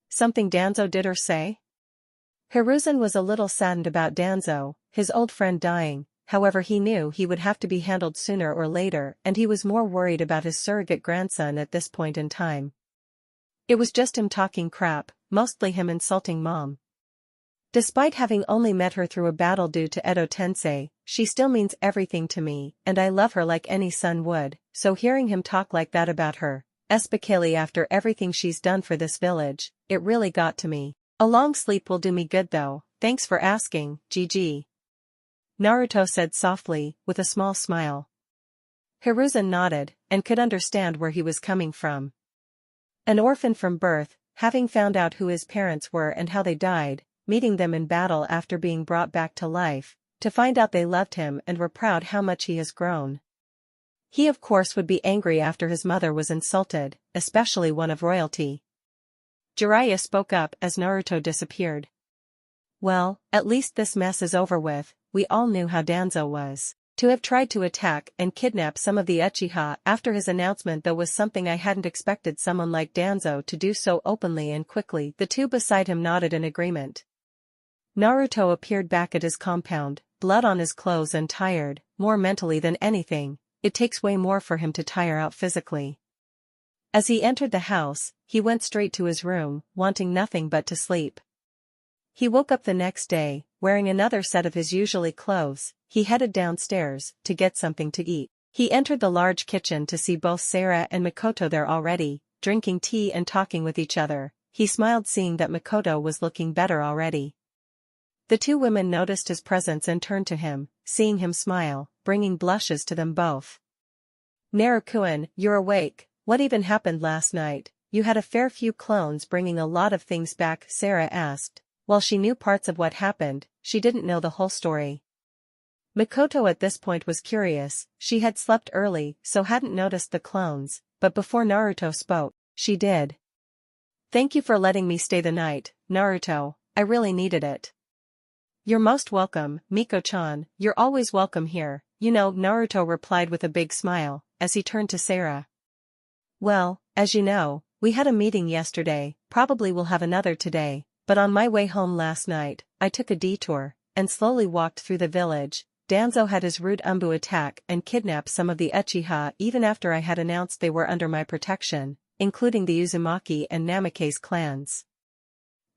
Something Danzo did or say? Hiruzen was a little saddened about Danzo, his old friend dying, however he knew he would have to be handled sooner or later and he was more worried about his surrogate grandson at this point in time. It was just him talking crap, mostly him insulting Mom. Despite having only met her through a battle due to Edo Tensei, she still means everything to me and I love her like any son would, so hearing him talk like that about her, especially after everything she's done for this village, it really got to me. A long sleep will do me good though, thanks for asking, GG. Naruto said softly, with a small smile. Hiruzen nodded, and could understand where he was coming from. An orphan from birth, having found out who his parents were and how they died, meeting them in battle after being brought back to life, to find out they loved him and were proud how much he has grown. He of course would be angry after his mother was insulted, especially one of royalty. Jiraiya spoke up as Naruto disappeared. Well, at least this mess is over with, we all knew how Danzo was. To have tried to attack and kidnap some of the Uchiha after his announcement though was something I hadn't expected someone like Danzo to do so openly and quickly. The two beside him nodded in agreement. Naruto appeared back at his compound, blood on his clothes and tired, more mentally than anything, it takes way more for him to tire out physically. As he entered the house, he went straight to his room, wanting nothing but to sleep. He woke up the next day, wearing another set of his usual clothes. He headed downstairs to get something to eat. He entered the large kitchen to see both Sarah and Makoto there already, drinking tea and talking with each other. He smiled seeing that Makoto was looking better already. The two women noticed his presence and turned to him, seeing him smile, bringing blushes to them both. "Naruto-kun, you're awake. What even happened last night? You had a fair few clones bringing a lot of things back," Sarah asked. While she knew parts of what happened, she didn't know the whole story. Makoto at this point was curious. She had slept early so hadn't noticed the clones, but before Naruto spoke, she did. "Thank you for letting me stay the night, Naruto, I really needed it." "You're most welcome, Miko-chan, you're always welcome here, you know," Naruto replied with a big smile, as he turned to Sarah. "Well, as you know, we had a meeting yesterday, probably we'll have another today, but on my way home last night, I took a detour, and slowly walked through the village. Danzo had his rude Umbu attack and kidnap some of the Uchiha even after I had announced they were under my protection, including the Uzumaki and Namake's clans.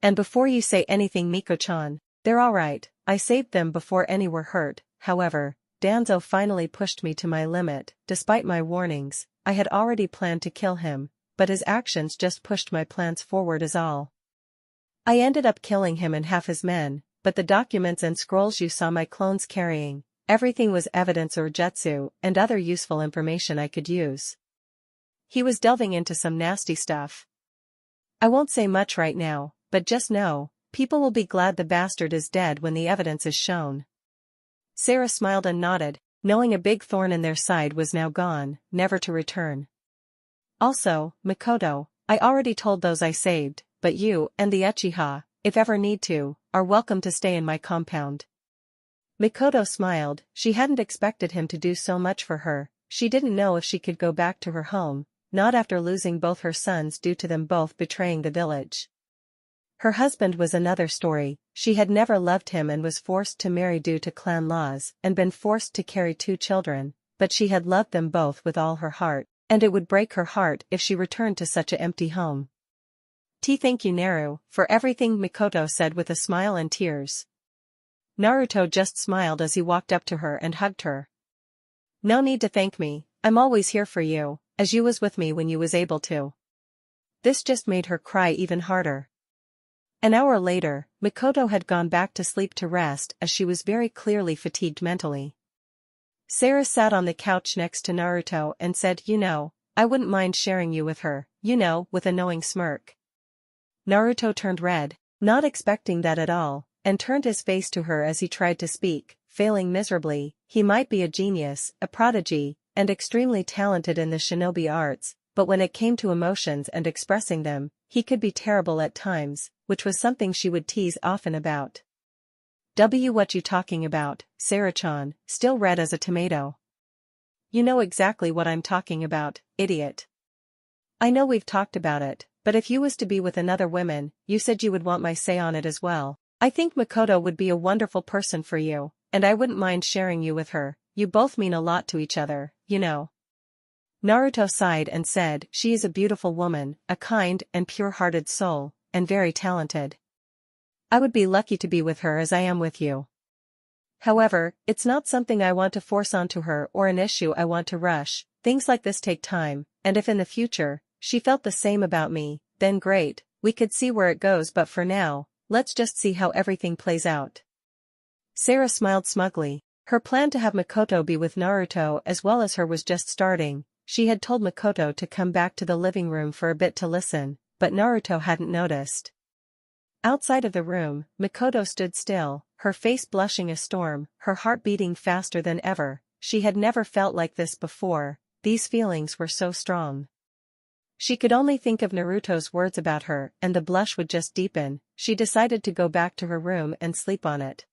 And before you say anything, Miko-chan, they're alright, I saved them before any were hurt. However, Danzo finally pushed me to my limit. Despite my warnings, I had already planned to kill him, but his actions just pushed my plans forward is all. I ended up killing him and half his men, but the documents and scrolls you saw my clones carrying, everything was evidence or jutsu and other useful information I could use. He was delving into some nasty stuff. I won't say much right now, but just know, people will be glad the bastard is dead when the evidence is shown." Sarah smiled and nodded, knowing a big thorn in their side was now gone, never to return. "Also, Makoto, I already told those I saved, but you and the Uchiha, if ever need to, are welcome to stay in my compound." Makoto smiled. She hadn't expected him to do so much for her. She didn't know if she could go back to her home, not after losing both her sons due to them both betraying the village. Her husband was another story. She had never loved him and was forced to marry due to clan laws and been forced to carry 2 children, but she had loved them both with all her heart, and it would break her heart if she returned to such an empty home. Thank you Naru, for everything," Makoto said with a smile and tears. Naruto just smiled as he walked up to her and hugged her. "No need to thank me, I'm always here for you, as you was with me when you was able to." This just made her cry even harder. An hour later, Makoto had gone back to sleep to rest as she was very clearly fatigued mentally. Sarah sat on the couch next to Naruto and said, "You know, I wouldn't mind sharing you with her, you know," with a knowing smirk. Naruto turned red, not expecting that at all, and turned his face to her as he tried to speak, failing miserably. He might be a genius, a prodigy, and extremely talented in the shinobi arts, but when it came to emotions and expressing them, he could be terrible at times, which was something she would tease often about. What you talking about, Sarah-chan, still red as a tomato." "You know exactly what I'm talking about, idiot. I know we've talked about it, but if you was to be with another woman, you said you would want my say on it as well. I think Makoto would be a wonderful person for you, and I wouldn't mind sharing you with her. You both mean a lot to each other, you know." Naruto sighed and said, "She is a beautiful woman, a kind and pure-hearted soul, and very talented. I would be lucky to be with her as I am with you. However, it's not something I want to force onto her or an issue I want to rush. Things like this take time, and if in the future, she felt the same about me, then great, we could see where it goes, but for now, let's just see how everything plays out." Sarah smiled smugly. Her plan to have Makoto be with Naruto as well as her was just starting. She had told Makoto to come back to the living room for a bit to listen, but Naruto hadn't noticed. Outside of the room, Makoto stood still, her face blushing a storm, her heart beating faster than ever. She had never felt like this before. These feelings were so strong. She could only think of Naruto's words about her and the blush would just deepen. She decided to go back to her room and sleep on it.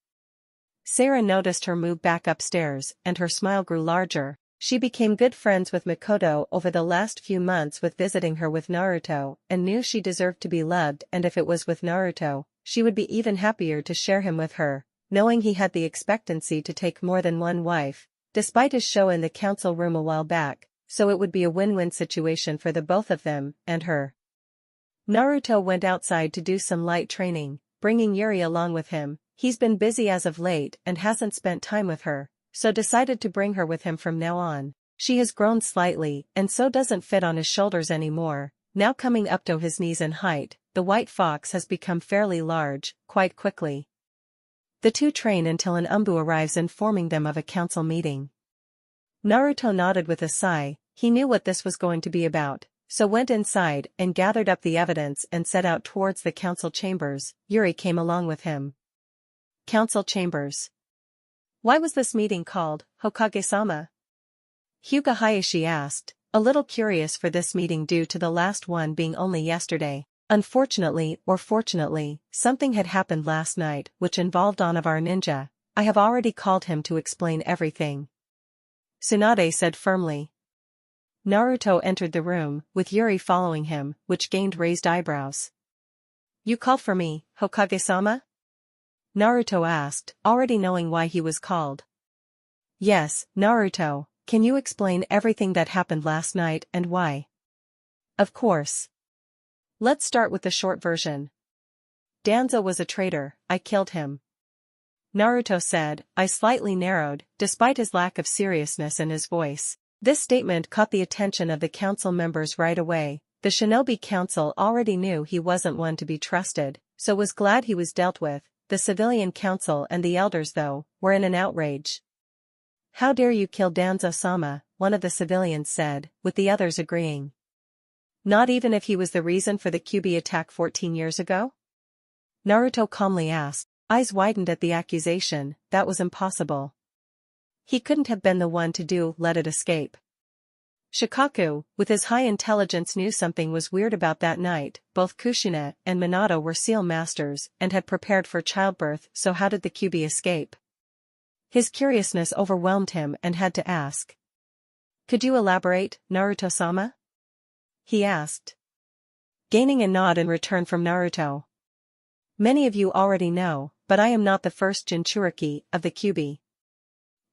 Sarah noticed her move back upstairs and her smile grew larger. She became good friends with Makoto over the last few months with visiting her with Naruto and knew she deserved to be loved, and if it was with Naruto, she would be even happier to share him with her, knowing he had the expectancy to take more than one wife. despite his show in the council room a while back, so it would be a win-win situation for the both of them and her. Naruto went outside to do some light training, bringing Yuri along with him. He's been busy as of late and hasn't spent time with her, so decided to bring her with him from now on. She has grown slightly and so doesn't fit on his shoulders anymore, now coming up to his knees in height. The white fox has become fairly large, quite quickly. The two train until an Umbu arrives informing them of a council meeting. Naruto nodded with a sigh. He knew what this was going to be about, so went inside and gathered up the evidence and set out towards the council chambers. Yuri came along with him. Council chambers. Why was this meeting called, Hokage-sama? Hyuga Hayashi asked, a little curious for this meeting due to the last one being only yesterday. Unfortunately or fortunately, something had happened last night which involved one of our ninja. I have already called him to explain everything, Tsunade said firmly. Naruto entered the room, with Yuri following him, which gained raised eyebrows. You called for me, Hokage-sama? Naruto asked, already knowing why he was called. Yes, Naruto, can you explain everything that happened last night and why? Of course. Let's start with the short version. Danzo was a traitor, I killed him. Naruto said, eyes slightly narrowed, despite his lack of seriousness in his voice. This statement caught the attention of the council members right away. The Shinobi Council already knew he wasn't one to be trusted, so was glad he was dealt with. The civilian council and the elders, though, were in an outrage. How dare you kill Danzo-sama, one of the civilians said, with the others agreeing. Not even if he was the reason for the Kyuubi attack 14 years ago? Naruto calmly asked, eyes widened at the accusation. That was impossible. He couldn't have been the one to let it escape. Shikaku, with his high intelligence, knew something was weird about that night. Both Kushina and Minato were seal masters and had prepared for childbirth, so how did the Kyuubi escape? His curiousness overwhelmed him and had to ask. Could you elaborate, Naruto-sama? He asked. Gaining a nod in return from Naruto. Many of you already know, but I am not the first Jinchuriki of the Kyuubi.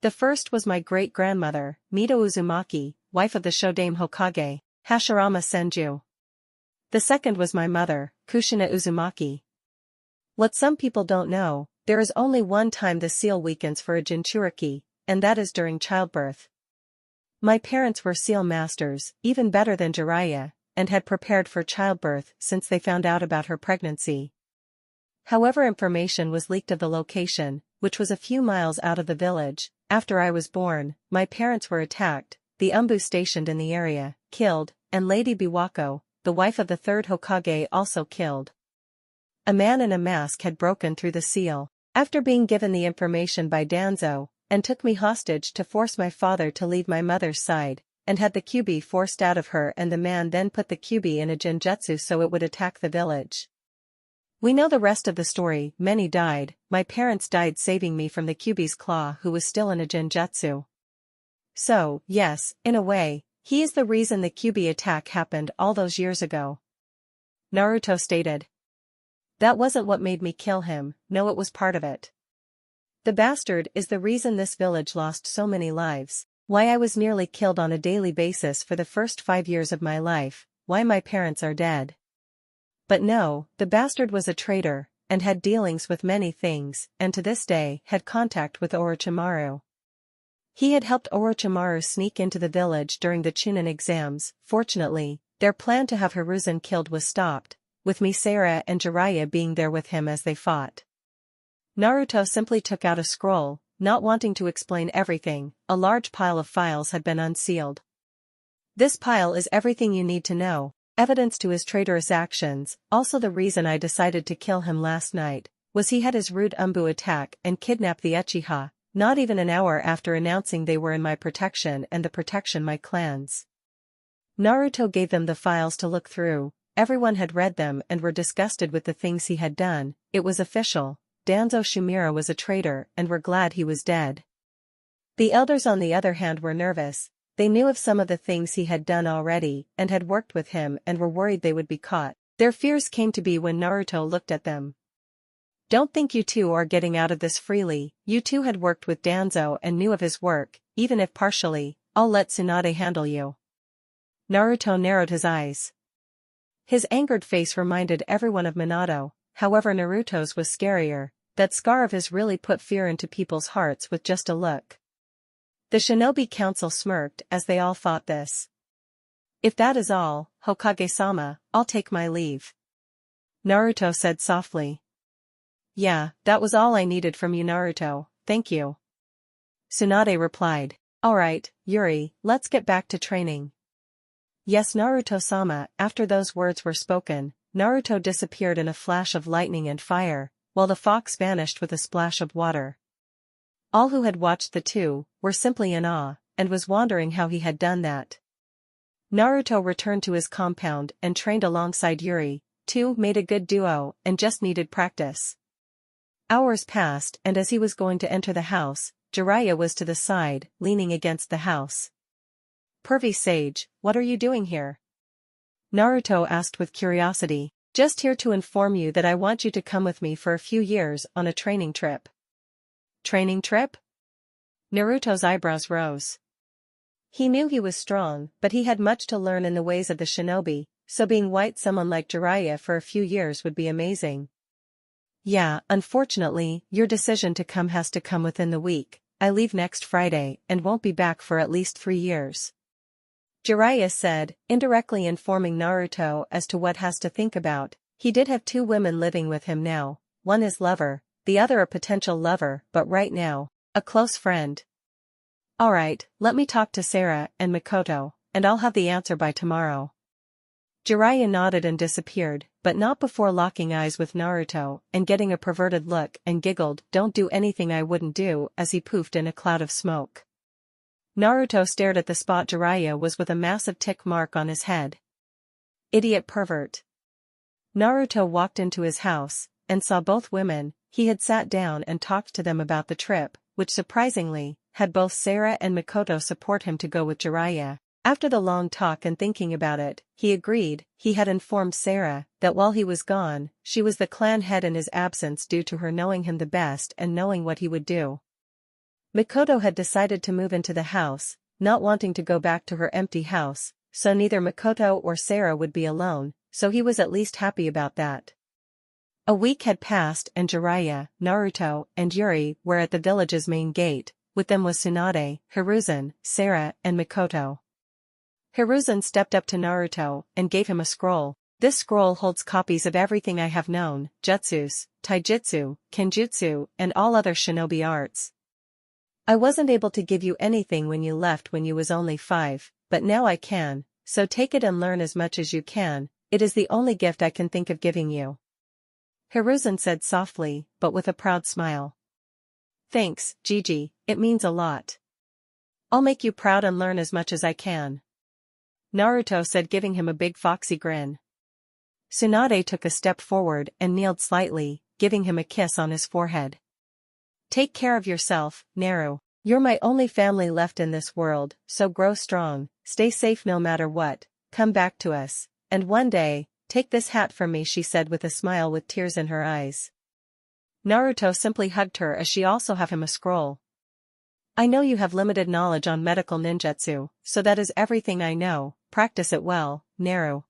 The first was my great-grandmother, Mito Uzumaki, wife of the Shodame Hokage, Hashirama Senju. The second was my mother, Kushina Uzumaki. What some people don't know, there is only one time the seal weakens for a Jinchuriki, and that is during childbirth. My parents were seal masters, even better than Jiraiya, and had prepared for childbirth since they found out about her pregnancy. However, information was leaked of the location, which was a few miles out of the village. After I was born, my parents were attacked, the Umbu stationed in the area, killed, and Lady Biwako, the wife of the third Hokage, also killed. A man in a mask had broken through the seal, after being given the information by Danzo, and took me hostage to force my father to leave my mother's side, and had the Kyuubi forced out of her, and the man then put the Kyuubi in a Genjutsu so it would attack the village. We know the rest of the story. Many died. My parents died saving me from the Kyuubi's claw, who was still in a Genjutsu. So, yes, in a way, he is the reason the Kyuubi attack happened all those years ago. Naruto stated. That wasn't what made me kill him, no, it was part of it. The bastard is the reason this village lost so many lives, why I was nearly killed on a daily basis for the first 5 years of my life, why my parents are dead. But no, the bastard was a traitor, and had dealings with many things, and to this day had contact with Orochimaru. He had helped Orochimaru sneak into the village during the Chunin exams. Fortunately, their plan to have Hiruzen killed was stopped, with Misera and Jiraiya being there with him as they fought. Naruto simply took out a scroll, not wanting to explain everything. A large pile of files had been unsealed. This pile is everything you need to know, evidence to his traitorous actions. Also, the reason I decided to kill him last night was he had his rude Umbu attack and kidnap the Uchiha, not even an hour after announcing they were in my protection and the protection my clan's. Naruto gave them the files to look through. Everyone had read them and were disgusted with the things he had done. It was official. Danzo Shumira was a traitor and were glad he was dead. The elders, on the other hand, were nervous. They knew of some of the things he had done already and had worked with him and were worried they would be caught. Their fears came to be when Naruto looked at them. Don't think you two are getting out of this freely. You two had worked with Danzo and knew of his work. even if partially, I'll let Tsunade handle you. Naruto narrowed his eyes. His angered face reminded everyone of Minato, however Naruto's was scarier. That scar of his really put fear into people's hearts with just a look. The Shinobi Council smirked as they all thought this. If that is all, Hokage-sama, I'll take my leave. Naruto said softly. Yeah, that was all I needed from you, Naruto, thank you. Tsunade replied. Alright, Yuri, let's get back to training. Yes, Naruto-sama. After those words were spoken, Naruto disappeared in a flash of lightning and fire, while the fox vanished with a splash of water. All who had watched the two were simply in awe, and was wondering how he had done that. Naruto returned to his compound and trained alongside Yuri. Two made a good duo and just needed practice. Hours passed, and as he was going to enter the house, Jiraiya was to the side, leaning against the house. Pervy Sage, what are you doing here? Naruto asked with curiosity. Just here to inform you that I want you to come with me for a few years on a training trip. Training trip? Naruto's eyebrows rose. He knew he was strong, but he had much to learn in the ways of the shinobi, so being white someone like Jiraiya for a few years would be amazing. Yeah, unfortunately, your decision to come has to come within the week. I leave next Friday and won't be back for at least 3 years. Jiraiya said, indirectly informing Naruto as to what has to think about. He did have 2 women living with him now, one his lover, the other a potential lover, but right now, a close friend. Alright, let me talk to Sarah and Mikoto, and I'll have the answer by tomorrow. Jiraiya nodded and disappeared, but not before locking eyes with Naruto and getting a perverted look and giggled, don't do anything I wouldn't do, as he poofed in a cloud of smoke. Naruto stared at the spot Jiraiya was with a massive tick mark on his head. Idiot pervert. Naruto walked into his house, and saw both women. He had sat down and talked to them about the trip, which surprisingly, had both Sarah and Mikoto support him to go with Jiraiya. After the long talk and thinking about it, he agreed. He had informed Sarah that while he was gone, she was the clan head in his absence due to her knowing him the best and knowing what he would do. Mikoto had decided to move into the house, not wanting to go back to her empty house, so neither Mikoto or Sarah would be alone, so he was at least happy about that. A week had passed and Jiraiya, Naruto, and Yuri were at the village's main gate. With them was Tsunade, Hiruzen, Sarah, and Mikoto. Hiruzen stepped up to Naruto and gave him a scroll. This scroll holds copies of everything I have known, jutsus, taijutsu, kenjutsu, and all other shinobi arts. I wasn't able to give you anything when you left when you was only 5, but now I can, so take it and learn as much as you can. It is the only gift I can think of giving you. Hiruzen said softly, but with a proud smile. Thanks, Gigi, it means a lot. I'll make you proud and learn as much as I can. Naruto said, giving him a big foxy grin. Tsunade took a step forward and kneeled slightly, giving him a kiss on his forehead. Take care of yourself, Naru. You're my only family left in this world, so grow strong, stay safe no matter what, come back to us, and one day, take this hat from me, she said with a smile with tears in her eyes. Naruto simply hugged her as she also gave him a scroll. I know you have limited knowledge on medical ninjutsu, so that is everything I know, practice it well, Naru.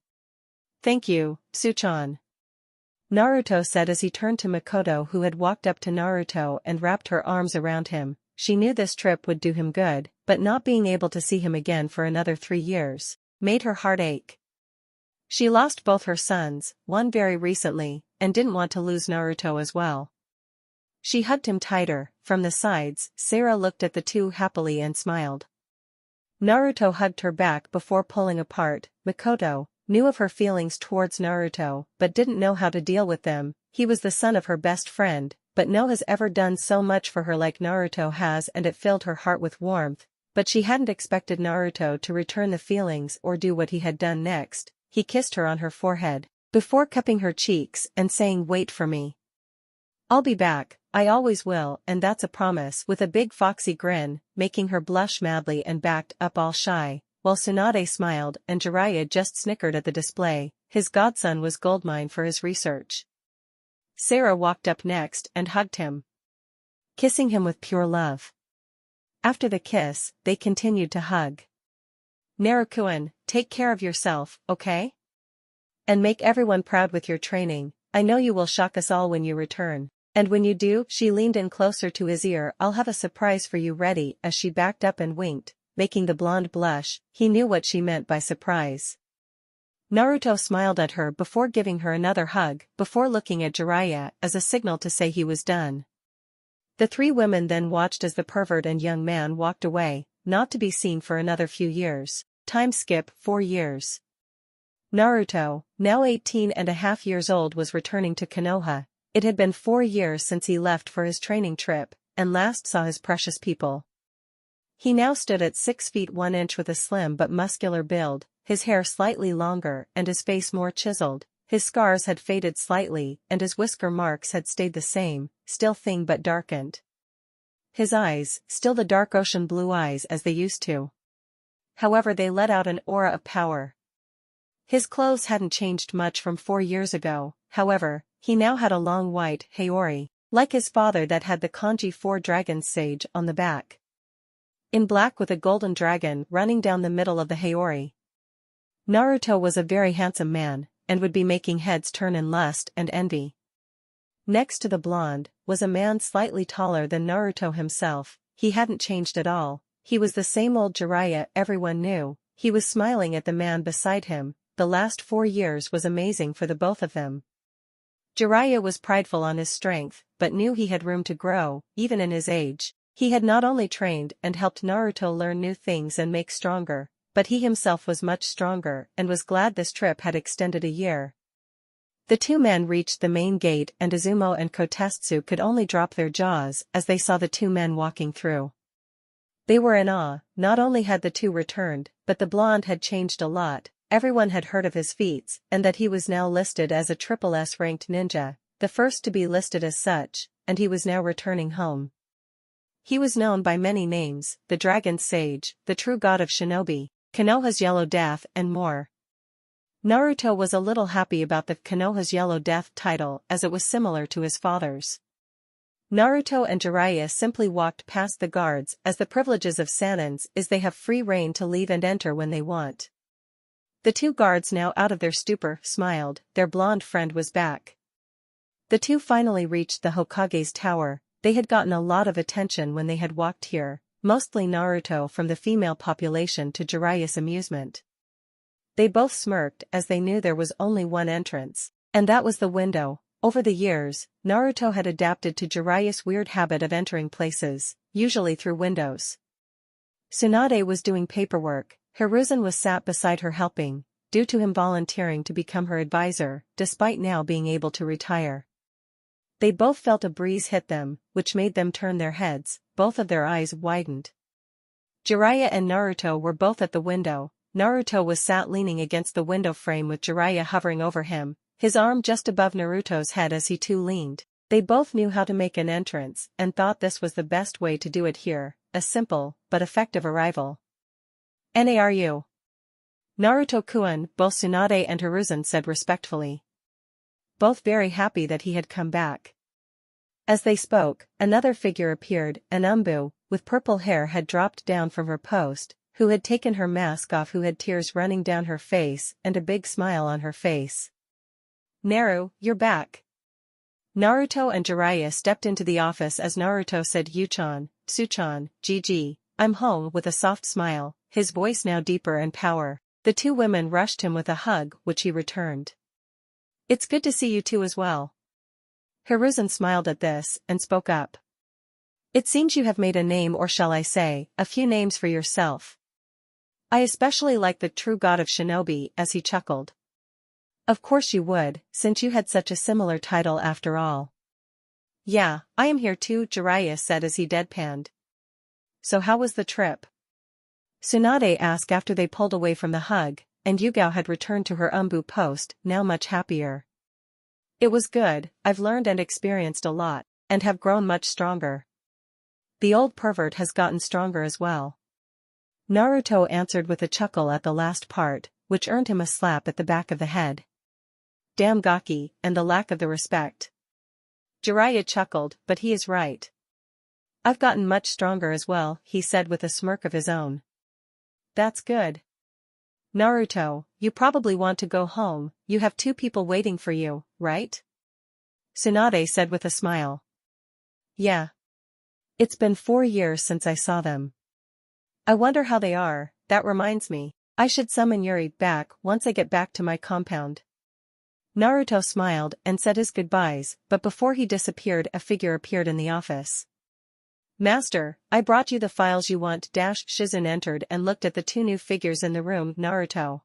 Thank you, Tsuchan. Naruto said as he turned to Mikoto, who had walked up to Naruto and wrapped her arms around him. She knew this trip would do him good, but not being able to see him again for another 3 years made her heart ache. She lost both her sons, one very recently, and didn't want to lose Naruto as well. She hugged him tighter. From the sides, Sarah looked at the two happily and smiled. Naruto hugged her back before pulling apart. Mikoto knew of her feelings towards Naruto, but didn't know how to deal with them. He was the son of her best friend, but no has ever done so much for her like Naruto has, and it filled her heart with warmth. But she hadn't expected Naruto to return the feelings or do what he had done next. He kissed her on her forehead, before cupping her cheeks and saying, "Wait for me. I'll be back, I always will, and that's a promise," with a big foxy grin, making her blush madly and backed up all shy, while Tsunade smiled and Jiraiya just snickered at the display. His godson was goldmine for his research. Sarah walked up next and hugged him, kissing him with pure love. After the kiss, they continued to hug. Naruto-kun, take care of yourself, okay? And make everyone proud with your training. I know you will shock us all when you return. And when you do, she leaned in closer to his ear. I'll have a surprise for you ready. As she backed up and winked, making the blonde blush, he knew what she meant by surprise. Naruto smiled at her before giving her another hug, before looking at Jiraiya as a signal to say he was done. The three women then watched as the pervert and young man walked away, not to be seen for another few years. Time skip 4 years. Naruto, now 18.5 years old, was returning to Konoha. It had been 4 years since he left for his training trip, and last saw his precious people. He now stood at 6 feet 1 inch with a slim but muscular build, his hair slightly longer and his face more chiseled. His scars had faded slightly and his whisker marks had stayed the same, still thin but darkened. His eyes, still the dark ocean blue eyes as they used to. However, they let out an aura of power. His clothes hadn't changed much from 4 years ago, however, he now had a long white haori, like his father, that had the kanji 4 dragons sage on the back. In black with a golden dragon running down the middle of the haori. Naruto was a very handsome man, and would be making heads turn in lust and envy. Next to the blonde, was a man slightly taller than Naruto himself. He hadn't changed at all, he was the same old Jiraiya everyone knew. He was smiling at the man beside him. The last 4 years was amazing for the both of them. Jiraiya was prideful on his strength, but knew he had room to grow, even in his age. He had not only trained and helped Naruto learn new things and make stronger, but he himself was much stronger and was glad this trip had extended a year. The two men reached the main gate and Izumo and Kotetsu could only drop their jaws as they saw the two men walking through. They were in awe. Not only had the two returned, but the blonde had changed a lot. Everyone had heard of his feats, and that he was now listed as a triple S ranked ninja, the first to be listed as such, and he was now returning home. He was known by many names: the Dragon Sage, the True God of Shinobi, Konoha's Yellow Death, and more. Naruto was a little happy about the Konoha's Yellow Death title as it was similar to his father's. Naruto and Jiraiya simply walked past the guards, as the privileges of Sanins is they have free reign to leave and enter when they want. The two guards, now out of their stupor, smiled. Their blonde friend was back. The two finally reached the Hokage's tower. They had gotten a lot of attention when they had walked here, mostly Naruto from the female population to Jiraiya's amusement. They both smirked as they knew there was only one entrance, and that was the window. Over the years, Naruto had adapted to Jiraiya's weird habit of entering places, usually through windows. Tsunade was doing paperwork. Hiruzen was sat beside her helping, due to him volunteering to become her advisor, despite now being able to retire. They both felt a breeze hit them, which made them turn their heads. Both of their eyes widened. Jiraiya and Naruto were both at the window. Naruto was sat leaning against the window frame with Jiraiya hovering over him, his arm just above Naruto's head as he too leaned. They both knew how to make an entrance, and thought this was the best way to do it here, a simple, but effective arrival. Naru. Naruto-kun, both Tsunade and Hiruzen said respectfully. Both very happy that he had come back. As they spoke, another figure appeared. An Umbu, with purple hair, had dropped down from her post, who had taken her mask off, who had tears running down her face and a big smile on her face. Naru, you're back. Naruto and Jiraiya stepped into the office as Naruto said, Yuchan, Tsuchan, GG, I'm home, with a soft smile, his voice now deeper in power. The two women rushed him with a hug, which he returned. It's good to see you two as well. Hiruzen smiled at this, and spoke up. It seems you have made a name, or shall I say, a few names for yourself. I especially like the True God of Shinobi, as he chuckled. Of course you would, since you had such a similar title after all. Yeah, I am here too, Jiraiya said as he deadpanned. So how was the trip? Tsunade asked after they pulled away from the hug, and Yugao had returned to her Umbu post, now much happier. It was good. I've learned and experienced a lot, and have grown much stronger. The old pervert has gotten stronger as well. Naruto answered with a chuckle at the last part, which earned him a slap at the back of the head. Damn Gaki, and the lack of the respect. Jiraiya chuckled, but he is right. I've gotten much stronger as well, he said with a smirk of his own. That's good. Naruto, you probably want to go home, you have two people waiting for you, right? Tsunade said with a smile. Yeah. It's been 4 years since I saw them. I wonder how they are. That reminds me, I should summon Yuri back once I get back to my compound. Naruto smiled and said his goodbyes, but before he disappeared a figure appeared in the office. Master, I brought you the files you want. Shizune entered and looked at the two new figures in the room. Naruto.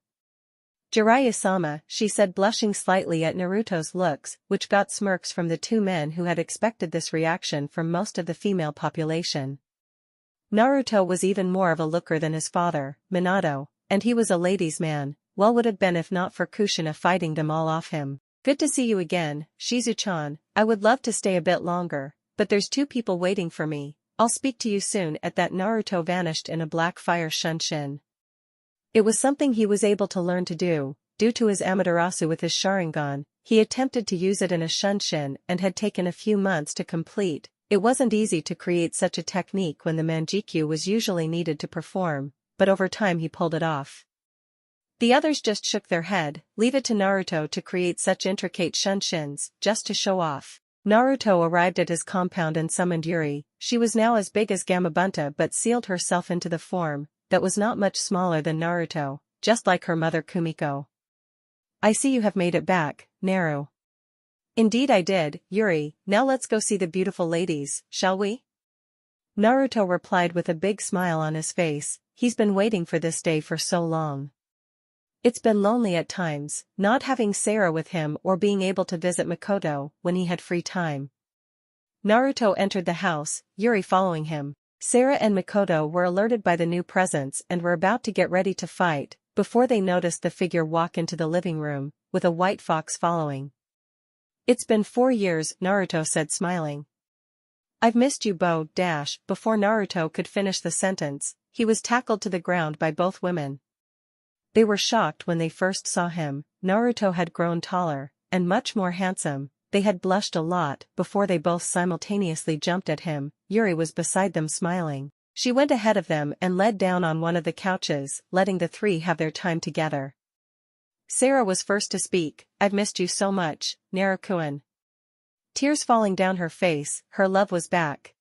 Jiraiya-sama, she said, blushing slightly at Naruto's looks, which got smirks from the two men who had expected this reaction from most of the female population. Naruto was even more of a looker than his father, Minato, and he was a ladies' man. Well, would have been if not for Kushina fighting them all off him. Good to see you again, Shizu-chan. I would love to stay a bit longer, but there's two people waiting for me. I'll speak to you soon. At that, Naruto vanished in a black fire Shunshin. It was something he was able to learn to do. Due to his Amaterasu with his Sharingan, he attempted to use it in a Shunshin and had taken a few months to complete. It wasn't easy to create such a technique when the Manjikyu was usually needed to perform, but over time he pulled it off. The others just shook their head. Leave it to Naruto to create such intricate Shunshins, just to show off. Naruto arrived at his compound and summoned Yuri. She was now as big as Gamabunta but sealed herself into the form that was not much smaller than Naruto, just like her mother Kumiko. I see you have made it back, Naru. Indeed I did, Yuri. Now let's go see the beautiful ladies, shall we? Naruto replied with a big smile on his face. He's been waiting for this day for so long. It's been lonely at times, not having Sarah with him or being able to visit Makoto when he had free time. Naruto entered the house, Yuri following him. Sarah and Makoto were alerted by the new presence and were about to get ready to fight, before they noticed the figure walk into the living room, with a white fox following. It's been 4 years, Naruto said smiling. I've missed you Bo. Before Naruto could finish the sentence, he was tackled to the ground by both women. They were shocked when they first saw him. Naruto had grown taller, and much more handsome. They had blushed a lot before they both simultaneously jumped at him. Yuri was beside them smiling. She went ahead of them and led down on one of the couches, letting the three have their time together. Sarah was first to speak. I've missed you so much, Naru-kun. Tears falling down her face, her love was back.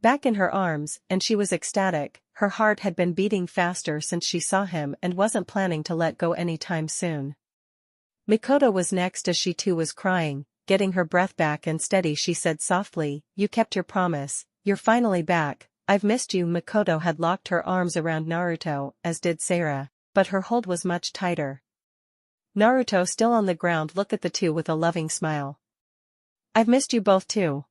Back in her arms, and she was ecstatic. Her heart had been beating faster since she saw him and wasn't planning to let go anytime soon. Makoto was next as she too was crying. Getting her breath back and steady she said softly, you kept your promise, you're finally back, I've missed you. Makoto had locked her arms around Naruto, as did Sarah, but her hold was much tighter. Naruto still on the ground looked at the two with a loving smile. I've missed you both too.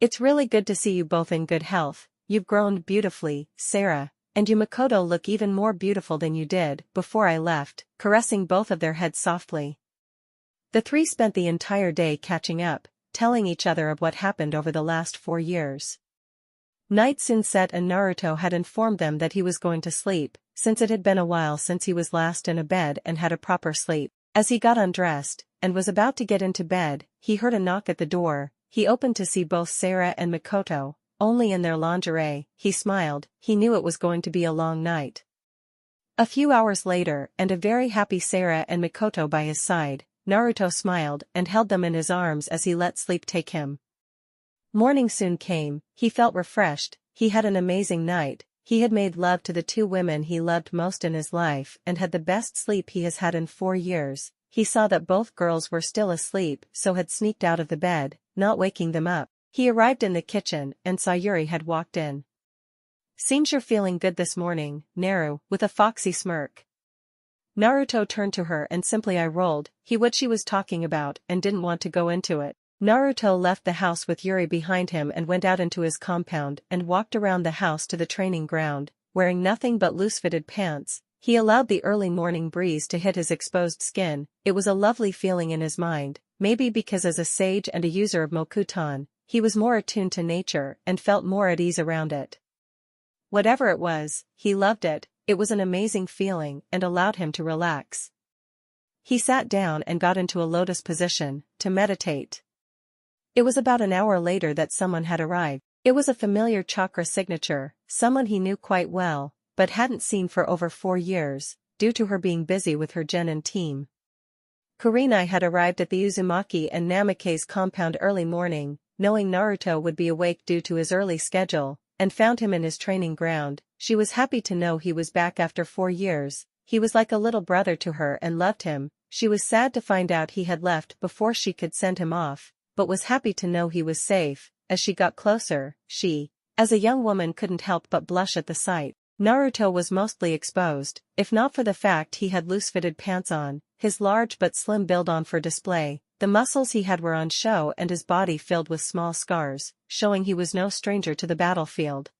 It's really good to see you both in good health. You've grown beautifully, Sarah, and you Makoto look even more beautiful than you did before I left, caressing both of their heads softly. The three spent the entire day catching up, telling each other of what happened over the last 4 years. Night soon set and Naruto had informed them that he was going to sleep, since it had been a while since he was last in a bed and had a proper sleep. As he got undressed, and was about to get into bed, he heard a knock at the door. He opened to see both Sarah and Makoto, only in their lingerie. He smiled, he knew it was going to be a long night. A few hours later, and a very happy Sarah and Makoto by his side, Naruto smiled and held them in his arms as he let sleep take him. Morning soon came. He felt refreshed. He had an amazing night. He had made love to the two women he loved most in his life and had the best sleep he has had in 4 years. He saw that both girls were still asleep, so had sneaked out of the bed, not waking them up. He arrived in the kitchen and saw Yuri had walked in. Seems you're feeling good this morning, Naru, with a foxy smirk. Naruto turned to her and simply eye-rolled. He what she was talking about and didn't want to go into it. Naruto left the house with Yuri behind him and went out into his compound and walked around the house to the training ground, wearing nothing but loose-fitted pants. He allowed the early morning breeze to hit his exposed skin. It was a lovely feeling in his mind, maybe because as a sage and a user of Mokuton, he was more attuned to nature and felt more at ease around it. Whatever it was, he loved it. It was an amazing feeling and allowed him to relax. He sat down and got into a lotus position, to meditate. It was about an hour later that someone had arrived. It was a familiar chakra signature, someone he knew quite well, but hadn't seen for over 4 years, due to her being busy with her genin team. Kurenai had arrived at the Uzumaki and Namikaze compound early morning, knowing Naruto would be awake due to his early schedule, and found him in his training ground. She was happy to know he was back after 4 years. He was like a little brother to her and loved him. She was sad to find out he had left before she could send him off, but was happy to know he was safe. As she got closer, she, as a young woman, couldn't help but blush at the sight. Naruto was mostly exposed, if not for the fact he had loose-fitted pants on, his large but slim build on for display. The muscles he had were on show and his body filled with small scars, showing he was no stranger to the battlefield.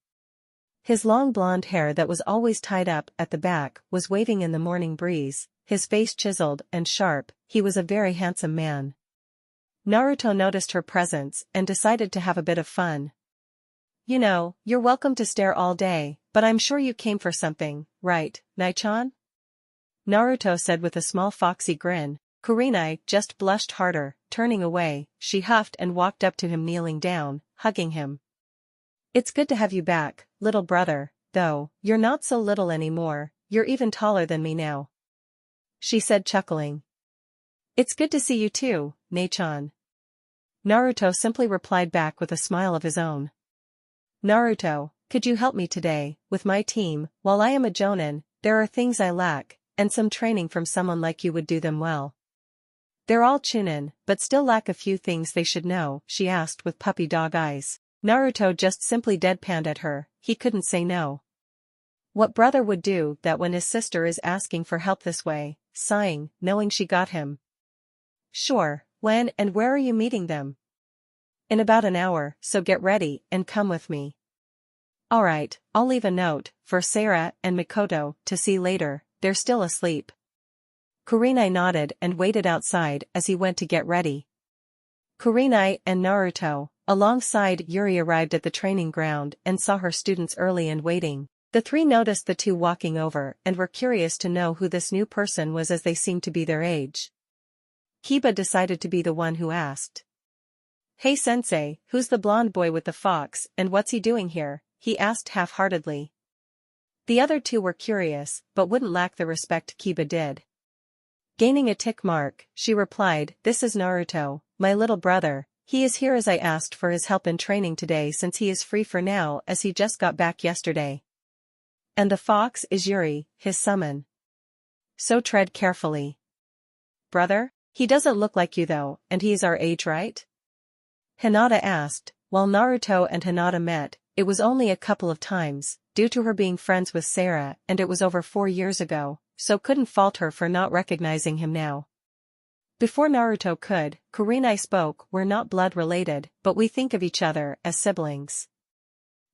His long blonde hair that was always tied up at the back was waving in the morning breeze, his face chiseled and sharp. He was a very handsome man. Naruto noticed her presence and decided to have a bit of fun. "You know, you're welcome to stare all day, but I'm sure you came for something, right, Nai-chan?" Naruto said with a small foxy grin. Kurenai just blushed harder, turning away. She huffed and walked up to him, kneeling down, hugging him. "It's good to have you back, little brother, though you're not so little anymore, you're even taller than me now," she said, chuckling. "It's good to see you too, Nei-chan." Naruto simply replied back with a smile of his own. "Naruto, could you help me today, with my team? While I am a jonin, there are things I lack, and some training from someone like you would do them well." "They're all chunin, but still lack a few things they should know?" she asked with puppy dog eyes. Naruto just simply deadpanned at her. He couldn't say no. What brother would do that when his sister is asking for help this way, sighing, knowing she got him? "Sure, when and where are you meeting them?" "In about an hour, so get ready and come with me." "Alright, I'll leave a note for Sarah and Mikoto to see later, they're still asleep." Kurenai nodded and waited outside as he went to get ready. Kurenai and Naruto, alongside Yuri, arrived at the training ground and saw her students early and waiting. The three noticed the two walking over and were curious to know who this new person was, as they seemed to be their age. Kiba decided to be the one who asked. "Hey sensei, who's the blonde boy with the fox, and what's he doing here?" he asked half-heartedly. The other two were curious, but wouldn't lack the respect Kiba did. Gaining a tick mark, she replied, "This is Naruto, my little brother. He is here as I asked for his help in training today, since he is free for now, as he just got back yesterday. And the fox is Yuri, his summon. So tread carefully." "Brother? He doesn't look like you though, and he is our age, right?" Hinata asked. While Naruto and Hinata met, it was only a couple of times, due to her being friends with Sarah, and it was over 4 years ago, so couldn't fault her for not recognizing him now. Before Naruto could, Kurenai spoke. "We're not blood related, but we think of each other as siblings.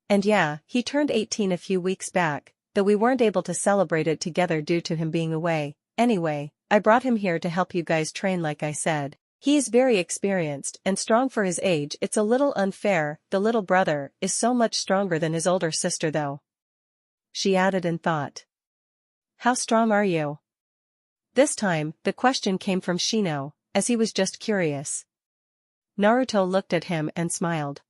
And yeah, he turned 18 a few weeks back, though we weren't able to celebrate it together due to him being away. Anyway, I brought him here to help you guys train like I said. He is very experienced and strong for his age. It's a little unfair, the little brother is so much stronger than his older sister though," she added in thought. "How strong are you?" This time, the question came from Shino, as he was just curious. Naruto looked at him and smiled.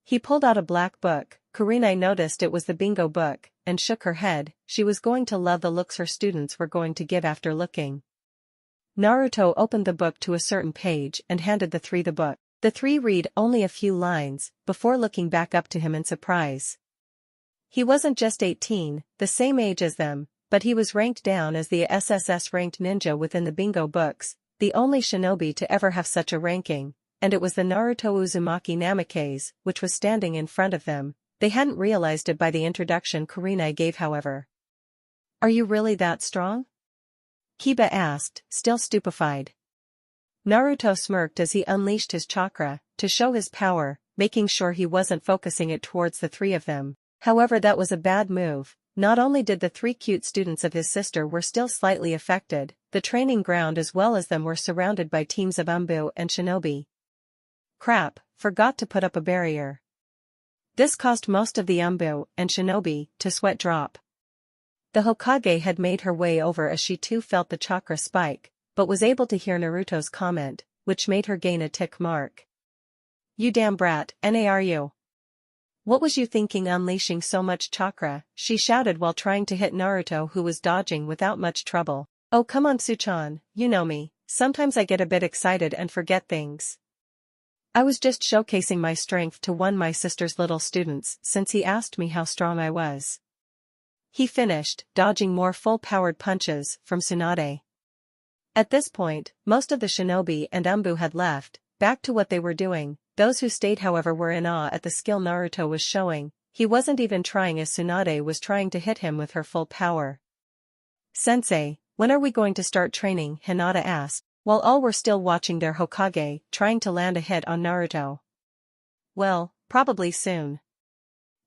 He pulled out a black book. Kurenai noticed it was the bingo book, and shook her head. She was going to love the looks her students were going to give after looking. Naruto opened the book to a certain page and handed the three the book. The three read only a few lines, before looking back up to him in surprise. He wasn't just 18, the same age as them, but he was ranked down as the SSS-ranked ninja within the bingo books, the only shinobi to ever have such a ranking, and it was the Naruto Uzumaki Namikaze, which was standing in front of them. They hadn't realized it by the introduction Kurenai gave, however. "Are you really that strong?" Kiba asked, still stupefied. Naruto smirked as he unleashed his chakra, to show his power, making sure he wasn't focusing it towards the three of them. However, that was a bad move. Not only did the three cute students of his sister were still slightly affected, the training ground as well as them were surrounded by teams of Umbu and shinobi. Crap, forgot to put up a barrier. This caused most of the Umbu and shinobi to sweat drop. The Hokage had made her way over as she too felt the chakra spike, but was able to hear Naruto's comment, which made her gain a tick mark. "You damn brat, NA are you?" What was you thinking unleashing so much chakra? She shouted while trying to hit Naruto, who was dodging without much trouble. Oh come on Suchan, you know me, sometimes I get a bit excited and forget things. I was just showcasing my strength to one my sister's little students since he asked me how strong I was. He finished, dodging more full-powered punches from Tsunade. At this point, most of the shinobi and Umbu had left, back to what they were doing. Those who stayed however were in awe at the skill Naruto was showing. He wasn't even trying as Tsunade was trying to hit him with her full power. Sensei, when are we going to start training? Hinata asked, while all were still watching their Hokage trying to land a hit on Naruto. Well, probably soon.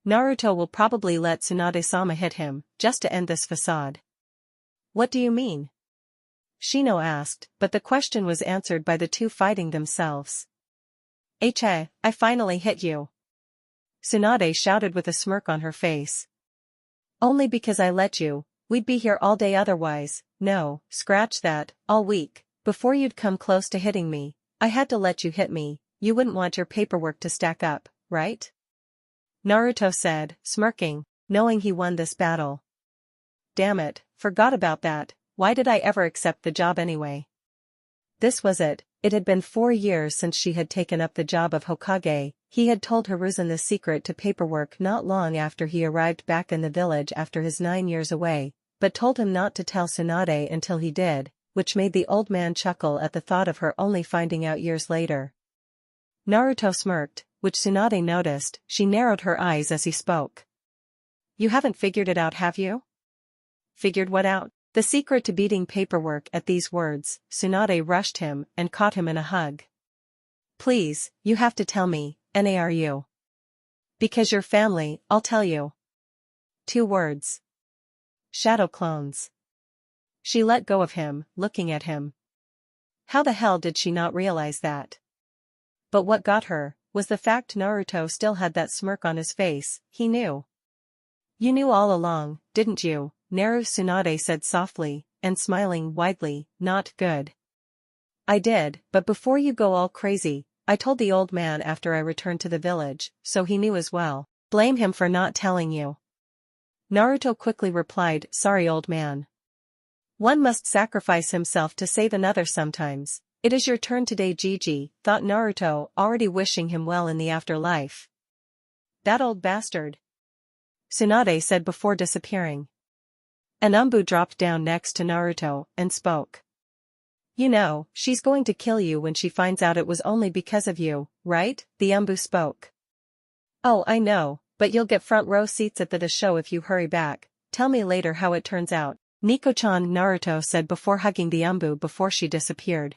Naruto will probably let Tsunade-sama hit him, just to end this facade. What do you mean? Shino asked, but the question was answered by the two fighting themselves. I finally hit you. Tsunade shouted with a smirk on her face. Only because I let you, we'd be here all day otherwise. No, scratch that, all week. Before you'd come close to hitting me, I had to let you hit me. You wouldn't want your paperwork to stack up, right? Naruto said, smirking, knowing he won this battle. Damn it, forgot about that. Why did I ever accept the job anyway? This was it. It had been 4 years since she had taken up the job of Hokage. He had told Hiruzen the secret to paperwork not long after he arrived back in the village after his 9 years away, but told him not to tell Tsunade until he did, which made the old man chuckle at the thought of her only finding out years later. Naruto smirked, which Tsunade noticed. She narrowed her eyes as he spoke. You haven't figured it out, have you? Figured what out? The secret to beating paperwork. At these words, Tsunade rushed him and caught him in a hug. Please, you have to tell me, Naru. Because you're family, I'll tell you. 2 words. Shadow clones. She let go of him, looking at him. How the hell did she not realize that? But what got her was the fact Naruto still had that smirk on his face. He knew. You knew all along, didn't you? Naru, Tsunade said softly, and smiling widely. Not good. I did, but before you go all crazy, I told the old man after I returned to the village, so he knew as well. Blame him for not telling you. Naruto quickly replied, sorry old man. One must sacrifice himself to save another sometimes. It is your turn today, Gigi, thought Naruto, already wishing him well in the afterlife. That old bastard. Tsunade said before disappearing. And Umbu dropped down next to Naruto and spoke. You know, she's going to kill you when she finds out it was only because of you, right? The Umbu spoke. Oh, I know, but you'll get front row seats at the show if you hurry back. Tell me later how it turns out. Nico-chan, Naruto said before hugging the Umbu before she disappeared.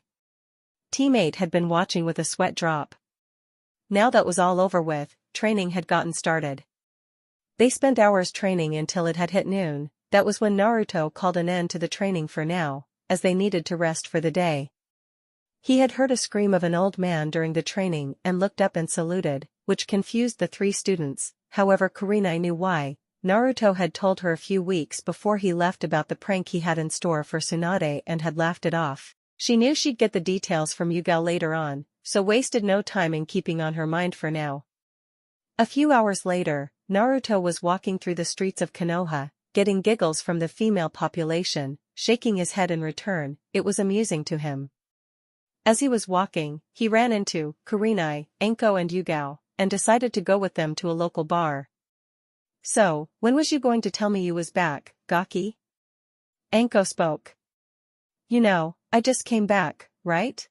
Teammate had been watching with a sweat drop. Now that was all over with, training had gotten started. They spent hours training until it had hit noon. That was when Naruto called an end to the training for now, as they needed to rest for the day. He had heard a scream of an old man during the training and looked up and saluted, which confused the 3 students. However, Kurenai knew why. Naruto had told her a few weeks before he left about the prank he had in store for Tsunade and had laughed it off. She knew she'd get the details from Yugao later on, so wasted no time in keeping on her mind for now. A few hours later, Naruto was walking through the streets of Konoha, getting giggles from the female population, shaking his head in return. It was amusing to him. As he was walking, he ran into Kurenai, Enko and Yugao, and decided to go with them to a local bar. So, when was you going to tell me you was back, Gaki? Enko spoke. You know, I just came back, right?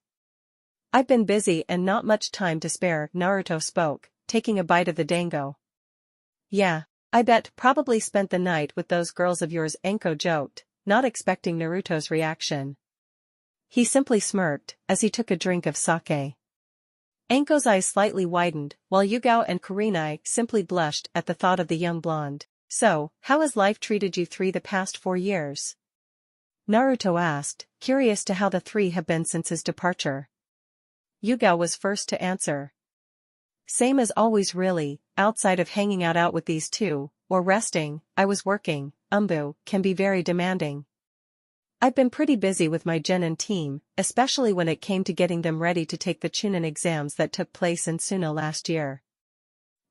I've been busy and not much time to spare, Naruto spoke, taking a bite of the dango. Yeah, I bet probably spent the night with those girls of yours, Enko joked, not expecting Naruto's reaction. He simply smirked as he took a drink of sake. Enko's eyes slightly widened, while Yugao and Kurenai simply blushed at the thought of the young blonde. So, how has life treated you 3 the past 4 years? Naruto asked, curious to how the 3 have been since his departure. Yugao was first to answer. Same as always really, outside of hanging out with these 2, or resting, I was working. Umbu can be very demanding. I've been pretty busy with my Genin team, especially when it came to getting them ready to take the Chunin exams that took place in Suno last year.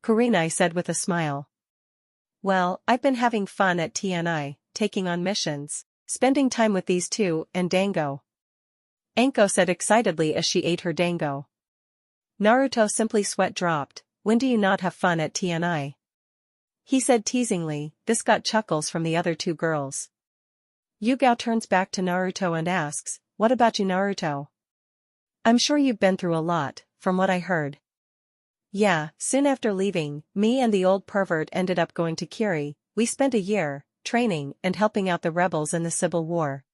Kurenai said with a smile. Well, I've been having fun at TNI, taking on missions, spending time with these two and Dango. Anko said excitedly as she ate her dango. Naruto simply sweat dropped. When do you not have fun at TNI? He said teasingly. This got chuckles from the other two girls. Yugao turns back to Naruto and asks, what about you, Naruto? I'm sure you've been through a lot, from what I heard. Yeah, soon after leaving, me and the old pervert ended up going to Kiri. We spent a year, training and helping out the rebels in the Civil War.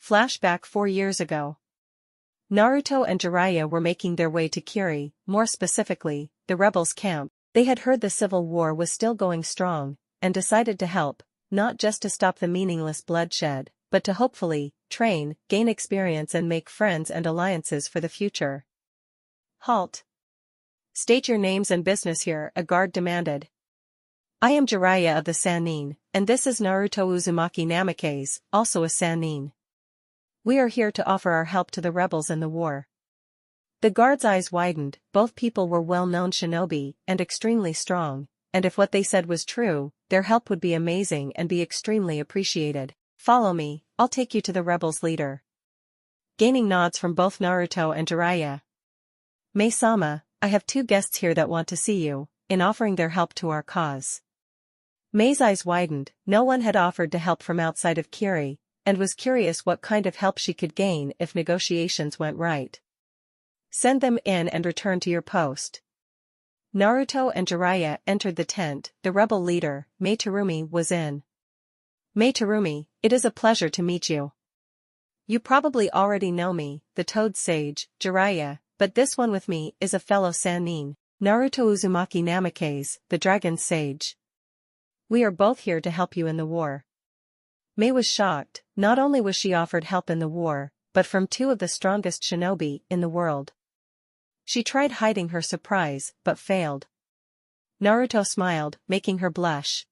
Flashback 4 years ago. Naruto and Jiraiya were making their way to Kiri, more specifically, the rebels' camp. They had heard the Civil War was still going strong, and decided to help, not just to stop the meaningless bloodshed, but to hopefully, train, gain experience and make friends and alliances for the future. Halt. State your names and business here, a guard demanded. I am Jiraiya of the Sannin, and this is Naruto Uzumaki Namikaze, also a Sannin. We are here to offer our help to the rebels in the war. The guard's eyes widened. Both people were well-known shinobi and extremely strong, and if what they said was true, their help would be amazing and be extremely appreciated. Follow me, I'll take you to the rebels' leader. Gaining nods from both Naruto and Jiraiya. Mei-sama, I have 2 guests here that want to see you, in offering their help to our cause. Mei's eyes widened. No one had offered to help from outside of Kiri, and was curious what kind of help she could gain if negotiations went right. Send them in and return to your post. Naruto and Jiraiya entered the tent. The rebel leader, Mei Terumi, was in. Mei Terumi, it is a pleasure to meet you. You probably already know me, the Toad Sage, Jiraiya, but this one with me is a fellow Sannin, Naruto Uzumaki Namikaze, the Dragon Sage. We are both here to help you in the war. Mei was shocked. Not only was she offered help in the war, but from 2 of the strongest shinobi in the world. She tried hiding her surprise, but failed. Naruto smiled, making her blush.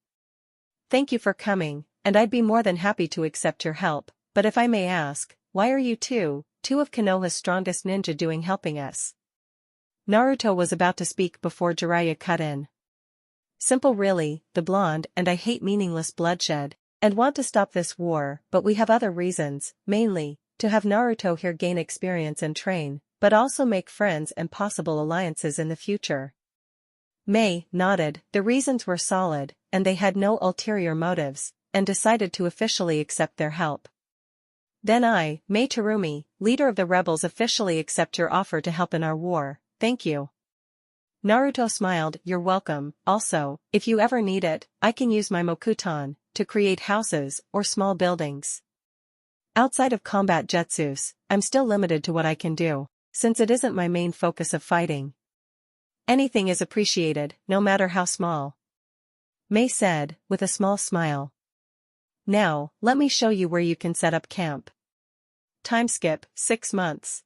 Thank you for coming, and I'd be more than happy to accept your help, but if I may ask, why are you two of Konoha's strongest ninja doing helping us? Naruto was about to speak before Jiraiya cut in. Simple really, the blonde and I hate meaningless bloodshed, and want to stop this war, but we have other reasons, mainly, to have Naruto here gain experience and train, but also make friends and possible alliances in the future. Mei nodded. The reasons were solid, and they had no ulterior motives, and decided to officially accept their help. Then I, Mei Terumi, leader of the rebels, officially accept your offer to help in our war, thank you. Naruto smiled. You're welcome. Also, if you ever need it, I can use my Mokuton to create houses or small buildings. Outside of combat jutsus, I'm still limited to what I can do, since it isn't my main focus of fighting. Anything is appreciated, no matter how small. Mei said, with a small smile. Now, let me show you where you can set up camp. Time skip, 6 months.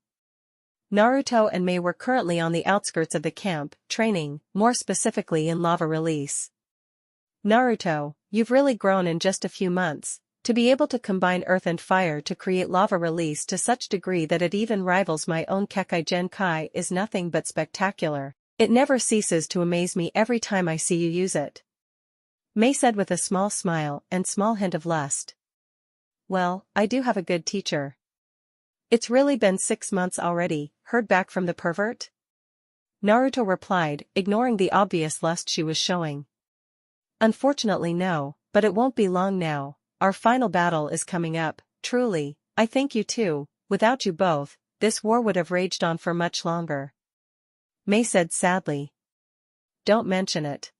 Naruto and Mei were currently on the outskirts of the camp, training, more specifically in lava release. Naruto, you've really grown in just a few months, to be able to combine earth and fire to create lava release to such degree that it even rivals my own Kekai Genkai is nothing but spectacular. It never ceases to amaze me every time I see you use it. Mei said with a small smile and small hint of lust. Well, I do have a good teacher. It's really been 6 months already, heard back from the pervert? Naruto replied, ignoring the obvious lust she was showing. Unfortunately no, but it won't be long now, our final battle is coming up. Truly, I thank you too, without you both, this war would have raged on for much longer. Mei said sadly. Don't mention it.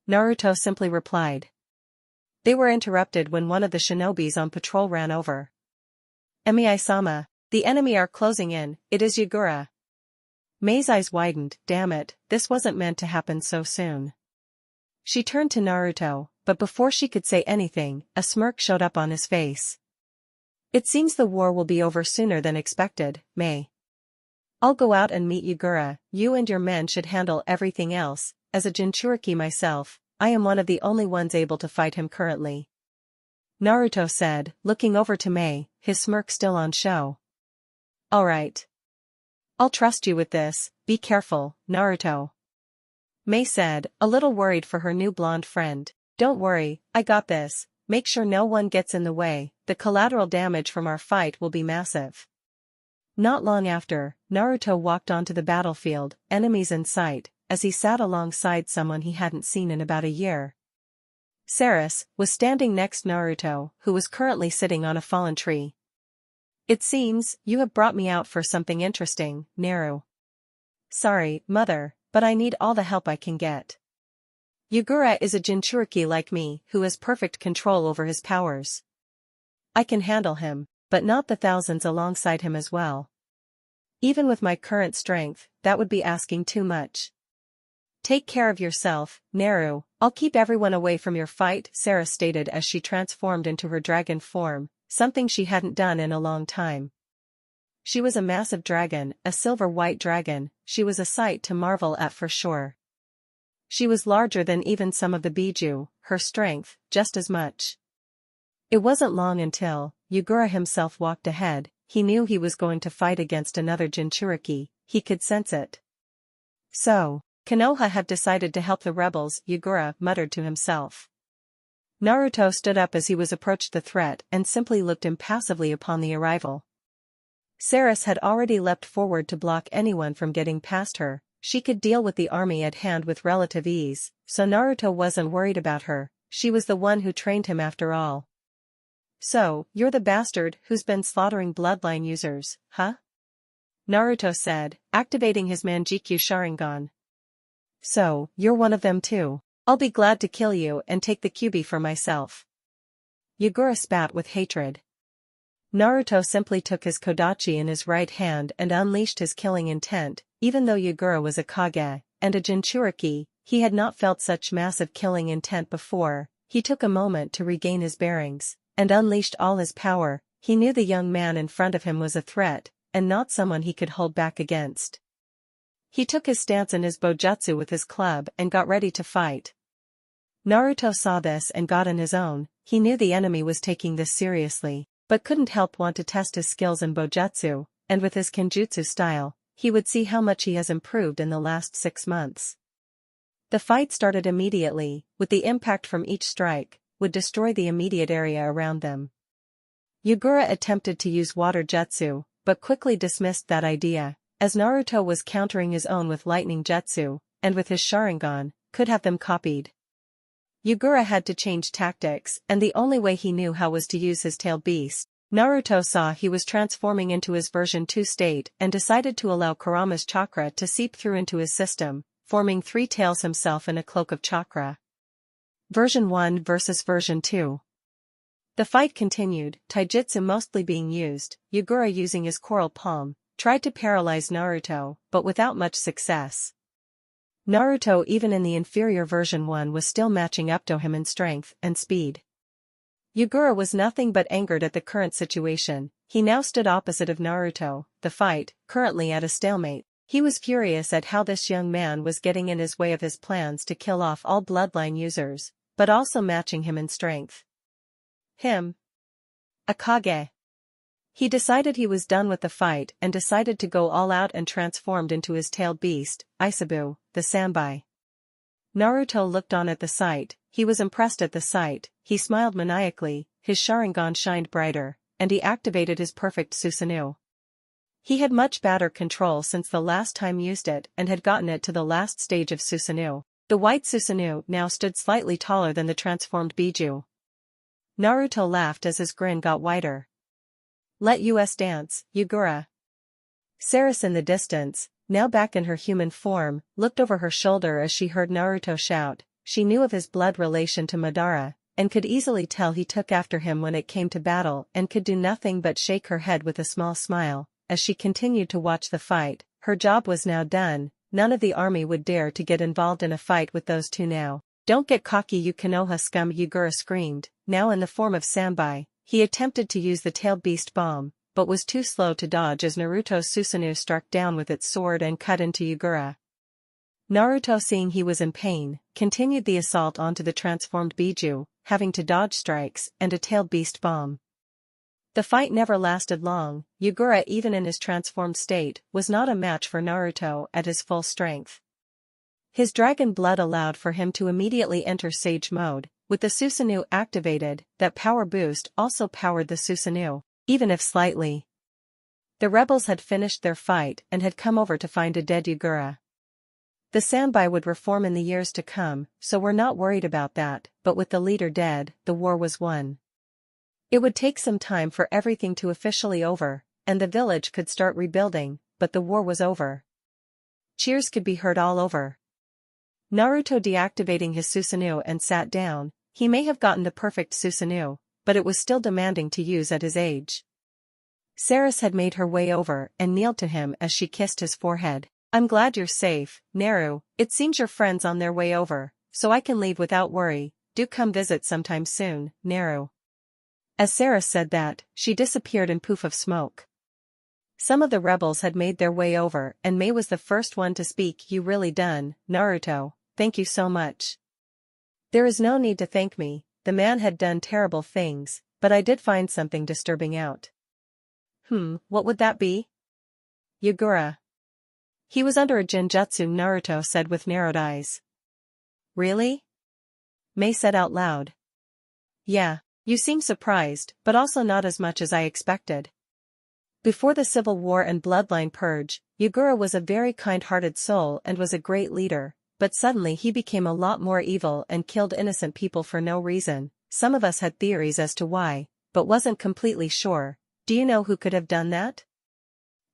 Naruto simply replied. They were interrupted when one of the shinobis on patrol ran over. Emi-sama, the enemy are closing in, it is Yagura. Mei's eyes widened. Damn it, this wasn't meant to happen so soon. She turned to Naruto, but before she could say anything, a smirk showed up on his face. It seems the war will be over sooner than expected, Mei. I'll go out and meet Yagura. You and your men should handle everything else. As a Jinchuriki myself, I am one of the only ones able to fight him currently. Naruto said, looking over to Mei, his smirk still on show. Alright. I'll trust you with this, be careful, Naruto. Mei said, a little worried for her new blonde friend. Don't worry, I got this. Make sure no one gets in the way, the collateral damage from our fight will be massive. Not long after, Naruto walked onto the battlefield, enemies in sight, as he sat alongside someone he hadn't seen in about a year. Sarus was standing next to Naruto, who was currently sitting on a fallen tree. It seems, you have brought me out for something interesting, Naru. Sorry, mother, but I need all the help I can get. Yugura is a Jinchuriki like me who has perfect control over his powers. I can handle him, but not the thousands alongside him as well. Even with my current strength, that would be asking too much. Take care of yourself, Naru, I'll keep everyone away from your fight, Sarah stated as she transformed into her dragon form, something she hadn't done in a long time. She was a massive dragon, a silver-white dragon, she was a sight to marvel at for sure. She was larger than even some of the Biju, her strength, just as much. It wasn't long until Yugura himself walked ahead. He knew he was going to fight against another Jinchuriki, he could sense it. So, Konoha have decided to help the rebels, Yugura muttered to himself. Naruto stood up as he was approached the threat and simply looked impassively upon the arrival. Sarus had already leapt forward to block anyone from getting past her. She could deal with the army at hand with relative ease, so Naruto wasn't worried about her, she was the one who trained him after all. So, you're the bastard who's been slaughtering Bloodline users, huh? Naruto said, activating his Manjikyu Sharingan. So, you're one of them too. I'll be glad to kill you and take the Kyuubi for myself. Yugura spat with hatred. Naruto simply took his Kodachi in his right hand and unleashed his killing intent. Even though Yugura was a Kage and a Jinchuriki, he had not felt such massive killing intent before. He took a moment to regain his bearings and unleashed all his power. He knew the young man in front of him was a threat and not someone he could hold back against. He took his stance in his bojutsu with his club and got ready to fight. Naruto saw this and got in his own. He knew the enemy was taking this seriously, but couldn't help want to test his skills in bojutsu, and with his kenjutsu style, he would see how much he has improved in the last 6 months. The fight started immediately, with the impact from each strike, would destroy the immediate area around them. Yugura attempted to use water jutsu, but quickly dismissed that idea, as Naruto was countering his own with lightning jutsu, and with his Sharingan, could have them copied. Yugura had to change tactics, and the only way he knew how was to use his tail beast. Naruto saw he was transforming into his version 2 state and decided to allow Kurama's chakra to seep through into his system, forming 3 tails himself in a cloak of chakra. Version 1 versus version 2. The fight continued, taijutsu mostly being used. Yugura, using his coral palm, tried to paralyze Naruto, but without much success. Naruto, even in the inferior version 1, was still matching up to him in strength and speed. Yugura was nothing but angered at the current situation. He now stood opposite of Naruto, the fight, currently at a stalemate. He was furious at how this young man was getting in his way of his plans to kill off all Bloodline users, but also matching him in strength. Him. A Kage. He decided he was done with the fight and decided to go all out and transformed into his tailed beast, Isabu, the Sanbai. Naruto looked on at the sight. He was impressed at the sight. He smiled maniacally, his Sharingan shined brighter, and he activated his perfect Susanoo. He had much better control since the last time used it and had gotten it to the last stage of Susanoo. The white Susanoo now stood slightly taller than the transformed Biju. Naruto laughed as his grin got wider. Let us dance, Yugura. Sarus in the distance, now back in her human form, looked over her shoulder as she heard Naruto shout. She knew of his blood relation to Madara, and could easily tell he took after him when it came to battle and could do nothing but shake her head with a small smile. As she continued to watch the fight, her job was now done. None of the army would dare to get involved in a fight with those two now. Don't get cocky, you Konoha scum, Yugura screamed, now in the form of Sanbai. He attempted to use the tailed beast bomb, but was too slow to dodge as Naruto's Susanoo struck down with its sword and cut into Yugura. Naruto, seeing he was in pain, continued the assault onto the transformed Biju, having to dodge strikes and a tailed beast bomb. The fight never lasted long. Yugura, even in his transformed state, was not a match for Naruto at his full strength. His dragon blood allowed for him to immediately enter Sage mode. With the Susanoo activated, that power boost also powered the Susanoo, even if slightly. The rebels had finished their fight and had come over to find a dead Yugura. The Sanbai would reform in the years to come, so we're not worried about that, but with the leader dead, the war was won. It would take some time for everything to officially over, and the village could start rebuilding, but the war was over. Cheers could be heard all over. Naruto deactivating his Susanoo and sat down. He may have gotten the perfect Susanoo, but it was still demanding to use at his age. Saris had made her way over and kneeled to him as she kissed his forehead. I'm glad you're safe, Naru. It seems your friend's on their way over, so I can leave without worry. Do come visit sometime soon, Naru. As Saris said that, she disappeared in poof of smoke. Some of the rebels had made their way over and Mei was the first one to speak. You really done, Naruto, thank you so much. There is no need to thank me, the man had done terrible things, but I did find something disturbing out. What would that be? Yugura. He was under a genjutsu, Naruto said with narrowed eyes. Really? Mei said out loud. Yeah, you seem surprised, but also not as much as I expected. Before the civil war and bloodline purge, Yugura was a very kind-hearted soul and was a great leader, but suddenly he became a lot more evil and killed innocent people for no reason. Some of us had theories as to why, but wasn't completely sure. Do you know who could have done that?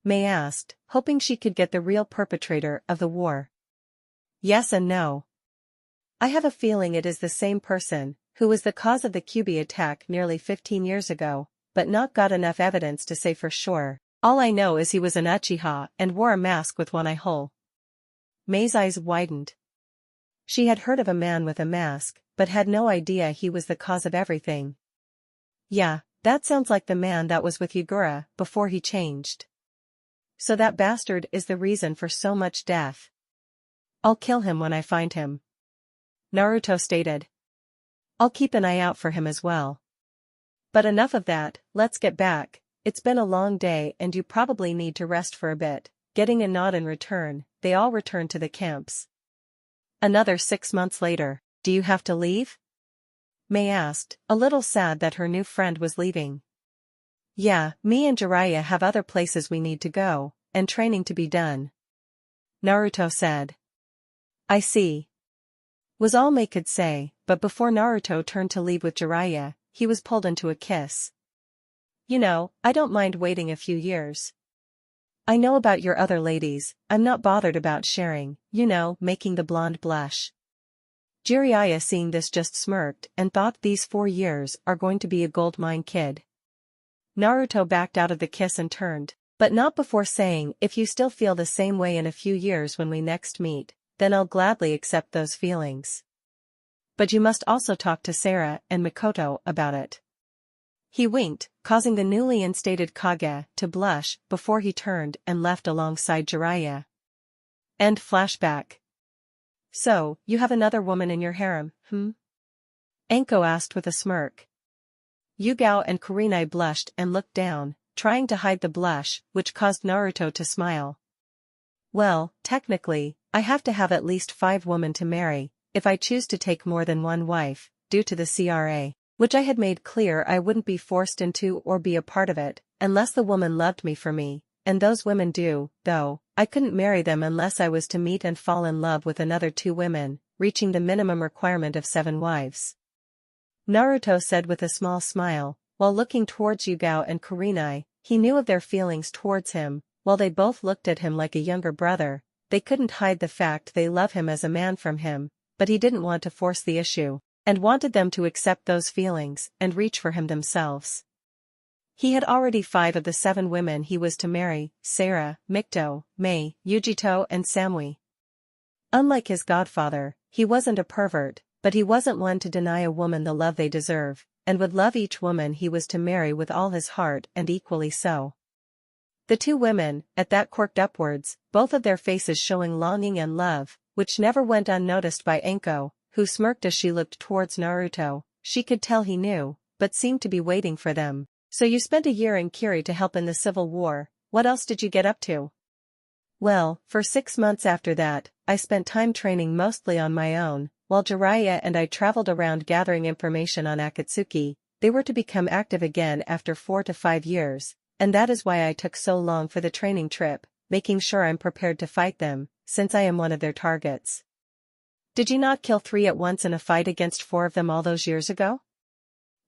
Mei asked, hoping she could get the real perpetrator of the war. Yes and no. I have a feeling it is the same person, who was the cause of the Kyuubi attack nearly 15 years ago, but not got enough evidence to say for sure. All I know is he was an Uchiha and wore a mask with one eye hole. Mei's eyes widened. She had heard of a man with a mask, but had no idea he was the cause of everything. Yeah, that sounds like the man that was with Yugura before he changed. So that bastard is the reason for so much death. I'll kill him when I find him. Naruto stated. I'll keep an eye out for him as well. But enough of that, let's get back. It's been a long day and you probably need to rest for a bit. Getting a nod in return, they all returned to the camps. Another 6 months later, do you have to leave? Mei asked, a little sad that her new friend was leaving. Yeah, me and Jiraiya have other places we need to go, and training to be done. Naruto said. I see. Was all Mei could say, but before Naruto turned to leave with Jiraiya, he was pulled into a kiss. You know, I don't mind waiting a few years. I know about your other ladies, I'm not bothered about sharing, making the blonde blush. Jiraiya seeing this just smirked and thought these 4 years are going to be a goldmine, kid. Naruto backed out of the kiss and turned, but not before saying, if you still feel the same way in a few years when we next meet, then I'll gladly accept those feelings. But you must also talk to Sarah and Mikoto about it. He winked, causing the newly instated Kage to blush before he turned and left alongside Jiraiya. End flashback. So, you have another woman in your harem, Anko asked with a smirk. Yugao and Kurenai blushed and looked down, trying to hide the blush, which caused Naruto to smile. Well, technically, I have to have at least 5 women to marry, if I choose to take more than one wife, due to the CRA, which I had made clear I wouldn't be forced into or be a part of it, unless the woman loved me for me, and those women do, though, I couldn't marry them unless I was to meet and fall in love with another 2 women, reaching the minimum requirement of 7 wives. Naruto said with a small smile, while looking towards Yugao and Kurenai. He knew of their feelings towards him, while they both looked at him like a younger brother. They couldn't hide the fact they love him as a man from him, but he didn't want to force the issue, and wanted them to accept those feelings and reach for him themselves. He had already 5 of the 7 women he was to marry: Sarah, Mikoto, Mei, Yujito and Samui. Unlike his godfather, he wasn't a pervert, but he wasn't one to deny a woman the love they deserve, and would love each woman he was to marry with all his heart and equally so. The 2 women, at that quirked upwards, both of their faces showing longing and love, which never went unnoticed by Anko, who smirked as she looked towards Naruto. She could tell he knew, but seemed to be waiting for them. So you spent a year in Kiri to help in the civil war, what else did you get up to? Well, for 6 months after that, I spent time training mostly on my own, while Jiraiya and I traveled around gathering information on Akatsuki. They were to become active again after 4 to 5 years, and that is why I took so long for the training trip, making sure I'm prepared to fight them, since I am one of their targets. Did you not kill 3 at once in a fight against 4 of them all those years ago?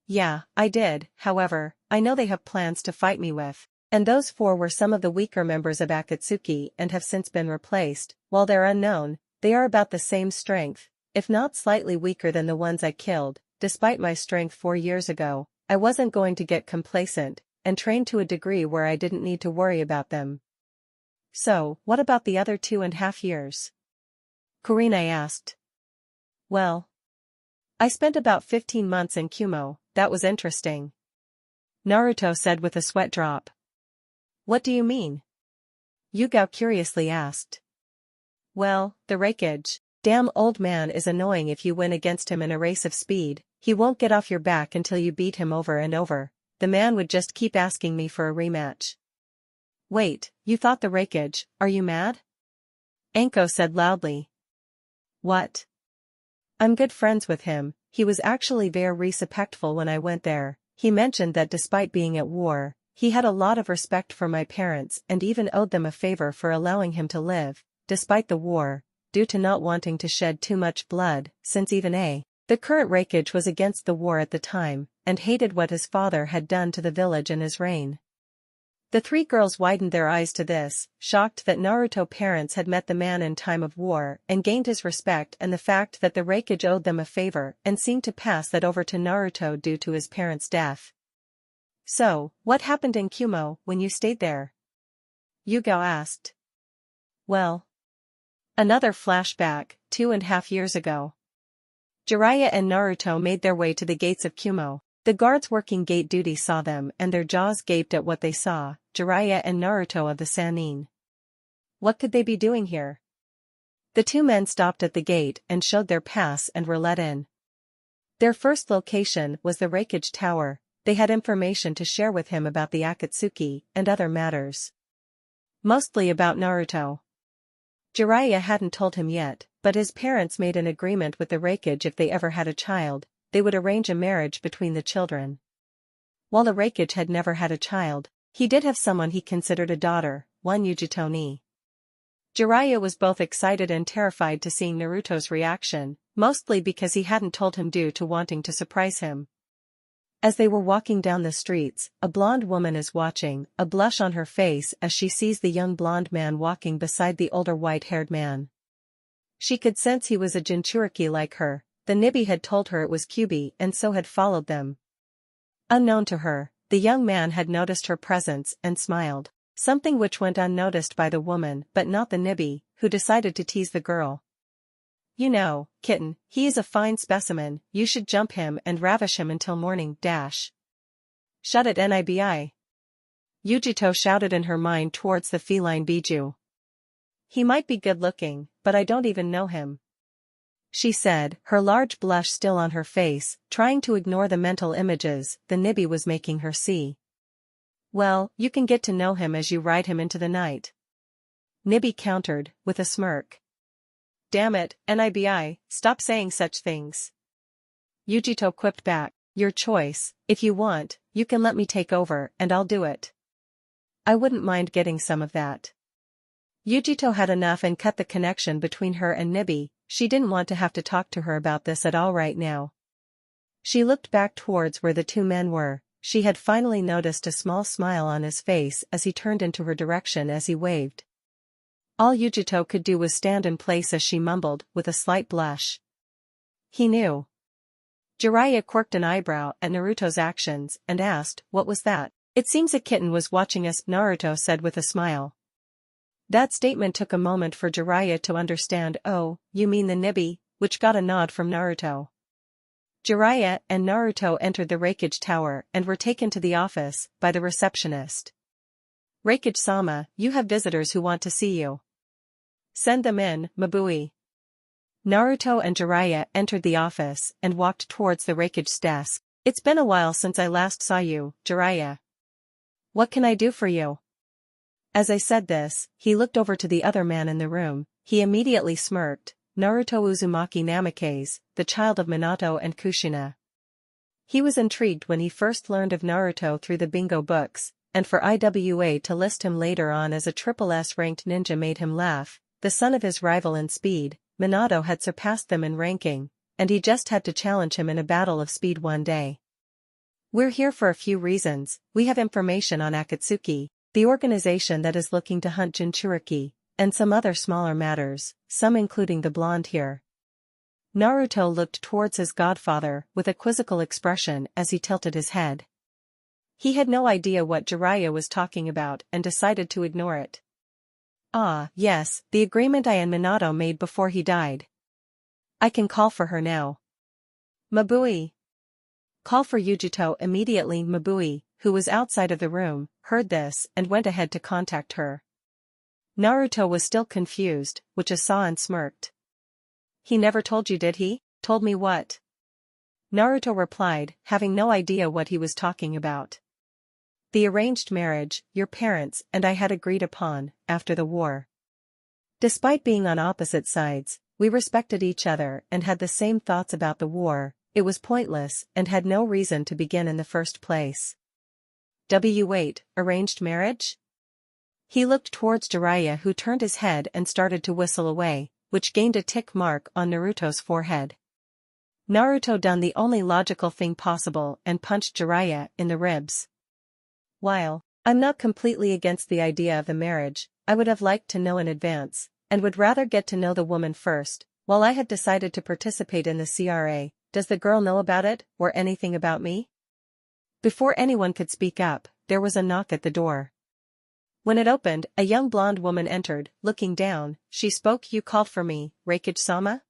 Yeah, I did. However, I know they have plans to fight me with. And those 4 were some of the weaker members of Akatsuki and have since been replaced. While they're unknown, they are about the same strength, if not slightly weaker than the ones I killed. Despite my strength 4 years ago, I wasn't going to get complacent, and train to a degree where I didn't need to worry about them. So, what about the other 2.5 years? Kurenai asked. Well, I spent about 15 months in Kumo. That was interesting. Naruto said with a sweat drop. What do you mean? Yugao curiously asked. Well, the rakeage. Damn old man is annoying. If you win against him in a race of speed, he won't get off your back until you beat him over and over. The man would just keep asking me for a rematch. Wait, you thought the rakeage, are you mad? Anko said loudly. What? I'm good friends with him. He was actually very respectful when I went there. He mentioned that despite being at war, he had a lot of respect for my parents and even owed them a favor for allowing him to live, despite the war, due to not wanting to shed too much blood, since even the current rakeage was against the war at the time, and hated what his father had done to the village in his reign. The 3 girls widened their eyes to this, shocked that Naruto parents had met the man in time of war and gained his respect, and the fact that the rakeage owed them a favor and seemed to pass that over to Naruto due to his parents' death. So, what happened in Kumo when you stayed there? Yugao asked. Well. Another flashback, 2.5 years ago. Jiraiya and Naruto made their way to the gates of Kumo. The guards working gate duty saw them and their jaws gaped at what they saw, Jiraiya and Naruto of the Sannin. What could they be doing here? The 2 men stopped at the gate and showed their pass and were let in. Their first location was the Raikage Tower. They had information to share with him about the Akatsuki and other matters. Mostly about Naruto. Jiraiya hadn't told him yet, but his parents made an agreement with the Raikage if they ever had a child, they would arrange a marriage between the children. While the Raikage had never had a child, he did have someone he considered a daughter, one Yujito ni. Jiraiya was both excited and terrified to seeing Naruto's reaction, mostly because he hadn't told him due to wanting to surprise him. As they were walking down the streets, a blonde woman is watching, a blush on her face as she sees the young blonde man walking beside the older white-haired man. She could sense he was a Jinchuriki like her. The Nibi had told her it was Kyuubi and so had followed them. Unknown to her, the young man had noticed her presence and smiled, something which went unnoticed by the woman but not the Nibi, who decided to tease the girl. You know, kitten, he is a fine specimen, you should jump him and ravish him until morning. Shut it Nibi. Yujito shouted in her mind towards the feline Biju. He might be good looking, but I don't even know him. She said, her large blush still on her face, trying to ignore the mental images the Nibi was making her see. Well, you can get to know him as you ride him into the night. Nibi countered, with a smirk. Damn it, Nibi, stop saying such things. Yujito quipped back, your choice, if you want, you can let me take over and I'll do it. I wouldn't mind getting some of that. Yujito had enough and cut the connection between her and Nibi. She didn't want to have to talk to her about this at all right now. She looked back towards where the 2 men were. She had finally noticed a small smile on his face as he turned into her direction as he waved. All Yujito could do was stand in place as she mumbled, with a slight blush. He knew. Jiraiya quirked an eyebrow at Naruto's actions and asked, what was that? It seems a kitten was watching us, Naruto said with a smile. That statement took a moment for Jiraiya to understand. Oh, you mean the Nibi, which got a nod from Naruto. Jiraiya and Naruto entered the Raikage Tower and were taken to the office by the receptionist. Raikage-sama, you have visitors who want to see you. Send them in, Mabui. Naruto and Jiraiya entered the office and walked towards the Raikage's desk. It's been a while since I last saw you, Jiraiya. What can I do for you? As I said this, he looked over to the other man in the room. he immediately smirked. Naruto Uzumaki Namikaze, the child of Minato and Kushina. He was intrigued when he first learned of Naruto through the bingo books, and for IWA to list him later on as a triple S ranked ninja made him laugh. The son of his rival in speed, Minato had surpassed them in ranking, and he just had to challenge him in a battle of speed one day. We're here for a few reasons. We have information on Akatsuki, the organization that is looking to hunt Jinchuriki, and some other smaller matters, some including the blonde here. Naruto looked towards his godfather with a quizzical expression as he tilted his head. He had no idea what Jiraiya was talking about and decided to ignore it. Ah, yes, the agreement I and Minato made before he died. I can call for her now. Mabui. Call for Yujito immediately. Mabui, who was outside of the room, heard this and went ahead to contact her. Naruto was still confused, which saw and smirked. He never told you, did he? Told me what? Naruto replied, having no idea what he was talking about. The arranged marriage your parents and I had agreed upon, after the war. Despite being on opposite sides, we respected each other and had the same thoughts about the war. It was pointless and had no reason to begin in the first place. Wait, arranged marriage? He looked towards Jiraiya, who turned his head and started to whistle away, which gained a tick mark on Naruto's forehead. Naruto done the only logical thing possible and punched Jiraiya in the ribs. While I'm not completely against the idea of the marriage, I would have liked to know in advance, and would rather get to know the woman first. While I had decided to participate in the CRA, does the girl know about it, or anything about me? Before anyone could speak up, there was a knock at the door. When it opened, a young blonde woman entered. Looking down, she spoke. You called for me, Reikage-sama?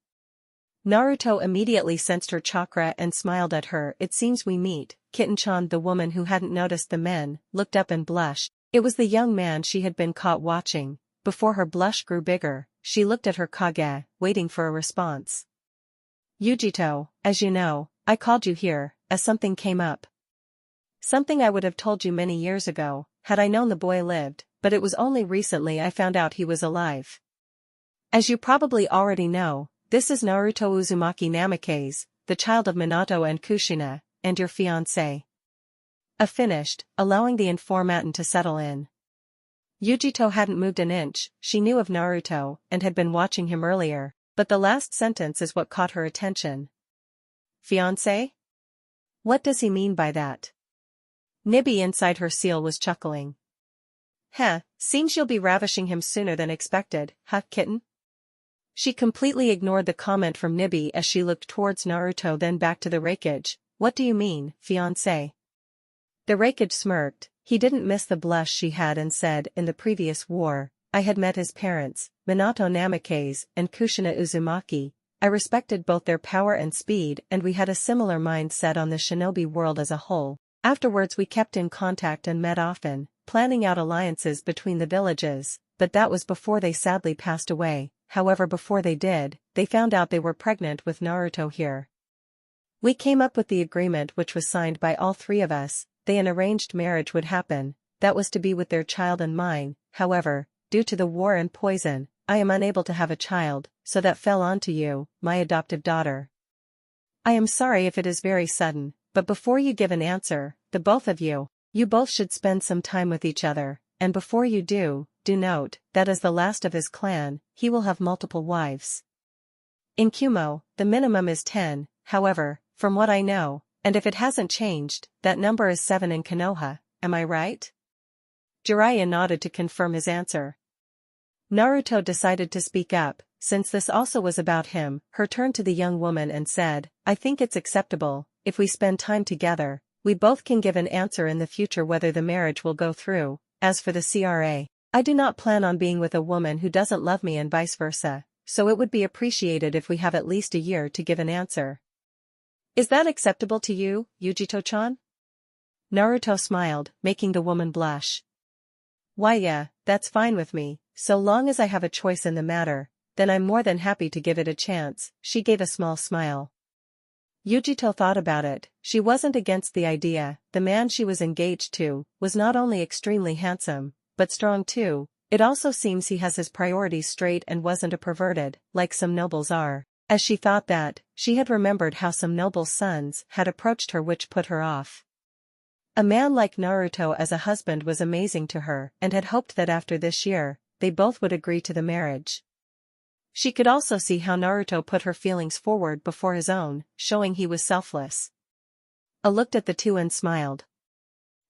Naruto immediately sensed her chakra and smiled at her. It seems we meet. Kitten-chan, the woman who hadn't noticed the men, looked up and blushed. It was the young man she had been caught watching. Before her blush grew bigger, she looked at her Kage, waiting for a response. Yujito, as you know, I called you here, as something came up. Something I would have told you many years ago, had I known the boy lived, but it was only recently I found out he was alive. As you probably already know, this is Naruto Uzumaki Namikaze, the child of Minato and Kushina, and your fiancé. Finished, allowing the information to settle in. Yujito hadn't moved an inch. She knew of Naruto, and had been watching him earlier, but the last sentence is what caught her attention. Fiancé? What does he mean by that? Nibby inside her seal was chuckling. Heh, seems you'll be ravishing him sooner than expected, huh, kitten? She completely ignored the comment from Nibby as she looked towards Naruto, then back to the Reikage. What do you mean, fiancé? The Reikage smirked. He didn't miss the blush she had and said, in the previous war, I had met his parents, Minato Namikaze and Kushina Uzumaki. I respected both their power and speed, and we had a similar mindset on the shinobi world as a whole. Afterwards we kept in contact and met often, planning out alliances between the villages, but that was before they sadly passed away. However, before they did, they found out they were pregnant with Naruto here. We came up with the agreement, which was signed by all three of us. An arranged marriage would happen, that was to be with their child and mine. However, due to the war and poison, I am unable to have a child, so that fell onto you, my adoptive daughter. I am sorry if it is very sudden, but before you give an answer, the both of you both should spend some time with each other, and before you do note, that as the last of his clan, he will have multiple wives. In Kumo, the minimum is 10, however, from what I know, and if it hasn't changed, that number is 7 in Konoha, am I right? Jiraiya nodded to confirm his answer. Naruto decided to speak up, since this also was about him. Her turned to the young woman and said, I think it's acceptable, if we spend time together, we both can give an answer in the future whether the marriage will go through. As for the CRA, I do not plan on being with a woman who doesn't love me and vice versa, so it would be appreciated if we have at least a year to give an answer. Is that acceptable to you, Yujito-chan? Naruto smiled, making the woman blush. Why yeah, that's fine with me, so long as I have a choice in the matter, then I'm more than happy to give it a chance. She gave a small smile. Yujito thought about it. She wasn't against the idea. The man she was engaged to was not only extremely handsome, but strong too. It also seems he has his priorities straight and wasn't a perverted, like some nobles are. As she thought that, she had remembered how some nobles' sons had approached her, which put her off. A man like Naruto as a husband was amazing to her and had hoped that after this year, they both would agree to the marriage. She could also see how Naruto put her feelings forward before his own, showing he was selfless. A looked at the two and smiled.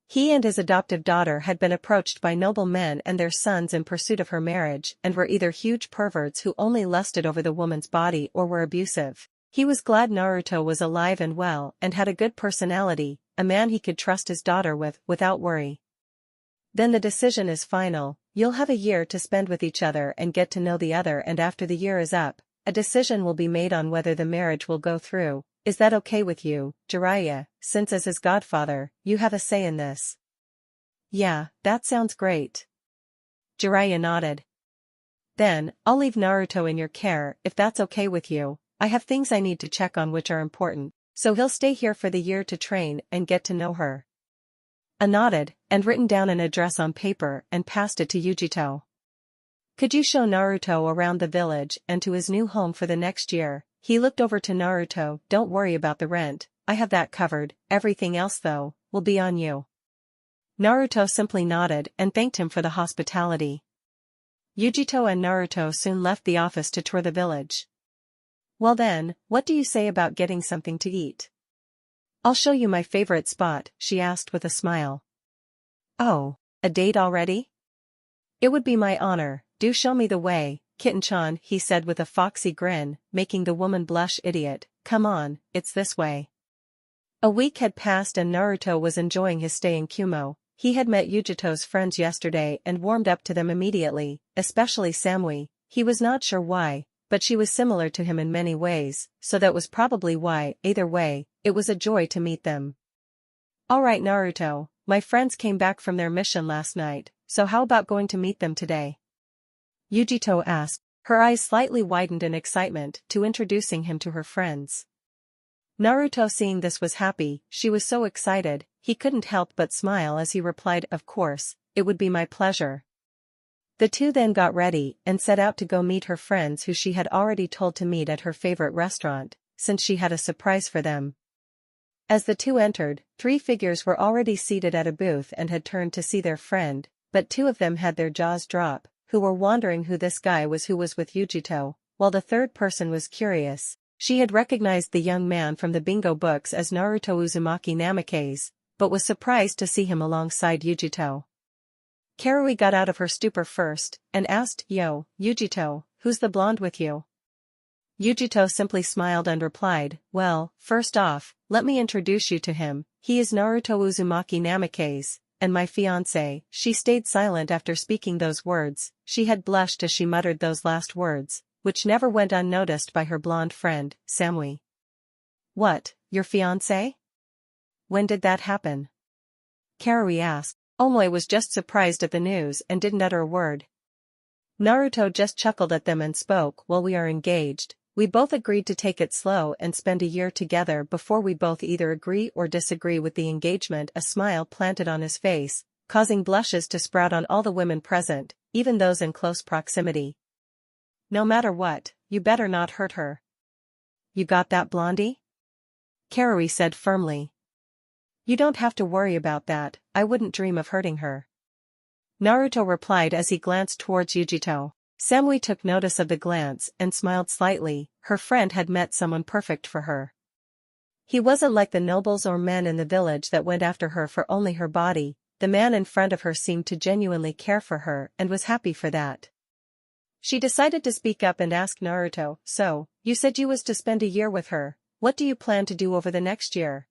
He and his adoptive daughter had been approached by noble men and their sons in pursuit of her marriage and were either huge perverts who only lusted over the woman's body or were abusive. He was glad Naruto was alive and well and had a good personality, a man he could trust his daughter with without worry. Then the decision is final, you'll have a year to spend with each other and get to know the other, and after the year is up, a decision will be made on whether the marriage will go through. Is that okay with you, Jiraiya, since as his godfather, you have a say in this? Yeah, that sounds great. Jiraiya nodded. Then, I'll leave Naruto in your care if that's okay with you. I have things I need to check on which are important, so he'll stay here for the year to train and get to know her. A nodded, and written down an address on paper and passed it to Yujito. Could you show Naruto around the village and to his new home for the next year? He looked over to Naruto. Don't worry about the rent, I have that covered, everything else though, will be on you. Naruto simply nodded and thanked him for the hospitality. Yujito and Naruto soon left the office to tour the village. Well then, what do you say about getting something to eat? I'll show you my favorite spot, she asked with a smile. Oh, a date already? It would be my honor, do show me the way, Kitten-chan, he said with a foxy grin, making the woman blush. Idiot, come on, it's this way. A week had passed and Naruto was enjoying his stay in Kumo. He had met Yujito's friends yesterday and warmed up to them immediately, especially Samui. He was not sure why, but she was similar to him in many ways, so that was probably why. Either way, it was a joy to meet them. Alright Naruto, my friends came back from their mission last night, so how about going to meet them today? Yujito asked, her eyes slightly widened in excitement to introducing him to her friends. Naruto seeing this was happy, she was so excited, he couldn't help but smile as he replied, of course, it would be my pleasure. The two then got ready and set out to go meet her friends who she had already told to meet at her favorite restaurant, since she had a surprise for them. As the two entered, 3 figures were already seated at a booth and had turned to see their friend, but 2 of them had their jaws drop, who were wondering who this guy was who was with Yujito, while the third person was curious. She had recognized the young man from the bingo books as Naruto Uzumaki Namikaze, but was surprised to see him alongside Yujito. Karui got out of her stupor first, and asked, Yo, Yujito, who's the blonde with you? Yujito simply smiled and replied, well, first off, let me introduce you to him, he is Naruto Uzumaki Namikaze, and my fiancé. She stayed silent after speaking those words. She had blushed as she muttered those last words, which never went unnoticed by her blonde friend, Samui. What, your fiancé? When did that happen? Karui asked. Omoi was just surprised at the news and didn't utter a word. Naruto just chuckled at them and spoke, well, we are engaged. We both agreed to take it slow and spend a year together before we both either agree or disagree with the engagement. A smile planted on his face, causing blushes to sprout on all the women present, even those in close proximity. No matter what, you better not hurt her. You got that, Blondie? Karui said firmly. You don't have to worry about that, I wouldn't dream of hurting her. Naruto replied as he glanced towards Yujito. Samui took notice of the glance and smiled slightly. Her friend had met someone perfect for her. He wasn't like the nobles or men in the village that went after her for only her body. The man in front of her seemed to genuinely care for her and was happy for that. She decided to speak up and ask Naruto, so, you said you was to spend a year with her, what do you plan to do over the next year?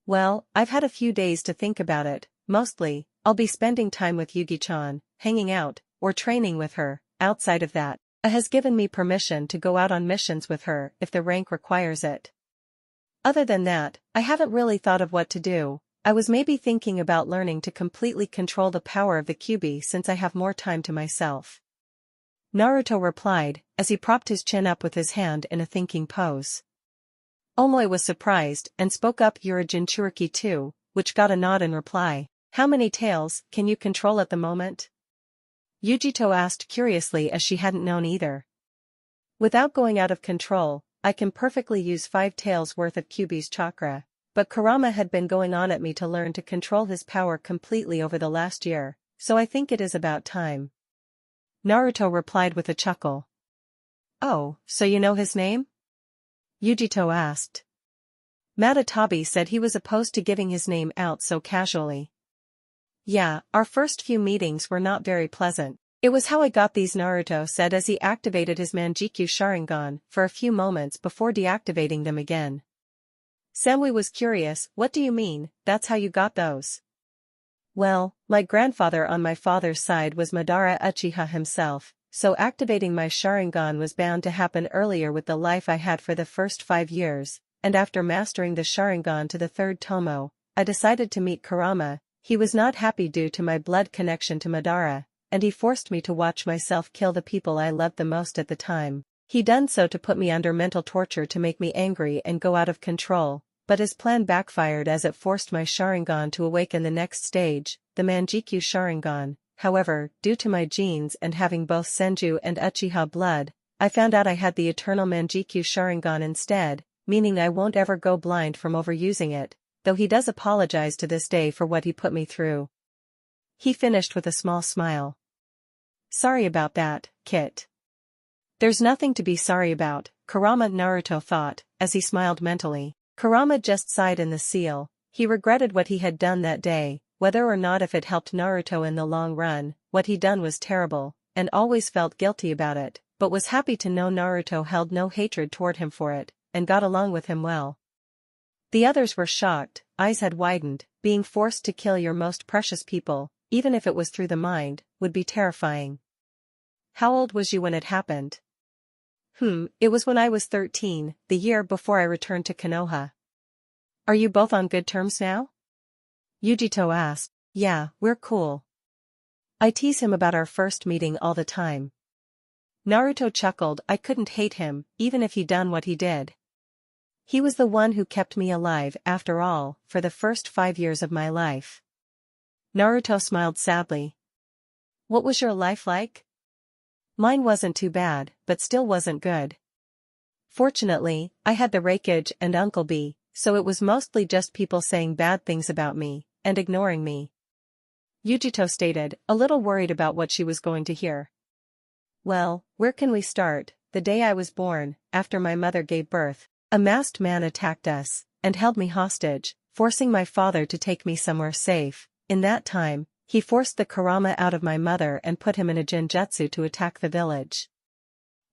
Well, I've had a few days to think about it. Mostly, I'll be spending time with Yugi-chan, hanging out, or training with her. Outside of that, has given me permission to go out on missions with her if the rank requires it. Other than that, I haven't really thought of what to do. I was maybe thinking about learning to completely control the power of the Kyuubi since I have more time to myself. Naruto replied, as he propped his chin up with his hand in a thinking pose. Omoi was surprised and spoke up, you're a Jinchuriki too, which got a nod in reply. How many tails can you control at the moment? Yujito asked curiously as she hadn't known either. Without going out of control, I can perfectly use 5 tails worth of Kyuubi's chakra, but Kurama had been going on at me to learn to control his power completely over the last year, so I think it is about time. Naruto replied with a chuckle. Oh, so you know his name? Yujito asked. Matatabi said he was opposed to giving his name out so casually. Yeah, our first few meetings were not very pleasant. It was how I got these, Naruto said as he activated his Manjikyu Sharingan for a few moments before deactivating them again. Samui was curious, what do you mean, that's how you got those? Well, my grandfather on my father's side was Madara Uchiha himself, so activating my Sharingan was bound to happen earlier with the life I had for the first 5 years, and after mastering the Sharingan to the 3rd Tomo, I decided to meet Kurama. He was not happy due to my blood connection to Madara, and he forced me to watch myself kill the people I loved the most at the time. He done so to put me under mental torture to make me angry and go out of control, but his plan backfired as it forced my Sharingan to awaken the next stage, the Manjikyu Sharingan. However, due to my genes and having both Senju and Uchiha blood, I found out I had the eternal Manjikyu Sharingan instead, meaning I won't ever go blind from overusing it, though he does apologize to this day for what he put me through. He finished with a small smile. Sorry about that, Kit. There's nothing to be sorry about, Kurama, Naruto thought, as he smiled mentally. Kurama just sighed in the seal. He regretted what he had done that day, whether or not if it helped Naruto in the long run. What he done was terrible, and always felt guilty about it, but was happy to know Naruto held no hatred toward him for it, and got along with him well. The others were shocked, eyes had widened. Being forced to kill your most precious people, even if it was through the mind, would be terrifying. How old was you when it happened? It was when I was 13, the year before I returned to Konoha. Are you both on good terms now? Yujito asked. Yeah, we're cool. I tease him about our first meeting all the time. Naruto chuckled. I couldn't hate him, even if he done what he did. He was the one who kept me alive after all, for the first 5 years of my life. Naruto smiled sadly. What was your life like? Mine wasn't too bad, but still wasn't good. Fortunately, I had the Raikage and Uncle B, so it was mostly just people saying bad things about me, and ignoring me. Yujito stated, a little worried about what she was going to hear. Well, where can we start? The day I was born, after my mother gave birth, a masked man attacked us, and held me hostage, forcing my father to take me somewhere safe. In that time, he forced the Kurama out of my mother and put him in a genjutsu to attack the village.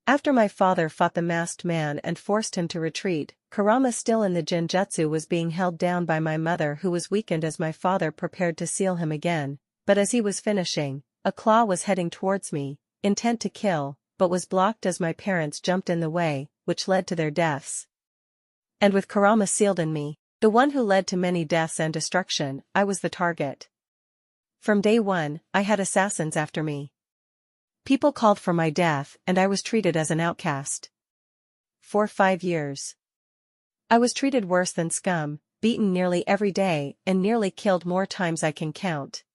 After my father fought the masked man and forced him to retreat, Kurama still in the genjutsu was being held down by my mother who was weakened as my father prepared to seal him again, but as he was finishing, a claw was heading towards me, intent to kill, but was blocked as my parents jumped in the way, which led to their deaths. And with Kurama sealed in me, the one who led to many deaths and destruction, I was the target. From day one, I had assassins after me. People called for my death and I was treated as an outcast. For 5 years. I was treated worse than scum, beaten nearly every day and nearly killed more times I can count.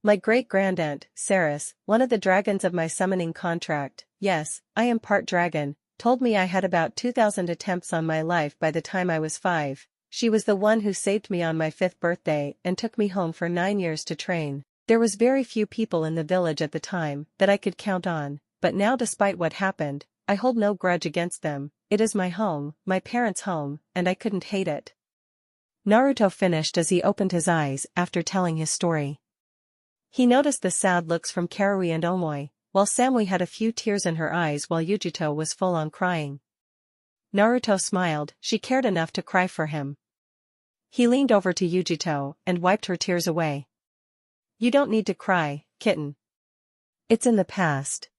My great-grandaunt, Saris, one of the dragons of my summoning contract, yes, I am part dragon, told me I had about 2,000 attempts on my life by the time I was 5. She was the one who saved me on my 5th birthday and took me home for 9 years to train. There was very few people in the village at the time that I could count on, but now despite what happened, I hold no grudge against them. It is my home, my parents' home, and I couldn't hate it. Naruto finished as he opened his eyes after telling his story. He noticed the sad looks from Karui and Omoi, while Samui had a few tears in her eyes while Yujito was full on crying. Naruto smiled, she cared enough to cry for him. He leaned over to Yujito and wiped her tears away. You don't need to cry, kitten. It's in the past.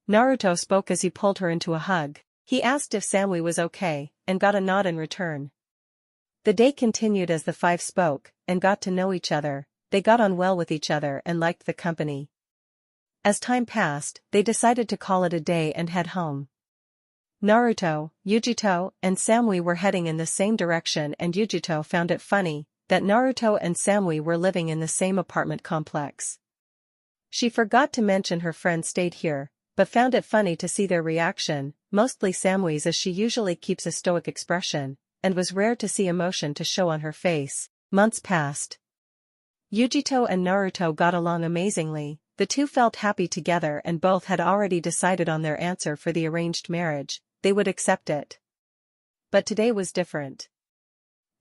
Naruto spoke as he pulled her into a hug. He asked if Samui was okay, and got a nod in return. The day continued as the 5 spoke, and got to know each other. They got on well with each other and liked the company. As time passed, they decided to call it a day and head home. Naruto, Yujito, and Samui were heading in the same direction and Yujito found it funny that Naruto and Samui were living in the same apartment complex. She forgot to mention her friend stayed here, but found it funny to see their reaction, mostly Samui's as she usually keeps a stoic expression, and was rare to see emotion to show on her face. Months passed. Yujito and Naruto got along amazingly, the two felt happy together and both had already decided on their answer for the arranged marriage, they would accept it. But today was different.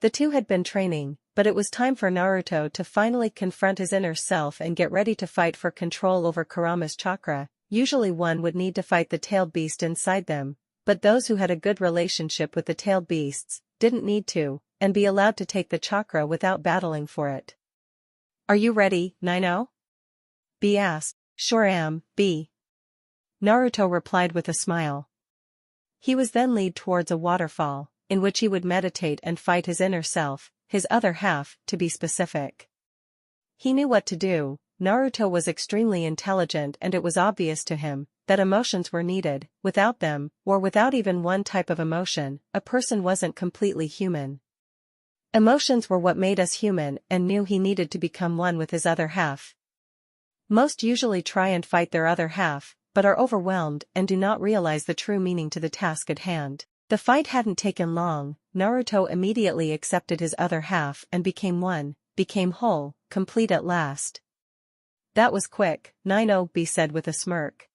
The two had been training, but it was time for Naruto to finally confront his inner self and get ready to fight for control over Kurama's chakra. Usually one would need to fight the tailed beast inside them, but those who had a good relationship with the tailed beasts didn't need to, and be allowed to take the chakra without battling for it. Are you ready, Nino? B asked. Sure am, B. Naruto replied with a smile. He was then led towards a waterfall, in which he would meditate and fight his inner self, his other half, to be specific. He knew what to do. Naruto was extremely intelligent and it was obvious to him that emotions were needed. Without them, or without even one type of emotion, a person wasn't completely human. Emotions were what made us human and knew he needed to become one with his other half. Most usually try and fight their other half, but are overwhelmed and do not realize the true meaning to the task at hand. The fight hadn't taken long. Naruto immediately accepted his other half and became one, became whole, complete at last. That was quick, Nino, B said with a smirk.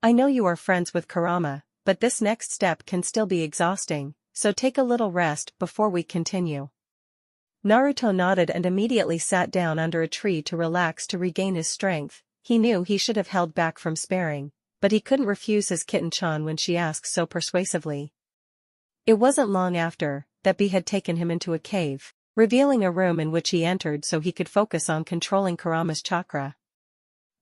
I know you are friends with Kurama, but this next step can still be exhausting, so take a little rest before we continue. Naruto nodded and immediately sat down under a tree to relax to regain his strength. He knew he should have held back from sparring, but he couldn't refuse his kitten-chan when she asked so persuasively. It wasn't long after that B had taken him into a cave, revealing a room in which he entered so he could focus on controlling Kurama's chakra.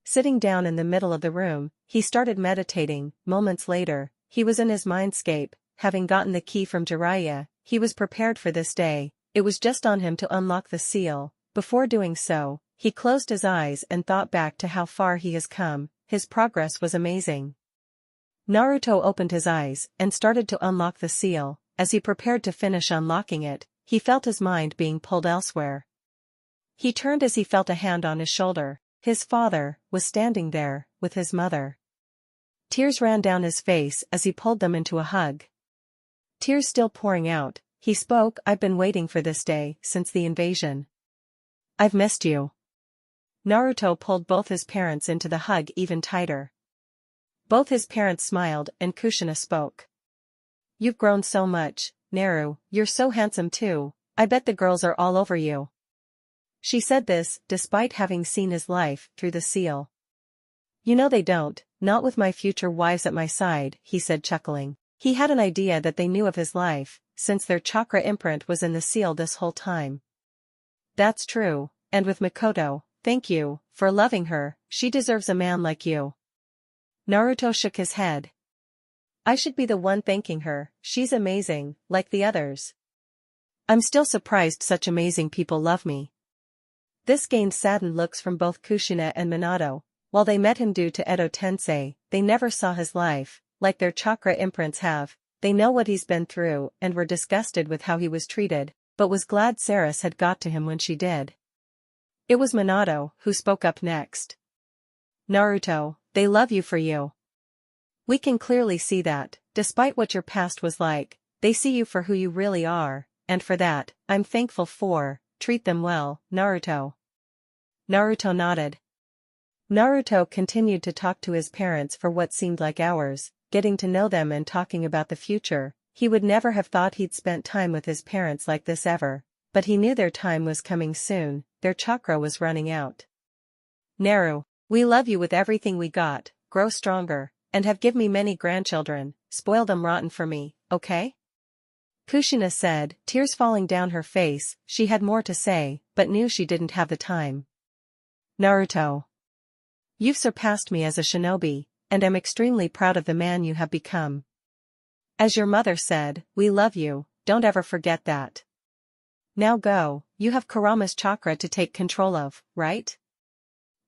Sitting down in the middle of the room, he started meditating. Moments later, he was in his mindscape, having gotten the key from Jiraiya. He was prepared for this day. It was just on him to unlock the seal. Before doing so, he closed his eyes and thought back to how far he has come. His progress was amazing. Naruto opened his eyes and started to unlock the seal. As he prepared to finish unlocking it, he felt his mind being pulled elsewhere. He turned as he felt a hand on his shoulder. His father was standing there, with his mother. Tears ran down his face as he pulled them into a hug. Tears still pouring out, he spoke, I've been waiting for this day, since the invasion. I've missed you. Naruto pulled both his parents into the hug even tighter. Both his parents smiled and Kushina spoke. You've grown so much, Naru, you're so handsome too, I bet the girls are all over you. She said this, despite having seen his life through the seal. You know they don't, not with my future wives at my side, he said chuckling. He had an idea that they knew of his life, since their chakra imprint was in the seal this whole time. That's true, and with Mikoto, thank you, for loving her, she deserves a man like you. Naruto shook his head. I should be the one thanking her, she's amazing, like the others. I'm still surprised such amazing people love me. This gained saddened looks from both Kushina and Minato. While they met him due to Edo Tensei, they never saw his life, like their chakra imprints have. They know what he's been through and were disgusted with how he was treated, but was glad Saris had got to him when she did. It was Minato who spoke up next. Naruto, they love you for you. We can clearly see that, despite what your past was like, they see you for who you really are, and for that, I'm thankful for. Treat them well, Naruto. Naruto nodded. Naruto continued to talk to his parents for what seemed like hours, getting to know them and talking about the future. He would never have thought he'd spent time with his parents like this ever, but he knew their time was coming soon, their chakra was running out. Naru, we love you with everything we got, grow stronger, and have give me many grandchildren, spoil them rotten for me, okay? Kushina said, tears falling down her face. She had more to say, but knew she didn't have the time. Naruto. You've surpassed me as a shinobi, and am extremely proud of the man you have become. As your mother said, we love you, don't ever forget that. Now go, you have Kurama's chakra to take control of, right?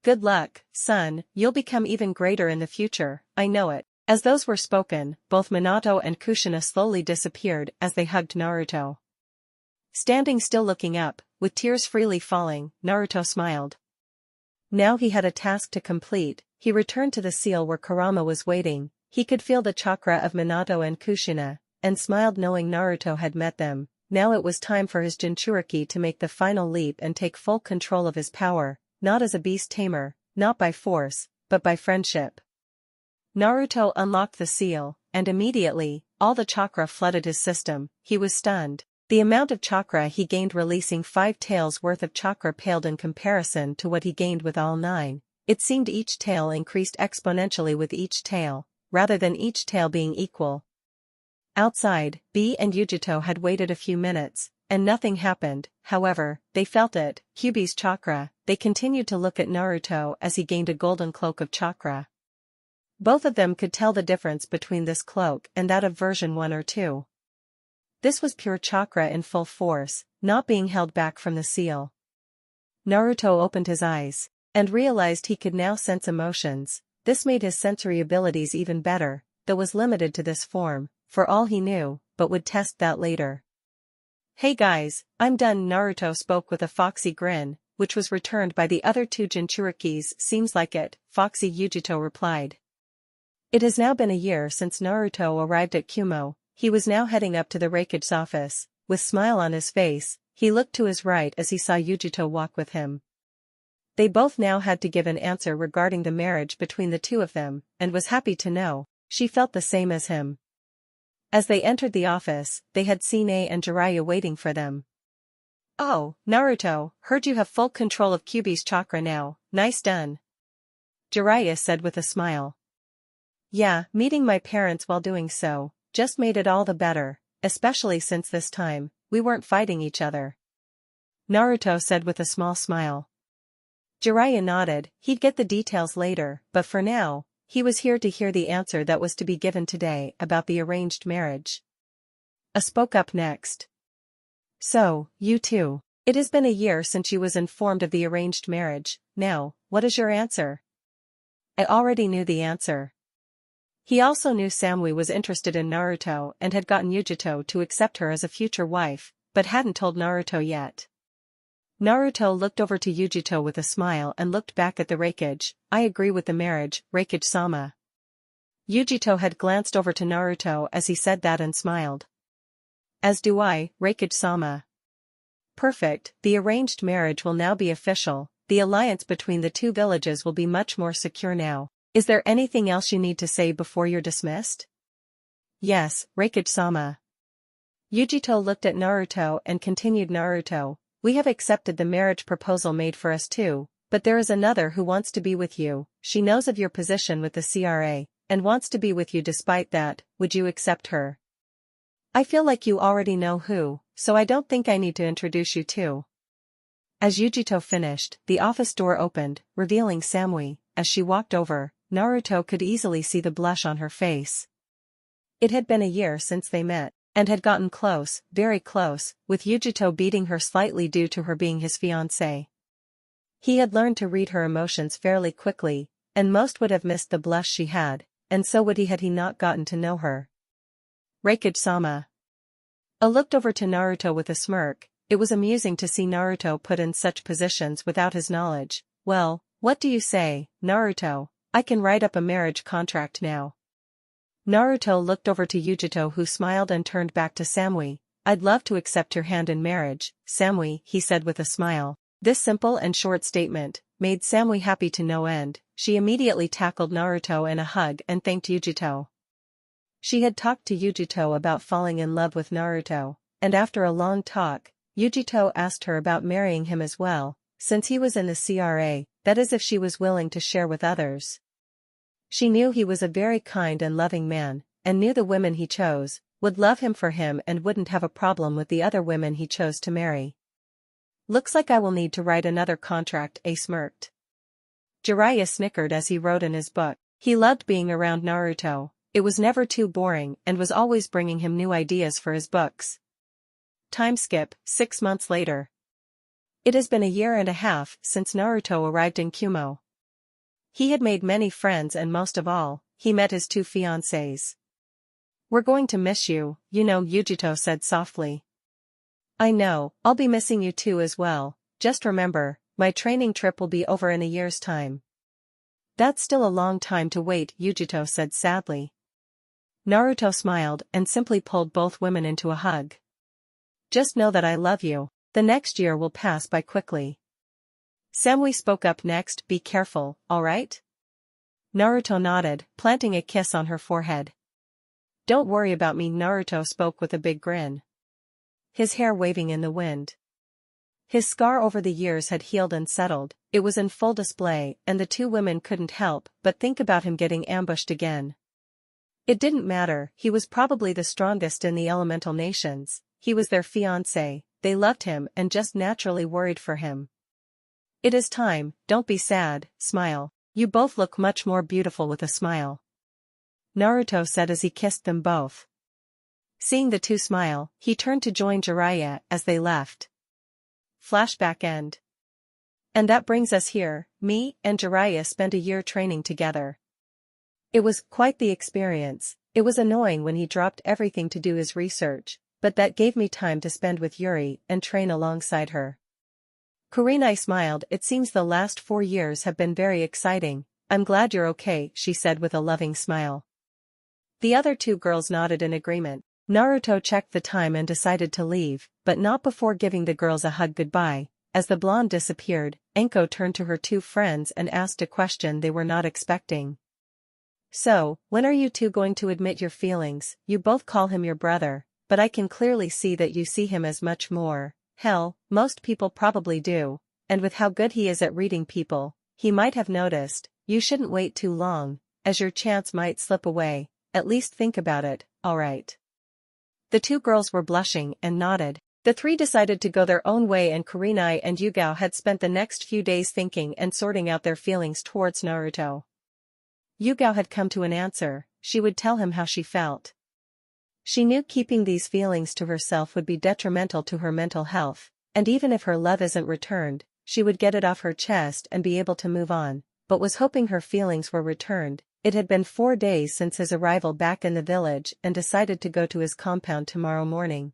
Good luck, son, you'll become even greater in the future, I know it. As those were spoken, both Minato and Kushina slowly disappeared as they hugged Naruto. Standing still looking up, with tears freely falling, Naruto smiled. Now he had a task to complete. He returned to the seal where Kurama was waiting. He could feel the chakra of Minato and Kushina, and smiled knowing Naruto had met them. Now it was time for his Jinchuriki to make the final leap and take full control of his power, not as a beast tamer, not by force, but by friendship. Naruto unlocked the seal, and immediately, all the chakra flooded his system. He was stunned. The amount of chakra he gained releasing 5 tails worth of chakra paled in comparison to what he gained with all 9. It seemed each tail increased exponentially with each tail, rather than each tail being equal. Outside, B and Yujito had waited a few minutes, and nothing happened. However, they felt it, Kyuubi's chakra. They continued to look at Naruto as he gained a golden cloak of chakra. Both of them could tell the difference between this cloak and that of version 1 or 2. This was pure chakra in full force, not being held back from the seal. Naruto opened his eyes, and realized he could now sense emotions. This made his sensory abilities even better, though was limited to this form, for all he knew, but would test that later. "Hey guys, I'm done," Naruto spoke with a foxy grin, which was returned by the other 2 Jinchurikis. "Seems like it," foxy Yujito replied. It has now been a year since Naruto arrived at Kumo. He was now heading up to the Raikage's office. With smile on his face, he looked to his right as he saw Yujito walk with him. They both now had to give an answer regarding the marriage between the two of them, and was happy to know she felt the same as him. As they entered the office, they had seen A and Jiraiya waiting for them. "Oh, Naruto, heard you have full control of Kyuubi's chakra now, nice done," Jiraiya said with a smile. "Yeah, meeting my parents while doing so just made it all the better, especially since this time, we weren't fighting each other," Naruto said with a small smile. Jiraiya nodded. He'd get the details later, but for now, he was here to hear the answer that was to be given today about the arranged marriage. A spoke up next. "So, you two. It has been a year since you was informed of the arranged marriage. Now, what is your answer?" I already knew the answer. He also knew Samui was interested in Naruto and had gotten Yujito to accept her as a future wife, but hadn't told Naruto yet. Naruto looked over to Yujito with a smile and looked back at the Raikage. "I agree with the marriage, Raikage-sama." Yujito had glanced over to Naruto as he said that and smiled. "As do I, Raikage-sama." "Perfect, the arranged marriage will now be official. The alliance between the 2 villages will be much more secure now. Is there anything else you need to say before you're dismissed?" "Yes, Raikage-sama." Yujito looked at Naruto and continued. "Naruto, we have accepted the marriage proposal made for us too, but there is another who wants to be with you. She knows of your position with the CRA, and wants to be with you despite that. Would you accept her?" "I feel like you already know who, so I don't think I need to introduce you to." As Yujito finished, the office door opened, revealing Samui. As she walked over, Naruto could easily see the blush on her face. It had been a year since they met, and had gotten close, very close, with Yujito beating her slightly due to her being his fiancée. He had learned to read her emotions fairly quickly, and most would have missed the blush she had, and so would he had he not gotten to know her. "Raikage-sama." I looked over to Naruto with a smirk. It was amusing to see Naruto put in such positions without his knowledge. "Well, what do you say, Naruto? I can write up a marriage contract now." Naruto looked over to Yujito, who smiled and turned back to Samui. "I'd love to accept your hand in marriage, Samui," he said with a smile. This simple and short statement made Samui happy to no end. She immediately tackled Naruto in a hug and thanked Yujito. She had talked to Yujito about falling in love with Naruto, and after a long talk, Yujito asked her about marrying him as well, since he was in the CRA, that is if she was willing to share with others. She knew he was a very kind and loving man, and knew the women he chose would love him for him and wouldn't have a problem with the other women he chose to marry. "Looks like I will need to write another contract," A smirked. Jiraiya snickered as he wrote in his book. He loved being around Naruto. It was never too boring and was always bringing him new ideas for his books. Time skip, 6 months later. It has been a year and a half since Naruto arrived in Kumo. He had made many friends and most of all, he met his 2 fiancées. "We're going to miss you, you know," Yujito said softly. "I know, I'll be missing you too as well. Just remember, My training trip will be over in a year's time. That's still a long time to wait, Yujito said sadly. Naruto smiled and simply pulled both women into a hug. Just know that I love you. The next year will pass by quickly. Samui spoke up next, be careful, alright? Naruto nodded, planting a kiss on her forehead. Don't worry about me, Naruto spoke with a big grin. His hair waving in the wind. His scar over the years had healed and settled, it was in full display, and the two women couldn't help but think about him getting ambushed again. It didn't matter, he was probably the strongest in the elemental nations, he was their fiancé, they loved him and just naturally worried for him. It is time, don't be sad, smile, you both look much more beautiful with a smile. Naruto said as he kissed them both. Seeing the two smile, he turned to join Jiraiya as they left. Flashback end. And that brings us here, me and Jiraiya spent a year training together. It was quite the experience, it was annoying when he dropped everything to do his research, but that gave me time to spend with Yuri and train alongside her. Kurenai smiled, it seems the last 4 years have been very exciting, I'm glad you're okay, she said with a loving smile. The other two girls nodded in agreement. Naruto checked the time and decided to leave, but not before giving the girls a hug goodbye. As the blonde disappeared, Enko turned to her two friends and asked a question they were not expecting. So, when are you two going to admit your feelings? You both call him your brother, but I can clearly see that you see him as much more. Hell, most people probably do, and with how good he is at reading people, he might have noticed. You shouldn't wait too long, as your chance might slip away, at least think about it, alright. The two girls were blushing and nodded. The three decided to go their own way and Kurenai and Yugao had spent the next few days thinking and sorting out their feelings towards Naruto. Yugao had come to an answer, she would tell him how she felt. She knew keeping these feelings to herself would be detrimental to her mental health, and even if her love isn't returned, she would get it off her chest and be able to move on, but was hoping her feelings were returned. It had been 4 days since his arrival back in the village and decided to go to his compound tomorrow morning.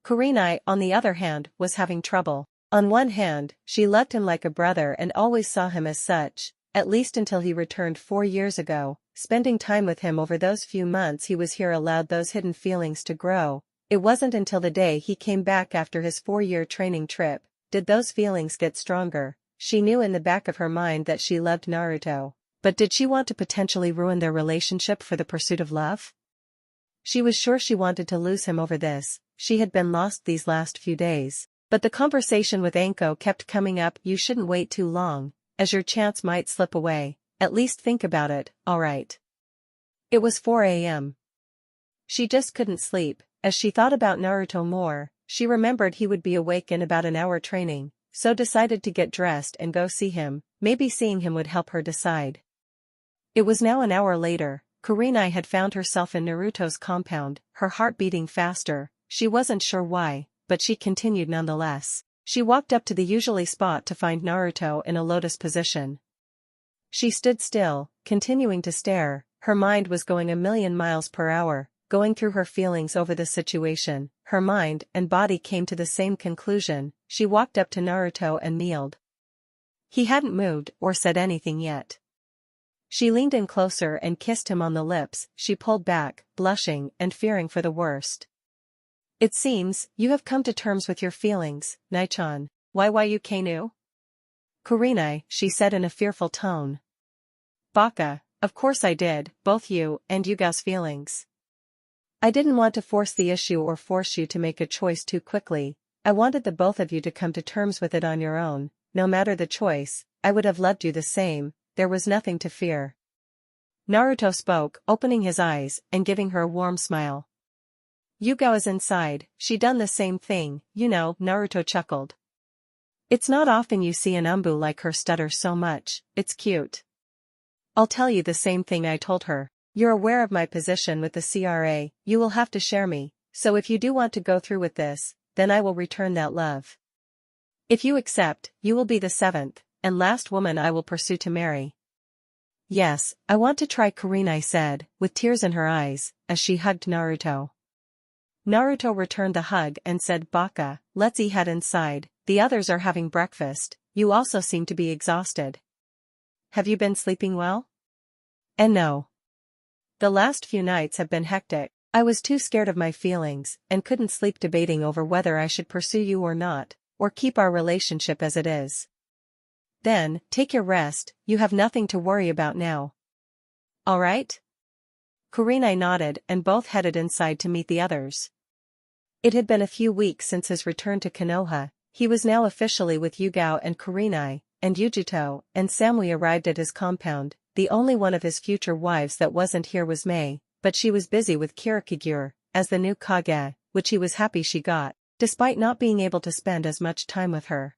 Kurenai, on the other hand, was having trouble. On one hand, she loved him like a brother and always saw him as such, at least until he returned 4 years ago. Spending time with him over those few months he was here allowed those hidden feelings to grow. It wasn't until the day he came back after his 4-year training trip, did those feelings get stronger. She knew in the back of her mind that she loved Naruto. But did she want to potentially ruin their relationship for the pursuit of love? She was sure she wanted to lose him over this, she had been lost these last few days. But the conversation with Enko kept coming up, you shouldn't wait too long, as your chance might slip away, at least think about it, alright. It was 4 a.m. She just couldn't sleep, as she thought about Naruto more. She remembered he would be awake in about an hour training, so decided to get dressed and go see him, maybe seeing him would help her decide. It was now an hour later, Kurenai had found herself in Naruto's compound, her heart beating faster, she wasn't sure why, but she continued nonetheless. She walked up to the usually spot to find Naruto in a lotus position. She stood still, continuing to stare, her mind was going 1,000,000 miles per hour, going through her feelings over the situation, her mind and body came to the same conclusion. She walked up to Naruto and kneeled. He hadn't moved or said anything yet. She leaned in closer and kissed him on the lips. She pulled back, blushing and fearing for the worst. It seems, you have come to terms with your feelings, Nai-chan. Why you Kainu? Kurenai, she said in a fearful tone. Baka, of course I did, both you and Yugao's feelings. I didn't want to force the issue or force you to make a choice too quickly. I wanted the both of you to come to terms with it on your own. No matter the choice, I would have loved you the same. There was nothing to fear. Naruto spoke, opening his eyes and giving her a warm smile. Yugao is inside, she done the same thing, you know, Naruto chuckled. It's not often you see an umbu like her stutter so much, it's cute. I'll tell you the same thing I told her. You're aware of my position with the CRA, you will have to share me, so if you do want to go through with this, then I will return that love. If you accept, you will be the 7th and last woman I will pursue to marry. Yes, I want to try, Kurenai said, with tears in her eyes, as she hugged Naruto. Naruto returned the hug and said, Baka, let's head inside, the others are having breakfast, you also seem to be exhausted. Have you been sleeping well? And no. The last few nights have been hectic. I was too scared of my feelings, and couldn't sleep debating over whether I should pursue you or not, or keep our relationship as it is. Then, take your rest, you have nothing to worry about now. All right? Kurenai nodded and both headed inside to meet the others. It had been a few weeks since his return to Konoha. He was now officially with Yugao and Kurenai, and Yujito and Samui arrived at his compound. The only one of his future wives that wasn't here was Mei, but she was busy with Kirikigure, as the new Kage, which he was happy she got, despite not being able to spend as much time with her.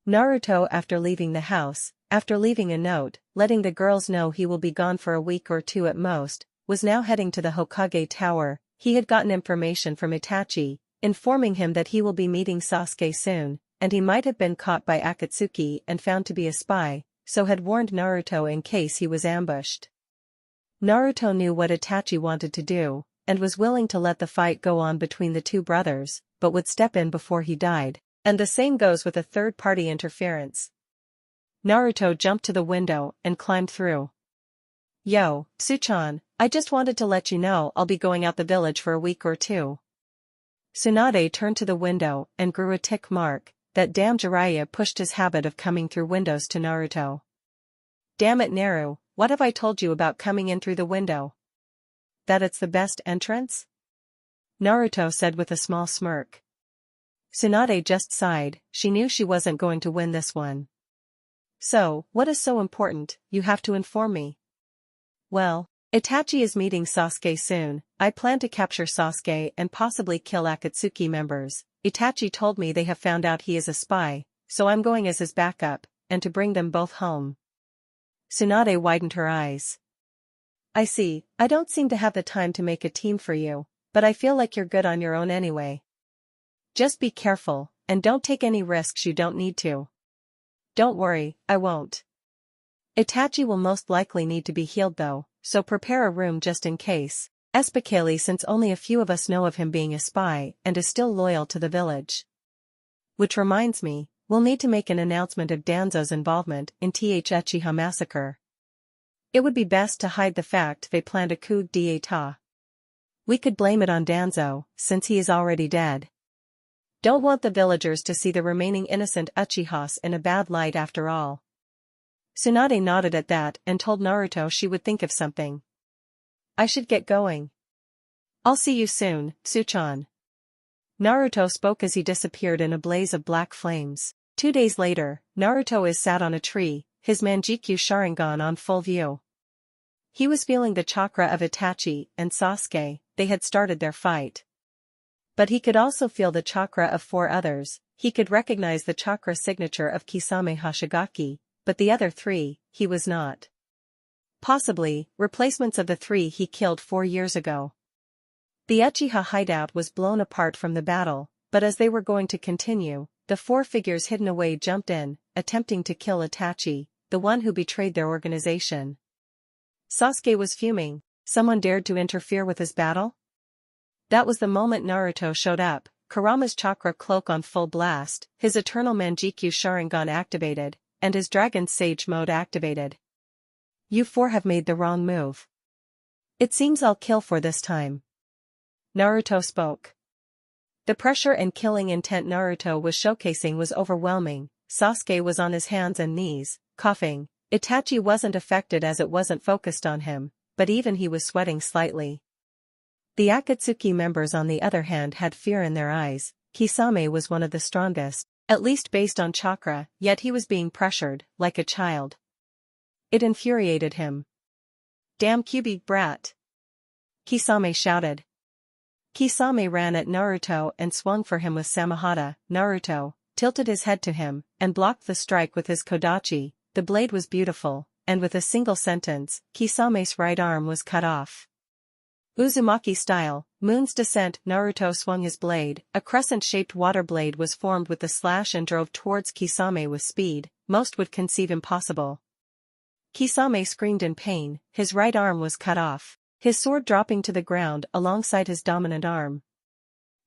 Naruto, after leaving the house, after leaving a note, letting the girls know he will be gone for a week or two at most, was now heading to the Hokage Tower. He had gotten information from Itachi, informing him that he will be meeting Sasuke soon, and he might have been caught by Akatsuki and found to be a spy, so had warned Naruto in case he was ambushed. Naruto knew what Itachi wanted to do, and was willing to let the fight go on between the two brothers, but would step in before he died, and the same goes with a third-party interference. Naruto jumped to the window and climbed through. Yo, Tsuchan, I just wanted to let you know I'll be going out the village for a week or two. Tsunade turned to the window and grew a tick mark. That damn Jiraiya pushed his habit of coming through windows to Naruto. Damn it, Naru, what have I told you about coming in through the window? That it's the best entrance? Naruto said with a small smirk. Tsunade just sighed, she knew she wasn't going to win this one. So, what is so important, you have to inform me? Well, Itachi is meeting Sasuke soon. I plan to capture Sasuke and possibly kill Akatsuki members. Itachi told me they have found out he is a spy, so I'm going as his backup, and to bring them both home. Tsunade widened her eyes. I see, I don't seem to have the time to make a team for you, but I feel like you're good on your own anyway. Just be careful, and don't take any risks you don't need to. Don't worry, I won't. Itachi will most likely need to be healed though, so prepare a room just in case. Especially since only a few of us know of him being a spy and is still loyal to the village. Which reminds me, we'll need to make an announcement of Danzo's involvement in Th Uchiha massacre. It would be best to hide the fact they planned a coup d'état. We could blame it on Danzo, since he is already dead. Don't want the villagers to see the remaining innocent Uchihas in a bad light after all. Tsunade nodded at that and told Naruto she would think of something. I should get going. I'll see you soon, Tsuchan. Naruto spoke as he disappeared in a blaze of black flames. 2 days later, Naruto is sat on a tree, his Manjikyu Sharingan on full view. He was feeling the chakra of Itachi and Sasuke. They had started their fight. But he could also feel the chakra of 4 others. He could recognize the chakra signature of Kisame Hashigaki, but the other 3, he was not. Possibly, replacements of the 3 he killed 4 years ago. The Uchiha hideout was blown apart from the battle, but as they were going to continue, the 4 figures hidden away jumped in, attempting to kill Itachi, the one who betrayed their organization. Sasuke was fuming. Someone dared to interfere with his battle? That was the moment Naruto showed up, Kurama's chakra cloak on full blast, his eternal Manjikyu Sharingan activated, and his Dragon Sage mode activated. You 4 have made the wrong move. It seems I'll kill for this time. Naruto spoke. The pressure and killing intent Naruto was showcasing was overwhelming. Sasuke was on his hands and knees, coughing. Itachi wasn't affected as it wasn't focused on him, but even he was sweating slightly. The Akatsuki members on the other hand had fear in their eyes. Kisame was one of the strongest, at least based on chakra, yet he was being pressured, like a child. It infuriated him. Damn Kyuubi brat! Kisame shouted. Kisame ran at Naruto and swung for him with Samahata. Naruto tilted his head to him and blocked the strike with his Kodachi. The blade was beautiful, and with a single sentence, Kisame's right arm was cut off. Uzumaki style, Moon's Descent. Naruto swung his blade. A crescent-shaped water blade was formed with the slash and drove towards Kisame with speed most would conceive impossible. Kisame screamed in pain, his right arm was cut off, his sword dropping to the ground alongside his dominant arm.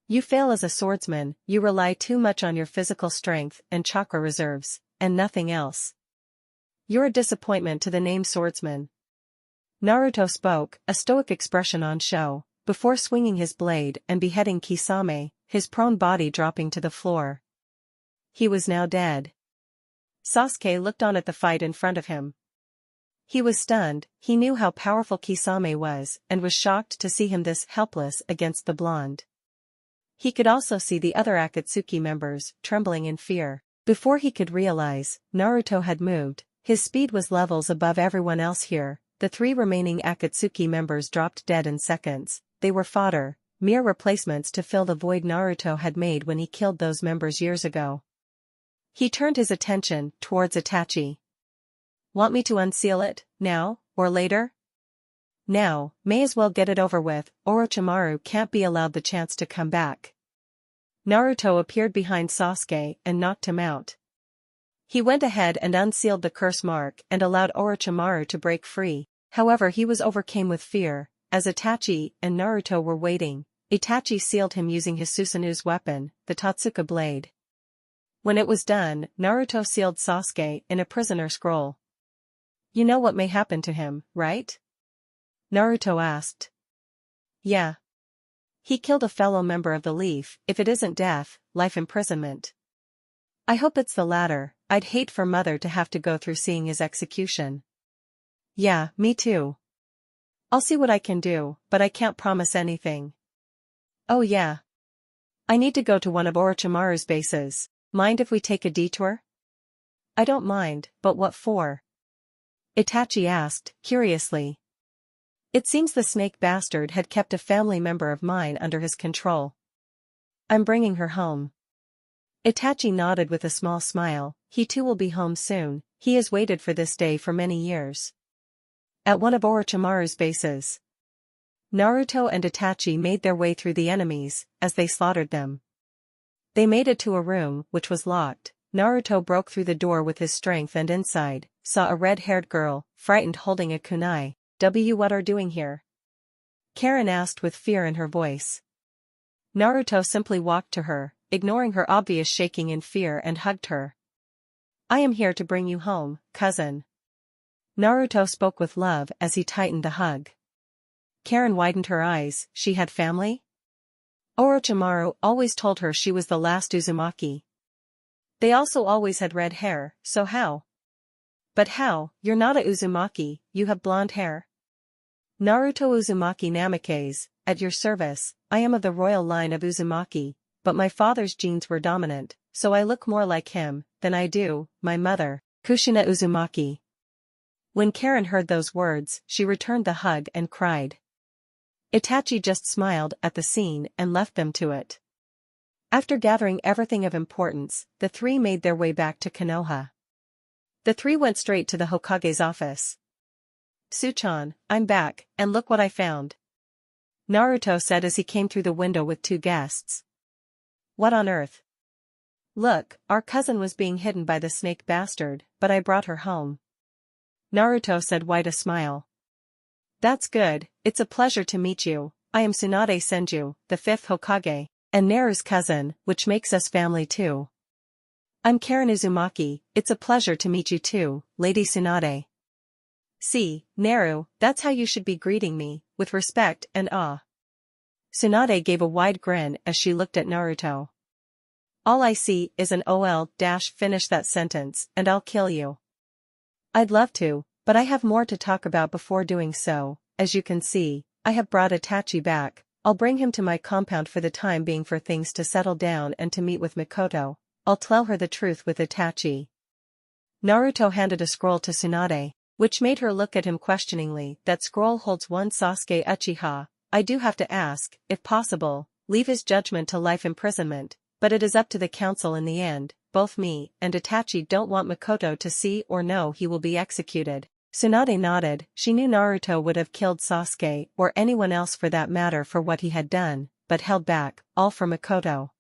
You fail as a swordsman, you rely too much on your physical strength and chakra reserves. and nothing else. You're a disappointment to the named swordsman. Naruto spoke, a stoic expression on show, before swinging his blade and beheading Kisame, his prone body dropping to the floor. He was now dead. Sasuke looked on at the fight in front of him. He was stunned, he knew how powerful Kisame was and was shocked to see him this helpless against the blonde. He could also see the other Akatsuki members trembling in fear. Before he could realize, Naruto had moved, his speed was levels above everyone else here. The 3 remaining Akatsuki members dropped dead in seconds. They were fodder, mere replacements to fill the void Naruto had made when he killed those members years ago. He turned his attention towards Itachi. Want me to unseal it, now, or later? Now, may as well get it over with, Orochimaru can't be allowed the chance to come back. Naruto appeared behind Sasuke and knocked him out. He went ahead and unsealed the curse mark and allowed Orochimaru to break free. However, he was overcome with fear. As Itachi and Naruto were waiting, Itachi sealed him using his Susanu's weapon, the Totsuka blade. When it was done, Naruto sealed Sasuke in a prisoner scroll. You know what may happen to him, right? Naruto asked. Yeah. He killed a fellow member of the Leaf. If it isn't death, life imprisonment. I hope it's the latter. I'd hate for Mother to have to go through seeing his execution. Yeah, me too. I'll see what I can do, but I can't promise anything. Oh yeah. I need to go to one of Orochimaru's bases. Mind if we take a detour? I don't mind, but what for? Itachi asked, curiously. It seems the snake bastard had kept a family member of mine under his control. I'm bringing her home. Itachi nodded with a small smile. He too will be home soon. He has waited for this day for many years. At one of Orochimaru's bases, Naruto and Itachi made their way through the enemies, as they slaughtered them. They made it to a room, which was locked. Naruto broke through the door with his strength and inside, saw a red-haired girl, frightened, holding a kunai. What are doing here? Karen asked with fear in her voice. Naruto simply walked to her, ignoring her obvious shaking in fear, and hugged her. I am here to bring you home, cousin. Naruto spoke with love as he tightened the hug. Karen widened her eyes. She had family? Orochimaru always told her she was the last Uzumaki. They also always had red hair, so how? But how? You're not a Uzumaki, you have blonde hair. Naruto Uzumaki Namikaze, at your service. I am of the royal line of Uzumaki, but my father's genes were dominant, so I look more like him than I do my mother, Kushina Uzumaki. When Karen heard those words, she returned the hug and cried. Itachi just smiled at the scene and left them to it. After gathering everything of importance, the 3 made their way back to Konoha. The 3 went straight to the Hokage's office. Suchan, I'm back, and look what I found. Naruto said as he came through the window with 2 guests. What on earth? Look, our cousin was being hidden by the snake bastard, but I brought her home. Naruto said with a smile. That's good, it's a pleasure to meet you. I am Tsunade Senju, the 5th Hokage, and Naru's cousin, which makes us family too. I'm Karen Uzumaki, it's a pleasure to meet you too, Lady Tsunade. See, Naru, that's how you should be greeting me, with respect and awe. Tsunade gave a wide grin as she looked at Naruto. All I see is an finish that sentence and I'll kill you. I'd love to, but I have more to talk about before doing so. As you can see, I have brought Itachi back. I'll bring him to my compound for the time being for things to settle down and to meet with Mikoto. I'll tell her the truth with Itachi. Naruto handed a scroll to Tsunade, which made her look at him questioningly. That scroll holds one Sasuke Uchiha. I do have to ask, if possible, leave his judgment to life imprisonment, but it is up to the council in the end. Both me and Itachi don't want Mikoto to see or know he will be executed. Tsunade nodded. She knew Naruto would have killed Sasuke or anyone else for that matter for what he had done, but held back, all for Mikoto.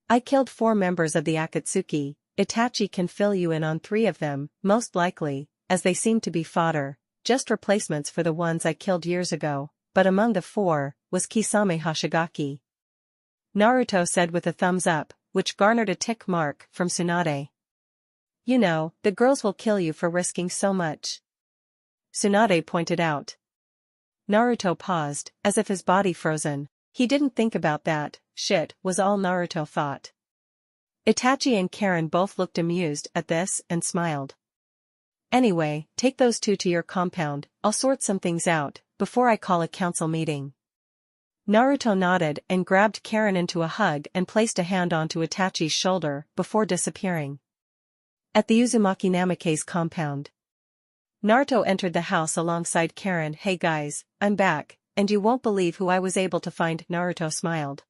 I killed 4 members of the Akatsuki. Itachi can fill you in on 3 of them, most likely, as they seem to be fodder, just replacements for the ones I killed years ago, but among the 4, was Kisame Hoshigaki. Naruto said with a thumbs up, which garnered a tick mark from Tsunade. You know, the girls will kill you for risking so much. Tsunade pointed out. Naruto paused, as if his body frozen. He didn't think about that, shit, was all Naruto thought. Itachi and Karen both looked amused at this and smiled. Anyway, take those two to your compound, I'll sort some things out, before I call a council meeting. Naruto nodded and grabbed Karen into a hug and placed a hand onto Itachi's shoulder before disappearing. At the Uzumaki Namake's compound, Naruto entered the house alongside Karen. Hey guys, I'm back, and you won't believe who I was able to find. Naruto smiled.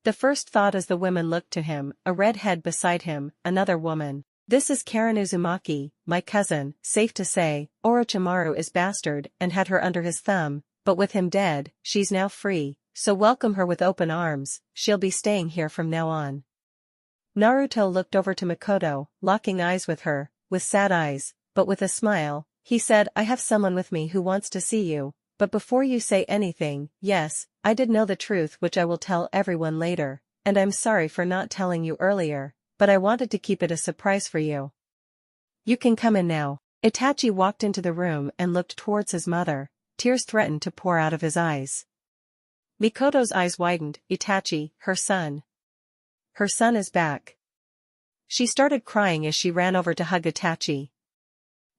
The first thought as the women looked to him, a redhead beside him, another woman. This is Karen Uzumaki, my cousin. Safe to say, Orochimaru is bastard and had her under his thumb, but with him dead, she's now free, so welcome her with open arms, she'll be staying here from now on. Naruto looked over to Mikoto, locking eyes with her, with sad eyes, but with a smile. He said, I have someone with me who wants to see you, but before you say anything, yes, I did know the truth which I will tell everyone later, and I'm sorry for not telling you earlier, but I wanted to keep it a surprise for you. You can come in now. Itachi walked into the room and looked towards his mother. Tears threatened to pour out of his eyes. Mikoto's eyes widened. Itachi, her son. Her son is back. She started crying as she ran over to hug Itachi.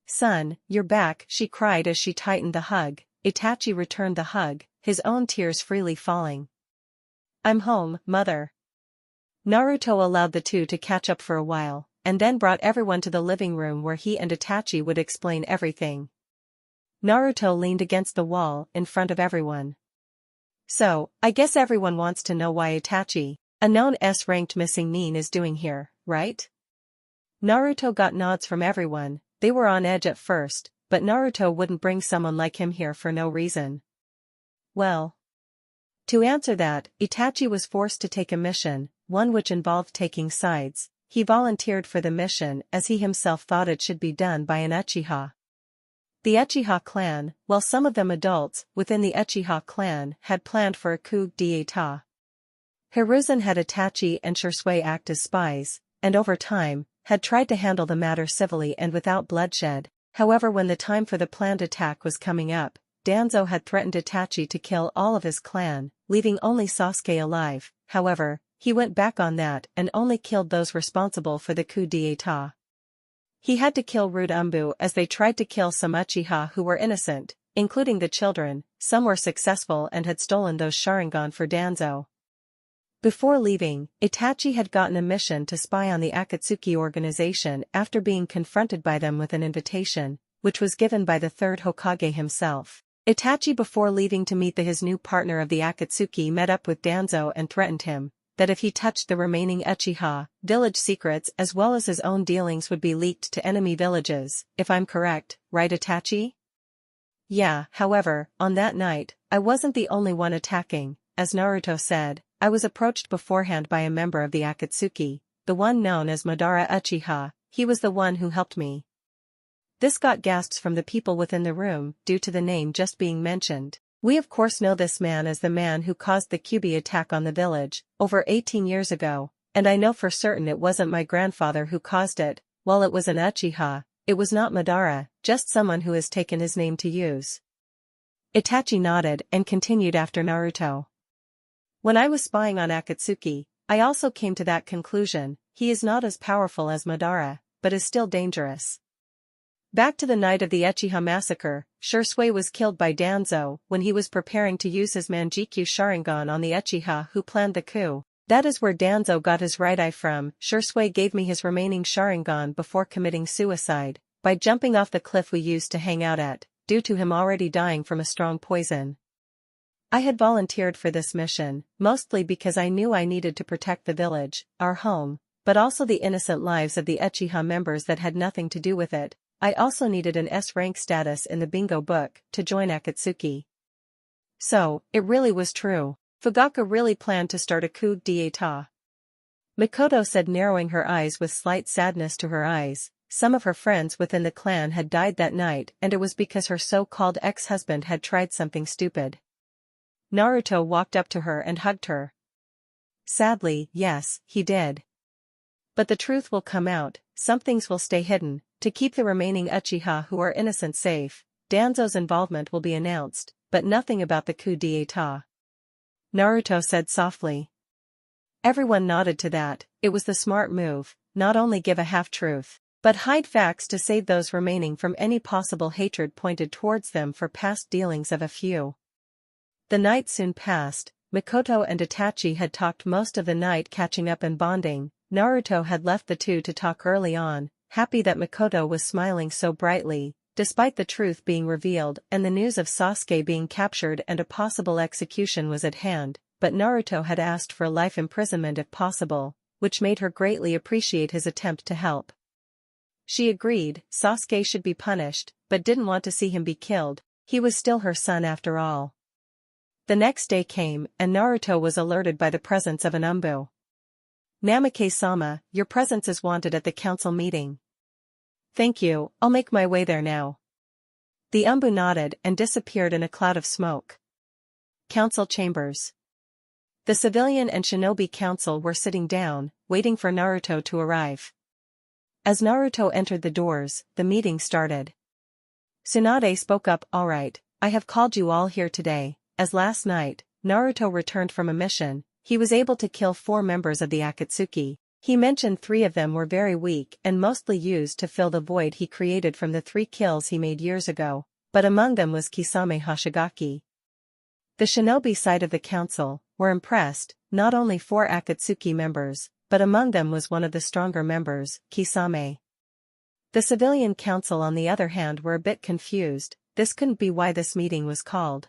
Son, you're back, she cried as she tightened the hug. Itachi returned the hug, his own tears freely falling. I'm home, mother. Naruto allowed the two to catch up for a while, and then brought everyone to the living room where he and Itachi would explain everything. Naruto leaned against the wall in front of everyone. So, I guess everyone wants to know why Itachi, a known S-ranked missing nin, is doing here, right? Naruto got nods from everyone. They were on edge at first, but Naruto wouldn't bring someone like him here for no reason. Well, to answer that, Itachi was forced to take a mission, one which involved taking sides. He volunteered for the mission as he himself thought it should be done by an Uchiha. The Uchiha clan, while some of them adults within the Uchiha clan had planned for a coup d'état. Hiruzen had Itachi and Shisui act as spies, and over time, had tried to handle the matter civilly and without bloodshed. However, when the time for the planned attack was coming up, Danzo had threatened Itachi to kill all of his clan, leaving only Sasuke alive. However, he went back on that and only killed those responsible for the coup d'état. He had to kill Rude Umbu as they tried to kill some Uchiha who were innocent, including the children. Some were successful and had stolen those Sharingan for Danzo. Before leaving, Itachi had gotten a mission to spy on the Akatsuki organization after being confronted by them with an invitation, which was given by the third Hokage himself. Itachi, before leaving to meet his new partner of the Akatsuki, met up with Danzo and threatened him that if he touched the remaining Uchiha, village secrets as well as his own dealings would be leaked to enemy villages, if I'm correct, right Itachi? Yeah, however, on that night, I wasn't the only one attacking. As Naruto said, I was approached beforehand by a member of the Akatsuki, the one known as Madara Uchiha. He was the one who helped me. This got gasps from the people within the room due to the name just being mentioned. We of course know this man as the man who caused the Kyuubi attack on the village, over 18 years ago, and I know for certain it wasn't my grandfather who caused it. While it was an Uchiha, it was not Madara, just someone who has taken his name to use. Itachi nodded and continued after Naruto. When I was spying on Akatsuki, I also came to that conclusion. He is not as powerful as Madara, but is still dangerous. Back to the night of the Uchiha massacre, Shisui was killed by Danzo when he was preparing to use his Manjikyu Sharingan on the Uchiha who planned the coup. That is where Danzo got his right eye from. Shisui gave me his remaining Sharingan before committing suicide, by jumping off the cliff we used to hang out at, due to him already dying from a strong poison. I had volunteered for this mission, mostly because I knew I needed to protect the village, our home, but also the innocent lives of the Uchiha members that had nothing to do with it. I also needed an S-rank status in the bingo book to join Akatsuki. So, it really was true. Fugaka really planned to start a coup d'état. Mikoto said, narrowing her eyes with slight sadness to her eyes. Some of her friends within the clan had died that night, and it was because her so-called ex-husband had tried something stupid. Naruto walked up to her and hugged her. Sadly, yes, he did. But the truth will come out, some things will stay hidden, to keep the remaining Uchiha who are innocent safe. Danzo's involvement will be announced, but nothing about the coup d'état. Naruto said softly. Everyone nodded to that. It was the smart move, not only give a half-truth, but hide facts to save those remaining from any possible hatred pointed towards them for past dealings of a few. The night soon passed. Mikoto and Itachi had talked most of the night, catching up and bonding. Naruto had left the two to talk early on, happy that Mikoto was smiling so brightly, despite the truth being revealed and the news of Sasuke being captured and a possible execution was at hand, but Naruto had asked for life imprisonment if possible, which made her greatly appreciate his attempt to help. She agreed, Sasuke should be punished, but didn't want to see him be killed. He was still her son after all. The next day came, and Naruto was alerted by the presence of an Umbu. Namike-sama, your presence is wanted at the council meeting. Thank you, I'll make my way there now. The Umbu nodded and disappeared in a cloud of smoke. Council chambers. The civilian and shinobi council were sitting down, waiting for Naruto to arrive. As Naruto entered the doors, the meeting started. Tsunade spoke up, all right, I have called you all here today. As last night, Naruto returned from a mission, he was able to kill 4 members of the Akatsuki. He mentioned 3 of them were very weak and mostly used to fill the void he created from the 3 kills he made years ago, but among them was Kisame Hoshigaki. The shinobi side of the council were impressed, not only 4 Akatsuki members, but among them was one of the stronger members, Kisame. The civilian council on the other hand were a bit confused, this couldn't be why this meeting was called.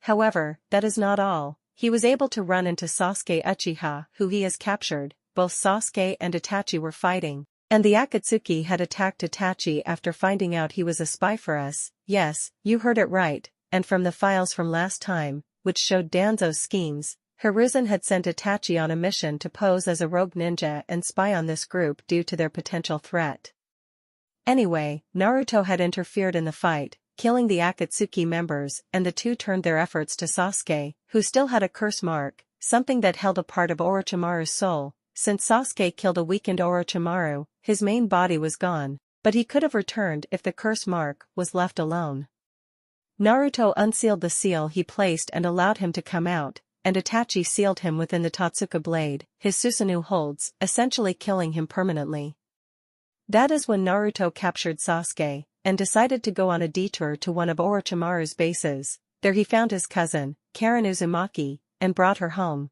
However, that is not all, he was able to run into Sasuke Uchiha, who he has captured. Both Sasuke and Itachi were fighting, and the Akatsuki had attacked Itachi after finding out he was a spy for us. Yes, you heard it right, and from the files from last time, which showed Danzo's schemes, Hiruzen had sent Itachi on a mission to pose as a rogue ninja and spy on this group due to their potential threat. Anyway, Naruto had interfered in the fight, killing the Akatsuki members, and the two turned their efforts to Sasuke, who still had a curse mark, something that held a part of Orochimaru's soul. Since Sasuke killed a weakened Orochimaru, his main body was gone, but he could have returned if the curse mark was left alone. Naruto unsealed the seal he placed and allowed him to come out, and Itachi sealed him within the Totsuka blade, his Susanoo holds, essentially killing him permanently. That is when Naruto captured Sasuke, and decided to go on a detour to one of Orochimaru's bases. There he found his cousin, Karen Uzumaki, and brought her home.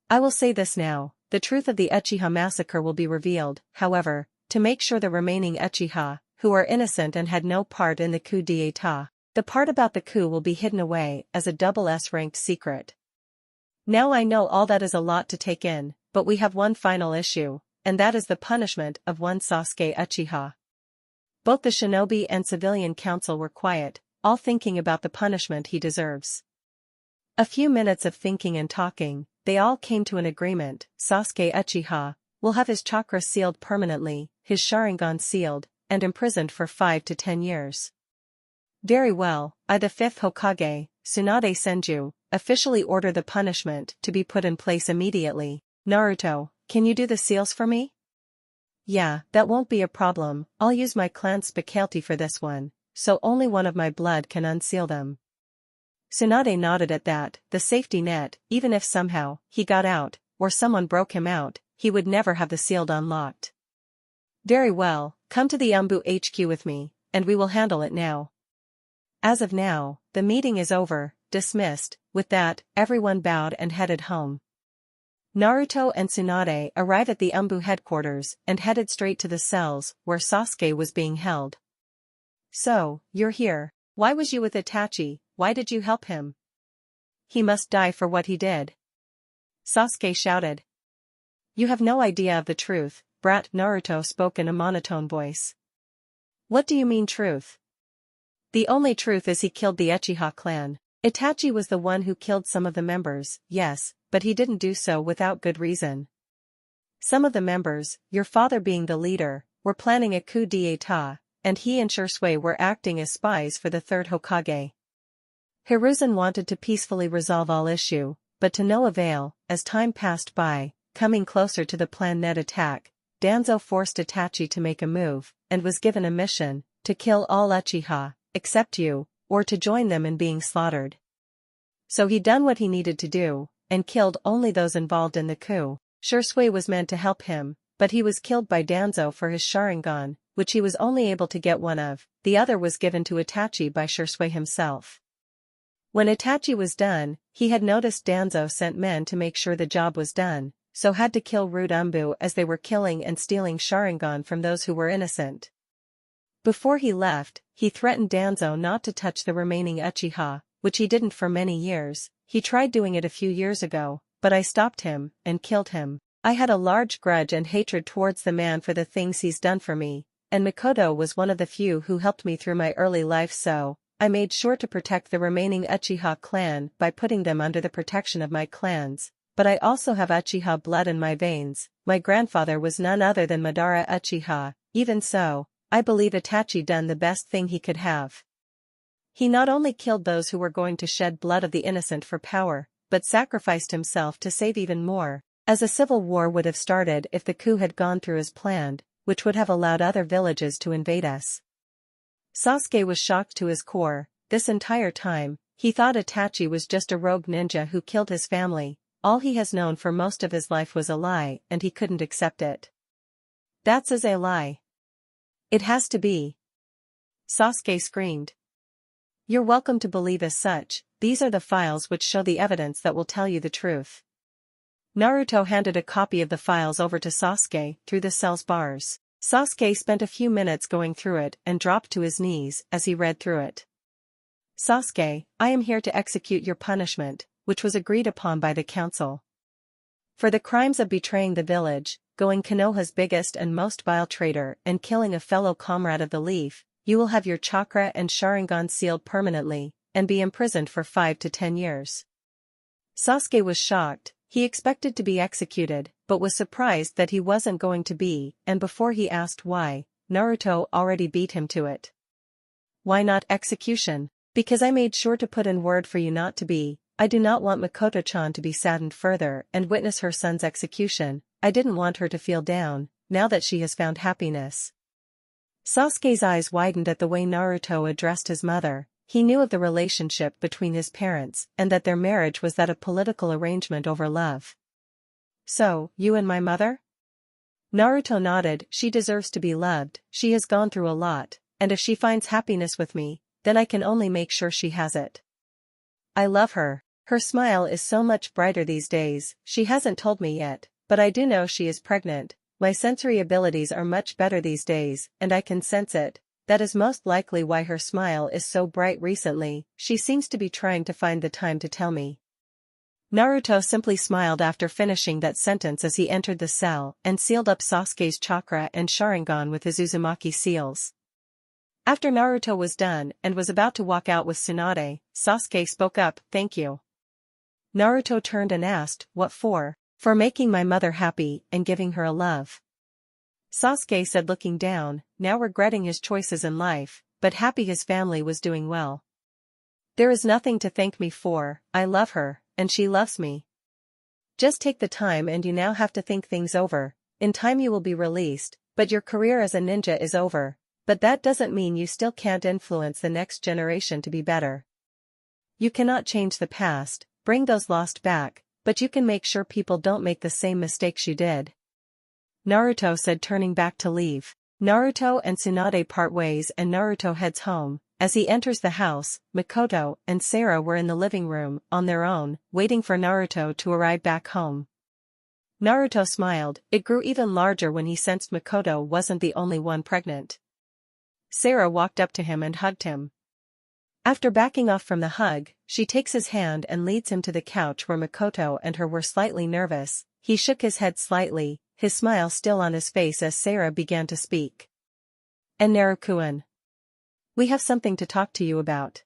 I will say this now, the truth of the Uchiha massacre will be revealed, however, to make sure the remaining Uchiha, who are innocent and had no part in the coup d'état, the part about the coup will be hidden away as a double S-ranked secret. Now I know all that is a lot to take in, but we have one final issue, and that is the punishment of one Sasuke Uchiha. Both the shinobi and civilian council were quiet, all thinking about the punishment he deserves. A few minutes of thinking and talking, they all came to an agreement. Sasuke Uchiha will have his chakra sealed permanently, his Sharingan sealed, and imprisoned for 5 to 10 years. Very well, I the 5th Hokage, Tsunade Senju, officially order the punishment to be put in place immediately. Naruto, can you do the seals for me? Yeah, that won't be a problem, I'll use my clan's specialty for this one, so only one of my blood can unseal them. Tsunade nodded at that, the safety net, even if somehow he got out, or someone broke him out, he would never have the seal unlocked. Very well, come to the Umbu HQ with me, and we will handle it now. As of now, the meeting is over, dismissed. With that, everyone bowed and headed home. Naruto and Tsunade arrived at the Umbu headquarters and headed straight to the cells where Sasuke was being held. So, you're here. Why was you with Itachi? Why did you help him? He must die for what he did. Sasuke shouted. You have no idea of the truth, brat. Naruto spoke in a monotone voice. What do you mean truth? The only truth is he killed the Uchiha clan. Itachi was the one who killed some of the members, yes, but he didn't do so without good reason. Some of the members, your father being the leader, were planning a coup d'état, and he and Shisui were acting as spies for the 3rd Hokage. Hiruzen wanted to peacefully resolve all issue, but to no avail. As time passed by, coming closer to the planned net attack, Danzo forced Itachi to make a move, and was given a mission, to kill all Uchiha, except you, or to join them in being slaughtered. So he done what he needed to do, and killed only those involved in the coup. Shisui was meant to help him, but he was killed by Danzo for his Sharingan, which he was only able to get one of. The other was given to Itachi by Shisui himself. When Itachi was done, he had noticed Danzo sent men to make sure the job was done, so had to kill Rude Umbu as they were killing and stealing Sharingan from those who were innocent. Before he left, he threatened Danzo not to touch the remaining Uchiha, which he didn't for many years. He tried doing it a few years ago, but I stopped him, and killed him. I had a large grudge and hatred towards the man for the things he's done for me, and Mikoto was one of the few who helped me through my early life, so I made sure to protect the remaining Uchiha clan by putting them under the protection of my clans. But I also have Uchiha blood in my veins. My grandfather was none other than Madara Uchiha. Even so, I believe Itachi done the best thing he could have. He not only killed those who were going to shed blood of the innocent for power, but sacrificed himself to save even more, as a civil war would have started if the coup had gone through as planned, which would have allowed other villages to invade us. Sasuke was shocked to his core. This entire time, he thought Itachi was just a rogue ninja who killed his family. All he has known for most of his life was a lie, and he couldn't accept it. That's a lie. It has to be. Sasuke screamed. You're welcome to believe as such. These are the files which show the evidence that will tell you the truth. Naruto handed a copy of the files over to Sasuke through the cell's bars. Sasuke spent a few minutes going through it and dropped to his knees as he read through it. Sasuke, I am here to execute your punishment, which was agreed upon by the council. For the crimes of betraying the village, going Konoha's biggest and most vile traitor, and killing a fellow comrade of the Leaf, you will have your chakra and Sharingan sealed permanently, and be imprisoned for 5 to 10 years. Sasuke was shocked. He expected to be executed, but was surprised that he wasn't going to be, and before he asked why, Naruto already beat him to it. Why not execution? Because I made sure to put in word for you not to be. I do not want Mikoto-chan to be saddened further and witness her son's execution. I didn't want her to feel down, now that she has found happiness. Sasuke's eyes widened at the way Naruto addressed his mother. He knew of the relationship between his parents and that their marriage was that of political arrangement over love. So, you and my mother? Naruto nodded. She deserves to be loved. She has gone through a lot, and if she finds happiness with me, then I can only make sure she has it. I love her. Her smile is so much brighter these days. She hasn't told me yet, but I do know she is pregnant. My sensory abilities are much better these days, and I can sense it. That is most likely why her smile is so bright recently. She seems to be trying to find the time to tell me. Naruto simply smiled after finishing that sentence as he entered the cell and sealed up Sasuke's chakra and Sharingan with his Uzumaki seals. After Naruto was done and was about to walk out with Tsunade, Sasuke spoke up, "Thank you." Naruto turned and asked, "What for?" "For making my mother happy and giving her a love." Sasuke said, looking down, now regretting his choices in life, but happy his family was doing well. "There is nothing to thank me for. I love her, and she loves me. Just take the time, and you now have to think things over. In time you will be released, but your career as a ninja is over. But that doesn't mean you still can't influence the next generation to be better. You cannot change the past, bring those lost back, but you can make sure people don't make the same mistakes you did," Naruto said, turning back to leave. Naruto and Tsunade part ways and Naruto heads home. As he enters the house, Mikoto and Sarah were in the living room, on their own, waiting for Naruto to arrive back home. Naruto smiled. It grew even larger when he sensed Mikoto wasn't the only one pregnant. Sarah walked up to him and hugged him. After backing off from the hug, she takes his hand and leads him to the couch where Mikoto and her were slightly nervous. He shook his head slightly, his smile still on his face as Sarah began to speak. "And Naruto-kun, we have something to talk to you about."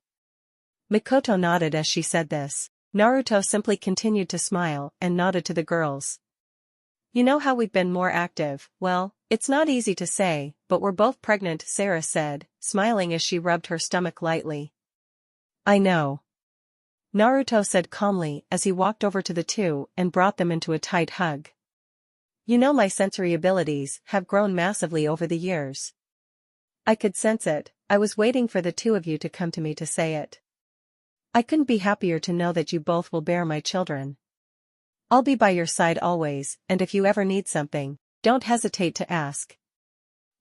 Mikoto nodded as she said this. Naruto simply continued to smile and nodded to the girls. "You know how we've been more active. Well, it's not easy to say, but we're both pregnant," Sarah said, smiling as she rubbed her stomach lightly. "I know," Naruto said calmly as he walked over to the two and brought them into a tight hug. You know my sensory abilities have grown massively over the years. I could sense it, I was waiting for the two of you to come to me to say it. I couldn't be happier to know that you both will bear my children. I'll be by your side always, and if you ever need something, don't hesitate to ask.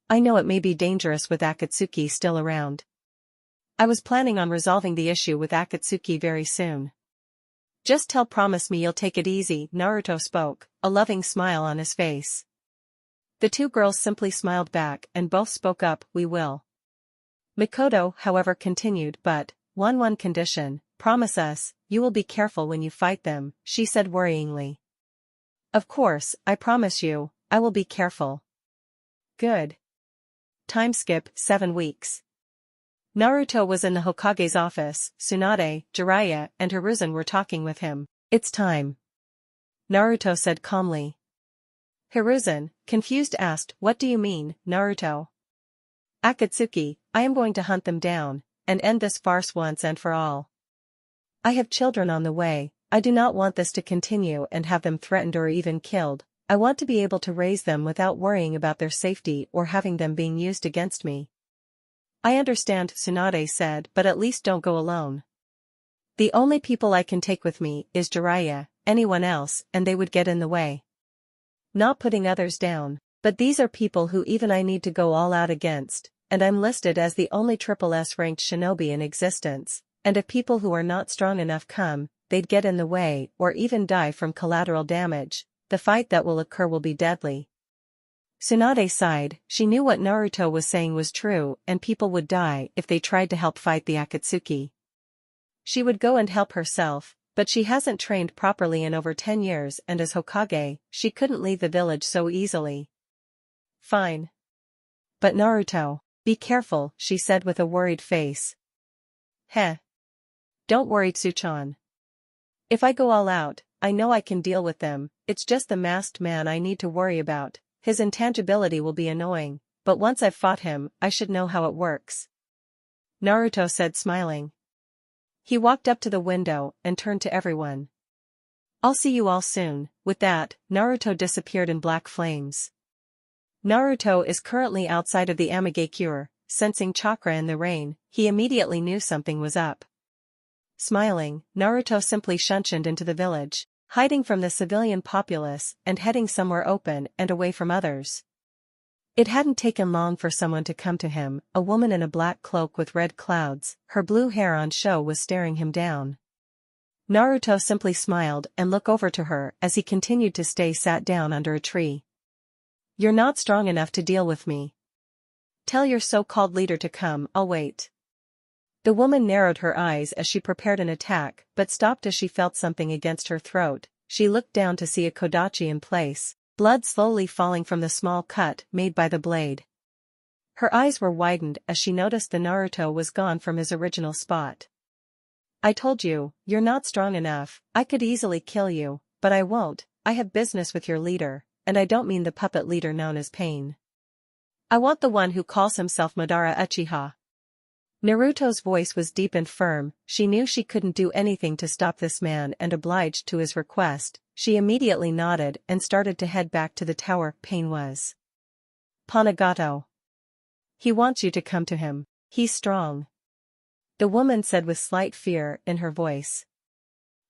I know it may be dangerous with Akatsuki still around. I was planning on resolving the issue with Akatsuki very soon. Just promise me you'll take it easy, Naruto spoke, a loving smile on his face. The two girls simply smiled back and both spoke up, we will. Mikoto, however, continued, but, one condition, promise us, you will be careful when you fight them, she said worryingly. Of course, I promise you, I will be careful. Good. Time skip, 7 weeks. Naruto was in the Hokage's office, Tsunade, Jiraiya, and Hiruzen were talking with him. It's time. Naruto said calmly. Hiruzen, confused, asked, what do you mean, Naruto? Akatsuki, I am going to hunt them down, and end this farce once and for all. I have children on the way, I do not want this to continue and have them threatened or even killed. I want to be able to raise them without worrying about their safety or having them being used against me. I understand, Tsunade said, but at least don't go alone. The only people I can take with me is Jiraiya, anyone else, and they would get in the way. Not putting others down, but these are people who even I need to go all out against, and I'm listed as the only SSS ranked shinobi in existence, and if people who are not strong enough come, they'd get in the way or even die from collateral damage. The fight that will occur will be deadly. Tsunade sighed, she knew what Naruto was saying was true and people would die if they tried to help fight the Akatsuki. She would go and help herself, but she hasn't trained properly in over 10 years and as Hokage, she couldn't leave the village so easily. Fine. But Naruto, be careful, she said with a worried face. Heh. Don't worry, Tsuchan. If I go all out, I know I can deal with them, it's just the masked man I need to worry about. His intangibility will be annoying, but once I've fought him, I should know how it works. Naruto said smiling. He walked up to the window and turned to everyone. I'll see you all soon. With that, Naruto disappeared in black flames. Naruto is currently outside of the Amigakure, sensing chakra in the rain, he immediately knew something was up. Smiling, Naruto simply shunshined into the village, hiding from the civilian populace and heading somewhere open and away from others. It hadn't taken long for someone to come to him, a woman in a black cloak with red clouds, her blue hair on show was staring him down. Naruto simply smiled and looked over to her as he continued to stay sat down under a tree. You're not strong enough to deal with me. Tell your so-called leader to come, I'll wait. The woman narrowed her eyes as she prepared an attack but stopped as she felt something against her throat. She looked down to see a kodachi in place, blood slowly falling from the small cut made by the blade. Her eyes were widened as she noticed the Naruto was gone from his original spot. I told you, you're not strong enough, I could easily kill you, but I won't, I have business with your leader, and I don't mean the puppet leader known as Pain. I want the one who calls himself Madara Uchiha. Naruto's voice was deep and firm, she knew she couldn't do anything to stop this man and obliged to his request, she immediately nodded and started to head back to the tower Pain was. Panagato. He wants you to come to him, he's strong. The woman said with slight fear in her voice.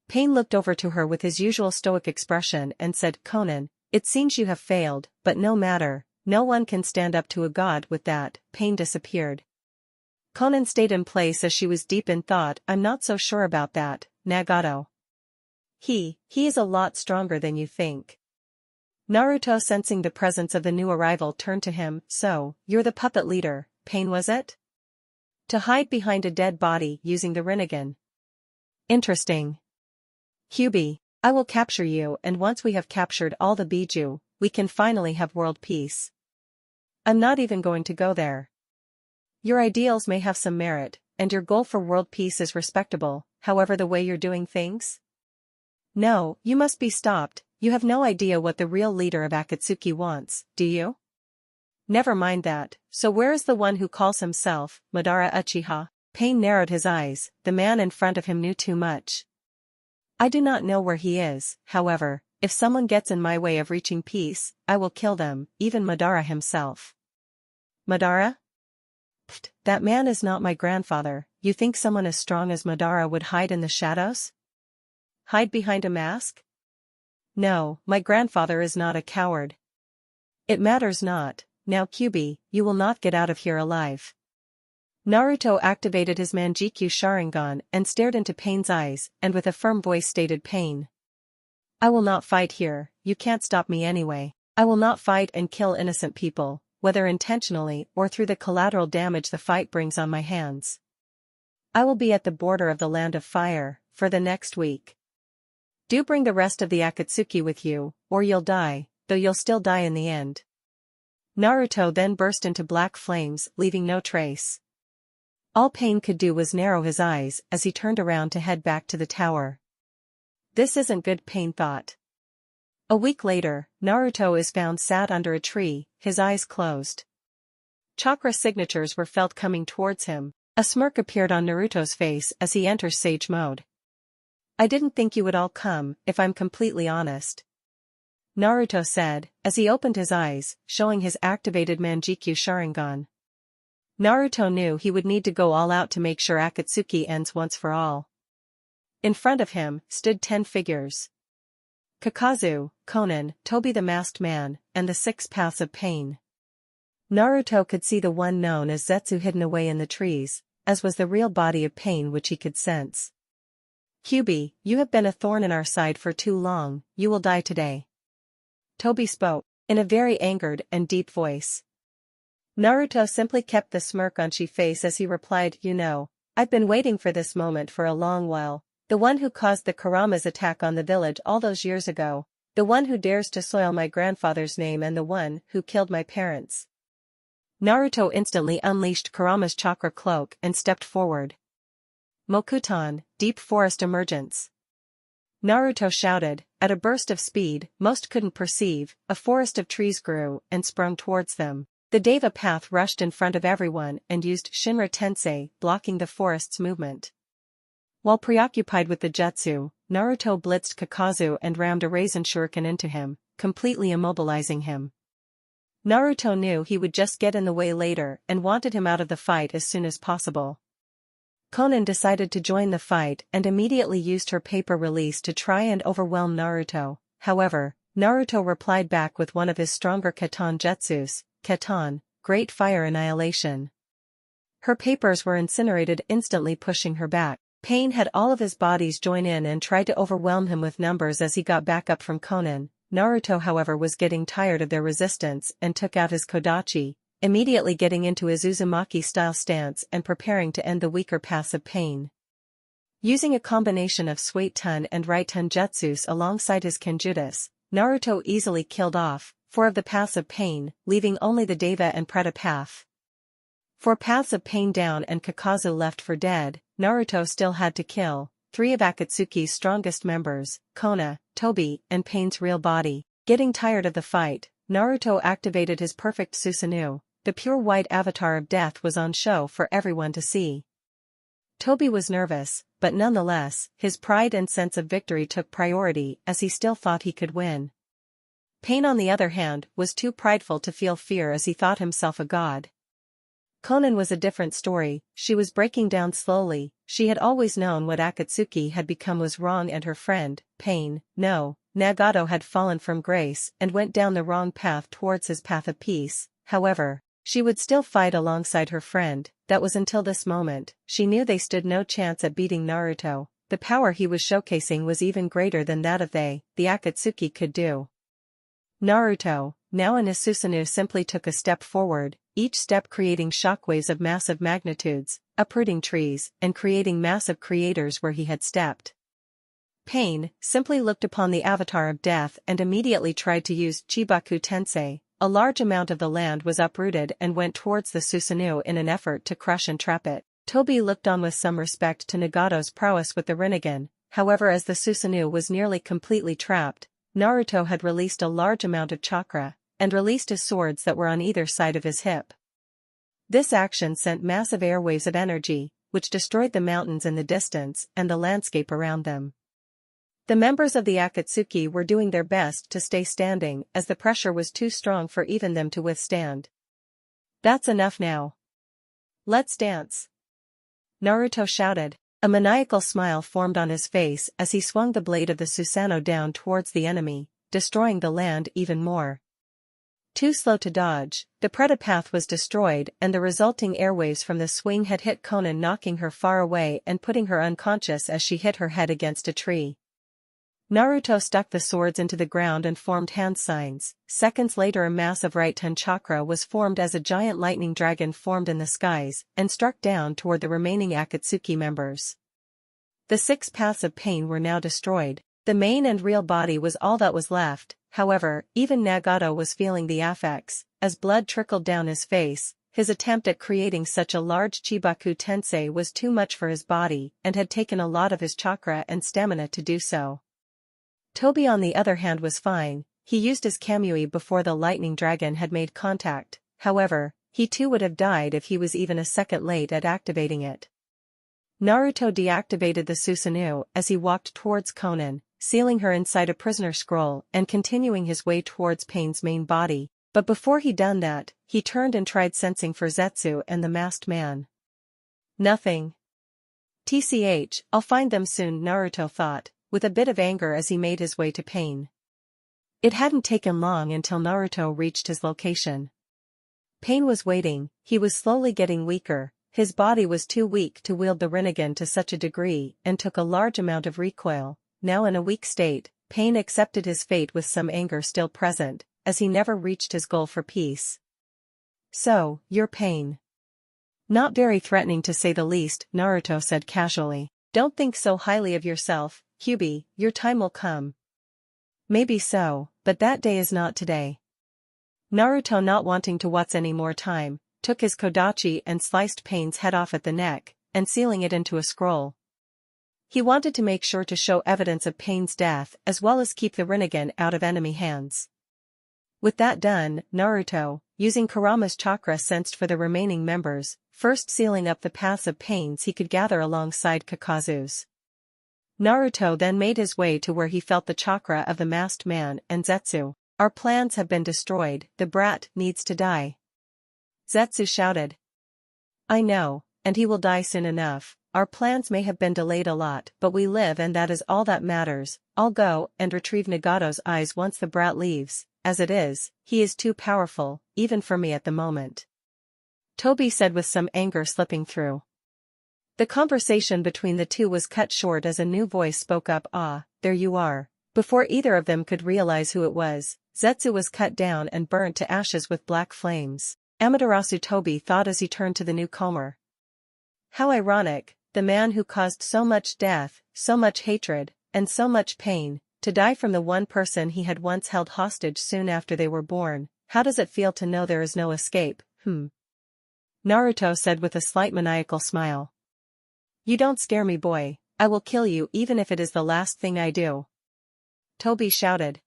Pain looked over to her with his usual stoic expression and said, Conan, it seems you have failed, but no matter, no one can stand up to a god with that. Pain disappeared. Conan stayed in place as she was deep in thought. I'm not so sure about that, Nagato. He is a lot stronger than you think. Naruto, sensing the presence of the new arrival, turned to him. So, you're the puppet leader, Pain, was it? To hide behind a dead body using the Rinnegan. Interesting. Kyuubi, I will capture you, and once we have captured all the Biju, we can finally have world peace. I'm not even going to go there. Your ideals may have some merit, and your goal for world peace is respectable, however the way you're doing things? No, you must be stopped, you have no idea what the real leader of Akatsuki wants, do you? Never mind that, so where is the one who calls himself Madara Uchiha? Pain narrowed his eyes, the man in front of him knew too much. I do not know where he is, however, If someone gets in my way of reaching peace, I will kill them, even Madara himself. Madara? Pfft, that man is not my grandfather. You think someone as strong as Madara would hide in the shadows? Hide behind a mask? No, my grandfather is not a coward. It matters not. Now Kyuubi, you will not get out of here alive. Naruto activated his Manjikyu Sharingan and stared into Pain's eyes, and with a firm voice stated, Pain. I will not fight here, you can't stop me anyway. I will not fight and kill innocent people, whether intentionally or through the collateral damage the fight brings on my hands. I will be at the border of the Land of Fire, for the next week. Do bring the rest of the Akatsuki with you, or you'll die, though you'll still die in the end. Naruto then burst into black flames, leaving no trace. All Pain could do was narrow his eyes as he turned around to head back to the tower. This isn't good, Pain thought. A week later, Naruto is found sat under a tree, his eyes closed. Chakra signatures were felt coming towards him. A smirk appeared on Naruto's face as he enters Sage mode. I didn't think you would all come, if I'm completely honest. Naruto said, as he opened his eyes, showing his activated Manjikyu Sharingan. Naruto knew he would need to go all out to make sure Akatsuki ends once for all. In front of him stood 10 figures. Kakazu, Konan, Tobi the Masked Man, and the 6 Paths of Pain. Naruto could see the one known as Zetsu hidden away in the trees, as was the real body of Pain which he could sense. Kyuubi, you have been a thorn in our side for too long, you will die today. Tobi spoke, in a very angered and deep voice. Naruto simply kept the smirk on his face as he replied, You know, I've been waiting for this moment for a long while, the one who caused the Kurama's attack on the village all those years ago, the one who dares to soil my grandfather's name and the one who killed my parents. Naruto instantly unleashed Kurama's chakra cloak and stepped forward. Mokuton, Deep Forest Emergence. Naruto shouted, at a burst of speed, most couldn't perceive, a forest of trees grew and sprung towards them. The Deva path rushed in front of everyone and used Shinra Tensei, blocking the forest's movement. While preoccupied with the jutsu, Naruto blitzed Kakazu and rammed a Raisin Shuriken into him, completely immobilizing him. Naruto knew he would just get in the way later and wanted him out of the fight as soon as possible. Konan decided to join the fight and immediately used her paper release to try and overwhelm Naruto. However, Naruto replied back with one of his stronger Katan jutsus, Katan, Great Fire Annihilation. Her papers were incinerated, instantly pushing her back. Pain had all of his bodies join in and tried to overwhelm him with numbers as he got back up from Konan. Naruto, however, was getting tired of their resistance and took out his Kodachi, immediately getting into his Uzumaki-style stance and preparing to end the weaker paths of Pain. Using a combination of Suiton and Right-Ton jutsus alongside his Kenjutsu, Naruto easily killed off 4 of the paths of Pain, leaving only the Deva and Preta path. 4 paths of Pain down and Kakazu left for dead, Naruto still had to kill 3 of Akatsuki's strongest members, Kona, Tobi, and Pain's real body. Getting tired of the fight, Naruto activated his perfect Susanoo. The pure white avatar of death was on show for everyone to see. Tobi was nervous, but nonetheless, his pride and sense of victory took priority as he still thought he could win. Pain, on the other hand, was too prideful to feel fear as he thought himself a god. Konan was a different story. She was breaking down slowly. She had always known what Akatsuki had become was wrong and her friend, Pain, no, Nagato had fallen from grace and went down the wrong path towards his path of peace. However, she would still fight alongside her friend. That was until this moment. She knew they stood no chance at beating Naruto. The power he was showcasing was even greater than that of the Akatsuki could do. Naruto, now in his Susanoo, simply took a step forward, each step creating shockwaves of massive magnitudes, uprooting trees and creating massive craters where he had stepped. Pain simply looked upon the avatar of death and immediately tried to use Chibaku Tensei. A large amount of the land was uprooted and went towards the Susanoo in an effort to crush and trap it. Tobi looked on with some respect to Nagato's prowess with the Rinnegan. However, as the Susanoo was nearly completely trapped, Naruto had released a large amount of chakra, and released his swords that were on either side of his hip. This action sent massive airwaves of energy, which destroyed the mountains in the distance and the landscape around them. The members of the Akatsuki were doing their best to stay standing as the pressure was too strong for even them to withstand. That's enough now. Let's dance. Naruto shouted. A maniacal smile formed on his face as he swung the blade of the Susanoo down towards the enemy, destroying the land even more. Too slow to dodge, the Preta path was destroyed and the resulting airwaves from the swing had hit Konan, knocking her far away and putting her unconscious as she hit her head against a tree. Naruto stuck the swords into the ground and formed hand signs. Seconds later a mass of right-hand chakra was formed as a giant lightning dragon formed in the skies and struck down toward the remaining Akatsuki members. The 6 paths of pain were now destroyed. The main and real body was all that was left. However, even Nagato was feeling the effects, as blood trickled down his face. His attempt at creating such a large Chibaku Tensei was too much for his body and had taken a lot of his chakra and stamina to do so. Toby on the other hand was fine. He used his Kamui before the lightning dragon had made contact. However, he too would have died if he was even a second late at activating it. Naruto deactivated the Susanoo as he walked towards Konan, sealing her inside a prisoner scroll and continuing his way towards Pain's main body, but before he done that, he turned and tried sensing for Zetsu and the masked man. Nothing. TCH, I'll find them soon, Naruto thought, with a bit of anger as he made his way to Pain. It hadn't taken long until Naruto reached his location. Pain was waiting. He was slowly getting weaker. His body was too weak to wield the Rinnegan to such a degree and took a large amount of recoil. Now in a weak state, Pain accepted his fate with some anger still present, as he never reached his goal for peace. So, you're Pain. Not very threatening to say the least, Naruto said casually. Don't think so highly of yourself, Kyuubi, your time will come. Maybe so, but that day is not today. Naruto, not wanting to waste any more time, took his kodachi and sliced Pain's head off at the neck, and sealing it into a scroll. He wanted to make sure to show evidence of Pain's death as well as keep the Rinnegan out of enemy hands. With that done, Naruto, using Kurama's chakra sensed for the remaining members, first sealing up the paths of Pains he could gather alongside Kakazu's. Naruto then made his way to where he felt the chakra of the masked man and Zetsu. Our plans have been destroyed, the brat needs to die. Zetsu shouted. I know, and he will die soon enough. Our plans may have been delayed a lot, but we live and that is all that matters. I'll go and retrieve Nagato's eyes once the brat leaves. As it is, he is too powerful, even for me at the moment. Toby said with some anger slipping through. The conversation between the two was cut short as a new voice spoke up. Ah, there you are. Before either of them could realize who it was, Zetsu was cut down and burnt to ashes with black flames. Amaterasu, Toby thought as he turned to the newcomer. How ironic, the man who caused so much death, so much hatred, and so much pain, to die from the one person he had once held hostage soon after they were born. How does it feel to know there is no escape? Naruto said with a slight maniacal smile. You don't scare me, boy. I will kill you even if it is the last thing I do. Toby shouted.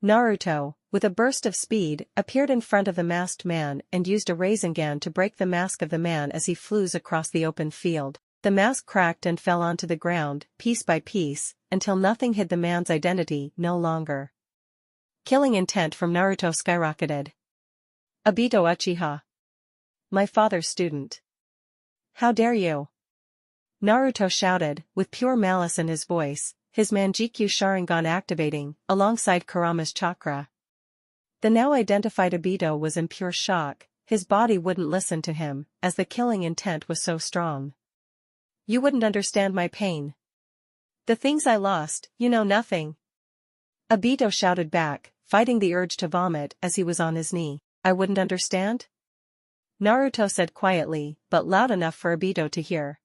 Naruto, with a burst of speed, appeared in front of the masked man and used a Rasengan to break the mask of the man as he flew across the open field. The mask cracked and fell onto the ground, piece by piece, until nothing hid the man's identity no longer. Killing intent from Naruto skyrocketed. Obito Uchiha. My father's student. How dare you? Naruto shouted, with pure malice in his voice, his Manjikyu Sharingan activating, alongside Kurama's chakra. The now identified Obito was in pure shock. His body wouldn't listen to him, as the killing intent was so strong. You wouldn't understand my pain. The things I lost, you know nothing. Obito shouted back, fighting the urge to vomit as he was on his knee. I wouldn't understand? Naruto said quietly, but loud enough for Obito to hear.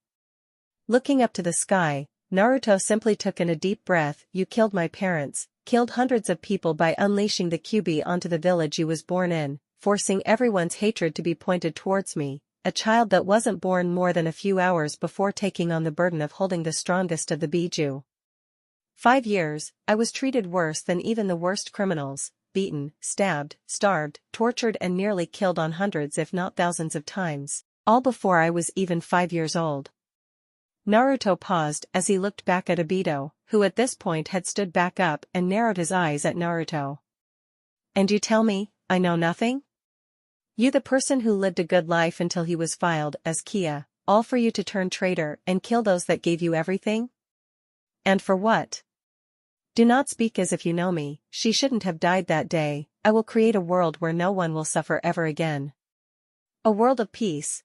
Looking up to the sky, Naruto simply took in a deep breath. You killed my parents, killed hundreds of people by unleashing the Kyuubi onto the village you was born in, forcing everyone's hatred to be pointed towards me, a child that wasn't born more than a few hours before taking on the burden of holding the strongest of the Biju. 5 years, I was treated worse than even the worst criminals, beaten, stabbed, starved, tortured and nearly killed on hundreds if not thousands of times, all before I was even 5 years old. Naruto paused as he looked back at Obito, who at this point had stood back up and narrowed his eyes at Naruto. And you tell me, I know nothing? You, the person who lived a good life until he was filed as Kia, all for you to turn traitor and kill those that gave you everything? And for what? Do not speak as if you know me. She shouldn't have died that day. I will create a world where no one will suffer ever again. A world of peace.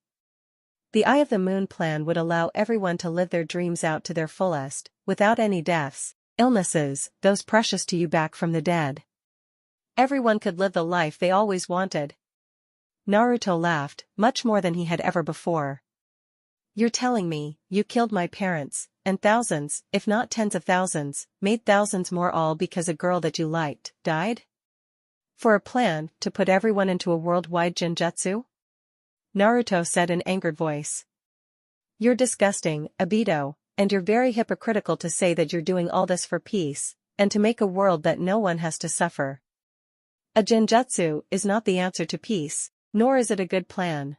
The Eye of the Moon plan would allow everyone to live their dreams out to their fullest, without any deaths, illnesses, those precious to you back from the dead. Everyone could live the life they always wanted. Naruto laughed, much more than he had ever before. You're telling me, you killed my parents, and thousands, if not tens of thousands, made thousands more, all because a girl that you liked, died? For a plan to put everyone into a worldwide genjutsu? Naruto said in angered voice. You're disgusting, Obito, and you're very hypocritical to say that you're doing all this for peace, and to make a world that no one has to suffer. A genjutsu is not the answer to peace, nor is it a good plan.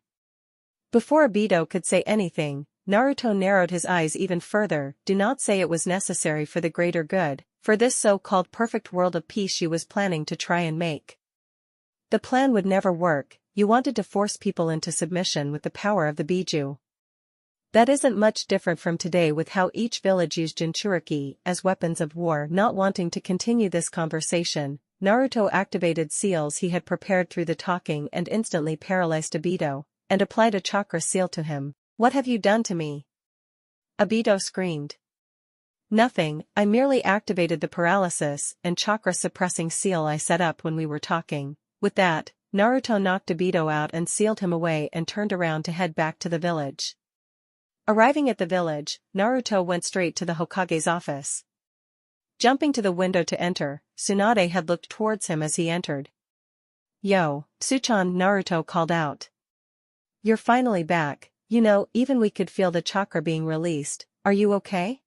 Before Obito could say anything, Naruto narrowed his eyes even further. Do not say it was necessary for the greater good, for this so-called perfect world of peace you was planning to try and make. The plan would never work. You wanted to force people into submission with the power of the Biju. That isn't much different from today with how each village used Jinchuriki as weapons of war. Not wanting to continue this conversation, Naruto activated seals he had prepared through the talking and instantly paralyzed Obito, and applied a chakra seal to him. What have you done to me? Obito screamed. Nothing, I merely activated the paralysis and chakra suppressing seal I set up when we were talking. With that, Naruto knocked Obito out and sealed him away and turned around to head back to the village. Arriving at the village, Naruto went straight to the Hokage's office. Jumping to the window to enter, Tsunade had looked towards him as he entered. Yo, Tsuchan, Naruto called out. You're finally back, you know, even we could feel the chakra being released. Are you okay?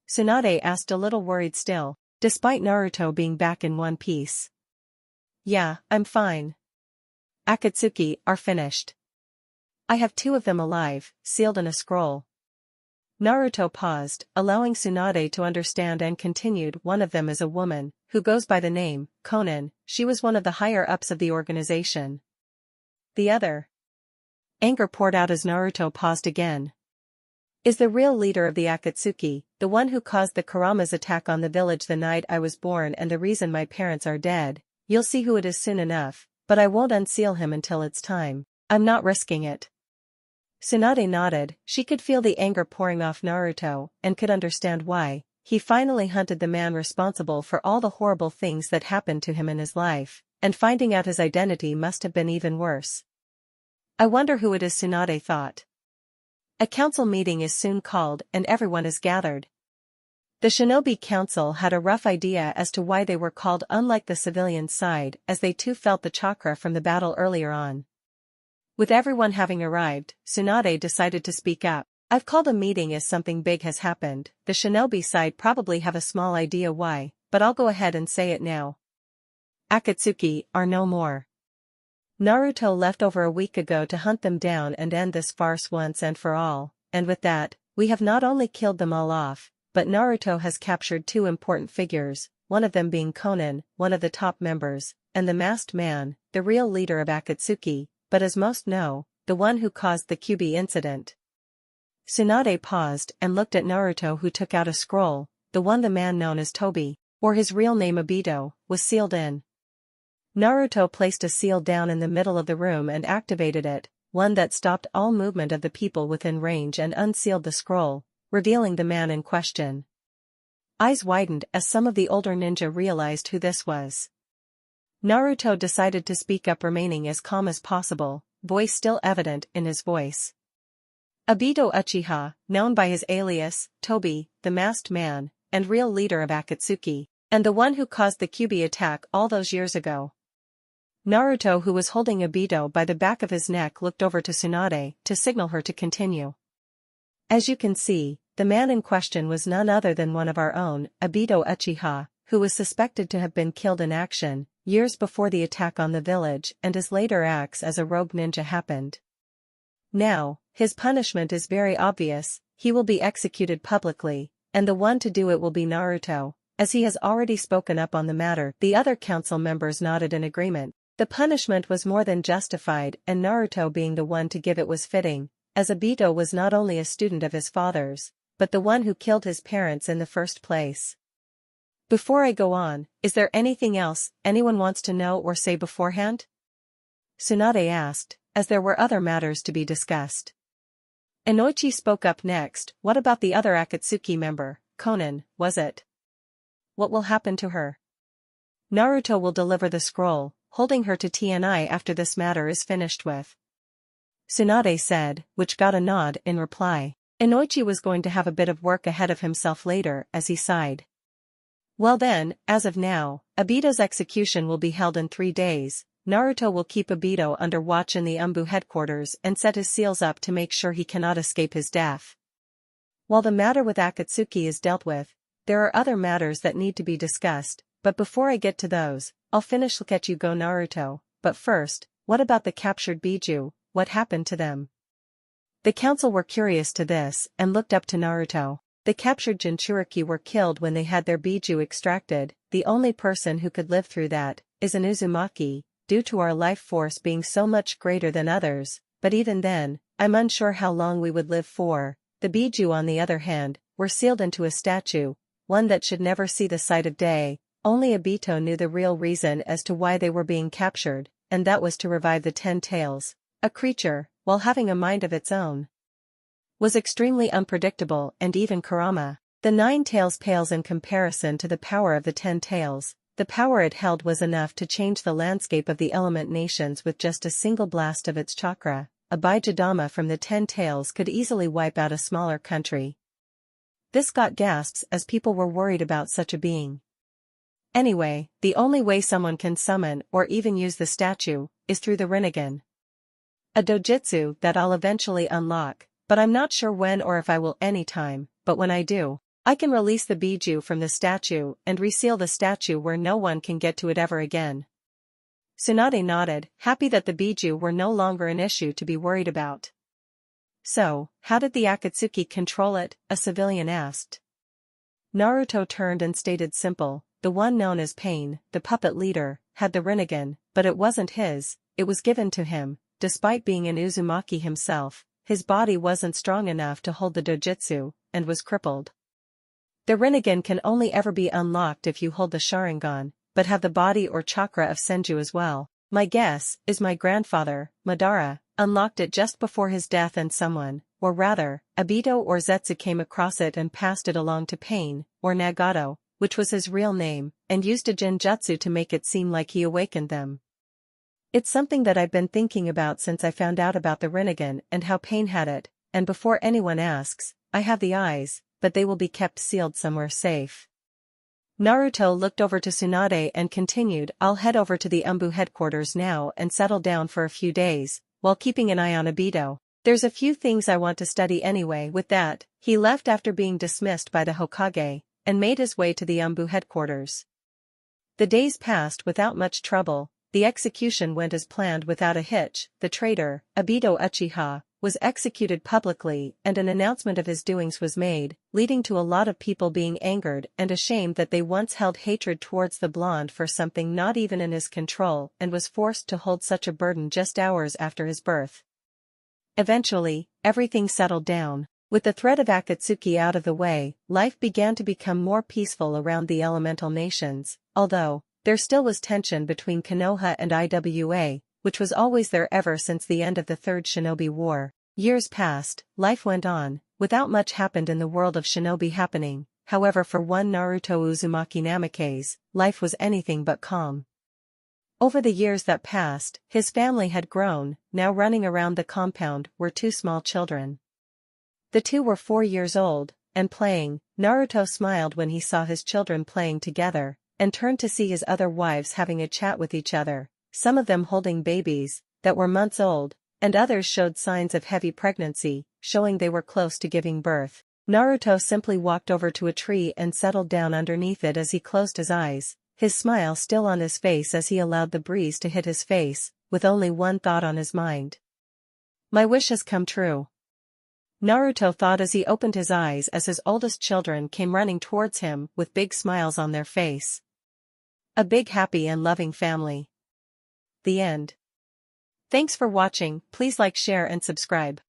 Tsunade asked, a little worried still, despite Naruto being back in one piece. Yeah, I'm fine. Akatsuki are finished. I have 2 of them alive, sealed in a scroll. Naruto paused, allowing Tsunade to understand, and continued. One of them is a woman, who goes by the name, Konan. She was one of the higher-ups of the organization. The other. Anger poured out as Naruto paused again. Is the real leader of the Akatsuki, the one who caused the Kurama's attack on the village the night I was born and the reason my parents are dead. You'll see who it is soon enough, but I won't unseal him until it's time. I'm not risking it. Tsunade nodded. She could feel the anger pouring off Naruto, and could understand why. He finally hunted the man responsible for all the horrible things that happened to him in his life, and finding out his identity must have been even worse. I wonder who it is, Tsunade thought. A council meeting is soon called and everyone is gathered. The Shinobi Council had a rough idea as to why they were called, unlike the civilian side, as they too felt the chakra from the battle earlier on. With everyone having arrived, Tsunade decided to speak up. I've called a meeting as something big has happened. The Shinobi side probably have a small idea why, but I'll go ahead and say it now. Akatsuki are no more. Naruto left over a week ago to hunt them down and end this farce once and for all, and with that, we have not only killed them all off, but Naruto has captured 2 important figures, one of them being Konan, one of the top members, and the masked man, the real leader of Akatsuki, but as most know, the one who caused the Kyuubi incident. Tsunade paused and looked at Naruto, who took out a scroll. The one the man known as Tobi, or his real name Obito, was sealed in. Naruto placed a seal down in the middle of the room and activated it, one that stopped all movement of the people within range, and unsealed the scroll, revealing the man in question. Eyes widened as some of the older ninja realized who this was. Naruto decided to speak up, remaining as calm as possible, voice still evident in his voice. Obito Uchiha, known by his alias, Tobi, the masked man, and real leader of Akatsuki, and the one who caused the Kyuubi attack all those years ago. Naruto, who was holding Obito by the back of his neck, looked over to Tsunade to signal her to continue. As you can see, the man in question was none other than one of our own, Obito Uchiha, who was suspected to have been killed in action years before the attack on the village, and his later acts as a rogue ninja happened. Now, his punishment is very obvious. he will be executed publicly, and the one to do it will be Naruto, as he has already spoken up on the matter. The other council members nodded in agreement. The punishment was more than justified, and Naruto being the one to give it was fitting, as Obito was not only a student of his father's, but the one who killed his parents in the first place. Before I go on, is there anything else anyone wants to know or say beforehand? Tsunade asked, as there were other matters to be discussed. Inoichi spoke up next. What about the other Akatsuki member, Konan, was it? What will happen to her? Naruto will deliver the scroll, holding her to TNI after this matter is finished with. Tsunade said, which got a nod in reply. Inoichi was going to have a bit of work ahead of himself later, as he sighed. Well then, as of now, Obito's execution will be held in 3 days. Naruto will keep Obito under watch in the Umbu headquarters and set his seals up to make sure he cannot escape his death. While the matter with Akatsuki is dealt with, there are other matters that need to be discussed, but before I get to those, I'll finish look at you go Naruto. But first, what about the captured Biju, what happened to them? The council were curious to this and looked up to Naruto. The captured Jinchuriki were killed when they had their Biju extracted. The only person who could live through that is an Uzumaki, due to our life force being so much greater than others, but even then, I'm unsure how long we would live for. The Biju on the other hand, were sealed into a statue, one that should never see the sight of day. Only Obito knew the real reason as to why they were being captured, and that was to revive the 10 Tails. A creature, while having a mind of its own, was extremely unpredictable, and even Kurama, the 9 Tails pales in comparison to the power of the 10 Tails. The power it held was enough to change the landscape of the element nations with just a single blast of its chakra. A Bijadama from the 10 Tails could easily wipe out a smaller country. This got gasps as people were worried about such a being. Anyway, the only way someone can summon or even use the statue is through the Rinnegan. A dojutsu that I'll eventually unlock, but I'm not sure when or if I will anytime, but when I do, I can release the Biju from the statue and reseal the statue where no one can get to it ever again. Tsunade nodded, happy that the Biju were no longer an issue to be worried about. So, how did the Akatsuki control it? A civilian asked. Naruto turned and stated simple, the one known as Pain, the puppet leader, had the Rinnegan, but it wasn't his, it was given to him. Despite being an Uzumaki himself, his body wasn't strong enough to hold the dojutsu, and was crippled. The Rinnegan can only ever be unlocked if you hold the Sharingan, but have the body or chakra of Senju as well. My guess is my grandfather, Madara, unlocked it just before his death and someone, or rather, Obito or Zetsu came across it and passed it along to Pain, or Nagato, which was his real name, and used a genjutsu to make it seem like he awakened them. It's something that I've been thinking about since I found out about the Rinnegan and how Pain had it, and before anyone asks, I have the eyes, but they will be kept sealed somewhere safe. Naruto looked over to Tsunade and continued, I'll head over to the Umbu headquarters now and settle down for a few days, while keeping an eye on Obito. There's a few things I want to study anyway. With that, he left after being dismissed by the Hokage, and made his way to the Umbu headquarters. The days passed without much trouble. The execution went as planned without a hitch. The traitor, Obito Uchiha, was executed publicly and an announcement of his doings was made, leading to a lot of people being angered and ashamed that they once held hatred towards the blonde for something not even in his control and was forced to hold such a burden just hours after his birth. Eventually, everything settled down. With the threat of Akatsuki out of the way, life began to become more peaceful around the elemental nations, although there still was tension between Konoha and IWA, which was always there ever since the end of the Third Shinobi War. Years passed, life went on, without much happened in the world of shinobi happening. However, for one Naruto Uzumaki Namikaze, life was anything but calm. Over the years that passed, his family had grown. Now running around the compound were 2 small children. The 2 were 4 years old, and playing. Naruto smiled when he saw his children playing together, and turned to see his other wives having a chat with each other, some of them holding babies that were months old, and others showed signs of heavy pregnancy, showing they were close to giving birth. Naruto simply walked over to a tree and settled down underneath it as he closed his eyes, his smile still on his face as he allowed the breeze to hit his face, with only one thought on his mind. My wish has come true. Naruto thought as he opened his eyes as his oldest children came running towards him with big smiles on their face. A big happy and loving family. The end. Thanks for watching, please like share and subscribe.